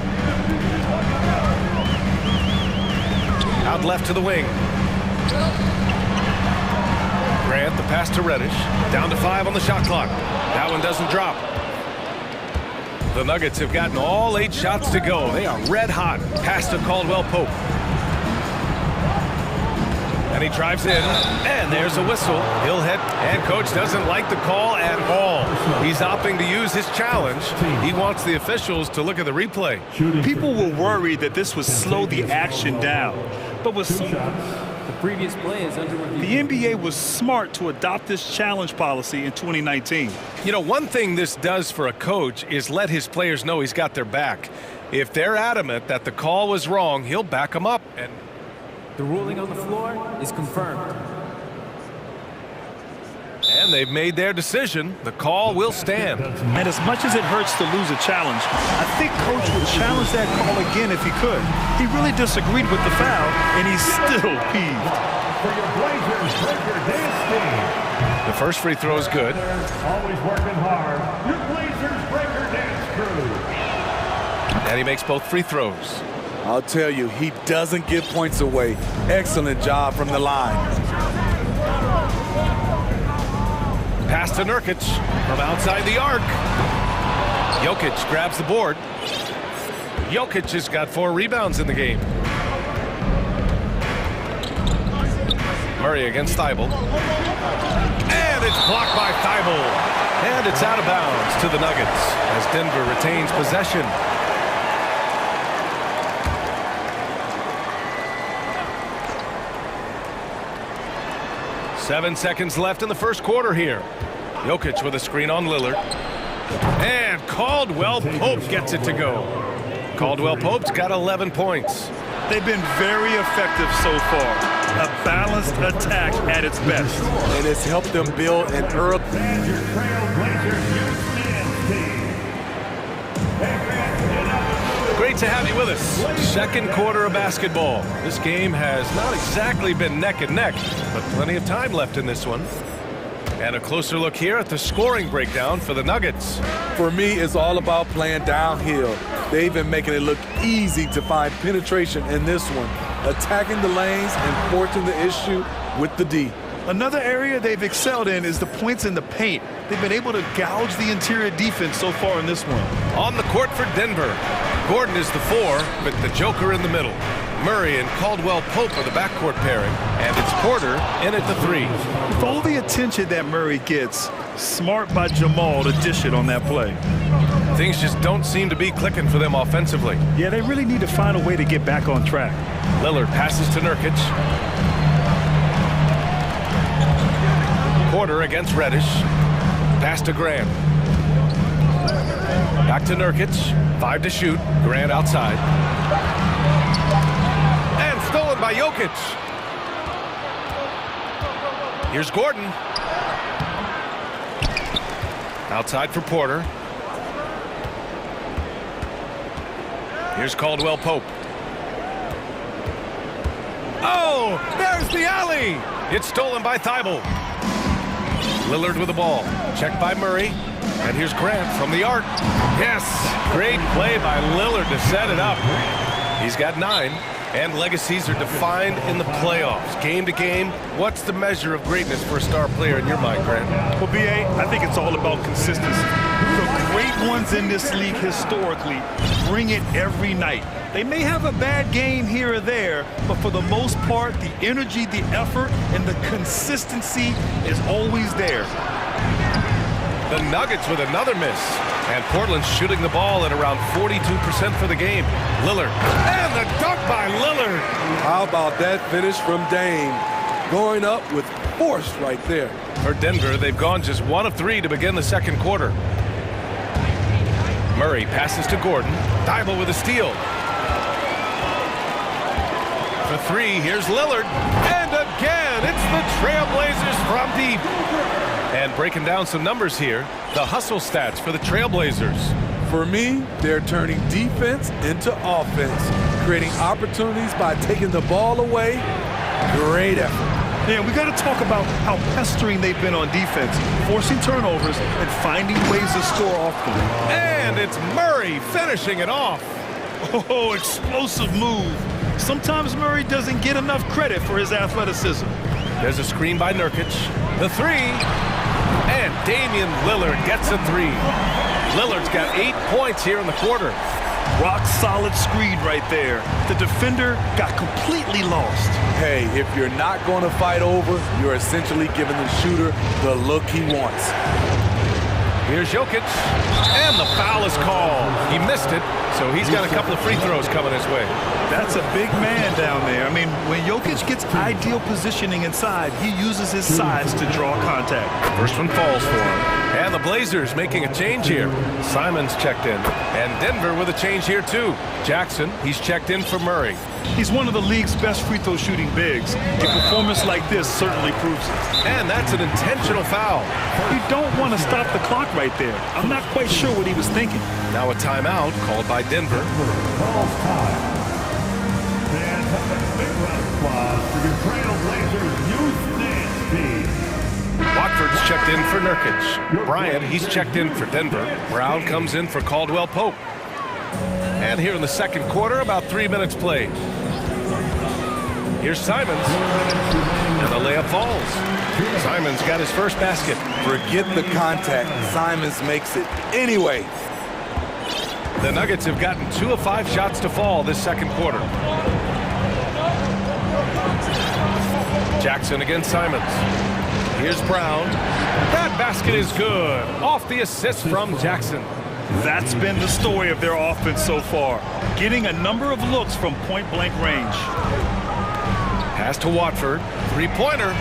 Out left to the wing. Grant, the pass to Reddish. Down to 5 on the shot clock. That one doesn't drop. The Nuggets have gotten all 8 shots to go. They are red hot. Pass to Caldwell Pope. And he drives in, and there's a whistle. He'll hit, and coach doesn't like the call at all. He's opting to use his challenge. He wants the officials to look at the replay. People were worried that this would slow the action down. But with The previous play is under review. The NBA was smart to adopt this challenge policy in 2019. You know, one thing this does for a coach is let his players know he's got their back. If they're adamant that the call was wrong, he'll back them up. And The ruling on the floor is confirmed. And they've made their decision. The call will stand. And as much as it hurts to lose a challenge, I think Coach would challenge that call again if he could. He really disagreed with the foul, and he's still peeved. For your Blazers Breaker Dance Team. The first free throw is good. Always working hard. Your Blazers Breaker Dance Crew. And he makes both free throws. I'll tell you, he doesn't give points away. Excellent job from the line. Pass to Nurkic from outside the arc. Jokic grabs the board. Jokic has got 4 rebounds in the game. Murray against Thibault. And it's blocked by Thibault. And it's out of bounds to the Nuggets as Denver retains possession. Seven seconds left in the first quarter here. Jokic with a screen on Lillard. And Caldwell Pope gets it to go. Caldwell Pope's got 11 points. They've been very effective so far. A balanced attack at its best. And it's helped them build an early... Your Trailblazers Youth Dance Team. Great to have you with us. Second quarter of basketball. This game has not exactly been neck and neck, but plenty of time left in this one. And a closer look here at the scoring breakdown for the Nuggets. For me, it's all about playing downhill. They've been making it look easy to find penetration in this one, attacking the lanes and forcing the issue with the D. Another area they've excelled in is the points in the paint. They've been able to gouge the interior defense so far in this one. On the court for Denver, Gordon is the 4, with the Joker in the middle. Murray and Caldwell Pope are the backcourt pairing, and it's Porter in at the 3. With all the attention that Murray gets, smart by Jamal to dish it on that play. Things just don't seem to be clicking for them offensively. Yeah, they really need to find a way to get back on track. Lillard passes to Nurkic. Porter against Reddish. Pass to Grant. Back to Nurkic. 5 to shoot. Grant outside. And stolen by Jokic. Here's Gordon. Outside for Porter. Here's Caldwell Pope. Oh, there's the alley. It's stolen by Thibault. Lillard with the ball. Checked by Murray. And here's Grant from the arc. Yes, great play by Lillard to set it up. He's got 9, and legacies are defined in the playoffs. Game to game, what's the measure of greatness for a star player in your mind, Grant? Well, B.A., I think it's all about consistency. The great ones in this league historically bring it every night. They may have a bad game here or there, but for the most part, the energy, the effort, and the consistency is always there. The Nuggets with another miss. And Portland's shooting the ball at around 42% for the game. Lillard. And the dunk by Lillard. How about that finish from Dame? Going up with force right there. For Denver, they've gone just 1 of 3 to begin the second quarter. Murray passes to Gordon. Thibault with a steal. For 3, here's Lillard. And again, it's the Trailblazers from deep. And breaking down some numbers here, the hustle stats for the Trailblazers. For me, they're turning defense into offense, creating opportunities by taking the ball away. Great effort. Yeah, we got to talk about how pestering they've been on defense, forcing turnovers and finding ways to score off them. And it's Murray finishing it off. Oh, explosive move. Sometimes Murray doesn't get enough credit for his athleticism. There's a screen by Nurkic. The 3. And Damian Lillard gets a 3. Lillard's got 8 points here in the quarter. Rock solid screen right there. The defender got completely lost. Hey, if you're not going to fight over, you're essentially giving the shooter the look he wants. Here's Jokic. And the foul is called. He missed it, so he's got a couple of free throws coming his way. That's a big man down there. I mean, when When Jokic gets ideal positioning inside, he uses his size to draw contact. First one falls for him. And the Blazers making a change here. Simons checked in. And Denver with a change here too. Jackson, he's checked in for Murray. He's one of the league's best free throw shooting bigs. A performance like this certainly proves it. And that's an intentional foul. You don't want to stop the clock right there. I'm not quite sure what he was thinking. Now a timeout called by Denver. Calls time. And a big round of applause for your Trailblazers youth dance team. Watford's checked in for Nurkic. Bryant, he's checked in for Denver. Brown comes in for Caldwell Pope. And here in the second quarter, about 3 minutes played. Here's Simons. And the layup falls. Simons got his first basket. Forget the contact. Simons makes it anyway. The Nuggets have gotten 2 of 5 shots to fall this second quarter. Jackson against Simons. Here's Brown. That basket is good. Off the assist from Jackson. That's been the story of their offense so far. Getting a number of looks from point-blank range. Pass to Watford. Three-pointer.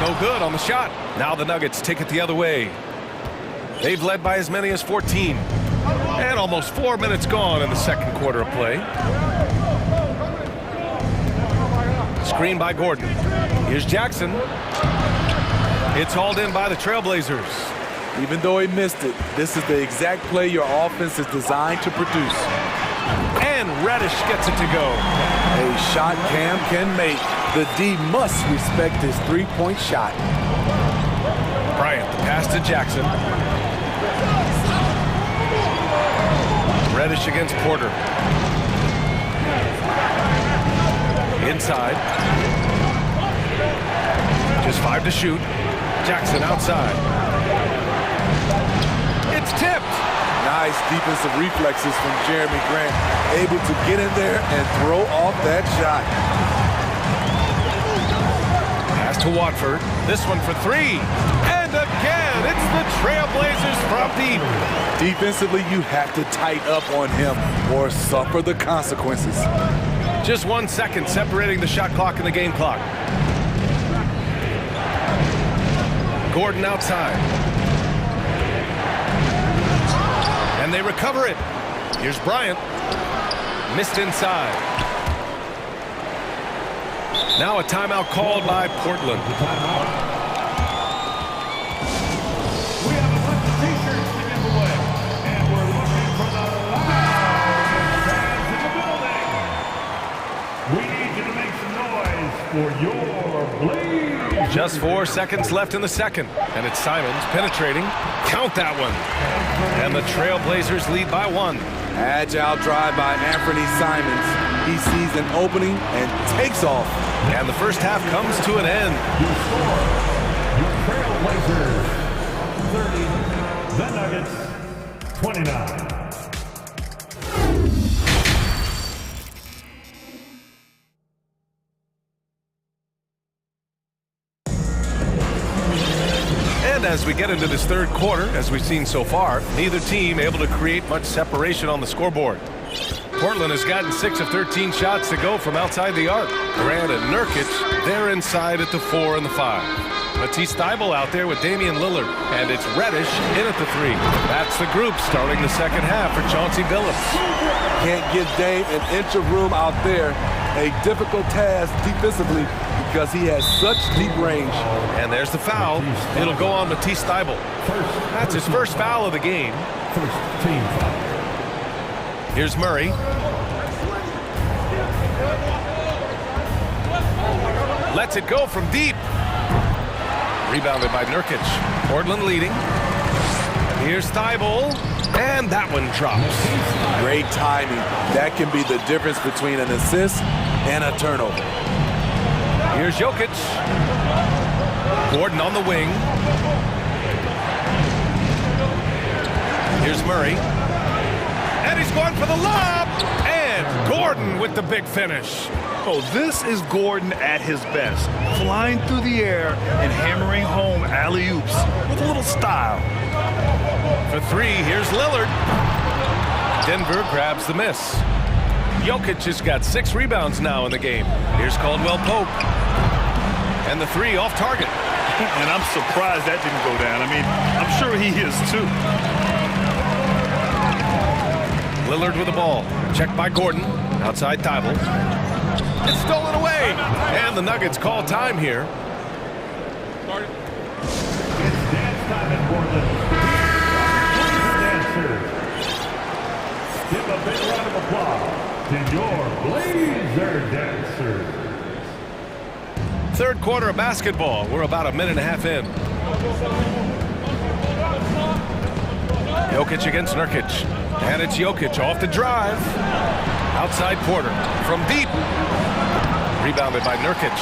No good on the shot. Now the Nuggets take it the other way. They've led by as many as 14. And almost 4 minutes gone in the second quarter of play. Screen by Gordon. Here's Jackson. It's hauled in by the Trailblazers. Even though he missed it, this is the exact play your offense is designed to produce. And Reddish gets it to go. A shot Cam can make. The D must respect his three-point shot. Bryant, the pass to Jackson. Reddish against Porter. Inside. Just 5 to shoot. Jackson outside. It's tipped. Nice defensive reflexes from Jeremy Grant. Able to get in there and throw off that shot. Pass to Watford. This one for 3. And again, it's the Trailblazers from deep. Defensively, you have to tighten up on him or suffer the consequences. Just 1 second separating the shot clock and the game clock. Gordon outside. And they recover it. Here's Bryant. Missed inside. Now a timeout called by Portland. We have a bunch of t-shirts to give away. And we're looking for the loud fans in the building. We need you to make some noise for your Blaze. Just 4 seconds left in the second. And it's Simons penetrating. Count that one. And the Trailblazers lead by 1. Agile drive by Anthony Simons. He sees an opening and takes off. And the first half comes to an end. Your score, your Trailblazers 30, the Nuggets 29. And as we get into this third quarter, as we've seen so far, neither team able to create much separation on the scoreboard. Portland has gotten 6 of 13 shots to go from outside the arc. Grant and Nurkic, they're inside at the 4 and the 5. Matisse Thybulle out there with Damian Lillard, and it's Reddish in at the 3. That's the group starting the second half for Chauncey Billups. Can't give Dame an inch of room out there. A difficult task defensively because he has such deep range. And there's the foul. It'll go on Matisse Thybulle. That's his first foul of the game. First team foul. Here's Murray. Lets it go from deep. Rebounded by Nurkic. Portland leading. Here's Thybulle. And that one drops. Great timing. That can be the difference between an assist and a turnover. Here's Jokic. Gordon on the wing. Here's Murray. And he's going for the lob. And Gordon with the big finish. Oh, this is Gordon at his best. Flying through the air and hammering home alley-oops with a little style. For 3, here's Lillard. Denver grabs the miss. Jokic has got 6 rebounds now in the game. Here's Caldwell Pope. And the 3 off target. And I'm surprised that didn't go down. I mean, I'm sure he is too. Lillard with the ball. Checked by Gordon. Outside Tybalt. It's stolen away. And the Nuggets call time here. It's dance time in Portland. Dancers. Give a big round of applause to your Blazer dancers. Third quarter of basketball. We're about a minute and a half in. Jokic against Nurkic. And it's Jokic off the drive. Outside Porter from deep. Rebounded by Nurkic.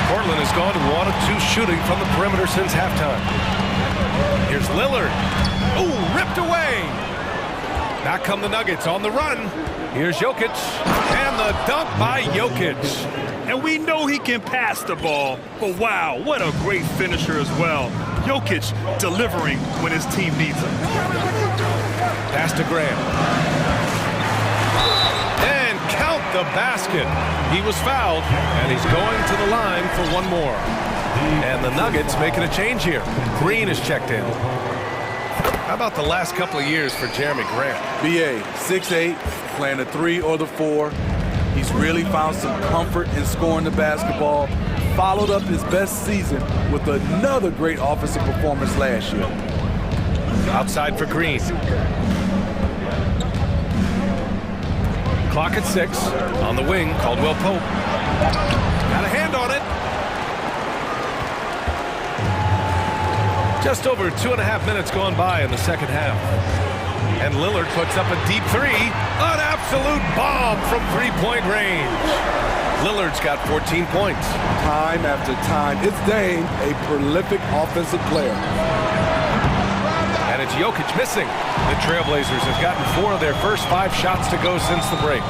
Portland has gone 1 of 2 shooting from the perimeter since halftime. Here's Lillard. Ooh, ripped away. Back come the Nuggets on the run. Here's Jokic. And the dunk by Jokic. And we know he can pass the ball, but wow, what a great finisher as well. Jokic delivering when his team needs him. Pass to Graham. And count the basket. He was fouled, and he's going to the line for 1 more. And the Nuggets making a change here. Green is checked in. How about the last couple of years for Jeremy Grant? BA, 6'8", playing the 3 or the 4. He's really found some comfort in scoring the basketball. Followed up his best season with another great offensive performance last year. Outside for Green. Clock at 6. On the wing, Caldwell Pope. Got a hand on it. Just over 2.5 minutes gone by in the second half. And Lillard puts up a deep 3. An absolute bomb from 3-point range. Lillard's got 14 points. Time after time, it's Dame, a prolific offensive player. And it's Jokic missing. The Trailblazers have gotten 4 of their first 5 shots to go since the break.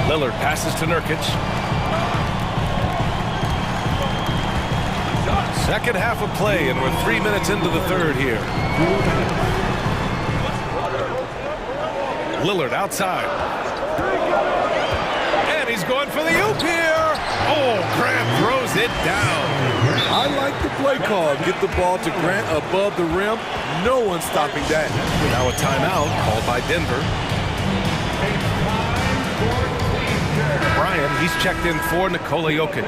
Lillard passes to Nurkic. Second half of play, and we're 3 minutes into the third here. Lillard outside. And he's going for the oop here. Oh, Grant throws it down. I like the play call. Get the ball to Grant above the rim. No one's stopping that. Now a timeout called by Denver. Brian, he's checked in for Nikola Jokic.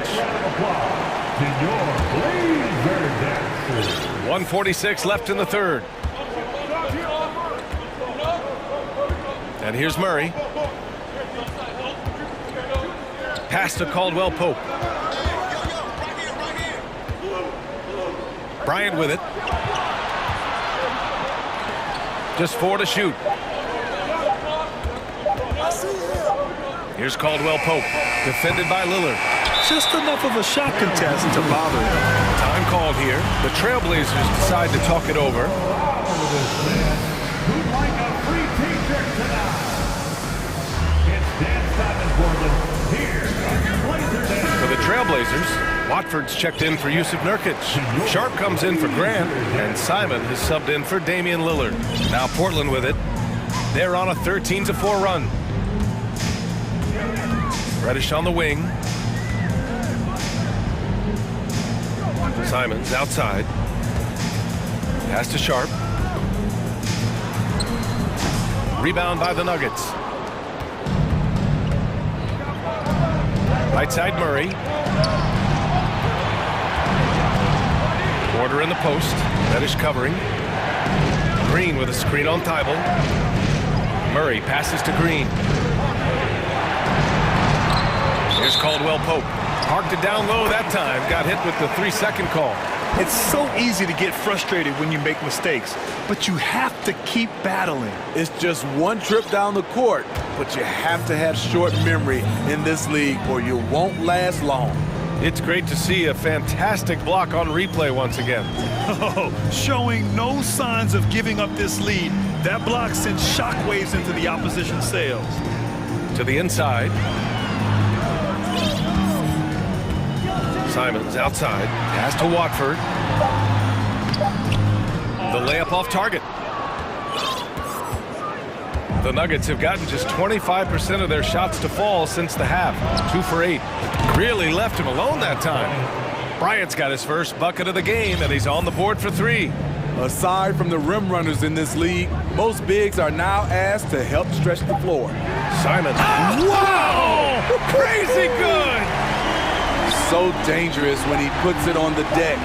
1:46 left in the third. And here's Murray. Pass to Caldwell Pope. Bryant with it. Just 4 to shoot. Here's Caldwell Pope, defended by Lillard. Just enough of a shot contest to bother him. Time called here. The Trailblazers decide to talk it over. Who'd like a free t-shirt tonight? It's dance time in Portland. Here are your Blazer dancers. For the Trailblazers, Watford's checked in for Yusuf Nurkic. Sharp comes in for Grant, and Simon has subbed in for Damian Lillard. Now Portland with it. They're on a 13-4 run. Reddish on the wing. Simons outside. Pass to Sharp. Rebound by the Nuggets. Right side Murray. Porter in the post. Reddish covering. Green with a screen on Tybalt. Murray passes to Green. Here's Caldwell Pope. Parked it down low that time. Got hit with the 3-second call. It's so easy to get frustrated when you make mistakes, but you have to keep battling. It's just one trip down the court, but you have to have short memory in this league or you won't last long. It's great to see a fantastic block on replay once again. Oh, showing no signs of giving up this lead. That block sends shockwaves into the opposition sails. To the inside. Simons outside. Pass to Watford. The layup off target. The Nuggets have gotten just 25% of their shots to fall since the half. 2 for 8. Really left him alone that time. Bryant's got his first bucket of the game, and he's on the board for 3. Aside from the rim runners in this league, most bigs are now asked to help stretch the floor. Simon. Wow! Crazy good! So dangerous when he puts it on the deck.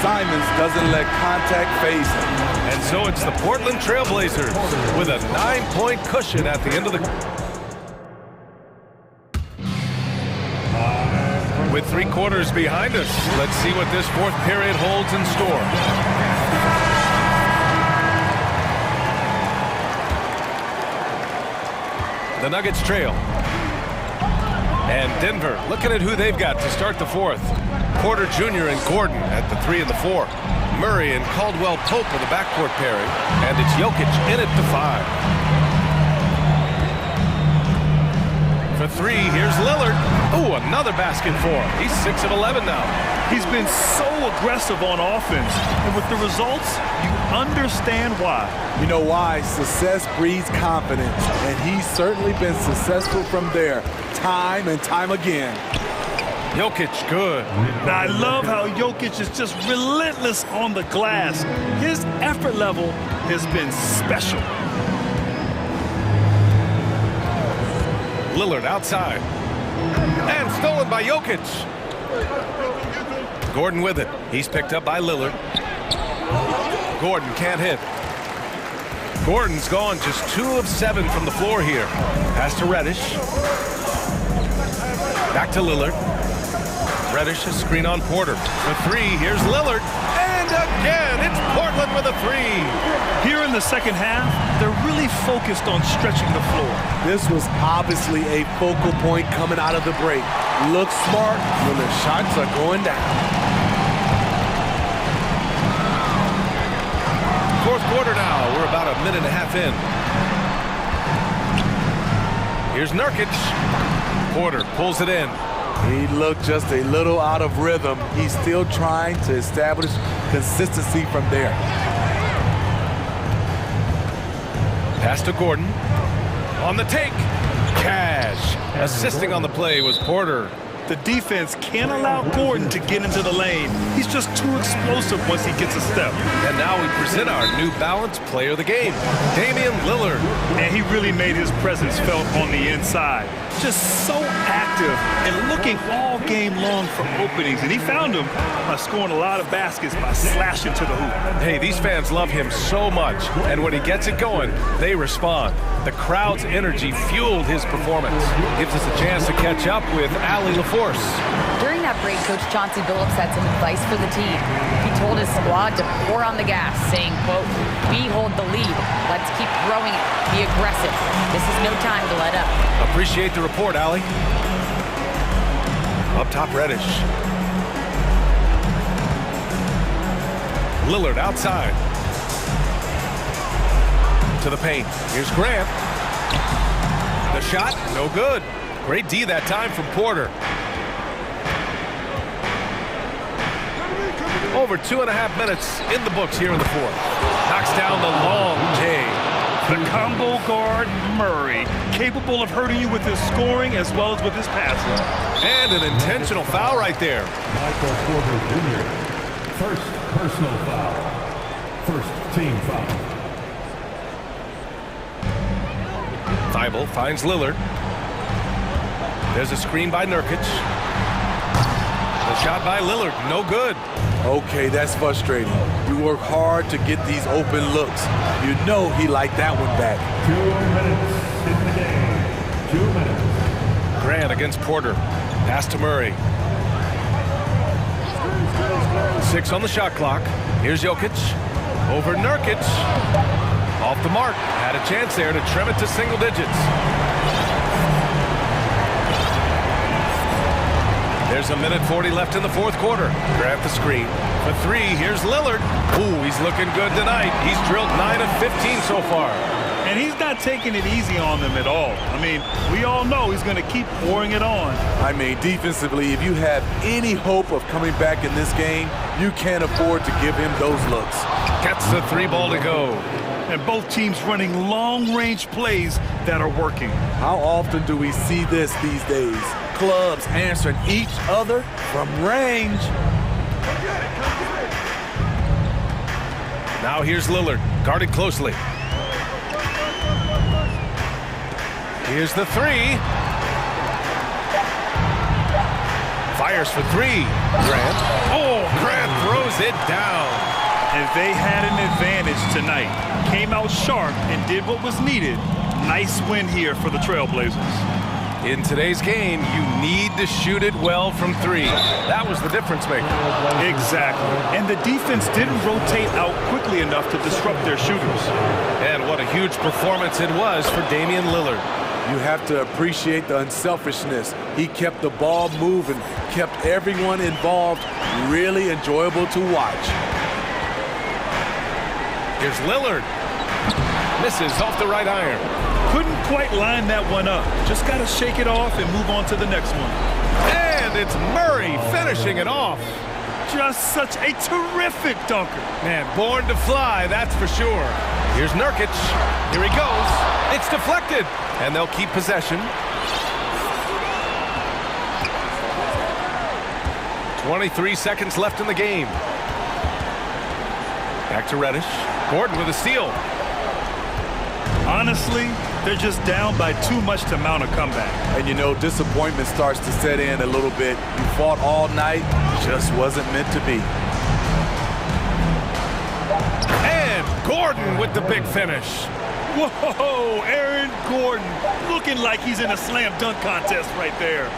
Simons doesn't let contact phase him. And so it's the Portland Trailblazers with a 9-point cushion at the end of the... With 3 quarters behind us, let's see what this 4th period holds in store. The Nuggets trail. And Denver looking at who they've got to start the 4th. Porter Jr. and Gordon at the 3 and the 4. Murray and Caldwell Pope are the backcourt pairing. And it's Jokic in at the 5. For 3, here's Lillard. Ooh, another basket for him. He's 6 of 11 now. He's been so aggressive on offense. And with the results, you understand why. You know why? Success breeds confidence. And he's certainly been successful from there, time and time again. Jokic, good. Now, I love how Jokic is just relentless on the glass. His effort level has been special. Lillard outside. And stolen by Jokic. Gordon with it. He's picked up by Lillard. Gordon can't hit. Gordon's gone just 2 of 7 from the floor here. Pass to Reddish. Back to Lillard. Reddish, a screen on Porter. For 3, here's Lillard. And again, it's Portland with a 3. Here in the second half, they're really focused on stretching the floor. This was obviously a focal point coming out of the break. Look smart when the shots are going down. 4th quarter now. We're about a minute and a half in. Here's Nurkic. Porter pulls it in. He looked just a little out of rhythm. He's still trying to establish consistency from there. Pass to Gordon. On the take. Cash. Assisting on the play was Porter. The defense can't allow Gordon to get into the lane. He's just too explosive once he gets a step. And now we present our New Balance player of the game, Damian Lillard. And he really made his presence felt on the inside. Just so active and looking all game long for openings. And he found them by scoring a lot of baskets by slashing to the hoop. Hey, these fans love him so much. And when he gets it going, they respond. The crowd's energy fueled his performance. Gives us a chance to catch up with Allie LaForce. During that break, Coach Chauncey Billups had some advice for the team. He told his squad to pour on the gas, saying, quote, "We hold the lead. Let's keep throwing it. Be aggressive. This is no time to let up." Appreciate the report, Allie. Up top, Reddish. Lillard outside. To the paint. Here's Grant. The shot, no good. Great D that time from Porter. Over 2.5 minutes in the books here in the 4th. Knocks down the long J. The combo guard, Murray, capable of hurting you with his scoring as well as with his passing. And an intentional foul right there. Michael Porter Jr. First personal foul. First team foul. Thibault finds Lillard. There's a screen by Nurkic. The shot by Lillard, no good. Okay, that's frustrating. You work hard to get these open looks. You know he liked that one back. 2 minutes in the game. 2 minutes. Grant against Porter. Pass to Murray. 6 on the shot clock. Here's Jokic. Over Nurkic. Off the mark. Had a chance there to trim it to single digits. There's a minute 40 left in the 4th quarter. Grant the screen. For 3, here's Lillard. Ooh, he's looking good tonight. He's drilled 9 of 15 so far. And he's not taking it easy on them at all. I mean, we all know he's going to keep pouring it on. I mean, defensively, if you have any hope of coming back in this game, you can't afford to give him those looks. Gets the 3 ball to go. and both teams running long-range plays that are working. How often do we see this these days? Clubs answering each other from range. Now here's Lillard, guarded closely. Here's the three. Fires for three. Grant. Oh, Grant throws it down. And they had an advantage tonight. Came out sharp and did what was needed. Nice win here for the Trailblazers. In today's game, you need to shoot it well from three. That was the difference maker. Exactly. And the defense didn't rotate out quickly enough to disrupt their shooters. And what a huge performance it was for Damian Lillard. You have to appreciate the unselfishness. He kept the ball moving, kept everyone involved, really enjoyable to watch. Here's Lillard. Misses off the right iron. Couldn't quite line that one up. Just got to shake it off and move on to the next one. And it's Murray finishing it off. Just such a terrific dunker. Man, born to fly, that's for sure. Here's Nurkic. Here he goes. It's deflected. And they'll keep possession. 23 seconds left in the game. Back to Reddish. Gordon with a steal. Honestly, they're just down by too much to mount a comeback. And you know, disappointment starts to set in a little bit. You fought all night, just wasn't meant to be. And Gordon with the big finish. Whoa, Aaron Gordon looking like he's in a slam dunk contest right there.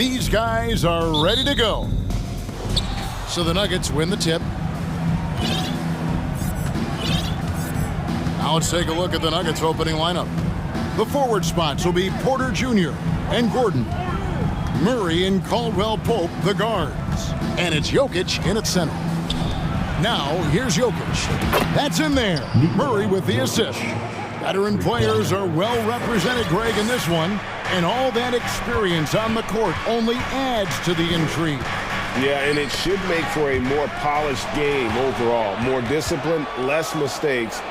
These guys are ready to go. So the Nuggets win the tip. Now let's take a look at the Nuggets opening lineup. The forward spots will be Porter Jr. and Gordon. Murray and Caldwell Pope, the guards. And it's Jokic in at center. Now, here's Jokic. That's in there. Murray with the assist. Veteran players are well represented, Greg, in this one. And all that experience on the court only adds to the intrigue. Yeah, and it should make for a more polished game overall. More discipline, less mistakes,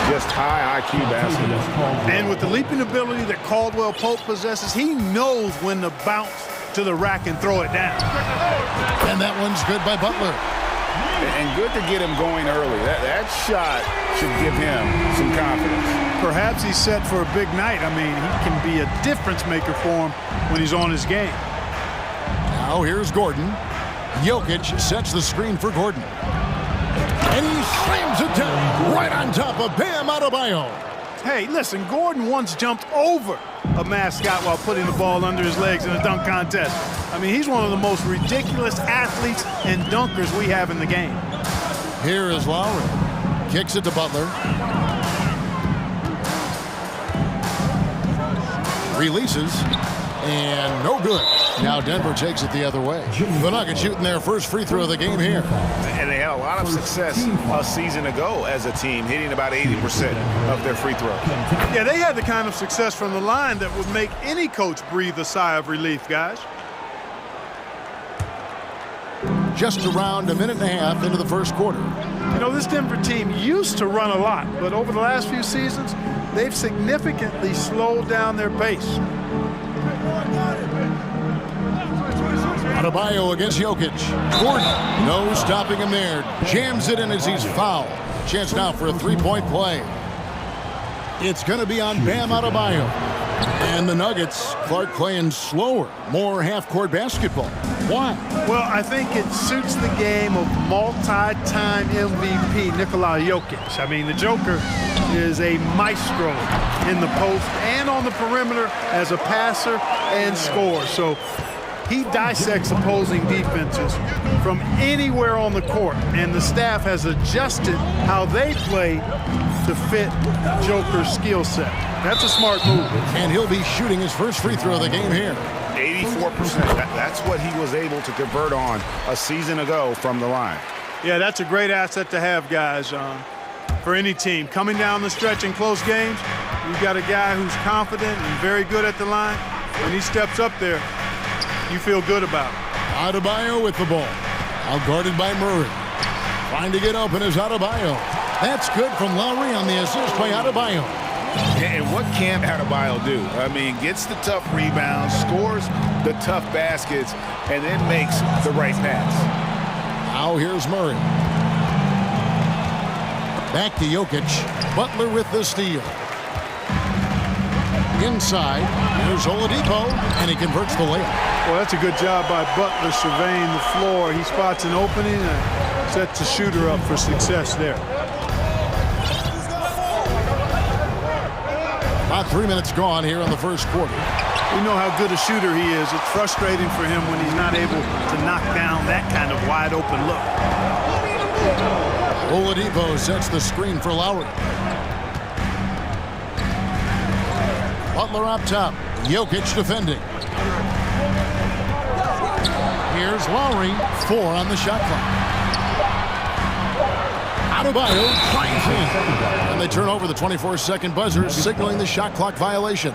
just high IQ basketball. And with the leaping ability that Caldwell Pope possesses, he knows when to bounce to the rack and throw it down. And that one's good by Butler. And good to get him going early. That shot should give him some confidence. Perhaps he's set for a big night. I mean, he can be a difference maker for him when he's on his game. Now here's Gordon. Jokic sets the screen for Gordon. And he slams it down right on top of Bam Adebayo. Hey, listen, Gordon once jumped over a mascot while putting the ball under his legs in a dunk contest. I mean, he's one of the most ridiculous athletes and dunkers we have in the game. Here is Lowry. Kicks it to Butler. Releases. And no good. Now Denver takes it the other way. The Nuggets shooting their first free throw of the game here. And they had a lot of success a season ago as a team, hitting about 80% of their free throws. Yeah, they had the kind of success from the line that would make any coach breathe a sigh of relief, guys. Just around a minute and a half into the first quarter. You know, this Denver team used to run a lot, but over the last few seasons, they've significantly slowed down their pace. Adebayo against Jokic. Gordon, no stopping him there. Jams it in as he's fouled. Chance now for a three-point play. It's going to be on Bam Adebayo. And the Nuggets, Clark playing slower, more half-court basketball. Why? Well, I think it suits the game of multi-time MVP Nikola Jokic. I mean, the Joker is a maestro in the post and on the perimeter as a passer and scorer. So he dissects opposing defenses from anywhere on the court, and the staff has adjusted how they play to fit Joker's skill set. That's a smart move. And he'll be shooting his first free throw of the game here. 84%. That's what he was able to convert on a season ago from the line. Yeah, that's a great asset to have, guys, for any team. Coming down the stretch in close games, you've got a guy who's confident and very good at the line. When he steps up there, you feel good about it. Adebayo with the ball. Out guarded by Murray. Trying to get open is Adebayo. That's good from Lowry on the assist by Adebayo. And what can Adebayo do? I mean, gets the tough rebounds, scores the tough baskets, and then makes the right pass. Now here's Murray. Back to Jokic. Butler with the steal. Inside, here's Oladipo, and he converts the layup. Well, that's a good job by Butler surveying the floor. He spots an opening and sets the shooter up for success there. About 3 minutes gone here in the first quarter. We know how good a shooter he is. It's frustrating for him when he's not able to knock down that kind of wide open look. Oladipo sets the screen for Lowry. Butler up top. Jokic defending. Here's Lowry. 4 on the shot clock. Adebayo finds in. And they turn over the 24-second buzzer, signaling the shot clock violation.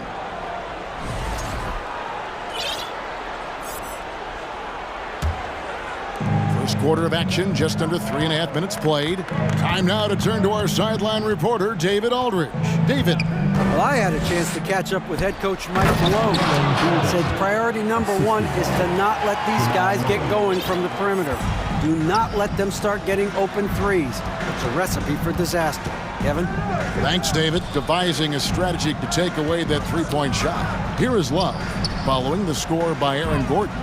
First quarter of action, just under 3.5 minutes played. Time now to turn to our sideline reporter, David Aldridge. David. Well, I had a chance to catch up with head coach Mike Malone. He said priority number 1 is to not let these guys get going from the perimeter. Do not let them start getting open threes. It's a recipe for disaster. Kevin? Thanks, David. Devising a strategy to take away that three-point shot. Here is Love, following the score by Aaron Gordon.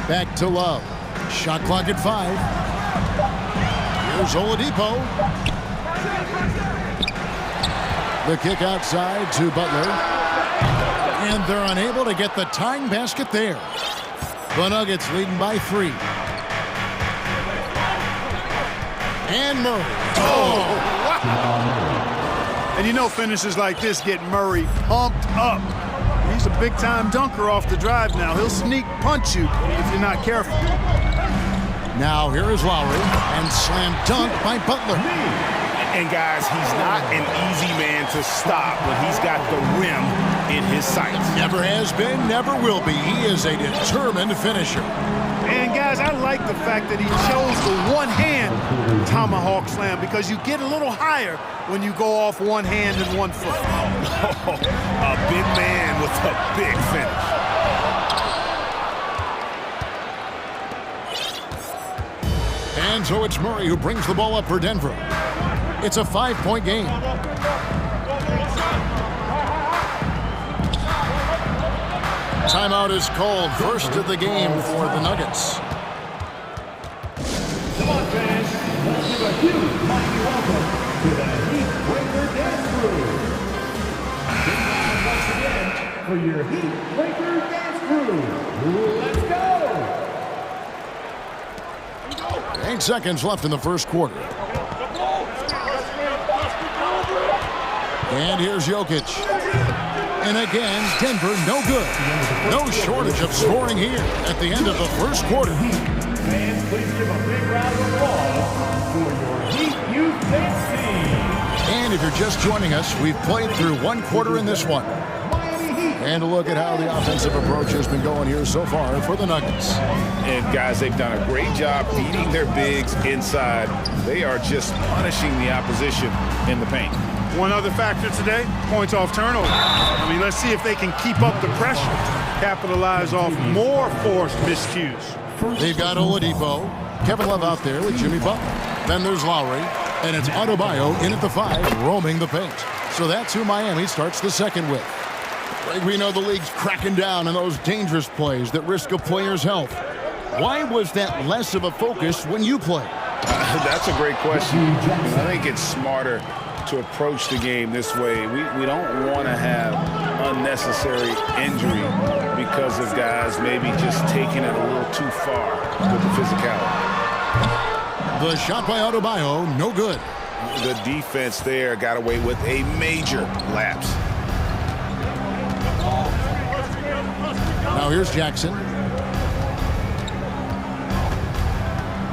Back to Love. Shot clock at 5. Here's Oladipo. The kick outside to Butler. And they're unable to get the tying basket there. The Nuggets leading by 3. And Murray. Oh, wow. And you know finishes like this get Murray pumped up. He's a big-time dunker off the drive now. He'll sneak punch you if you're not careful. Now here is Lowry, and slam dunk by Butler. And guys, he's not an easy man to stop when he's got the rim in his sights. Never has been, never will be. He is a determined finisher. And guys, I like the fact that he chose the one-hand tomahawk slam because you get a little higher when you go off one hand and 1 foot. A big man with a big finish. And so it's Murray who brings the ball up for Denver. It's a 5-point game. Timeout is called. First of the game for the Nuggets. Come on, fans. Let's give a huge mighty welcome to the Heat Breaker Dance Crew. Big round once again for your Heat Breaker Dance Crew. Let's go! 8 seconds left in the first quarter. And here's Jokic. And again, Denver no good. No shortage of scoring here at the end of the first quarter. Fans, please give a big round of applause for your Heat Youth Dance team. And if you're just joining us, we've played through 1 quarter in this one. And a look at how the offensive approach has been going here so far for the Nuggets. And guys, they've done a great job beating their bigs inside. They are just punishing the opposition in the paint. One other factor today, points off turnover. I mean, let's see if they can keep up the pressure, capitalize off more forced miscues. They've got Oladipo, Kevin Love out there with Jimmy Butler. Then there's Lowry, and it's Adebayo in at the 5, roaming the paint. So that's who Miami starts the second with. We know the league's cracking down on those dangerous plays that risk a player's health. Why was that less of a focus when you play? That's a great question. I think it's smarter to approach the game this way. We don't want to have unnecessary injury because of guys maybe just taking it a little too far with the physicality. The shot by Adebayo, no good. The defense there got away with a major lapse. Now here's Jackson.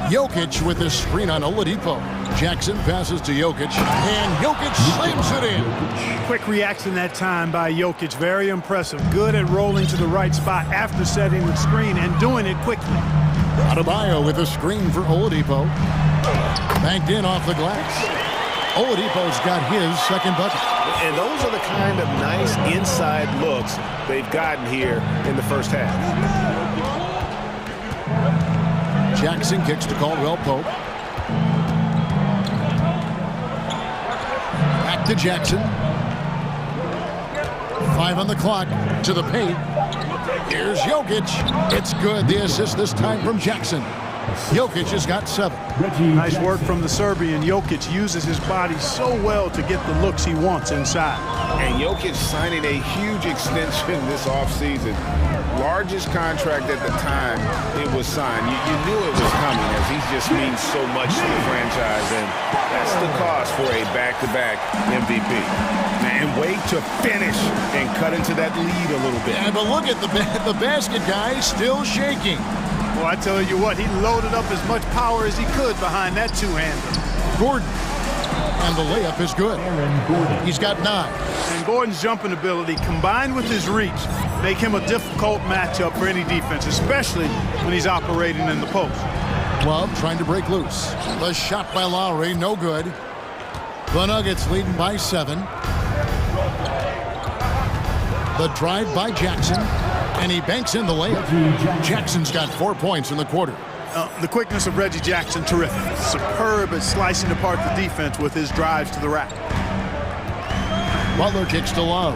Jokic with the screen on Oladipo. Jackson passes to Jokic, and Jokic slams it in. Quick reaction that time by Jokic. Very impressive. Good at rolling to the right spot after setting the screen and doing it quickly. Adebayo with a screen for Oladipo. Banked in off the glass. Oladipo's got his second bucket. And those are the kind of nice inside looks they've gotten here in the first half. Jackson kicks to Caldwell Pope. Back to Jackson. 5 on the clock to the paint. Here's Jokic. It's good. The assist this time from Jackson. Jokic has got 7. Nice work from the Serbian. Jokic uses his body so well to get the looks he wants inside. And Jokic signing a huge extension this offseason. Largest contract at the time it was signed. You knew it was coming as he just means so much to the franchise, and that's the cost for a back-to-back MVP. And wait to finish and cut into that lead a little bit. Yeah, but look at the basket guy still shaking. Well, I tell you what, he loaded up as much power as he could behind that two-hander. Gordon. And the layup is good. He's got 9. And Gordon's jumping ability combined with his reach make him a difficult matchup for any defense, especially when he's operating in the post. Love trying to break loose. The shot by Lowry, no good. The Nuggets leading by 7. The drive by Jackson, and he banks in the layup. Jackson's got 4 points in the quarter. The quickness of Reggie Jackson, terrific. Superb at slicing apart the defense with his drives to the rack. Butler kicks to Love.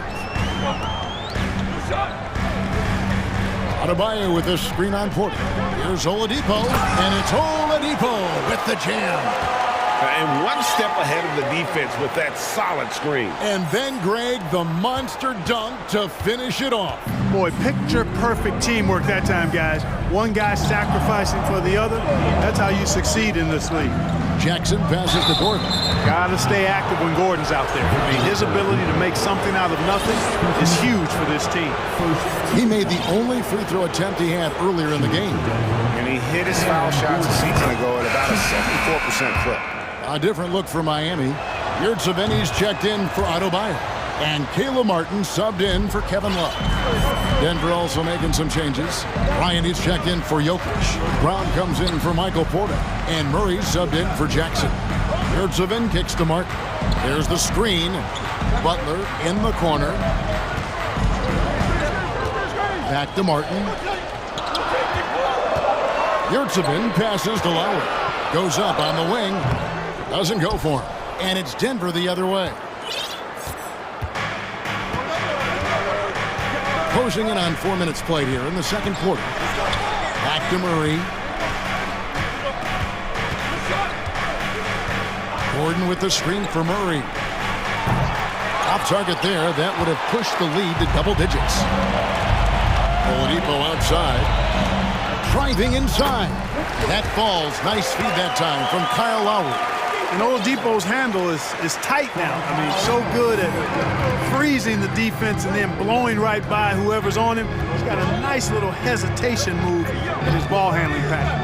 Adebayo with the screen on Porter. Here's Oladipo, and it's Oladipo with the jam. And one step ahead of the defense with that solid screen. And then, Greg, the monster dunk to finish it off. Boy, picture-perfect teamwork that time, guys. One guy sacrificing for the other. That's how you succeed in this league. Jackson passes to Gordon. Got to stay active when Gordon's out there. I mean, his ability to make something out of nothing is huge for this team. He made the only free throw attempt he had earlier in the game. And he hit his foul shots a season ago at about a 74% clip. A different look for Miami. Yurtseveni's checked in for Adebayo. And Kayla Martin subbed in for Kevin Love. Denver also making some changes. Ryan is checked in for Jokic. Brown comes in for Michael Porter. And Murray subbed in for Jackson. Yurtseven kicks to Martin. There's the screen. Butler in the corner. Back to Martin. Yurtseven passes to Lowry. Goes up on the wing. Doesn't go for him. And it's Denver the other way. Closing in on 4 minutes played here in the second quarter. Back to Murray. Gordon with the screen for Murray. Off target there. That would have pushed the lead to double digits. Oladipo outside. Driving inside. That falls. Nice feed that time from Kyle Lowry. And Oladipo's handle is tight now. I mean, so good at freezing the defense and then blowing right by whoever's on him. He's got a nice little hesitation move in his ball handling pattern.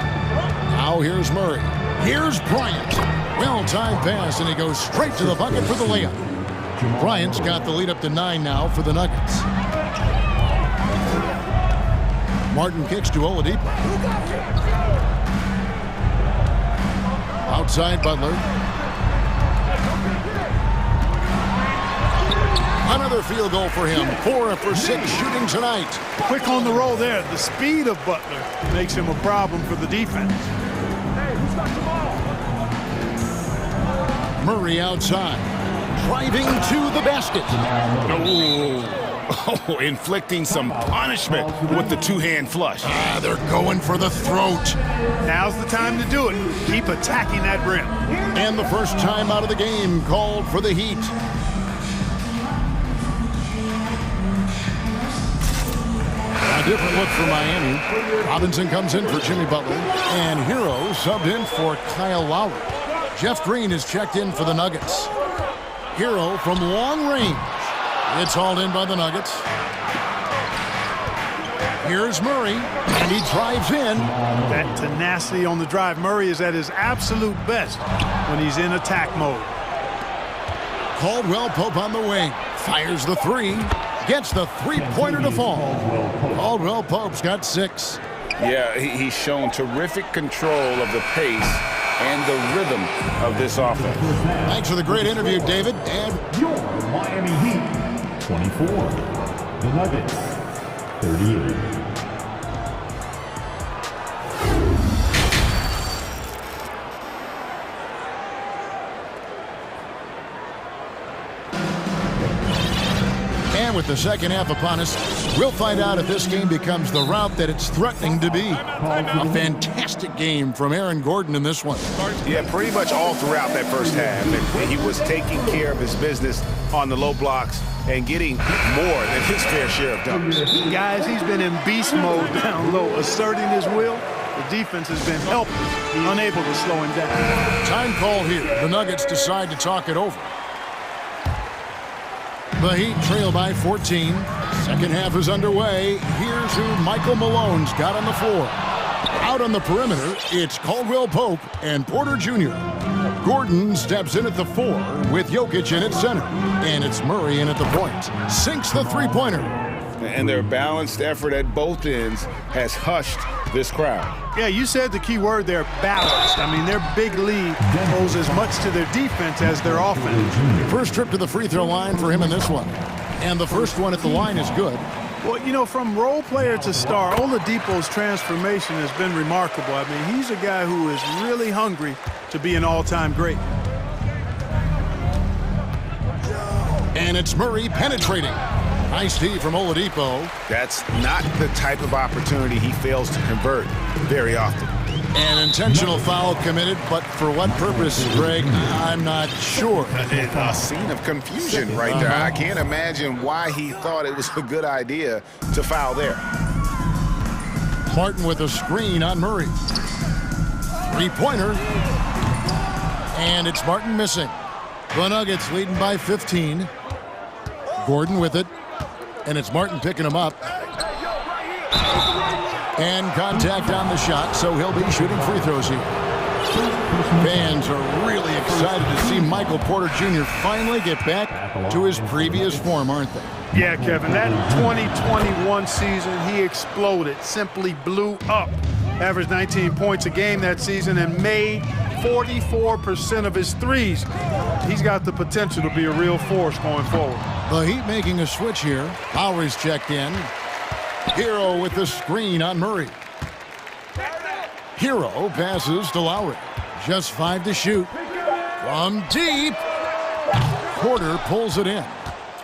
Now here's Murray. Here's Bryant. Well-timed pass, and he goes straight to the bucket for the layup. Bryant's got the lead up to 9 now for the Nuggets. Martin kicks to Oladipo. Outside Butler. Another field goal for him. 4 for 6 shooting tonight. Quick on the roll there. The speed of Butler makes him a problem for the defense. Murray outside. Driving to the basket. Oh, inflicting some punishment with the two-hand flush. They're going for the throat. Now's the time to do it. Keep attacking that rim. And the first time out of the game called for the Heat. A different look for Miami. Robinson comes in for Jimmy Butler. And Hero subbed in for Kyle Lowry. Jeff Green is checked in for the Nuggets. Hero from long range. It's hauled in by the Nuggets. Here's Murray, and he drives in. That tenacity on the drive. Murray is at his absolute best when he's in attack mode. Caldwell Pope on the wing. Fires the three. Gets the three-pointer to fall. Caldwell Pope's got 6. Yeah, he's shown terrific control of the pace and the rhythm of this offense. Thanks for the great interview, David. And Your Miami Heat. 24. The Nuggets, 38. And with the second half upon us, we'll find out if this game becomes the route that it's threatening to be. A fantastic game from Aaron Gordon in this one. Yeah, pretty much all throughout that first half. And he was taking care of his business on the low blocks and getting more than his fair share of dunks. Guys, he's been in beast mode down low, asserting his will. The defense has been helpless, unable to slow him down. Time call here. The Nuggets decide to talk it over. The Heat trail by 14. Second half is underway. Here's who Michael Malone's got on the floor. Out on the perimeter, it's Caldwell Pope and Porter Jr. Gordon steps in at the 4 with Jokic in at center. And it's Murray in at the point. Sinks the three-pointer. And their balanced effort at both ends has hushed this crowd. Yeah, you said the key word there, balanced. I mean, their big lead owes as much to their defense as their offense. First trip to the free throw line for him in this one. And the first one at the line is good. Well, you know, from role player to star, Oladipo's transformation has been remarkable. I mean, he's a guy who is really hungry to be an all-time great. And it's Murray penetrating. Nice D from Oladipo. That's not the type of opportunity he fails to convert very often. An intentional foul committed, but for what purpose, Greg? I'm not sure. A scene of confusion right there. I can't imagine why he thought it was a good idea to foul there. Martin with a screen on Murray. Three-pointer. And it's Martin missing. The Nuggets leading by 15. Gordon with it. And it's Martin picking him up. And contact on the shot, so he'll be shooting free throws here. Fans are really excited to see Michael Porter Jr. finally get back to his previous form, aren't they? Yeah, Kevin, that 2021 season, he exploded, simply blew up. Averaged 19 points a game that season and made 44% of his threes. He's got the potential to be a real force going forward. The Heat making a switch here. Lowry's checked in. Hero with the screen on Murray. Hero passes to Lowry. Just 5 to shoot. From deep. Porter pulls it in.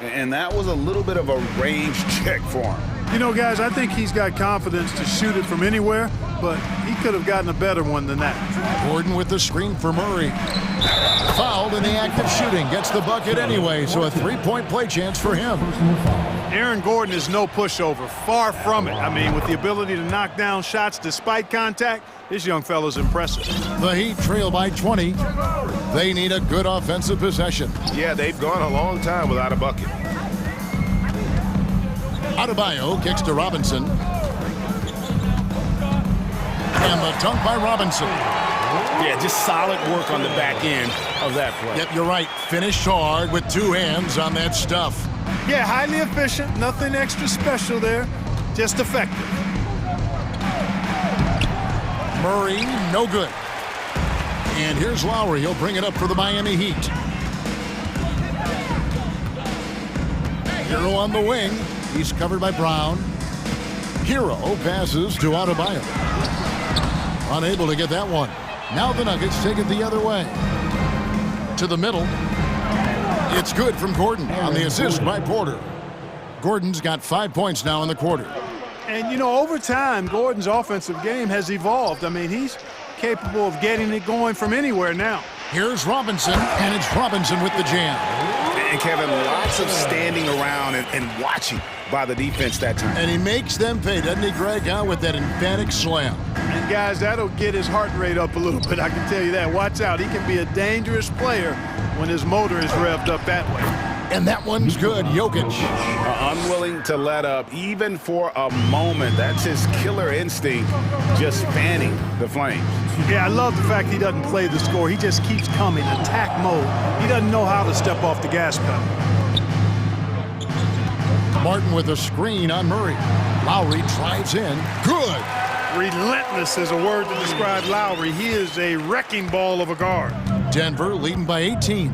And that was a little bit of a range check for him. You know, guys, I think he's got confidence to shoot it from anywhere, but he could have gotten a better one than that. Gordon with the screen for Murray. Fouled in the act of shooting. Gets the bucket anyway, so a three-point play chance for him. Aaron Gordon is no pushover. Far from it. I mean, with the ability to knock down shots despite contact, this young fella's impressive. The Heat trail by 20. They need a good offensive possession. Yeah, they've gone a long time without a bucket. Adebayo kicks to Robinson. And the dunk by Robinson. Yeah, just solid work on the back end of that play. Yep, you're right. Finished hard with 2 hands on that stuff. Yeah, highly efficient. Nothing extra special there. Just effective. Murray, no good. And here's Lowry. He'll bring it up for the Miami Heat. Hero on the wing. He's covered by Brown. Hero passes to Adebayo. Unable to get that one. Now the Nuggets take it the other way. To the middle. It's good from Gordon on the assist by Porter. Gordon's got 5 points now in the quarter. And, you know, over time, Gordon's offensive game has evolved. I mean, he's capable of getting it going from anywhere now. Here's Robinson, and it's Robinson with the jam. And, Kevin, lots of standing around and watching by the defense that time. And he makes them pay, doesn't he, Greg, with that emphatic slam. And, guys, that'll get his heart rate up a little bit, I can tell you that. Watch out. He can be a dangerous player when his motor is revved up that way. And that one's good. Jokic. Unwilling to let up, even for a moment. That's his killer instinct, just fanning the flames. Yeah, I love the fact he doesn't play the score. He just keeps coming, attack mode. He doesn't know how to step off the gas pedal. Martin with a screen on Murray. Lowry drives in. Good. Relentless is a word to describe Lowry. He is a wrecking ball of a guard. Denver leading by 18.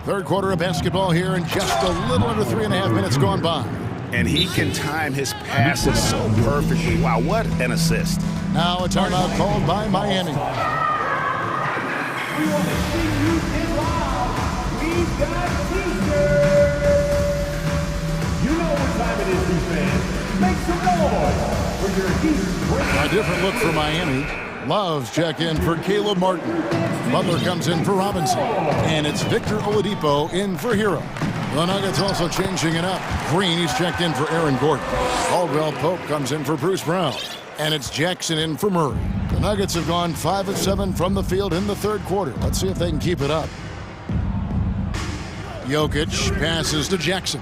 Third quarter of basketball here, and just a little under 3.5 minutes gone by. And he can time his passes so perfectly. Wow, what an assist. Now a timeout called by Miami. We want to see you in live. We've got t-shirts. You know what time it is, you fans. Make some noise for your Heat. A different look for Miami. Love's check in for Caleb Martin. Butler comes in for Robinson. And it's Victor Oladipo in for Hero. The Nuggets also changing it up. Green, he's checked in for Aaron Gordon. Caldwell Pope comes in for Bruce Brown. And it's Jackson in for Murray. The Nuggets have gone 5 of 7 from the field in the third quarter. Let's see if they can keep it up. Jokic passes to Jackson.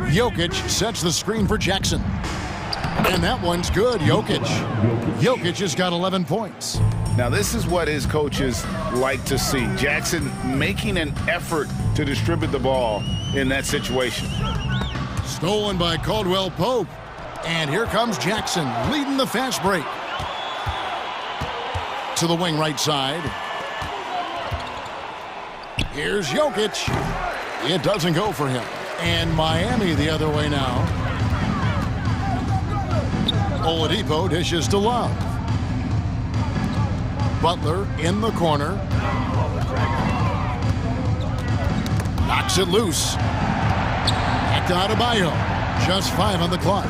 Jokic sets the screen for Jackson. And that one's good, Jokic. Jokic has got 11 points. Now, this is what his coaches like to see. Jackson making an effort to distribute the ball in that situation. Stolen by Caldwell Pope. And here comes Jackson leading the fast break. To the wing right side. Here's Jokic. It doesn't go for him. And Miami the other way now. Oladipo dishes to Love. Butler in the corner. Knocks it loose. Back to Adebayo. Just 5 on the clock.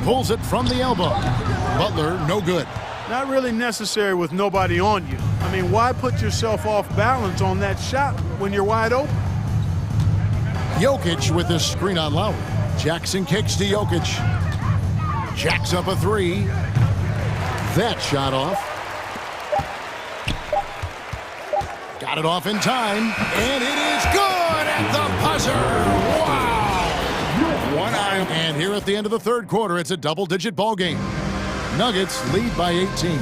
pulls it from the elbow. Butler, no good. Not really necessary with nobody on you. I mean, why put yourself off balance on that shot when you're wide open? Jokic with this screen on Lowry. Jackson kicks to Jokic. Jacks up a three. That shot off. Got it off in time, and it is good at the buzzer. Wow! One eye. And here at the end of the third quarter, it's a double-digit ball game. Nuggets lead by 18.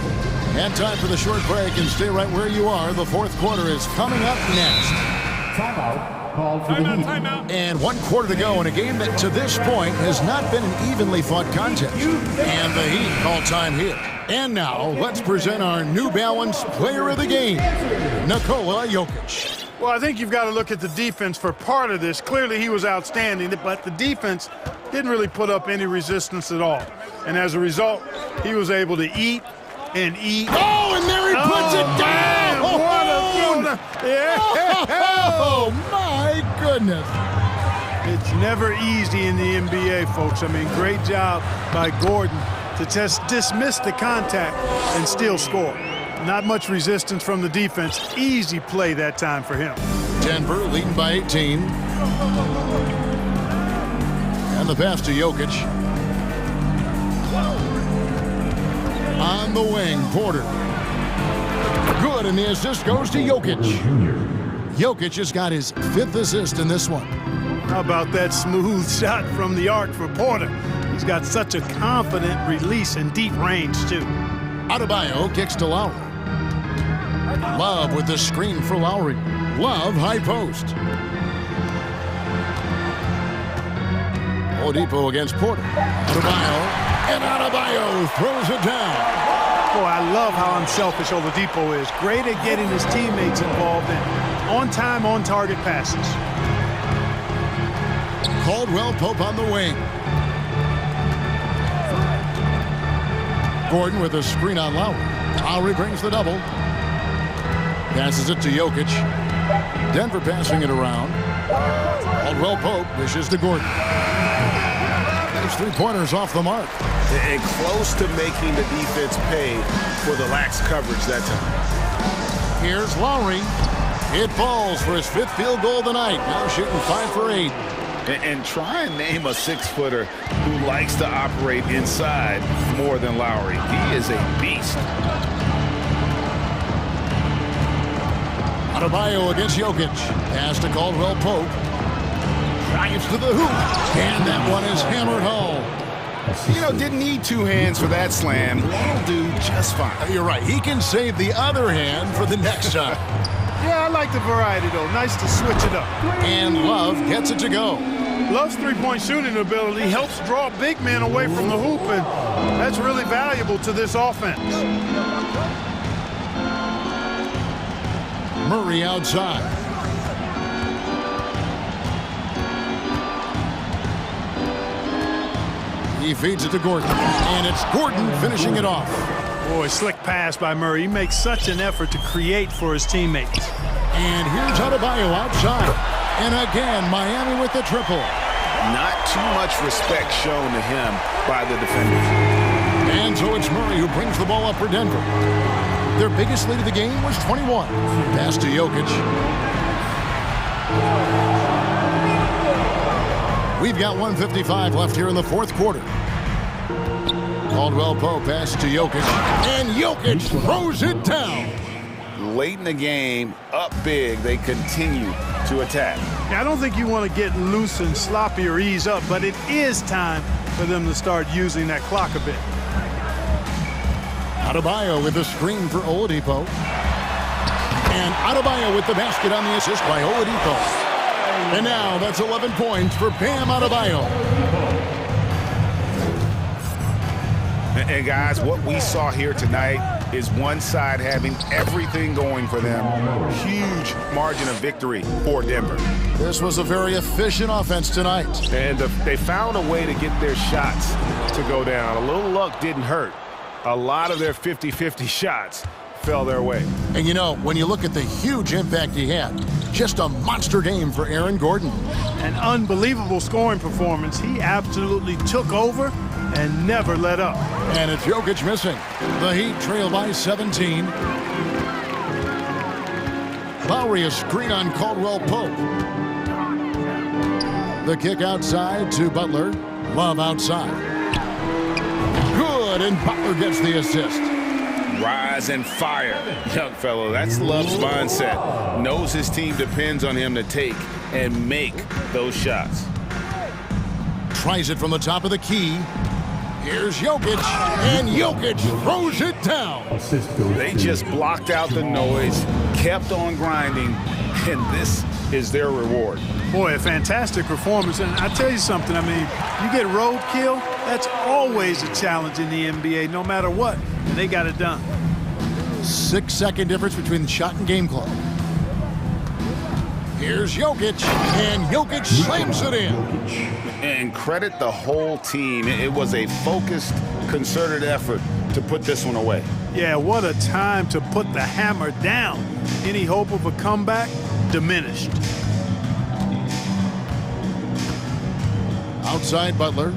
And time for the short break, and stay right where you are. The fourth quarter is coming up next. Timeout. Called for the Heat. And 1 quarter to go in a game that to this point has not been an evenly fought contest. And the Heat call time here. And now let's present our New Balance player of the game, Nikola Jokic. Well, I think you've got to look at the defense for part of this. Clearly he was outstanding, but the defense didn't really put up any resistance at all. And as a result, he was able to eat and eat. Oh, and there he puts it down! Oh, my goodness. It's never easy in the NBA, folks. I mean, great job by Gordon to just dismiss the contact and still score. Not much resistance from the defense. Easy play that time for him. Denver leading by 18. And the pass to Jokic. On the wing, Porter. Good, and the assist goes to Jokic. Jokic has got his 5th assist in this one. How about that smooth shot from the arc for Porter? He's got such a confident release and deep range, too. Adebayo kicks to Lowry. Love with the screen for Lowry. Love, high post. Oladipo against Porter. Adebayo, and Adebayo throws it down. Boy, I love how unselfish Oladipo is. Great at getting his teammates involved in on-time, on-target passes. Caldwell Pope on the wing. Gordon with a screen on Lowry. Lowry brings the double. Passes it to Jokic. Denver passing it around. Caldwell Pope dishes to Gordon. There's 3-pointers off the mark. And close to making the defense pay for the lax coverage that time. Here's Lowry. It falls for his 5th field goal of the night. Now shooting 5 for 8. And try and name a 6-footer who likes to operate inside more than Lowry. He is a beast. Adebayo against Jokic. Pass to Caldwell Pope. Drives to the hoop. And that one is hammered home. You know, didn't need 2 hands for that slam. That'll do just fine. You're right. He can save the other hand for the next time. Yeah, I like the variety, though. Nice to switch it up. And Love gets it to go. Love's three-point shooting ability helps draw big men away from the hoop, and that's really valuable to this offense. Murray outside. He feeds it to Gordon, and it's Gordon finishing it off. Boy, slick pass by Murray. He makes such an effort to create for his teammates. And here's Adebayo outside. And again, Miami with the triple. Not too much respect shown to him by the defenders. And so it's Murray who brings the ball up for Denver. Their biggest lead of the game was 21. Pass to Jokic. We've got 1:55 left here in the fourth quarter. Caldwell Pope passes to Jokic. And Jokic throws it down. Late in the game, up big, they continue to attack. Yeah, I don't think you want to get loose and sloppy or ease up, but it is time for them to start using that clock a bit. Adebayo with the screen for Oladipo. And Adebayo with the basket on the assist by Oladipo. And now that's 11 points for Bam Adebayo. And guys, what we saw here tonight is one side having everything going for them. Huge margin of victory for Denver. This was a very efficient offense tonight. And they found a way to get their shots to go down. A little luck didn't hurt. A lot of their 50-50 shots fell their way. And you know, when you look at the huge impact he had, just a monster game for Aaron Gordon. An unbelievable scoring performance. He absolutely took over and never let up. And it's Jokic missing. The Heat trail by 17. Lowry a screen on Caldwell Pope. The kick outside to Butler. Love outside. Good, and Butler gets the assist. Rise and fire, young fellow. That's Love's mindset. Knows his team depends on him to take and make those shots. Tries it from the top of the key. Here's Jokic, and Jokic throws it down. They just blocked out the noise, kept on grinding, and this is their reward. Boy, a fantastic performance. And I tell you something, I mean, you get roadkill, that's always a challenge in the NBA, no matter what. And they got it done. 6-second difference between the shot and game clock. Here's Jokic, and Jokic slams it in. And credit the whole team. It was a focused, concerted effort to put this one away. Yeah, what a time to put the hammer down. Any hope of a comeback? Diminished. Outside Butler.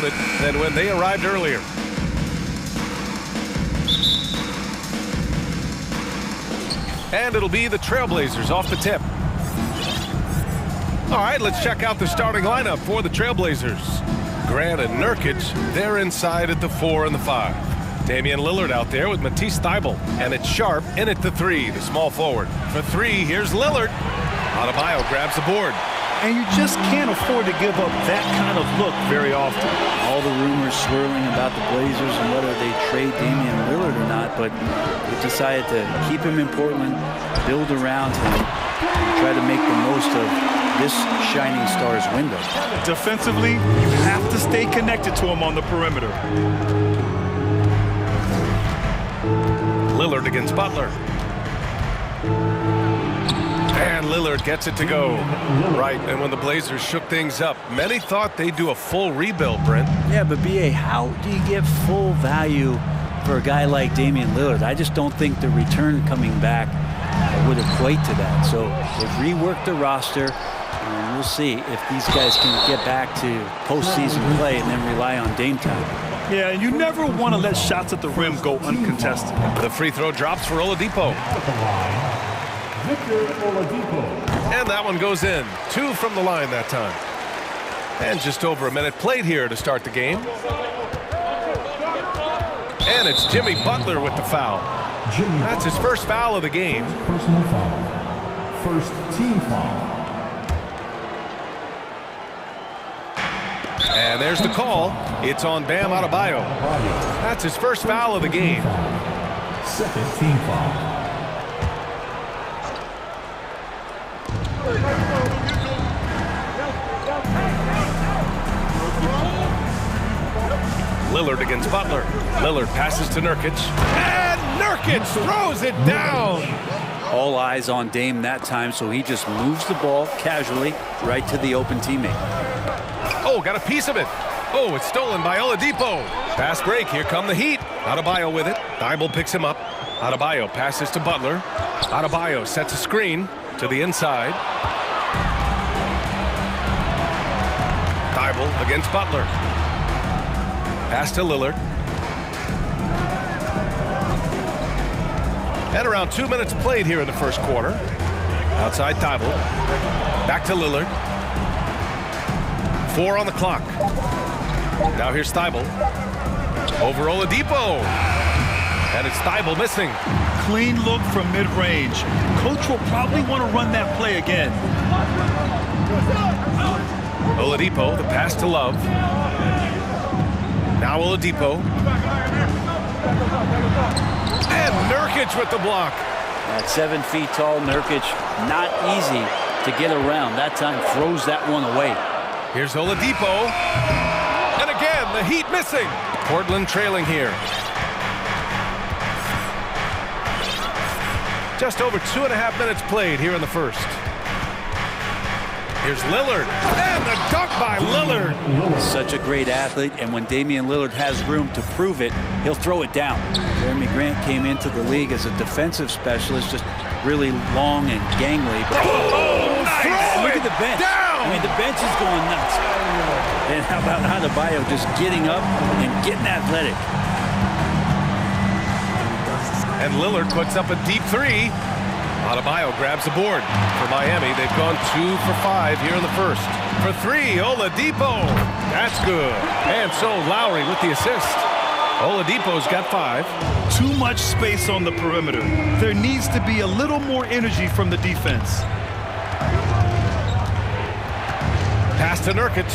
than when they arrived earlier. And it'll be the Trailblazers off the tip. All right, let's check out the starting lineup for the Trailblazers. Grant and Nurkic, they're inside at the 4 and the 5. Damian Lillard out there with Matisse Thybulle. And it's Sharp in at the 3, the small forward. For 3, here's Lillard. Adebayo grabs the board. And you just can't afford to give up that kind of look very often. All the rumors swirling about the Blazers and whether they trade Damian Lillard or not, but they decided to keep him in Portland, build around him, and try to make the most of this shining star's window. Defensively, you have to stay connected to him on the perimeter. Lillard against Butler. And Lillard gets it to go. Right, and when the Blazers shook things up, many thought they'd do a full rebuild, Brent. Yeah, but B.A., how do you get full value for a guy like Damian Lillard? I just don't think the return coming back would equate to that. So they've reworked the roster, and we'll see if these guys can get back to postseason play and then rely on Dame time. Yeah, and you never want to let shots at the rim go uncontested. The free throw drops for Oladipo. And that one goes in. 2 from the line that time. And just over a minute played here to start the game. And it's Jimmy Butler with the foul. That's his first foul of the game. Personal foul. First team foul. And there's the call. It's on Bam Adebayo. That's his first foul of the game. Second team foul. Lillard against Butler. Lillard passes to Nurkic. And Nurkic throws it down. All eyes on Dame that time, so he just moves the ball casually right to the open teammate. Oh, got a piece of it. Oh, it's stolen by Oladipo. Fast break. Here come the Heat. Adebayo with it. Thybulle picks him up. Adebayo passes to Butler. Adebayo sets a screen to the inside. Thybulle against Butler. Pass to Lillard. And around 2 minutes played here in the first quarter. Outside Thybulle. Back to Lillard. 4 on the clock. Now here's Thybulle. Over Oladipo. And it's Thybulle missing. Clean look from mid-range. Coach will probably want to run that play again. Oladipo, the pass to Love. Now Oladipo. And Nurkic with the block. At 7 feet tall, Nurkic, not easy to get around. That time throws that one away. Here's Oladipo. And again, the Heat missing. Portland trailing here. Just over 2.5 minutes played here in the first. Here's Lillard. And the dunk by Lillard. Such a great athlete, and when Damian Lillard has room to prove it, he'll throw it down. Jeremy Grant came into the league as a defensive specialist, just really long and gangly. But look at the bench. Down. I mean, the bench is going nuts. And how about Adebayo just getting up and getting athletic? And Lillard puts up a deep 3. Adebayo grabs the board. For Miami, they've gone 2 for 5 here in the first. For 3, Oladipo. That's good. And so Lowry with the assist. Oladipo's got 5. Too much space on the perimeter. There needs to be a little more energy from the defense. Pass to Nurkic.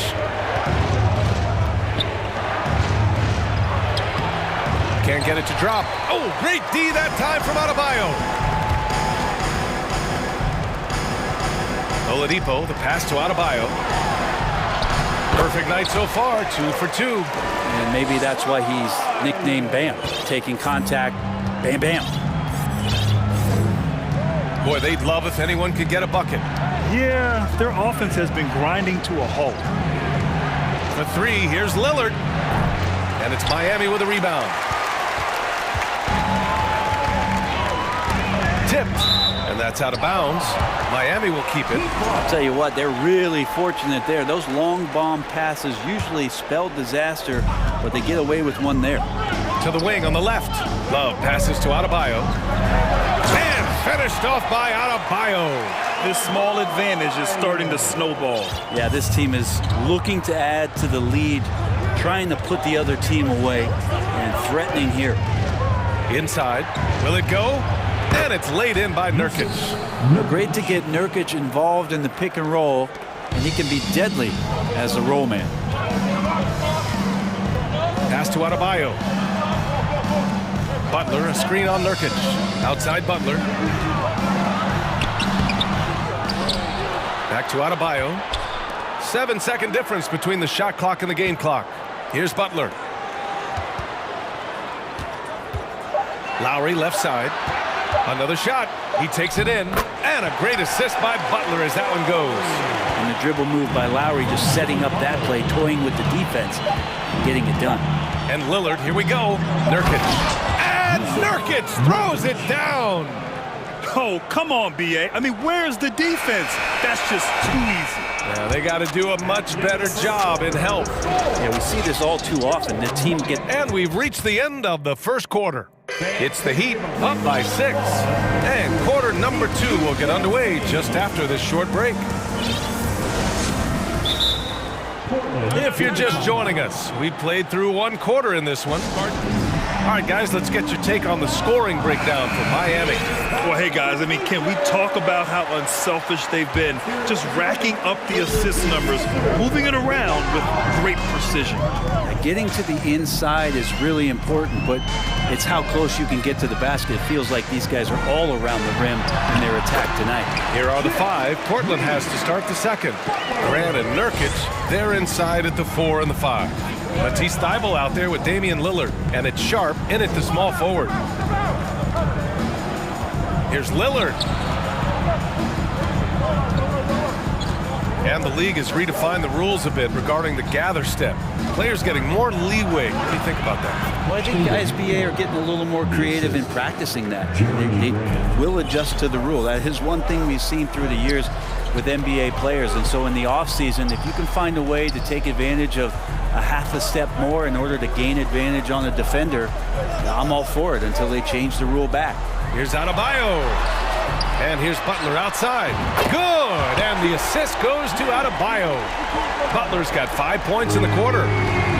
Can't get it to drop. Oh, great D that time from Adebayo. Oladipo, the pass to Adebayo. Perfect night so far, 2 for 2. And maybe that's why he's nicknamed Bam. Taking contact, bam, bam. Boy, they'd love if anyone could get a bucket. Yeah, their offense has been grinding to a halt. For 3, here's Lillard. And it's Miami with a rebound. Tipped. And That's out of bounds. Miami will keep it. I'll tell you what, they're really fortunate there. Those long bomb passes usually spell disaster, but they get away with one there. To the wing on the left. Love passes to Adebayo. And finished off by Adebayo. This small advantage is starting to snowball. Yeah, this team is looking to add to the lead, trying to put the other team away, and threatening here. Inside. Will it go? And it's laid in by Nurkic. Great to get Nurkic involved in the pick and roll, and he can be deadly as a roll man. Pass to Adebayo. Butler, a screen on Nurkic. Outside Butler. Back to Adebayo. 7-second difference between the shot clock and the game clock. Here's Butler. Lowry left side. Another shot. He takes it in. And a great assist by Butler as that one goes. And the dribble move by Lowry, just setting up that play, toying with the defense, and getting it done. And Lillard, here we go. Nurkic. And Nurkic throws it down. Oh, come on, B.A. I mean, where's the defense? That's just too easy. Yeah, they got to do a much better job in help. Yeah, we see this all too often. The team get... And we've reached the end of the first quarter. It's the Heat up by 6. And quarter number 2 will get underway just after this short break. If you're just joining us, we played through one quarter in this one. All right, guys, let's get your take on the scoring breakdown for Miami. Well, hey, guys, I mean, can we talk about how unselfish they've been? Just racking up the assist numbers, moving it around with great precision. Getting to the inside is really important, but it's how close you can get to the basket. It feels like these guys are all around the rim in their attack tonight. Here are the 5. Portland has to start the second. Grant and Nurkic, they're inside at the 4 and the 5. Matisse Thybulle out there with Damian Lillard, and it's Sharp in at the small forward. Here's Lillard. And the league has redefined the rules a bit regarding the gather step. Players getting more leeway. What do you think about that? Well, I think guys, BA, are getting a little more creative in practicing that. They will adjust to the rule. That is one thing we've seen through the years with NBA players. And so in the offseason, if you can find a way to take advantage of a half a step more in order to gain advantage on a defender, I'm all for it until they change the rule back. Here's Adebayo. And here's Butler outside. Good! And the assist goes to Adebayo. Butler's got 5 points in the quarter.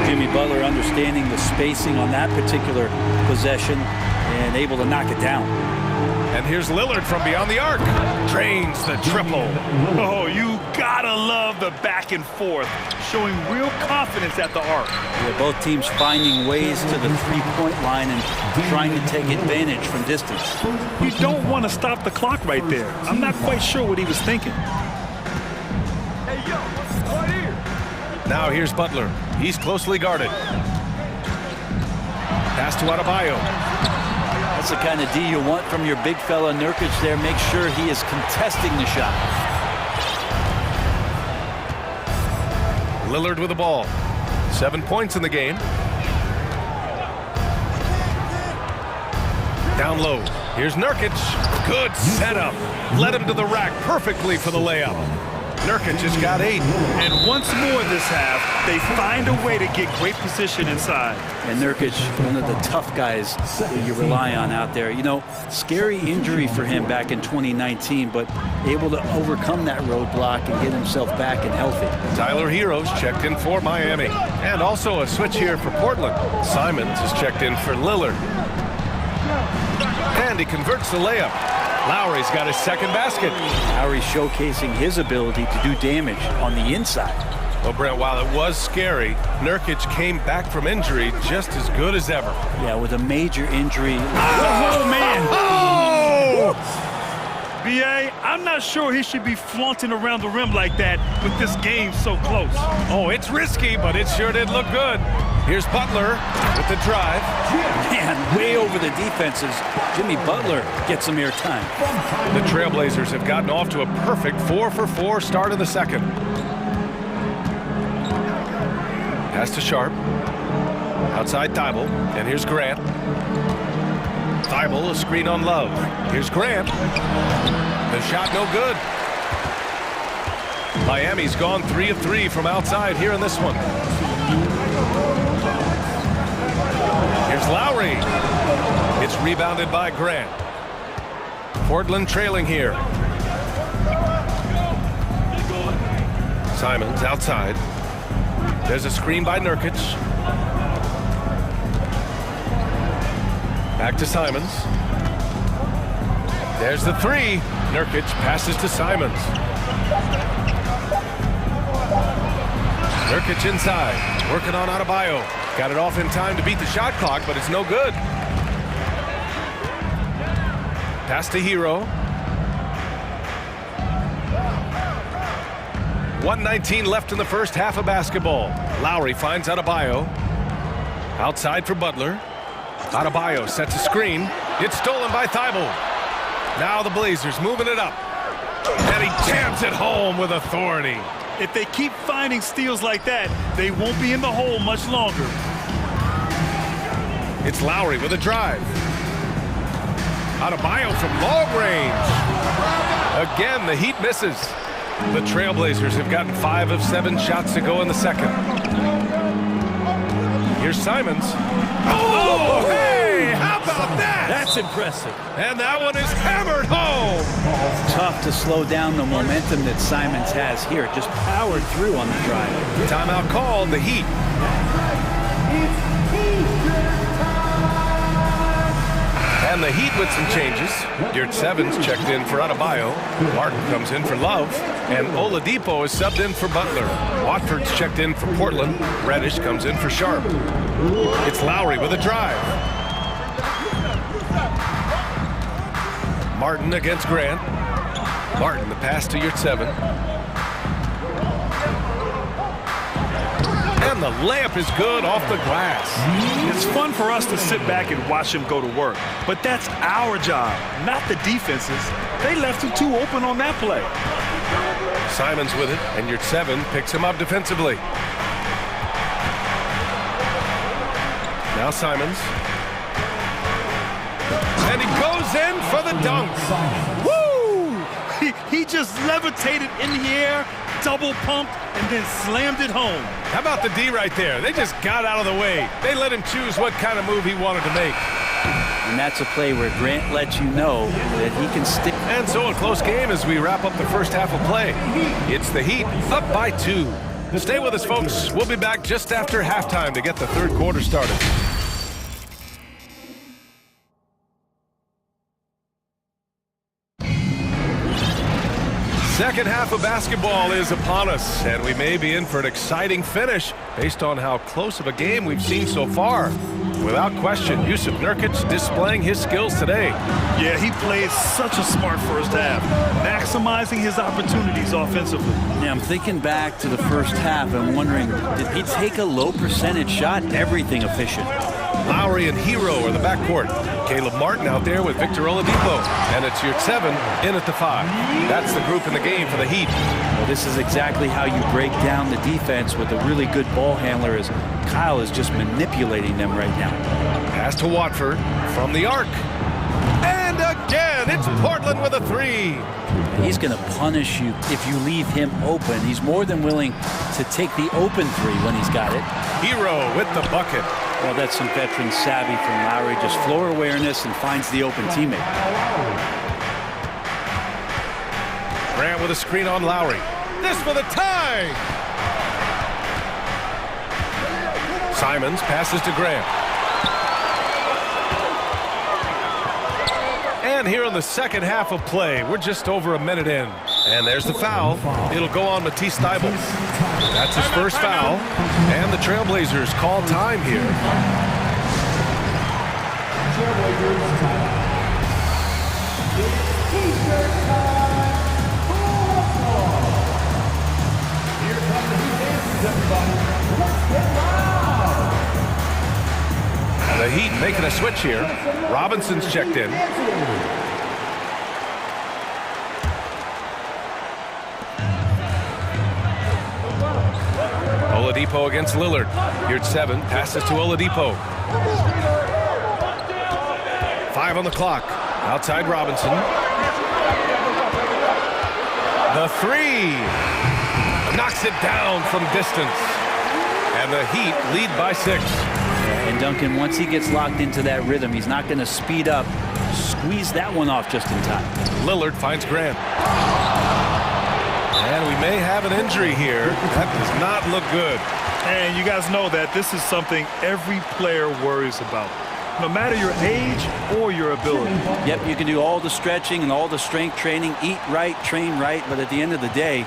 Jimmy Butler understanding the spacing on that particular possession and able to knock it down. And here's Lillard from beyond the arc. Drains the triple. Oh, you gotta love the back and forth, showing real confidence at the arc. Yeah, both teams finding ways to the three-point line and trying to take advantage from distance. You don't want to stop the clock right there. I'm not quite sure what he was thinking. Now here's Butler. He's closely guarded. Pass to Adebayo. That's the kind of D you want from your big fella Nurkic there. Make sure he is contesting the shot. Lillard with the ball. 7 points in the game. Down low. Here's Nurkic. Good setup. Led him to the rack perfectly for the layup. Nurkic has got 8. And once more this half, they find a way to get great position inside. And Nurkic, one of the tough guys that you rely on out there. You know, scary injury for him back in 2019, but able to overcome that roadblock and get himself back and healthy. Tyler Heroes checked in for Miami. And also a switch here for Portland. Simons is checked in for Lillard. And he converts the layup. Lowry's got his second basket. Lowry showcasing his ability to do damage on the inside. Well, Brent, while it was scary, Nurkic came back from injury just as good as ever. Yeah, with a major injury. Oh, man. Oh! B.A., I'm not sure he should be flaunting around the rim like that with this game so close. Oh, it's risky, but it sure did look good. Here's Butler with the drive. Man, way over the defenses. Jimmy Butler gets some air time. The Trailblazers have gotten off to a perfect 4-for-4 start in the second. Pass to Sharp. Outside Thybulle. And here's Grant. Thybulle, a screen on Love. Here's Grant. The shot no good. Miami's gone 3 of 3 from outside here in this one. Here's Lowry. It's rebounded by Grant. Portland trailing here. Simons outside. There's a screen by Nurkic. Back to Simons. There's the three. Nurkic passes to Simons. Nurkic inside, working on Adebayo. Got it off in time to beat the shot clock, but it's no good. Pass to Hero. 1:19 left in the first half of basketball. Lowry finds Adebayo. Outside for Butler. Adebayo sets a screen. It's stolen by Thibault. Now the Blazers moving it up. And he jams it home with authority. If they keep finding steals like that, they won't be in the hole much longer. It's Lowry with a drive. Adebayo from long range. Again, the Heat misses. The Trailblazers have gotten 5 of 7 shots to go in the second. Here's Simons. Oh, hey! How about that? That's impressive. And that one is hammered home. Tough to slow down the momentum that Simons has here. Just powered through on the drive. Timeout called, the Heat. And the Heat with some changes. Dirt Sevens checked in for Adebayo. Martin comes in for Love. And Oladipo is subbed in for Butler. Watford's checked in for Portland. Reddish comes in for Sharp. It's Lowry with a drive. Martin against Grant. Martin, the pass to Yurtseven. And the layup is good off the glass. It's fun for us to sit back and watch him go to work. But that's our job, not the defense's. They left him too open on that play. Simons with it, and Yurtseven picks him up defensively. Now Simons. And he goes in for the dunk. Woo! He just levitated in the air, double pumped, and then slammed it home. How about the D right there? They just got out of the way. They let him choose what kind of move he wanted to make. And that's a play where Grant lets you know that he can stick. And so a close game as we wrap up the first half of play. It's the Heat up by 2. Stay with us, folks. We'll be back just after halftime to get the third quarter started. Second half of basketball is upon us, and we may be in for an exciting finish based on how close of a game we've seen so far. Without question, Jusuf Nurkic displaying his skills today. Yeah, he played such a smart first half, maximizing his opportunities offensively. Yeah, I'm thinking back to the first half and wondering, did he take a low percentage shot? Everything efficient. Lowry and Hero are the backcourt. Caleb Martin out there with Victor Oladipo. And it's Yurtseven in at the 5. That's the group in the game for the Heat. Well, this is exactly how you break down the defense with a really good ball handler, as Kyle is just manipulating them right now. Pass to Watford from the arc. And again, it's Portland with a 3. He's going to punish you if you leave him open. He's more than willing to take the open 3 when he's got it. Hero with the bucket. Well, that's some veteran savvy from Lowry. Just floor awareness and finds the open teammate. Grant with a screen on Lowry. This for the tie! Simons passes to Grant. And here in the second half of play, we're just over a minute in. And there's the foul. It'll go on Matisse Thybulle. That's his first foul. And the Trailblazers call time here. The Heat making a switch here. Robinson's checked in. Oladipo against Lillard. Yurtseven passes to Oladipo. 5 on the clock. Outside Robinson. The three. Knocks it down from distance. And the Heat lead by 6. And Duncan, once he gets locked into that rhythm, he's not going to speed up. Squeeze that one off just in time. Lillard finds Grant. And we may have an injury here. That does not look good. And you guys know that this is something every player worries about, no matter your age or your ability. Yep, you can do all the stretching and all the strength training, eat right, train right, but at the end of the day,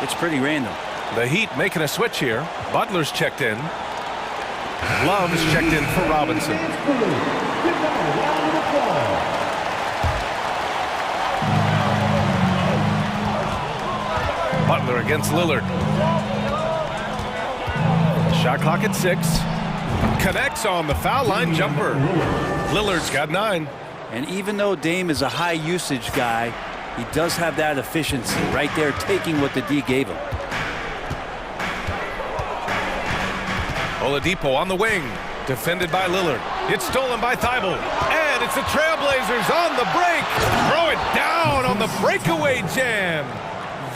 it's pretty random. The Heat making a switch here. Butler's checked in. Love is checked in for Robinson. Butler against Lillard. Shot clock at 6. Connects on the foul line jumper. Lillard's got 9. And even though Dame is a high usage guy, he does have that efficiency right there, taking what the D gave him. Oladipo on the wing, defended by Lillard. It's stolen by Thibault, and it's the Trailblazers on the break. Throw it down on the breakaway jam.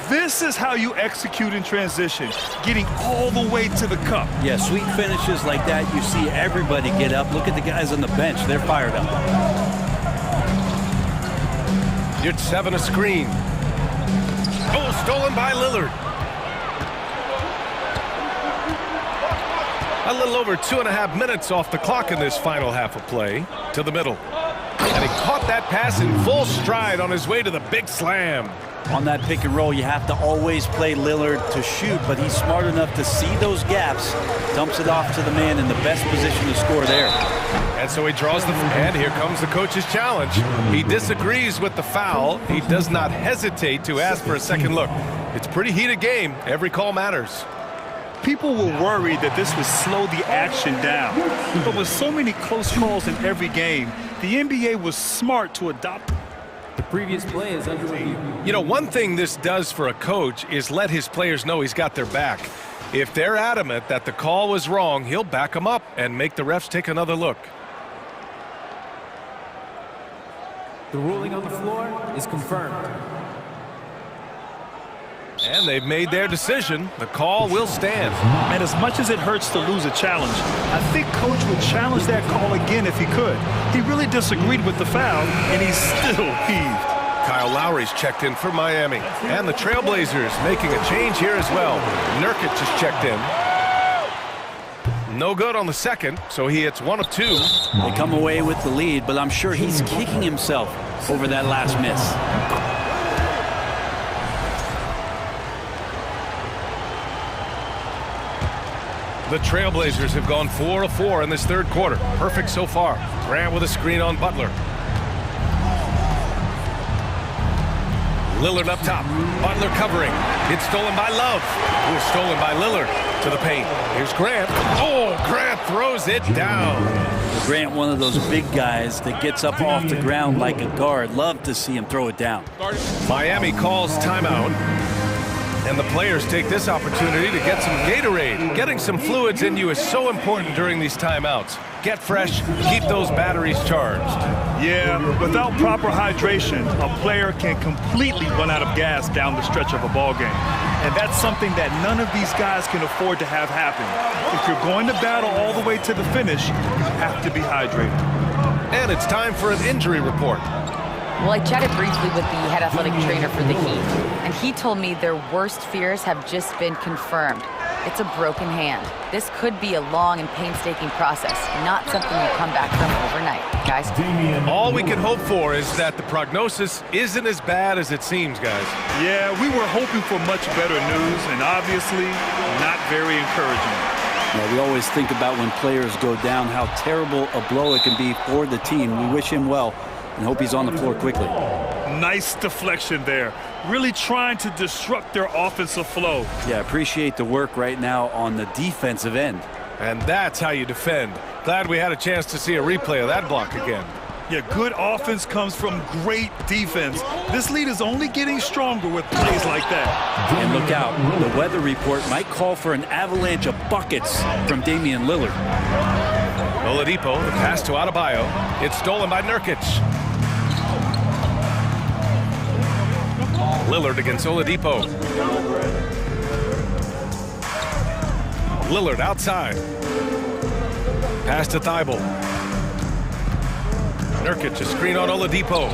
This is how you execute in transition, getting all the way to the cup. Yeah, sweet finishes like that, you see everybody get up. Look at the guys on the bench, they're fired up. You're 7 a screen. Oh, stolen by Lillard. A little over 2.5 minutes off the clock in this final half of play. To the middle. And he caught that pass in full stride on his way to the big slam. On that pick and roll, you have to always play Lillard to shoot, but he's smart enough to see those gaps, dumps it off to the man in the best position to score there. And so he draws the, and here comes the coach's challenge. He disagrees with the foul. He does not hesitate to ask for a second look. It's a pretty heated game. Every call matters. People were worried that this would slow the action down. But with so many close calls in every game, the NBA was smart to adopt. The previous play is under review. You know, one thing this does for a coach is let his players know he's got their back. If they're adamant that the call was wrong, he'll back them up and make the refs take another look. The ruling on the floor is confirmed. And they've made their decision. The call will stand. And as much as it hurts to lose a challenge, I think Coach would challenge that call again if he could. He really disagreed with the foul, and he's still peeved. Kyle Lowry's checked in for Miami. And the Trailblazers making a change here as well. Nurkic is checked in. No good on the second, so he hits 1 of 2. They come away with the lead, but I'm sure he's kicking himself over that last miss. The Trailblazers have gone 4 of 4 in this third quarter. Perfect so far. Grant with a screen on Butler. Lillard up top. Butler covering. It's stolen by Love. It was stolen by Lillard to the paint. Here's Grant. Oh, Grant throws it down. Grant, one of those big guys that gets up off the ground like a guard. Love to see him throw it down. Miami calls timeout. And the players take this opportunity to get some Gatorade. Getting some fluids in you is so important during these timeouts. Get fresh, keep those batteries charged. Yeah, without proper hydration, a player can completely run out of gas down the stretch of a ball game. And that's something that none of these guys can afford to have happen. If you're going to battle all the way to the finish, you have to be hydrated. And it's time for an injury report. Well, I chatted briefly with the head athletic trainer for the Heat, and he told me their worst fears have just been confirmed. It's a broken hand. This could be a long and painstaking process, not something you come back from overnight, guys. All we can hope for is that the prognosis isn't as bad as it seems, guys. Yeah, we were hoping for much better news, and obviously not very encouraging. Yeah, we always think about when players go down, how terrible a blow it can be for the team. We wish him well and hope he's on the floor quickly. Nice deflection there. Really trying to disrupt their offensive flow. Yeah, appreciate the work right now on the defensive end. And that's how you defend. Glad we had a chance to see a replay of that block again. Yeah, good offense comes from great defense. This lead is only getting stronger with plays like that. And look out, the weather report might call for an avalanche of buckets from Damian Lillard. Oladipo, the pass to Adebayo. It's stolen by Nurkic. Lillard against Oladipo. Lillard outside. Pass to Thibault. Nurkic, a screen on Oladipo.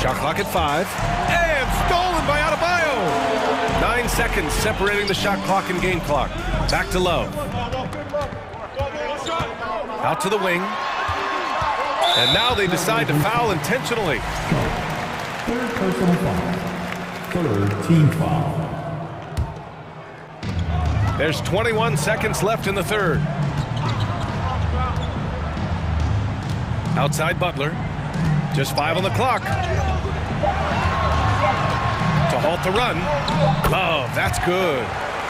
Shot clock at 5. And stolen by Adebayo. 9 seconds separating the shot clock and game clock. Back to Love. Out to the wing. And now they decide to foul intentionally. Third personal foul. Third team foul. There's 21 seconds left in the third. Outside Butler. Just 5 on the clock. To halt the run. Love, that's good.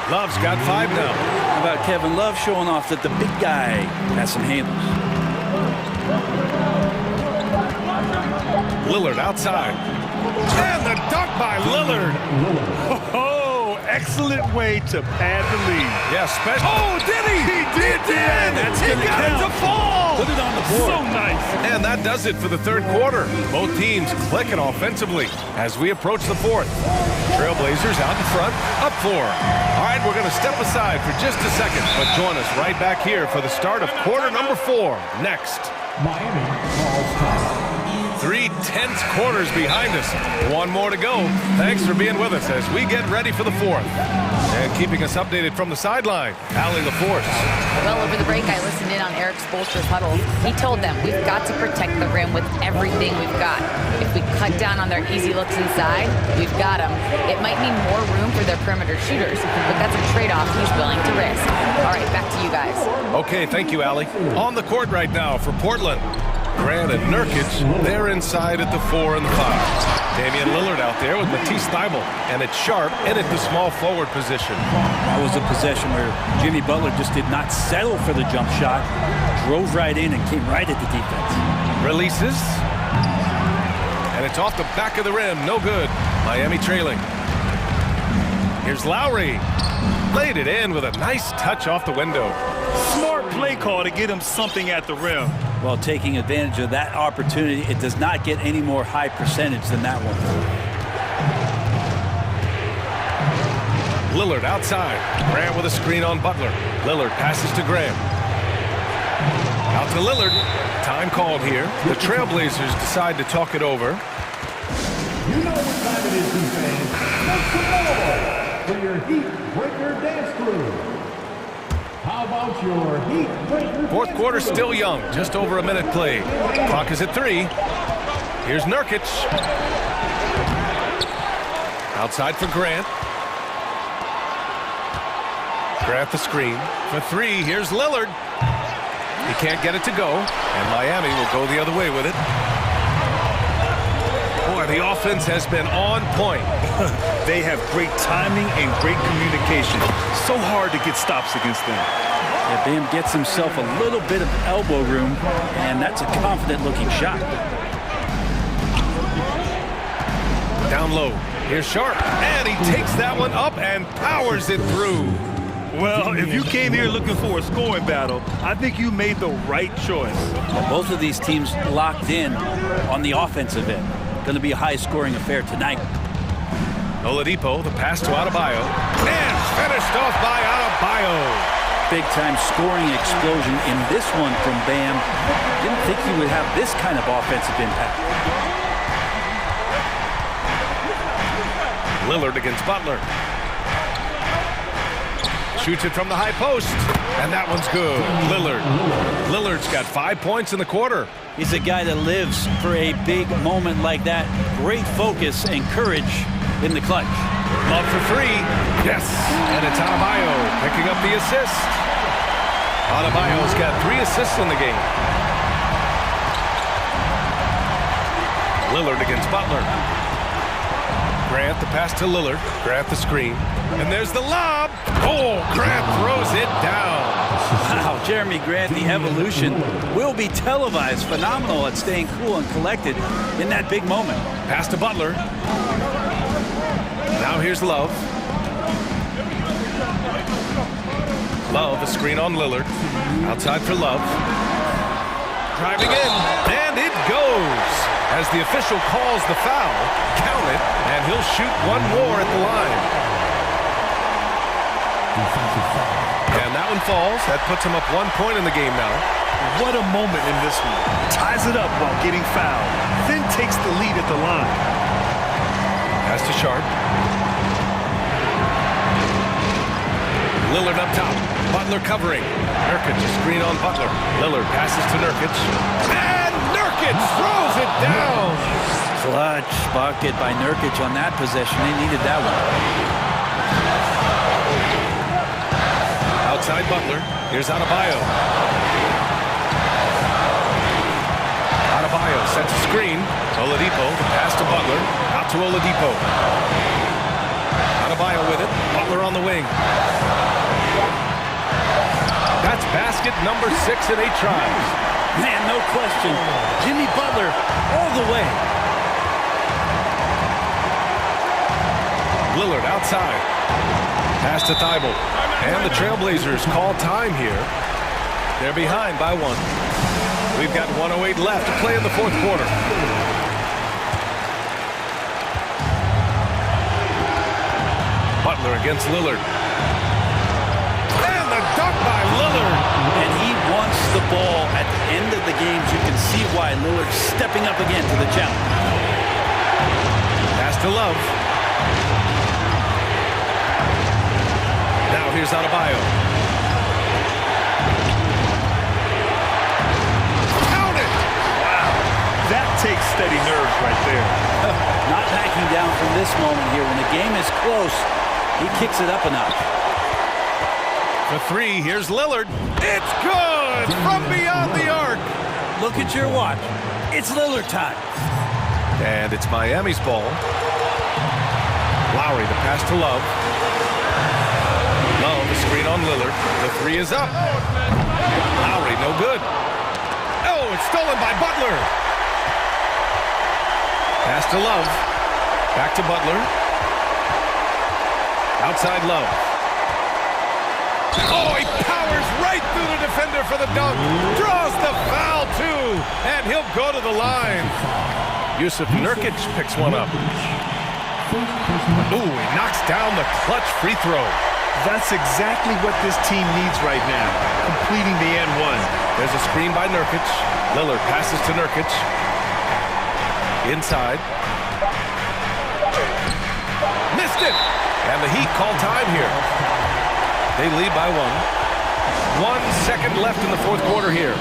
Love's got 5 now. How about Kevin Love showing off that the big guy has some handles? Lillard outside. And the dunk by Lillard. Oh, excellent way to pad the lead. Yeah, special. Oh, did he? He did. That's going to count. To fall. Put it on the board. So nice. And that does it for the third quarter. Both teams clicking offensively as we approach the fourth. Trailblazers out in front, up 4. All right, we're going to step aside for just a second, but join us right back here for the start of quarter number 4 next. Miami calls time. 3 tense quarters behind us. 1 more to go. Thanks for being with us as we get ready for the fourth. And keeping us updated from the sideline, Allie LaForce. Well, over the break, I listened in on Eric Spoelstra's huddle. He told them, we've got to protect the rim with everything we've got. If we cut down on their easy looks inside, we've got them. It might mean more room for their perimeter shooters, but that's a trade-off he's willing to risk. All right, back to you guys. Okay, thank you, Allie. On the court right now for Portland. Grant and Nurkic, they're inside at the 4 and the 5. Damian Lillard out there with Matisse Thybulle, and it's Sharp in at the small forward position. That was a possession where Jimmy Butler just did not settle for the jump shot, drove right in and came right at the defense. Releases. And it's off the back of the rim, no good. Miami trailing. Here's Lowry. Laid it in with a nice touch off the window. Smart play call to get him something at the rim. Well, taking advantage of that opportunity, it does not get any more high percentage than that one. Lillard outside. Grant with a screen on Butler. Lillard passes to Grant. Out to Lillard. Time called here. The Trailblazers decide to talk it over. You know what time it is, fans. Make some noise for your Heat Breaker dance crew. How about your Heat Breaker? Fourth quarter still young. Just over a minute played. Clock is at 3. Here's Nurkic. Outside for Grant. Grant the screen. For 3, here's Lillard. He can't get it to go, and Miami will go the other way with it. Boy, the offense has been on point. They have great timing and great communication. So hard to get stops against them. Yeah, Bam gets himself a little bit of elbow room, and that's a confident-looking shot. Down low. Here's Sharp, and he takes that one up and powers it through. Well, if you came here looking for a scoring battle, I think you made the right choice. Well, both of these teams locked in on the offensive end. Going to be a high-scoring affair tonight. Oladipo, the pass to Adebayo, and finished off by Adebayo. Big-time scoring explosion in this one from Bam. Didn't think he would have this kind of offensive impact. Lillard against Butler. Shoots it from the high post, and that one's good. Lillard's got 5 points in the quarter. He's a guy that lives for a big moment like that. Great focus and courage in the clutch. Love for 3. Yes, and it's Adebayo picking up the assist. Adebayo's got 3 assists in the game. Lillard against Butler. Grant the pass to Lillard. Grant the screen. And there's the lob. Oh, Grant throws it down. Wow, Jeremy Grant, the evolution will be televised. Phenomenal at staying cool and collected in that big moment. Pass to Butler. Now here's Love. Love, a screen on Lillard. Outside for Love. Driving in, and it goes. As the official calls the foul, count it, and he'll shoot one more at the line. And that one falls. That puts him up 1 point in the game now. What a moment in this one. Ties it up while getting fouled. Then takes the lead at the line. Pass to Sharp. Lillard up top. Butler covering. Nurkic a screen on Butler. Lillard passes to Nurkic. And Nurkic throws it down. Clutch bucket by Nurkic on that possession. They needed that one. Outside Butler. Here's Adebayo. Adebayo sets a screen. Oladipo, the pass to Butler. Out to Oladipo. Adebayo with it. Butler on the wing. That's basket number 6 in 8 tries. Man, no question. Jimmy Butler all the way. Lillard outside. Pass to Thibault. And the Trailblazers call time here. They're behind by 1. We've got 1:08 left to play in the 4th quarter. Butler against Lillard. And the dunk by Lillard. And he wants the ball at the end of the games. You can see why Lillard's stepping up again to the challenge. Pass to Love. Now here's Adebayo. Count it! Wow. That takes steady nerves right there. Not backing down from this moment here. When the game is close, he kicks it up a notch. For 3, here's Lillard. It's good from beyond the arc. Look at your watch. It's Lillard time. And it's Miami's ball. Lowry, the pass to Love. Love, the screen on Lillard. The 3 is up. Lowry, no good. Oh, it's stolen by Butler. Pass to Love. Back to Butler. Outside Love. Oh, he powers right through the defender for the dunk. Draws the foul, too. And he'll go to the line. Yusuf Nurkic picks one up. Ooh, he knocks down the clutch free throw. That's exactly what this team needs right now, completing the N1. There's a screen by Nurkic. Lillard passes to Nurkic. Inside. Missed it! And the Heat call time here. They lead by 1. 1 second left in the 4th quarter here.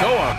So on.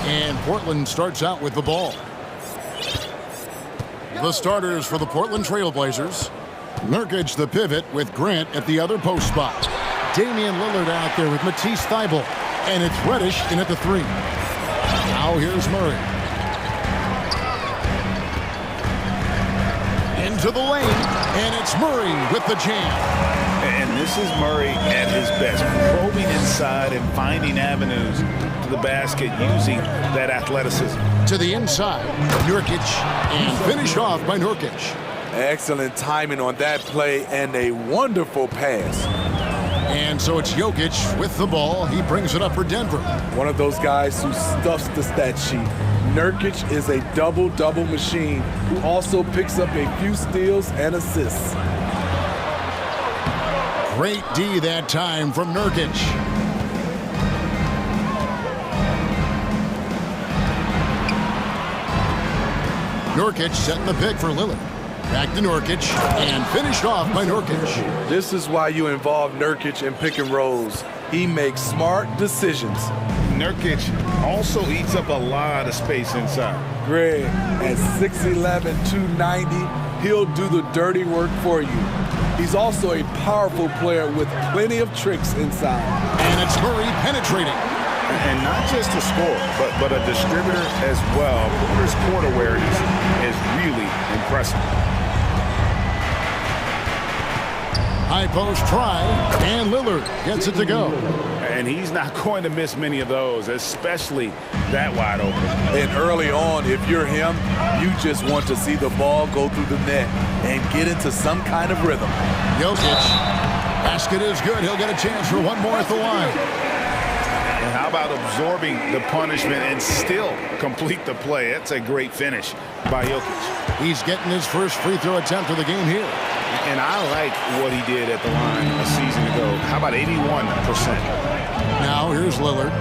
And Portland starts out with the ball. The starters for the Portland Trailblazers. Nurkic the pivot with Grant at the other post spot. Damian Lillard out there with Matisse Thybulle. And it's Reddish in at the 3. Now here's Murray. Into the lane. And it's Murray with the jam. And this is Murray at his best, probing inside and finding avenues to the basket using that athleticism. To the inside, Nurkic, and finished off by Nurkic. Excellent timing on that play and a wonderful pass. And so it's Jokic with the ball. He brings it up for Denver. One of those guys who stuffs the stat sheet. Nurkic is a double-double machine who also picks up a few steals and assists. Great D that time from Nurkic. Nurkic setting the pick for Lillard. Back to Nurkic, and finished off by Nurkic. This is why you involve Nurkic in pick and rolls. He makes smart decisions. Nurkic also eats up a lot of space inside. Greg, at 6'11", 290, he'll do the dirty work for you. He's also a powerful player with plenty of tricks inside. And it's Murray penetrating. And not just a scorer, but a distributor as well. Porter's court awareness is really impressive. High post try, and Lillard gets it to go. And he's not going to miss many of those, especially that wide open. And early on, if you're him, you just want to see the ball go through the net and get into some kind of rhythm. Jokic, basket is good. He'll get a chance for one more at the line. And how about absorbing the punishment and still complete the play? That's a great finish by Jokic. He's getting his first free throw attempt of the game here. And I like what he did at the line a season ago. How about 81%? Now here's Lillard.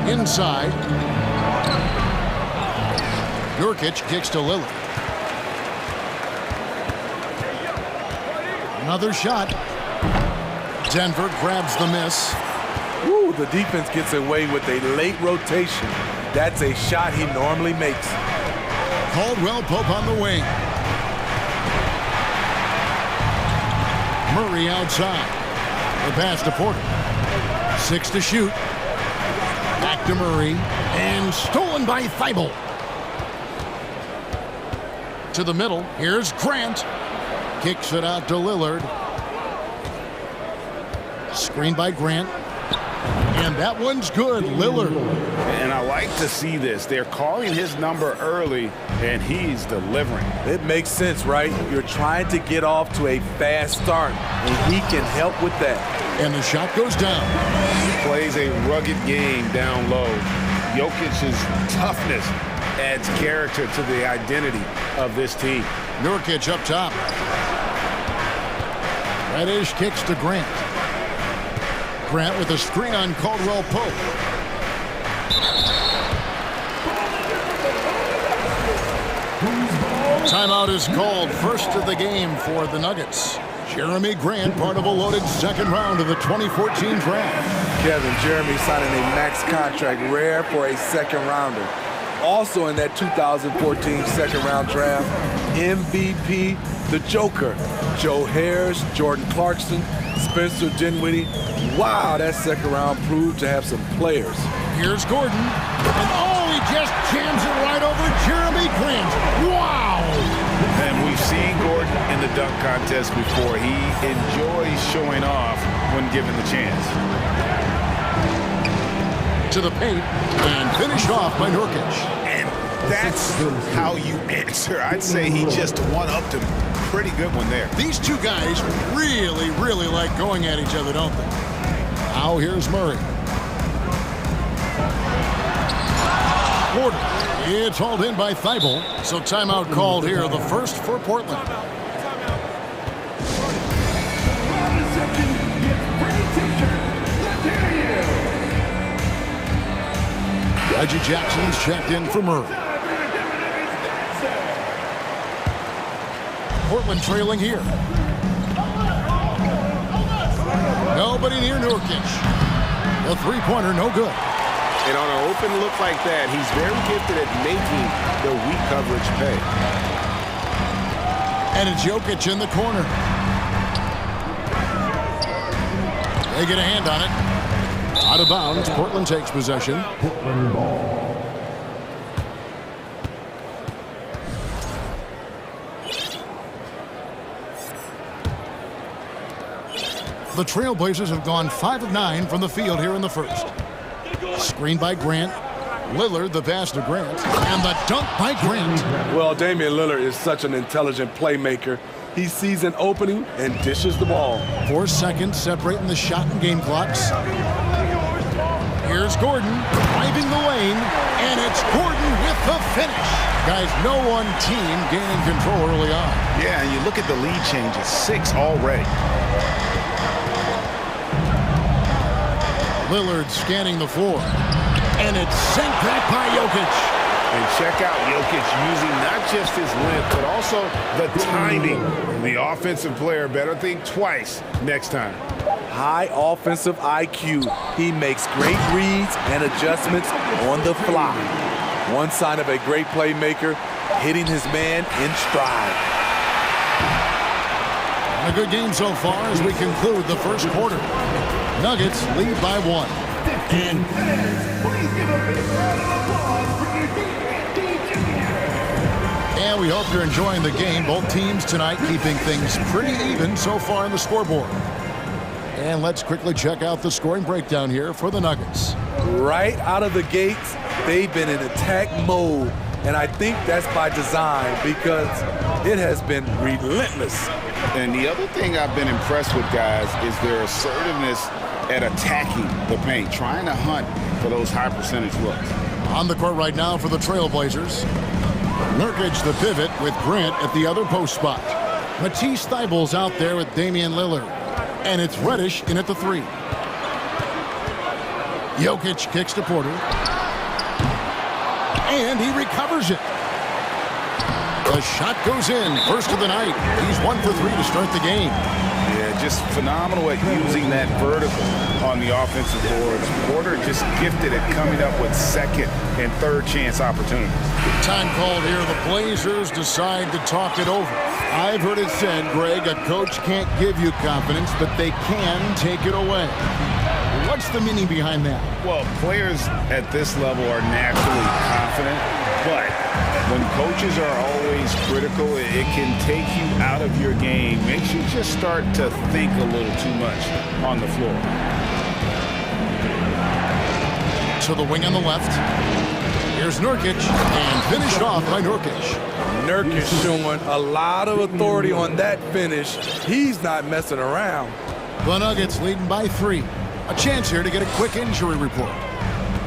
Inside. Nurkic kicks to Lillard. Another shot. Denver grabs the miss. Woo, the defense gets away with a late rotation. That's a shot he normally makes. Caldwell Pope on the wing. Murray outside. The pass to Porter. 6 to shoot. Back to Murray. And stolen by Thybulle. To the middle. Here's Grant. Kicks it out to Lillard. Screen by Grant. And that one's good. Lillard. And I like to see this. They're calling his number early, and he's delivering. It makes sense, right? You're trying to get off to a fast start, and he can help with that. And the shot goes down. He plays a rugged game down low. Jokic's toughness adds character to the identity of this team. Nurkic up top. Reddish kicks to Grant. Grant with a screen on Caldwell Pope. Timeout is called, first of the game for the Nuggets. Jeremy Grant, part of a loaded second round of the 2014 draft. Kevin, Jeremy signing a max contract, rare for a second rounder. Also in that 2014 second round draft, MVP, the Joker, Joe Harris, Jordan Clarkson, Spencer Dinwiddie. Wow, that second round proved to have some players. Here's Gordon. And oh, he just jams it right over Jeremy Grant. Wow! And we've seen Gordon in the dunk contest before. He enjoys showing off when given the chance. To the paint and finished off by Nurkic. And that's how you answer. I'd say he just one-upped him. Pretty good one there. These two guys really, really like going at each other, don't they? Now here's Murray. Porter. It's hauled in by Thybulle. So timeout called here, the first for Portland. Reggie Jackson's checked in for Murray. Portland trailing here. Nobody near Nurkic. The three-pointer, no good. And on an open look like that, he's very gifted at making the weak coverage pay. And it's Jokic in the corner. They get a hand on it. Out of bounds, Portland takes possession. The Trailblazers have gone 5 of 9 from the field here in the first. Screen by Grant. Lillard, the pass to Grant. And the dunk by Grant. Well, Damian Lillard is such an intelligent playmaker. He sees an opening and dishes the ball. 4 seconds separating the shot and game clocks. Here's Gordon driving the lane, and it's Gordon with the finish. Guys, no one team gaining control early on. Yeah, and you look at the lead changes, 6 already. Lillard scanning the floor, and it's sent back by Jokic. And check out Jokic using not just his length, but also the timing. The offensive player better think twice next time. High offensive IQ. He makes great reads and adjustments on the fly. One sign of a great playmaker, hitting his man in stride. A good game so far as we conclude the first quarter. Nuggets lead by 1. And please give a big round of applause for your defense, And we hope you're enjoying the game. Both teams tonight keeping things pretty even so far on the scoreboard. And let's quickly check out the scoring breakdown here for the Nuggets. Right out of the gates, they've been in attack mode. And I think that's by design because it has been relentless. And the other thing I've been impressed with, guys, is their assertiveness at attacking the paint, trying to hunt for those high percentage looks. On the court right now for the Trailblazers. Nurkic the pivot with Grant at the other post spot. Matisse Thybulle's out there with Damian Lillard. And it's Reddish in at the 3. Jokic kicks to Porter. And he recovers it. The shot goes in. First of the night. He's 1 for 3 to start the game. Yeah, just phenomenal at using that vertical on the offensive boards. Porter just gifted at coming up with second and third chance opportunities. Time called here. The Blazers decide to talk it over. I've heard it said, Greg, a coach can't give you confidence, but they can take it away. What's the meaning behind that? Well, players at this level are naturally confident, but when coaches are always critical, it can take you out of your game. Makes you just start to think a little too much on the floor. To the wing on the left. Here's Nurkic, and finished off by Nurkic. Nurkic showing a lot of authority on that finish. He's not messing around. The Nuggets leading by 3. A chance here to get a quick injury report.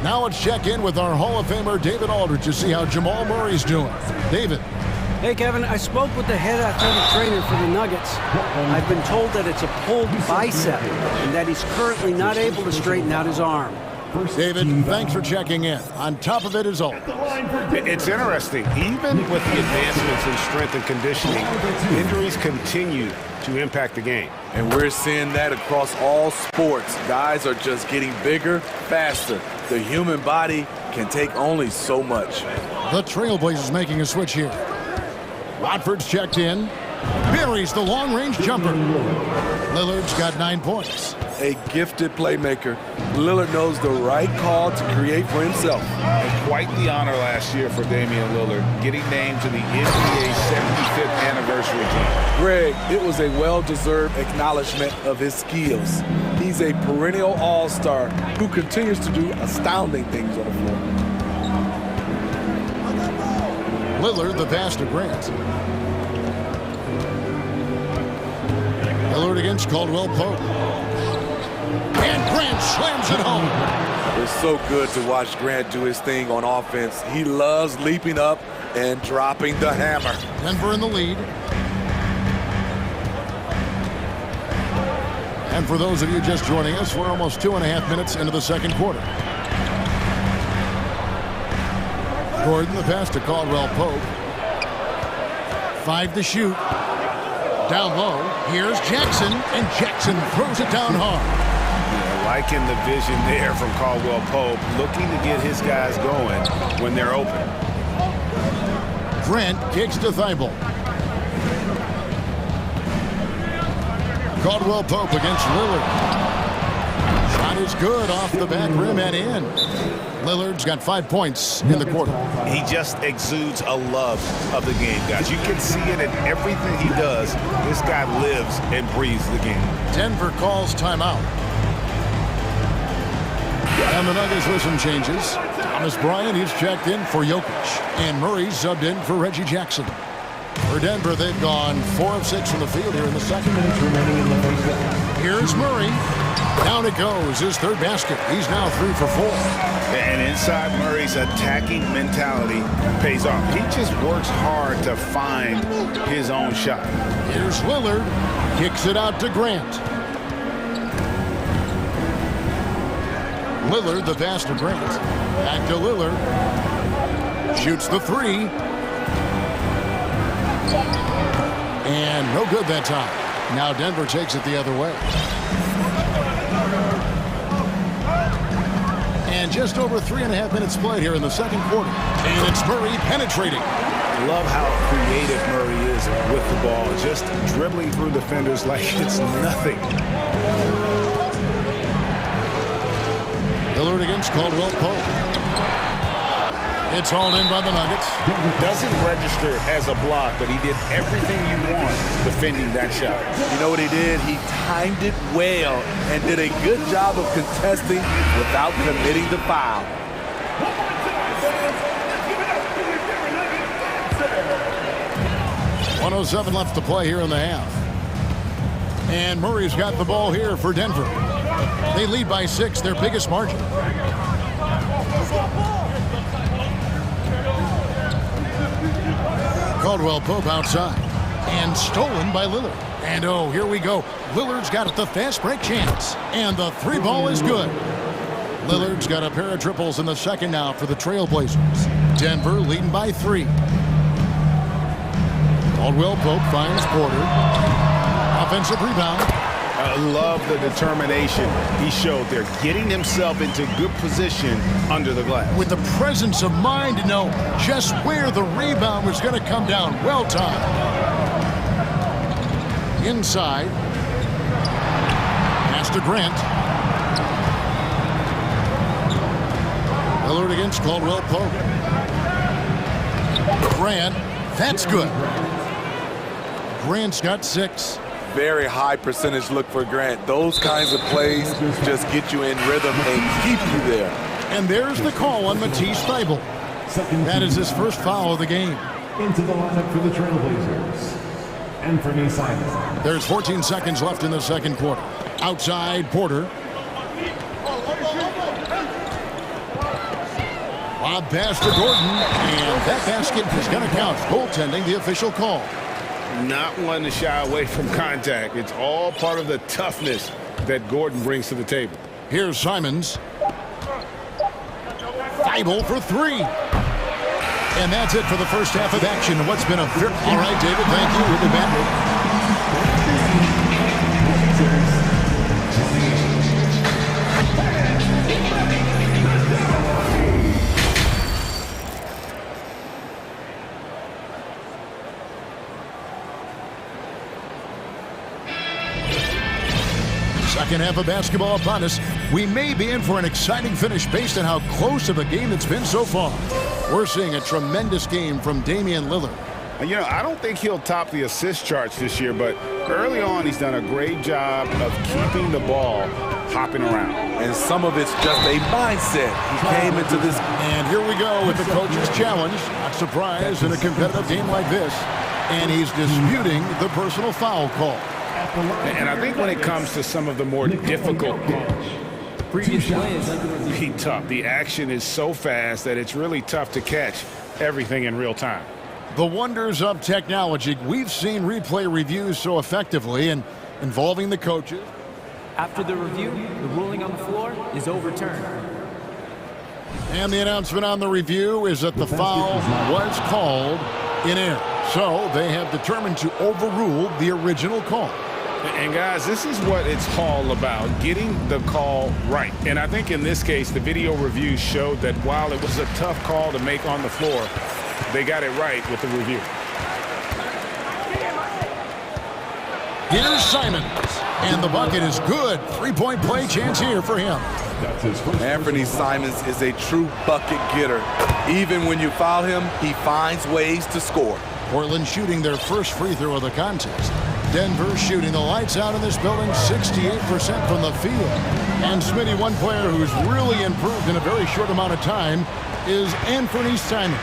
Now let's check in with our Hall of Famer David Aldridge to see how Jamal Murray's doing. David. Hey, Kevin, I spoke with the head athletic trainer for the Nuggets. I've been told that it's a pulled bicep and that he's currently not able to straighten out his arm. David, thanks for checking in. On top of it is all. It's interesting. Even with the advancements in strength and conditioning, injuries continue to impact the game. And we're seeing that across all sports. Guys are just getting bigger, faster. The human body can take only so much. The Trailblazers making a switch here. Watford's checked in. Buries the long-range jumper. Lillard's got 9 points. A gifted playmaker. Lillard knows the right call to create for himself. And quite the honor last year for Damian Lillard, getting named to the NBA 75th anniversary team. Greg, it was a well-deserved acknowledgement of his skills. He's a perennial all-star who continues to do astounding things on the floor. Lillard, the pass to Grant. Lillard against Caldwell Pope. And Grant slams it home. It's so good to watch Grant do his thing on offense. He loves leaping up and dropping the hammer. Denver in the lead. And for those of you just joining us, we're almost 2.5 minutes into the second quarter. Gordon, the pass to Caldwell Pope. 5 to shoot. Down low, here's Jackson, and Jackson throws it down hard. Liking the vision there from Caldwell Pope, looking to get his guys going when they're open. Grant kicks to Thibault. Caldwell Pope against Lillard. Shot is good off the back rim and in. Lillard's got 5 points in the quarter. He just exudes a love of the game, guys. You can see it in everything he does. This guy lives and breathes the game. Denver calls timeout. And the Nuggets with some changes. Thomas Bryant, he's checked in for Jokic. And Murray subbed in for Reggie Jackson. For Denver, they've gone 4 of 6 from the field here in the second. Here's Murray. Down it goes, his third basket. He's now 3 for 4. And inside Murray's attacking mentality pays off. He just works hard to find his own shot. Here's Lillard. Kicks it out to Grant. Lillard, the pass to Grant. Back to Lillard. Shoots the 3. And no good that time. Now Denver takes it the other way. And just over 3.5 minutes played here in the second quarter. And it's Murray penetrating. Love how creative Murray is with the ball. Just dribbling through defenders like it's nothing. Lillard against Caldwell Pope. It's hauled in by the Nuggets. Doesn't register as a block, but he did everything you want defending that shot. You know what he did? He timed it well and did a good job of contesting without committing the foul. 1:07 left to play here in the half. And Murray's got the ball here for Denver. They lead by 6, their biggest margin. Caldwell Pope outside. And stolen by Lillard. And oh, here we go. Lillard's got it, the fast break chance. And the 3 ball is good. Lillard's got a pair of triples in the second now for the Trailblazers. Denver leading by 3. Caldwell Pope finds Porter. Offensive rebound. I love the determination he showed there, getting himself into good position under the glass. With the presence of mind to know just where the rebound was going to come down. Well timed. Inside. Pass to Grant. Lillard against Caldwell Pope. Grant, that's good. Grant's got 6. Very high percentage look for Grant. Those kinds of plays just get you in rhythm and keep you there. And there's the call on Matisse Thybulle. That is his first foul of the game. Into the lineup for the Trailblazers. Anthony Simon. There's 14 seconds left in the second quarter. Outside Porter. Lob pass to Gordon. And that basket is going to count. Goaltending, the official call. Not one to shy away from contact. It's all part of the toughness that Gordon brings to the table. Here's Simons. Thybulle for 3. And that's it for the first half of action. What's been a all right, David, thank you. We'll be back. Second half of basketball upon us. We may be in for an exciting finish based on how close of a game it's been so far. We're seeing a tremendous game from Damian Lillard. You know, I don't think he'll top the assist charts this year, but early on he's done a great job of keeping the ball hopping around. And some of it's just a mindset. He came into this. And here we go with the coach's challenge. Not surprised in a competitive game like this. And he's disputing the personal foul call. And I think when it comes to some of the more difficult calls, be tough. The action is so fast that it's really tough to catch everything in real time. The wonders of technology. We've seen replay reviews so effectively and involving the coaches. After the review, the ruling on the floor is overturned. And the announcement on the review is that the foul was called in error. So they have determined to overrule the original call. And guys, this is what it's all about, getting the call right. And I think in this case, the video review showed that while it was a tough call to make on the floor, they got it right with the review. Here's Simons, and the bucket is good. Three-point play chance here for him. Anthony Simons is a true bucket getter. Even when you foul him, he finds ways to score. Portland shooting their first free throw of the contest. Denver shooting the lights out in this building, 68% from the field. And Smitty, one player who's really improved in a very short amount of time is Anthony Simons.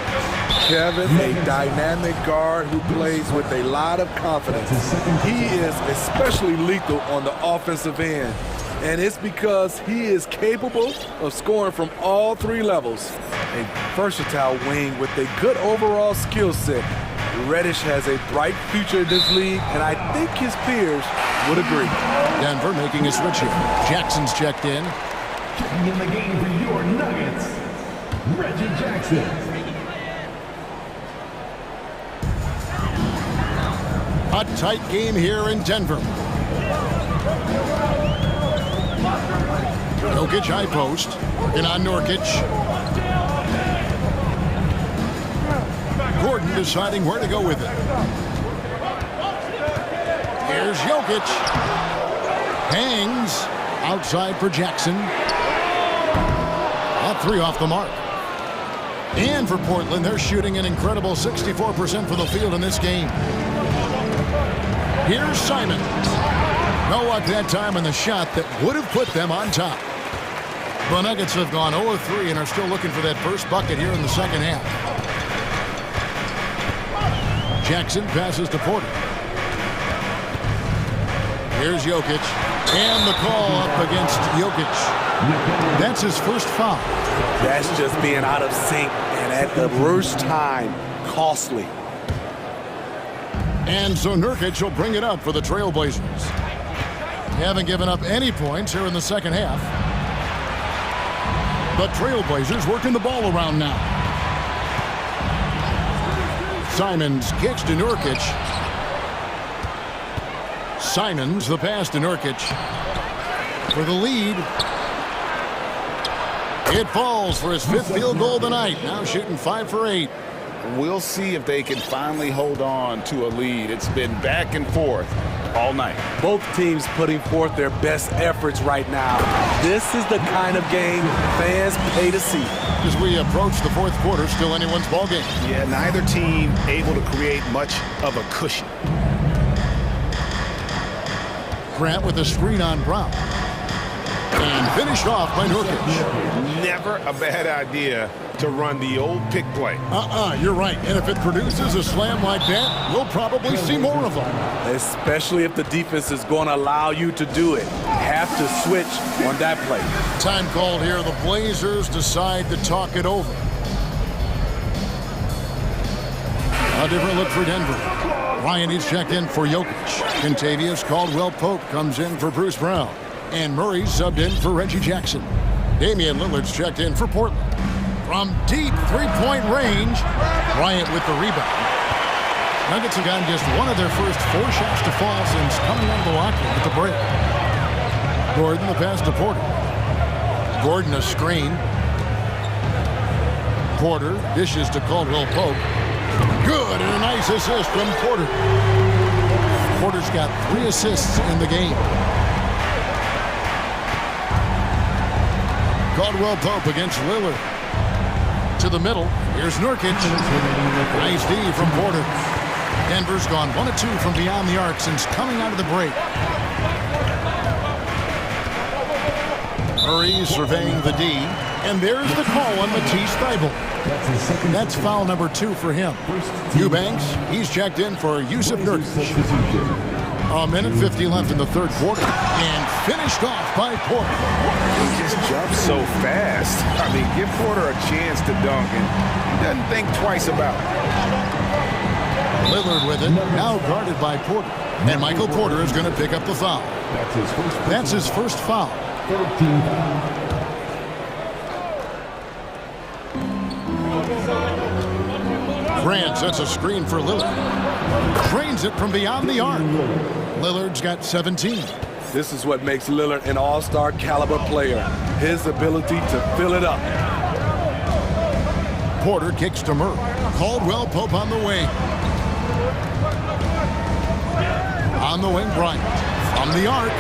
Kevin, a dynamic guard who plays with a lot of confidence. He is especially lethal on the offensive end. And it's because he is capable of scoring from all three levels. A versatile wing with a good overall skill set. Reddish has a bright future in this league, and I think his peers would agree. Denver making a switch here. Jackson's checked in. Checking in the game for your Nuggets, Reggie Jackson. A tight game here in Denver. Jokic high post. Working on Nurkic. Gordon deciding where to go with it. Here's Jokic. Hangs. Outside for Jackson. A three off the mark. And for Portland, they're shooting an incredible 64% from the field in this game. Here's Simons. No luck that time on the shot that would have put them on top. The Nuggets have gone 0-3 and are still looking for that first bucket here in the second half. Jackson passes to Porter. Here's Jokic. And the call up against Jokic. That's his first foul. That's just being out of sync and at the worst time, costly. And so Nurkic will bring it up for the Trailblazers. They haven't given up any points here in the second half. The Trailblazers working the ball around now. Simons kicks to Nurkic. Simons, the pass to Nurkic. For the lead. It falls for his fifth field goal of the night. Now shooting 5 for 8. We'll see if they can finally hold on to a lead. It's been back and forth all night. Both teams putting forth their best efforts right now. This is the kind of game fans pay to see. As we approach the fourth quarter, still anyone's ball game. Yeah, neither team able to create much of a cushion. Grant with a screen on Brown. And finished off by Nurkic. Never a bad idea to run the old pick play. You're right. And if it produces a slam like that, we'll probably see more of them. Especially if the defense is going to allow you to do it. Have to switch on that play. Time called here. The Blazers decide to talk it over. A different look for Denver. Ryan is checked in for Jokic. Contavious Caldwell-Pope comes in for Bruce Brown. And Murray subbed in for Reggie Jackson. Damian Lillard's checked in for Portland. From deep three-point range, Bryant with the rebound. Nuggets have gotten just one of their first 4 shots to fall since coming out of the locker room at the break. Gordon the pass to Porter. Gordon a screen. Porter dishes to Caldwell-Pope. Good, and a nice assist from Porter. Porter's got 3 assists in the game. Caldwell-Pope against Lillard. To the middle. Here's Nurkic. Nice D from Porter. Denver's gone 1 of 2 from beyond the arc since coming out of the break. Murray surveying the D. And there's the call on Matisse Thybulle. That's foul number 2 for him. Eubanks, he's checked in for Yusuf Nurkic. A minute 50 left in the third quarter. And finished off by Porter. He just jumps so fast. I mean, give Porter a chance to dunk, and he doesn't think twice about it. Lillard with it, now guarded by Porter. And Michael Porter is going to pick up the foul. That's his first foul. Grant sets a screen for Lillard. Drains it from beyond the arc. Lillard's got 17. This is what makes Lillard an all-star caliber player. His ability to fill it up. Porter kicks to Murray. Caldwell Pope on the wing. On the wing, Bryant. From the arc.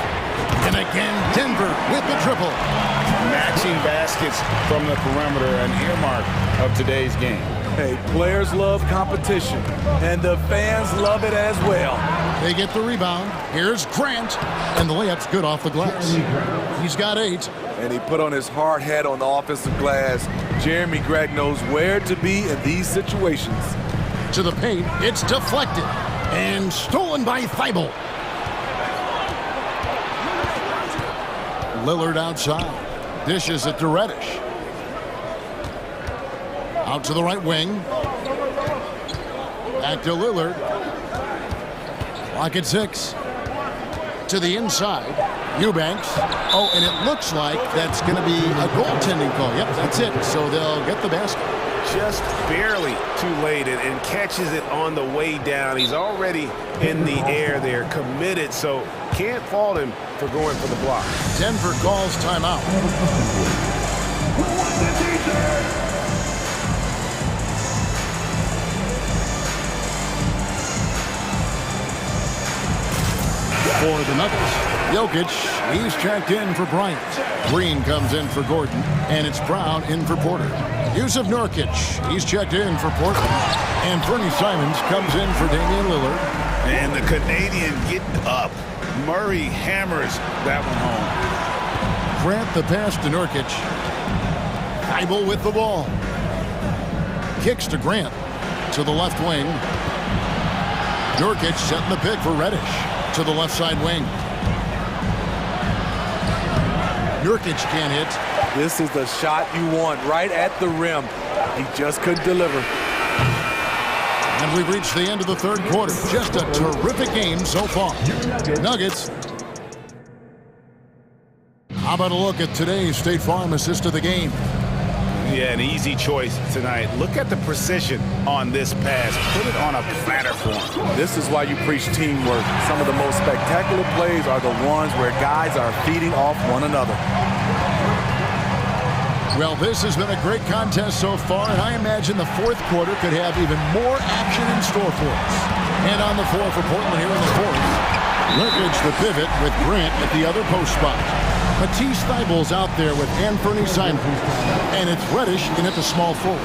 And again, Denver with the triple. Matching baskets from the perimeter, an earmark of today's game. Hey, players love competition, and the fans love it as well. They get the rebound. Here's Grant, and the layup's good off the glass. He's got 8. And he put on his hard hat on the offensive glass. Jeremy Gregg knows where to be in these situations. To the paint, it's deflected, and stolen by Thibault. Lillard outside. Dishes it to Reddish. Out to the right wing. Back to Lillard. Clock at 6. To the inside. Eubanks. Oh, and it looks like that's going to be a goaltending call. Yep, that's it. So they'll get the basket. Just barely too late and catches it on the way down. He's already in the air there, committed, so can't fault him for going for the block. Denver calls timeout. For the Nuggets, Jokic, he's checked in for Bryant. Green comes in for Gordon, and it's Brown in for Porter. Yusuf Nurkic, he's checked in for Portland. And Fernie Simons comes in for Damian Lillard. And the Canadian getting up. Murray hammers that one home. Grant the pass to Nurkic. Thibault with the ball. Kicks to Grant. To the left wing. Nurkic setting the pick for Reddish. To the left side wing. Nurkic can't hit. This is the shot you want, right at the rim. He just couldn't deliver. And we've reached the end of the third quarter. Just a terrific game so far. Nuggets. How about a look at today's State Farm assist of the game? Yeah, an easy choice tonight. Look at the precision on this pass. Put it on a platter for him. This is why you preach teamwork. Some of the most spectacular plays are the ones where guys are feeding off one another. Well, this has been a great contest so far, and I imagine the fourth quarter could have even more action in store for us. And on the floor for Portland here in the fourth, Nurkic the pivot with Grant at the other post spot. Matisse Thybulle's out there with Fernie Simons, and it's Reddish in at the small forward.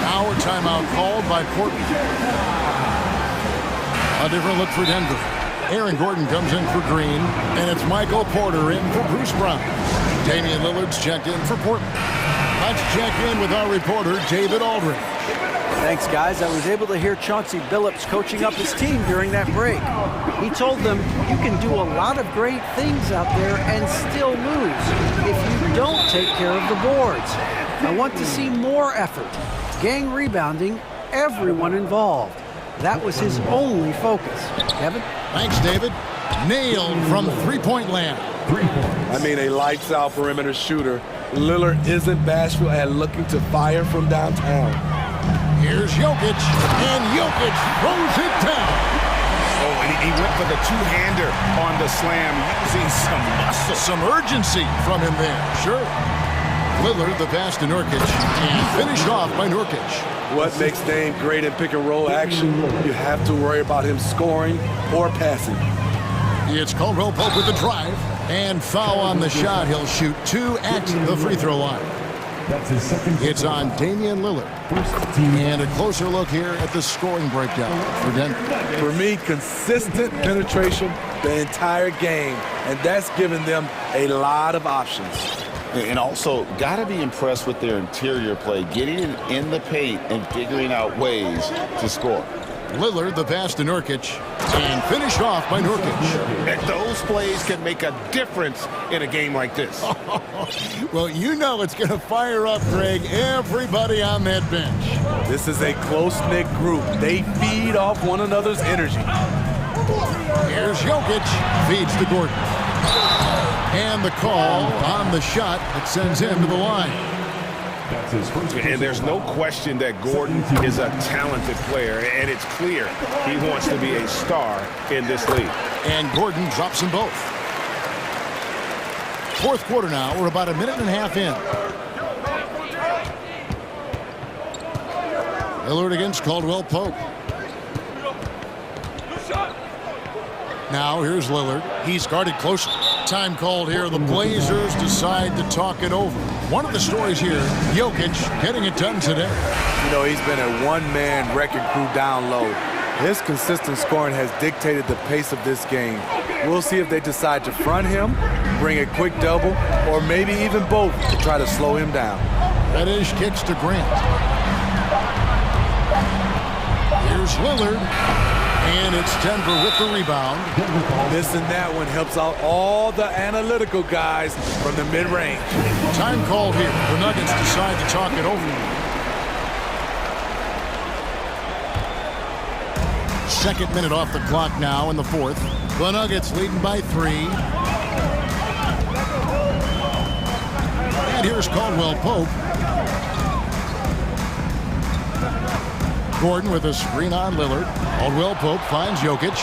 Now a timeout called by Portland. A different look for Denver. Aaron Gordon comes in for Green, and it's Michael Porter in for Bruce Brown. Damian Lillard's checked in for Portland. Let's check in with our reporter, David Aldridge. Thanks, guys. I was able to hear Chauncey Billups coaching up his team during that break. He told them, you can do a lot of great things out there and still lose if you don't take care of the boards. I want to see more effort, gang rebounding, everyone involved. That was his only focus. Kevin? Thanks, David. Nailed from three-point land. I mean, a lights-out perimeter shooter. Lillard isn't bashful at looking to fire from downtown. Here's Jokic, and Jokic throws it down. Oh, and he went for the two-hander on the slam, using some muscle. Some urgency from him there, sure. Lillard the pass to Nurkic, and finished off by Nurkic. What makes Dame great in pick-and-roll action? You have to worry about him scoring or passing. It's Caldwell Pope with the drive, and foul on the shot. He'll shoot 2 at the free throw line. That's his second. It's on Damian Lillard. And a closer look here at the scoring breakdown for Denver. For me, consistent penetration the entire game, and that's given them a lot of options. And also, got to be impressed with their interior play, getting in the paint and figuring out ways to score. Lillard the pass to Nurkic, and finished off by Nurkic. And those plays can make a difference in a game like this. Well, you know it's going to fire up, Greg, everybody on that bench. This is a close-knit group. They feed off one another's energy. Here's Jokic, feeds to Gordon. And the call on the shot that sends him to the line. That's his first. And there's no question that Gordon is a talented player, and it's clear he wants to be a star in this league. And Gordon drops them both. Fourth quarter now. We're about a minute and a half in. Lillard against Caldwell Pope. Now here's Lillard. He's guarded closely. Time called here. The Blazers decide to talk it over. One of the stories here, Jokic getting it done today. You know, he's been a one-man wrecking crew down low. His consistent scoring has dictated the pace of this game. We'll see if they decide to front him, bring a quick double, or maybe even both to try to slow him down. Reddish kicks to Grant. Here's Lillard. And it's Denver with the rebound. Missing that one helps out all the analytical guys from the mid-range. Time called here. The Nuggets decide to talk it over. Second minute off the clock now in the fourth. The Nuggets leading by 3. And here's Caldwell Pope. Gordon with a screen on Lillard. Caldwell Pope finds Jokic.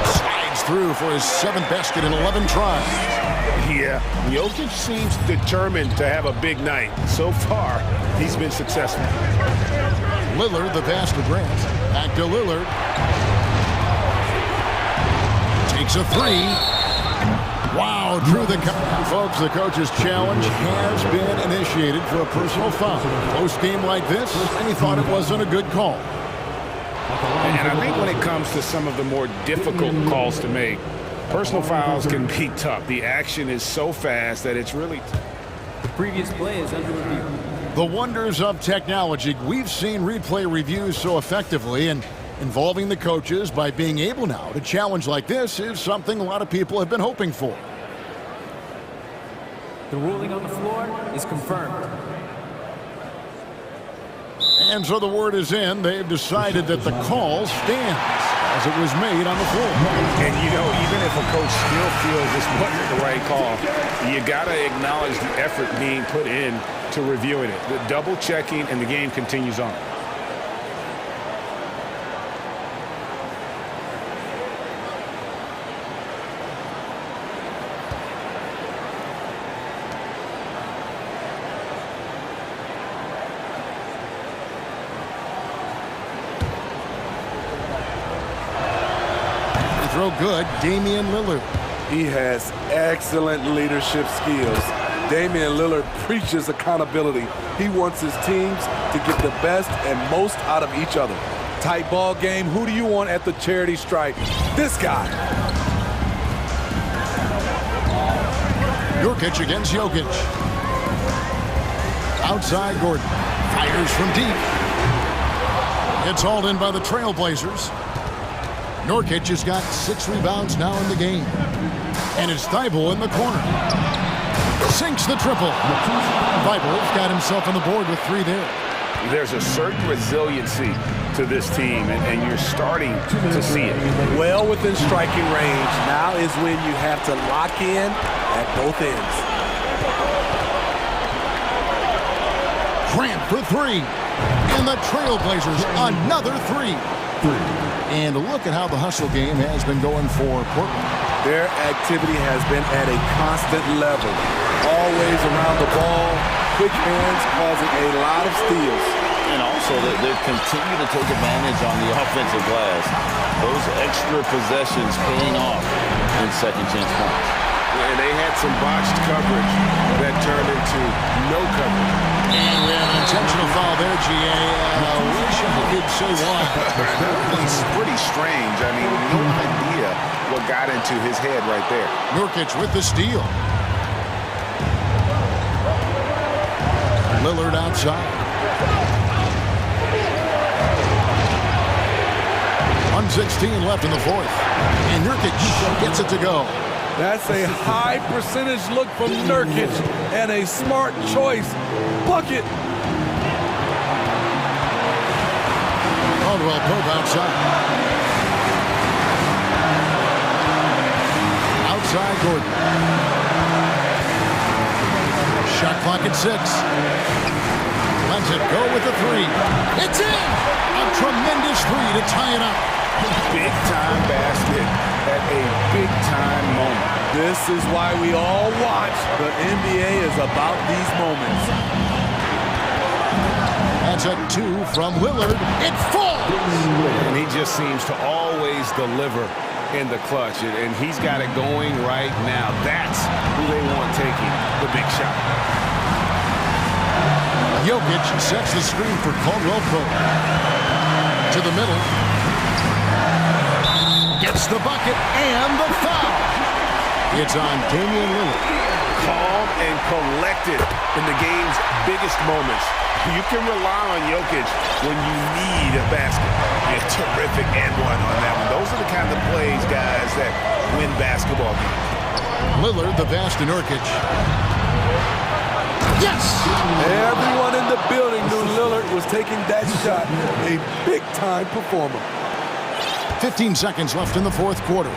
Slides through for his 7th basket in 11 tries. Yeah, Jokic seems determined to have a big night. So far, he's been successful. Lillard, the pass to Grant. Back to Lillard. Takes a 3. Wow, drew the folks. The coach's challenge has been initiated for a personal foul. Close game like this, and he thought it wasn't a good call. And I think when it comes to some of the more difficult calls to make, personal fouls can be tough. The action is so fast that it's really The previous play is under review. The wonders of technology. We've seen replay reviews so effectively, and involving the coaches by being able now to challenge like this is something a lot of people have been hoping for. The ruling on the floor is confirmed. And so the word is in. They've decided that the call stands as it was made on the floor. And, you know, even if a coach still feels this wasn't the right call, you got to acknowledge the effort being put in to reviewing it. The double checking, and the game continues on. Throw good, Damian Lillard. He has excellent leadership skills. Damian Lillard preaches accountability. He wants his teams to get the best and most out of each other. Tight ball game. Who do you want at the charity stripe? This guy. Jokic against Jokic. Outside Gordon. Fires from deep. It's hauled in by the Trailblazers. Nurkic has got 6 rebounds now in the game. And it's Thibault in the corner. Sinks the triple. Thibault's got himself on the board with 3 there. There's a certain resiliency to this team, and you're starting to see it. Well within striking range. Now is when you have to lock in at both ends. Grant for 3. And the Trailblazers, another 3. And look at how the hustle game has been going for Portland. Their activity has been at a constant level. Always around the ball, quick hands causing a lot of steals. And also they've continued to take advantage on the offensive glass. Those extra possessions paying off in second chance points. And they had some botched coverage that turned into no coverage. And we have an intentional foul there, G.A. I wish I could say why. It's pretty strange. I mean, no idea what got into his head right there. Nurkic with the steal. Lillard outside. 1:16 left in the fourth. And Nurkic gets it to go. That's a high percentage look from Nurkic and a smart choice. Bucket. Caldwell Pope outside. Outside Gordon. Shot clock at 6. lets it go with the three. It's in! A tremendous three to tie it up. Big-time basket at a big-time moment. This is why we all watch. The NBA is about these moments. That's a two from Lillard. It falls! And he just seems to always deliver in the clutch, and he's got it going right now. That's who they want taking the big shot. Jokic sets the screen for Caldwell Pope. To the middle. Gets the bucket and the foul. It's on Damian Lillard. Calm and collected in the game's biggest moments. You can rely on Jokic when you need a basket. A terrific and one on that one. Those are the kind of plays, guys, that win basketball games. Lillard, the pass to Nurkic. Yes! Everyone in the building knew Lillard was taking that shot. A big-time performer. 15 seconds left in the fourth quarter.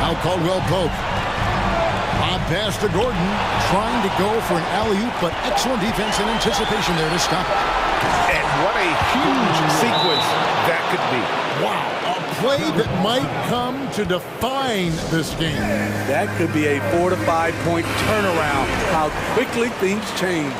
Now Caldwell Pope. Bob pass to Gordon. Trying to go for an alley-oop, but excellent defense and anticipation there to stop it. And what a huge sequence that could be. Wow, a play that might come to define this game. That could be a 4 to 5 point turnaround. How quickly things change.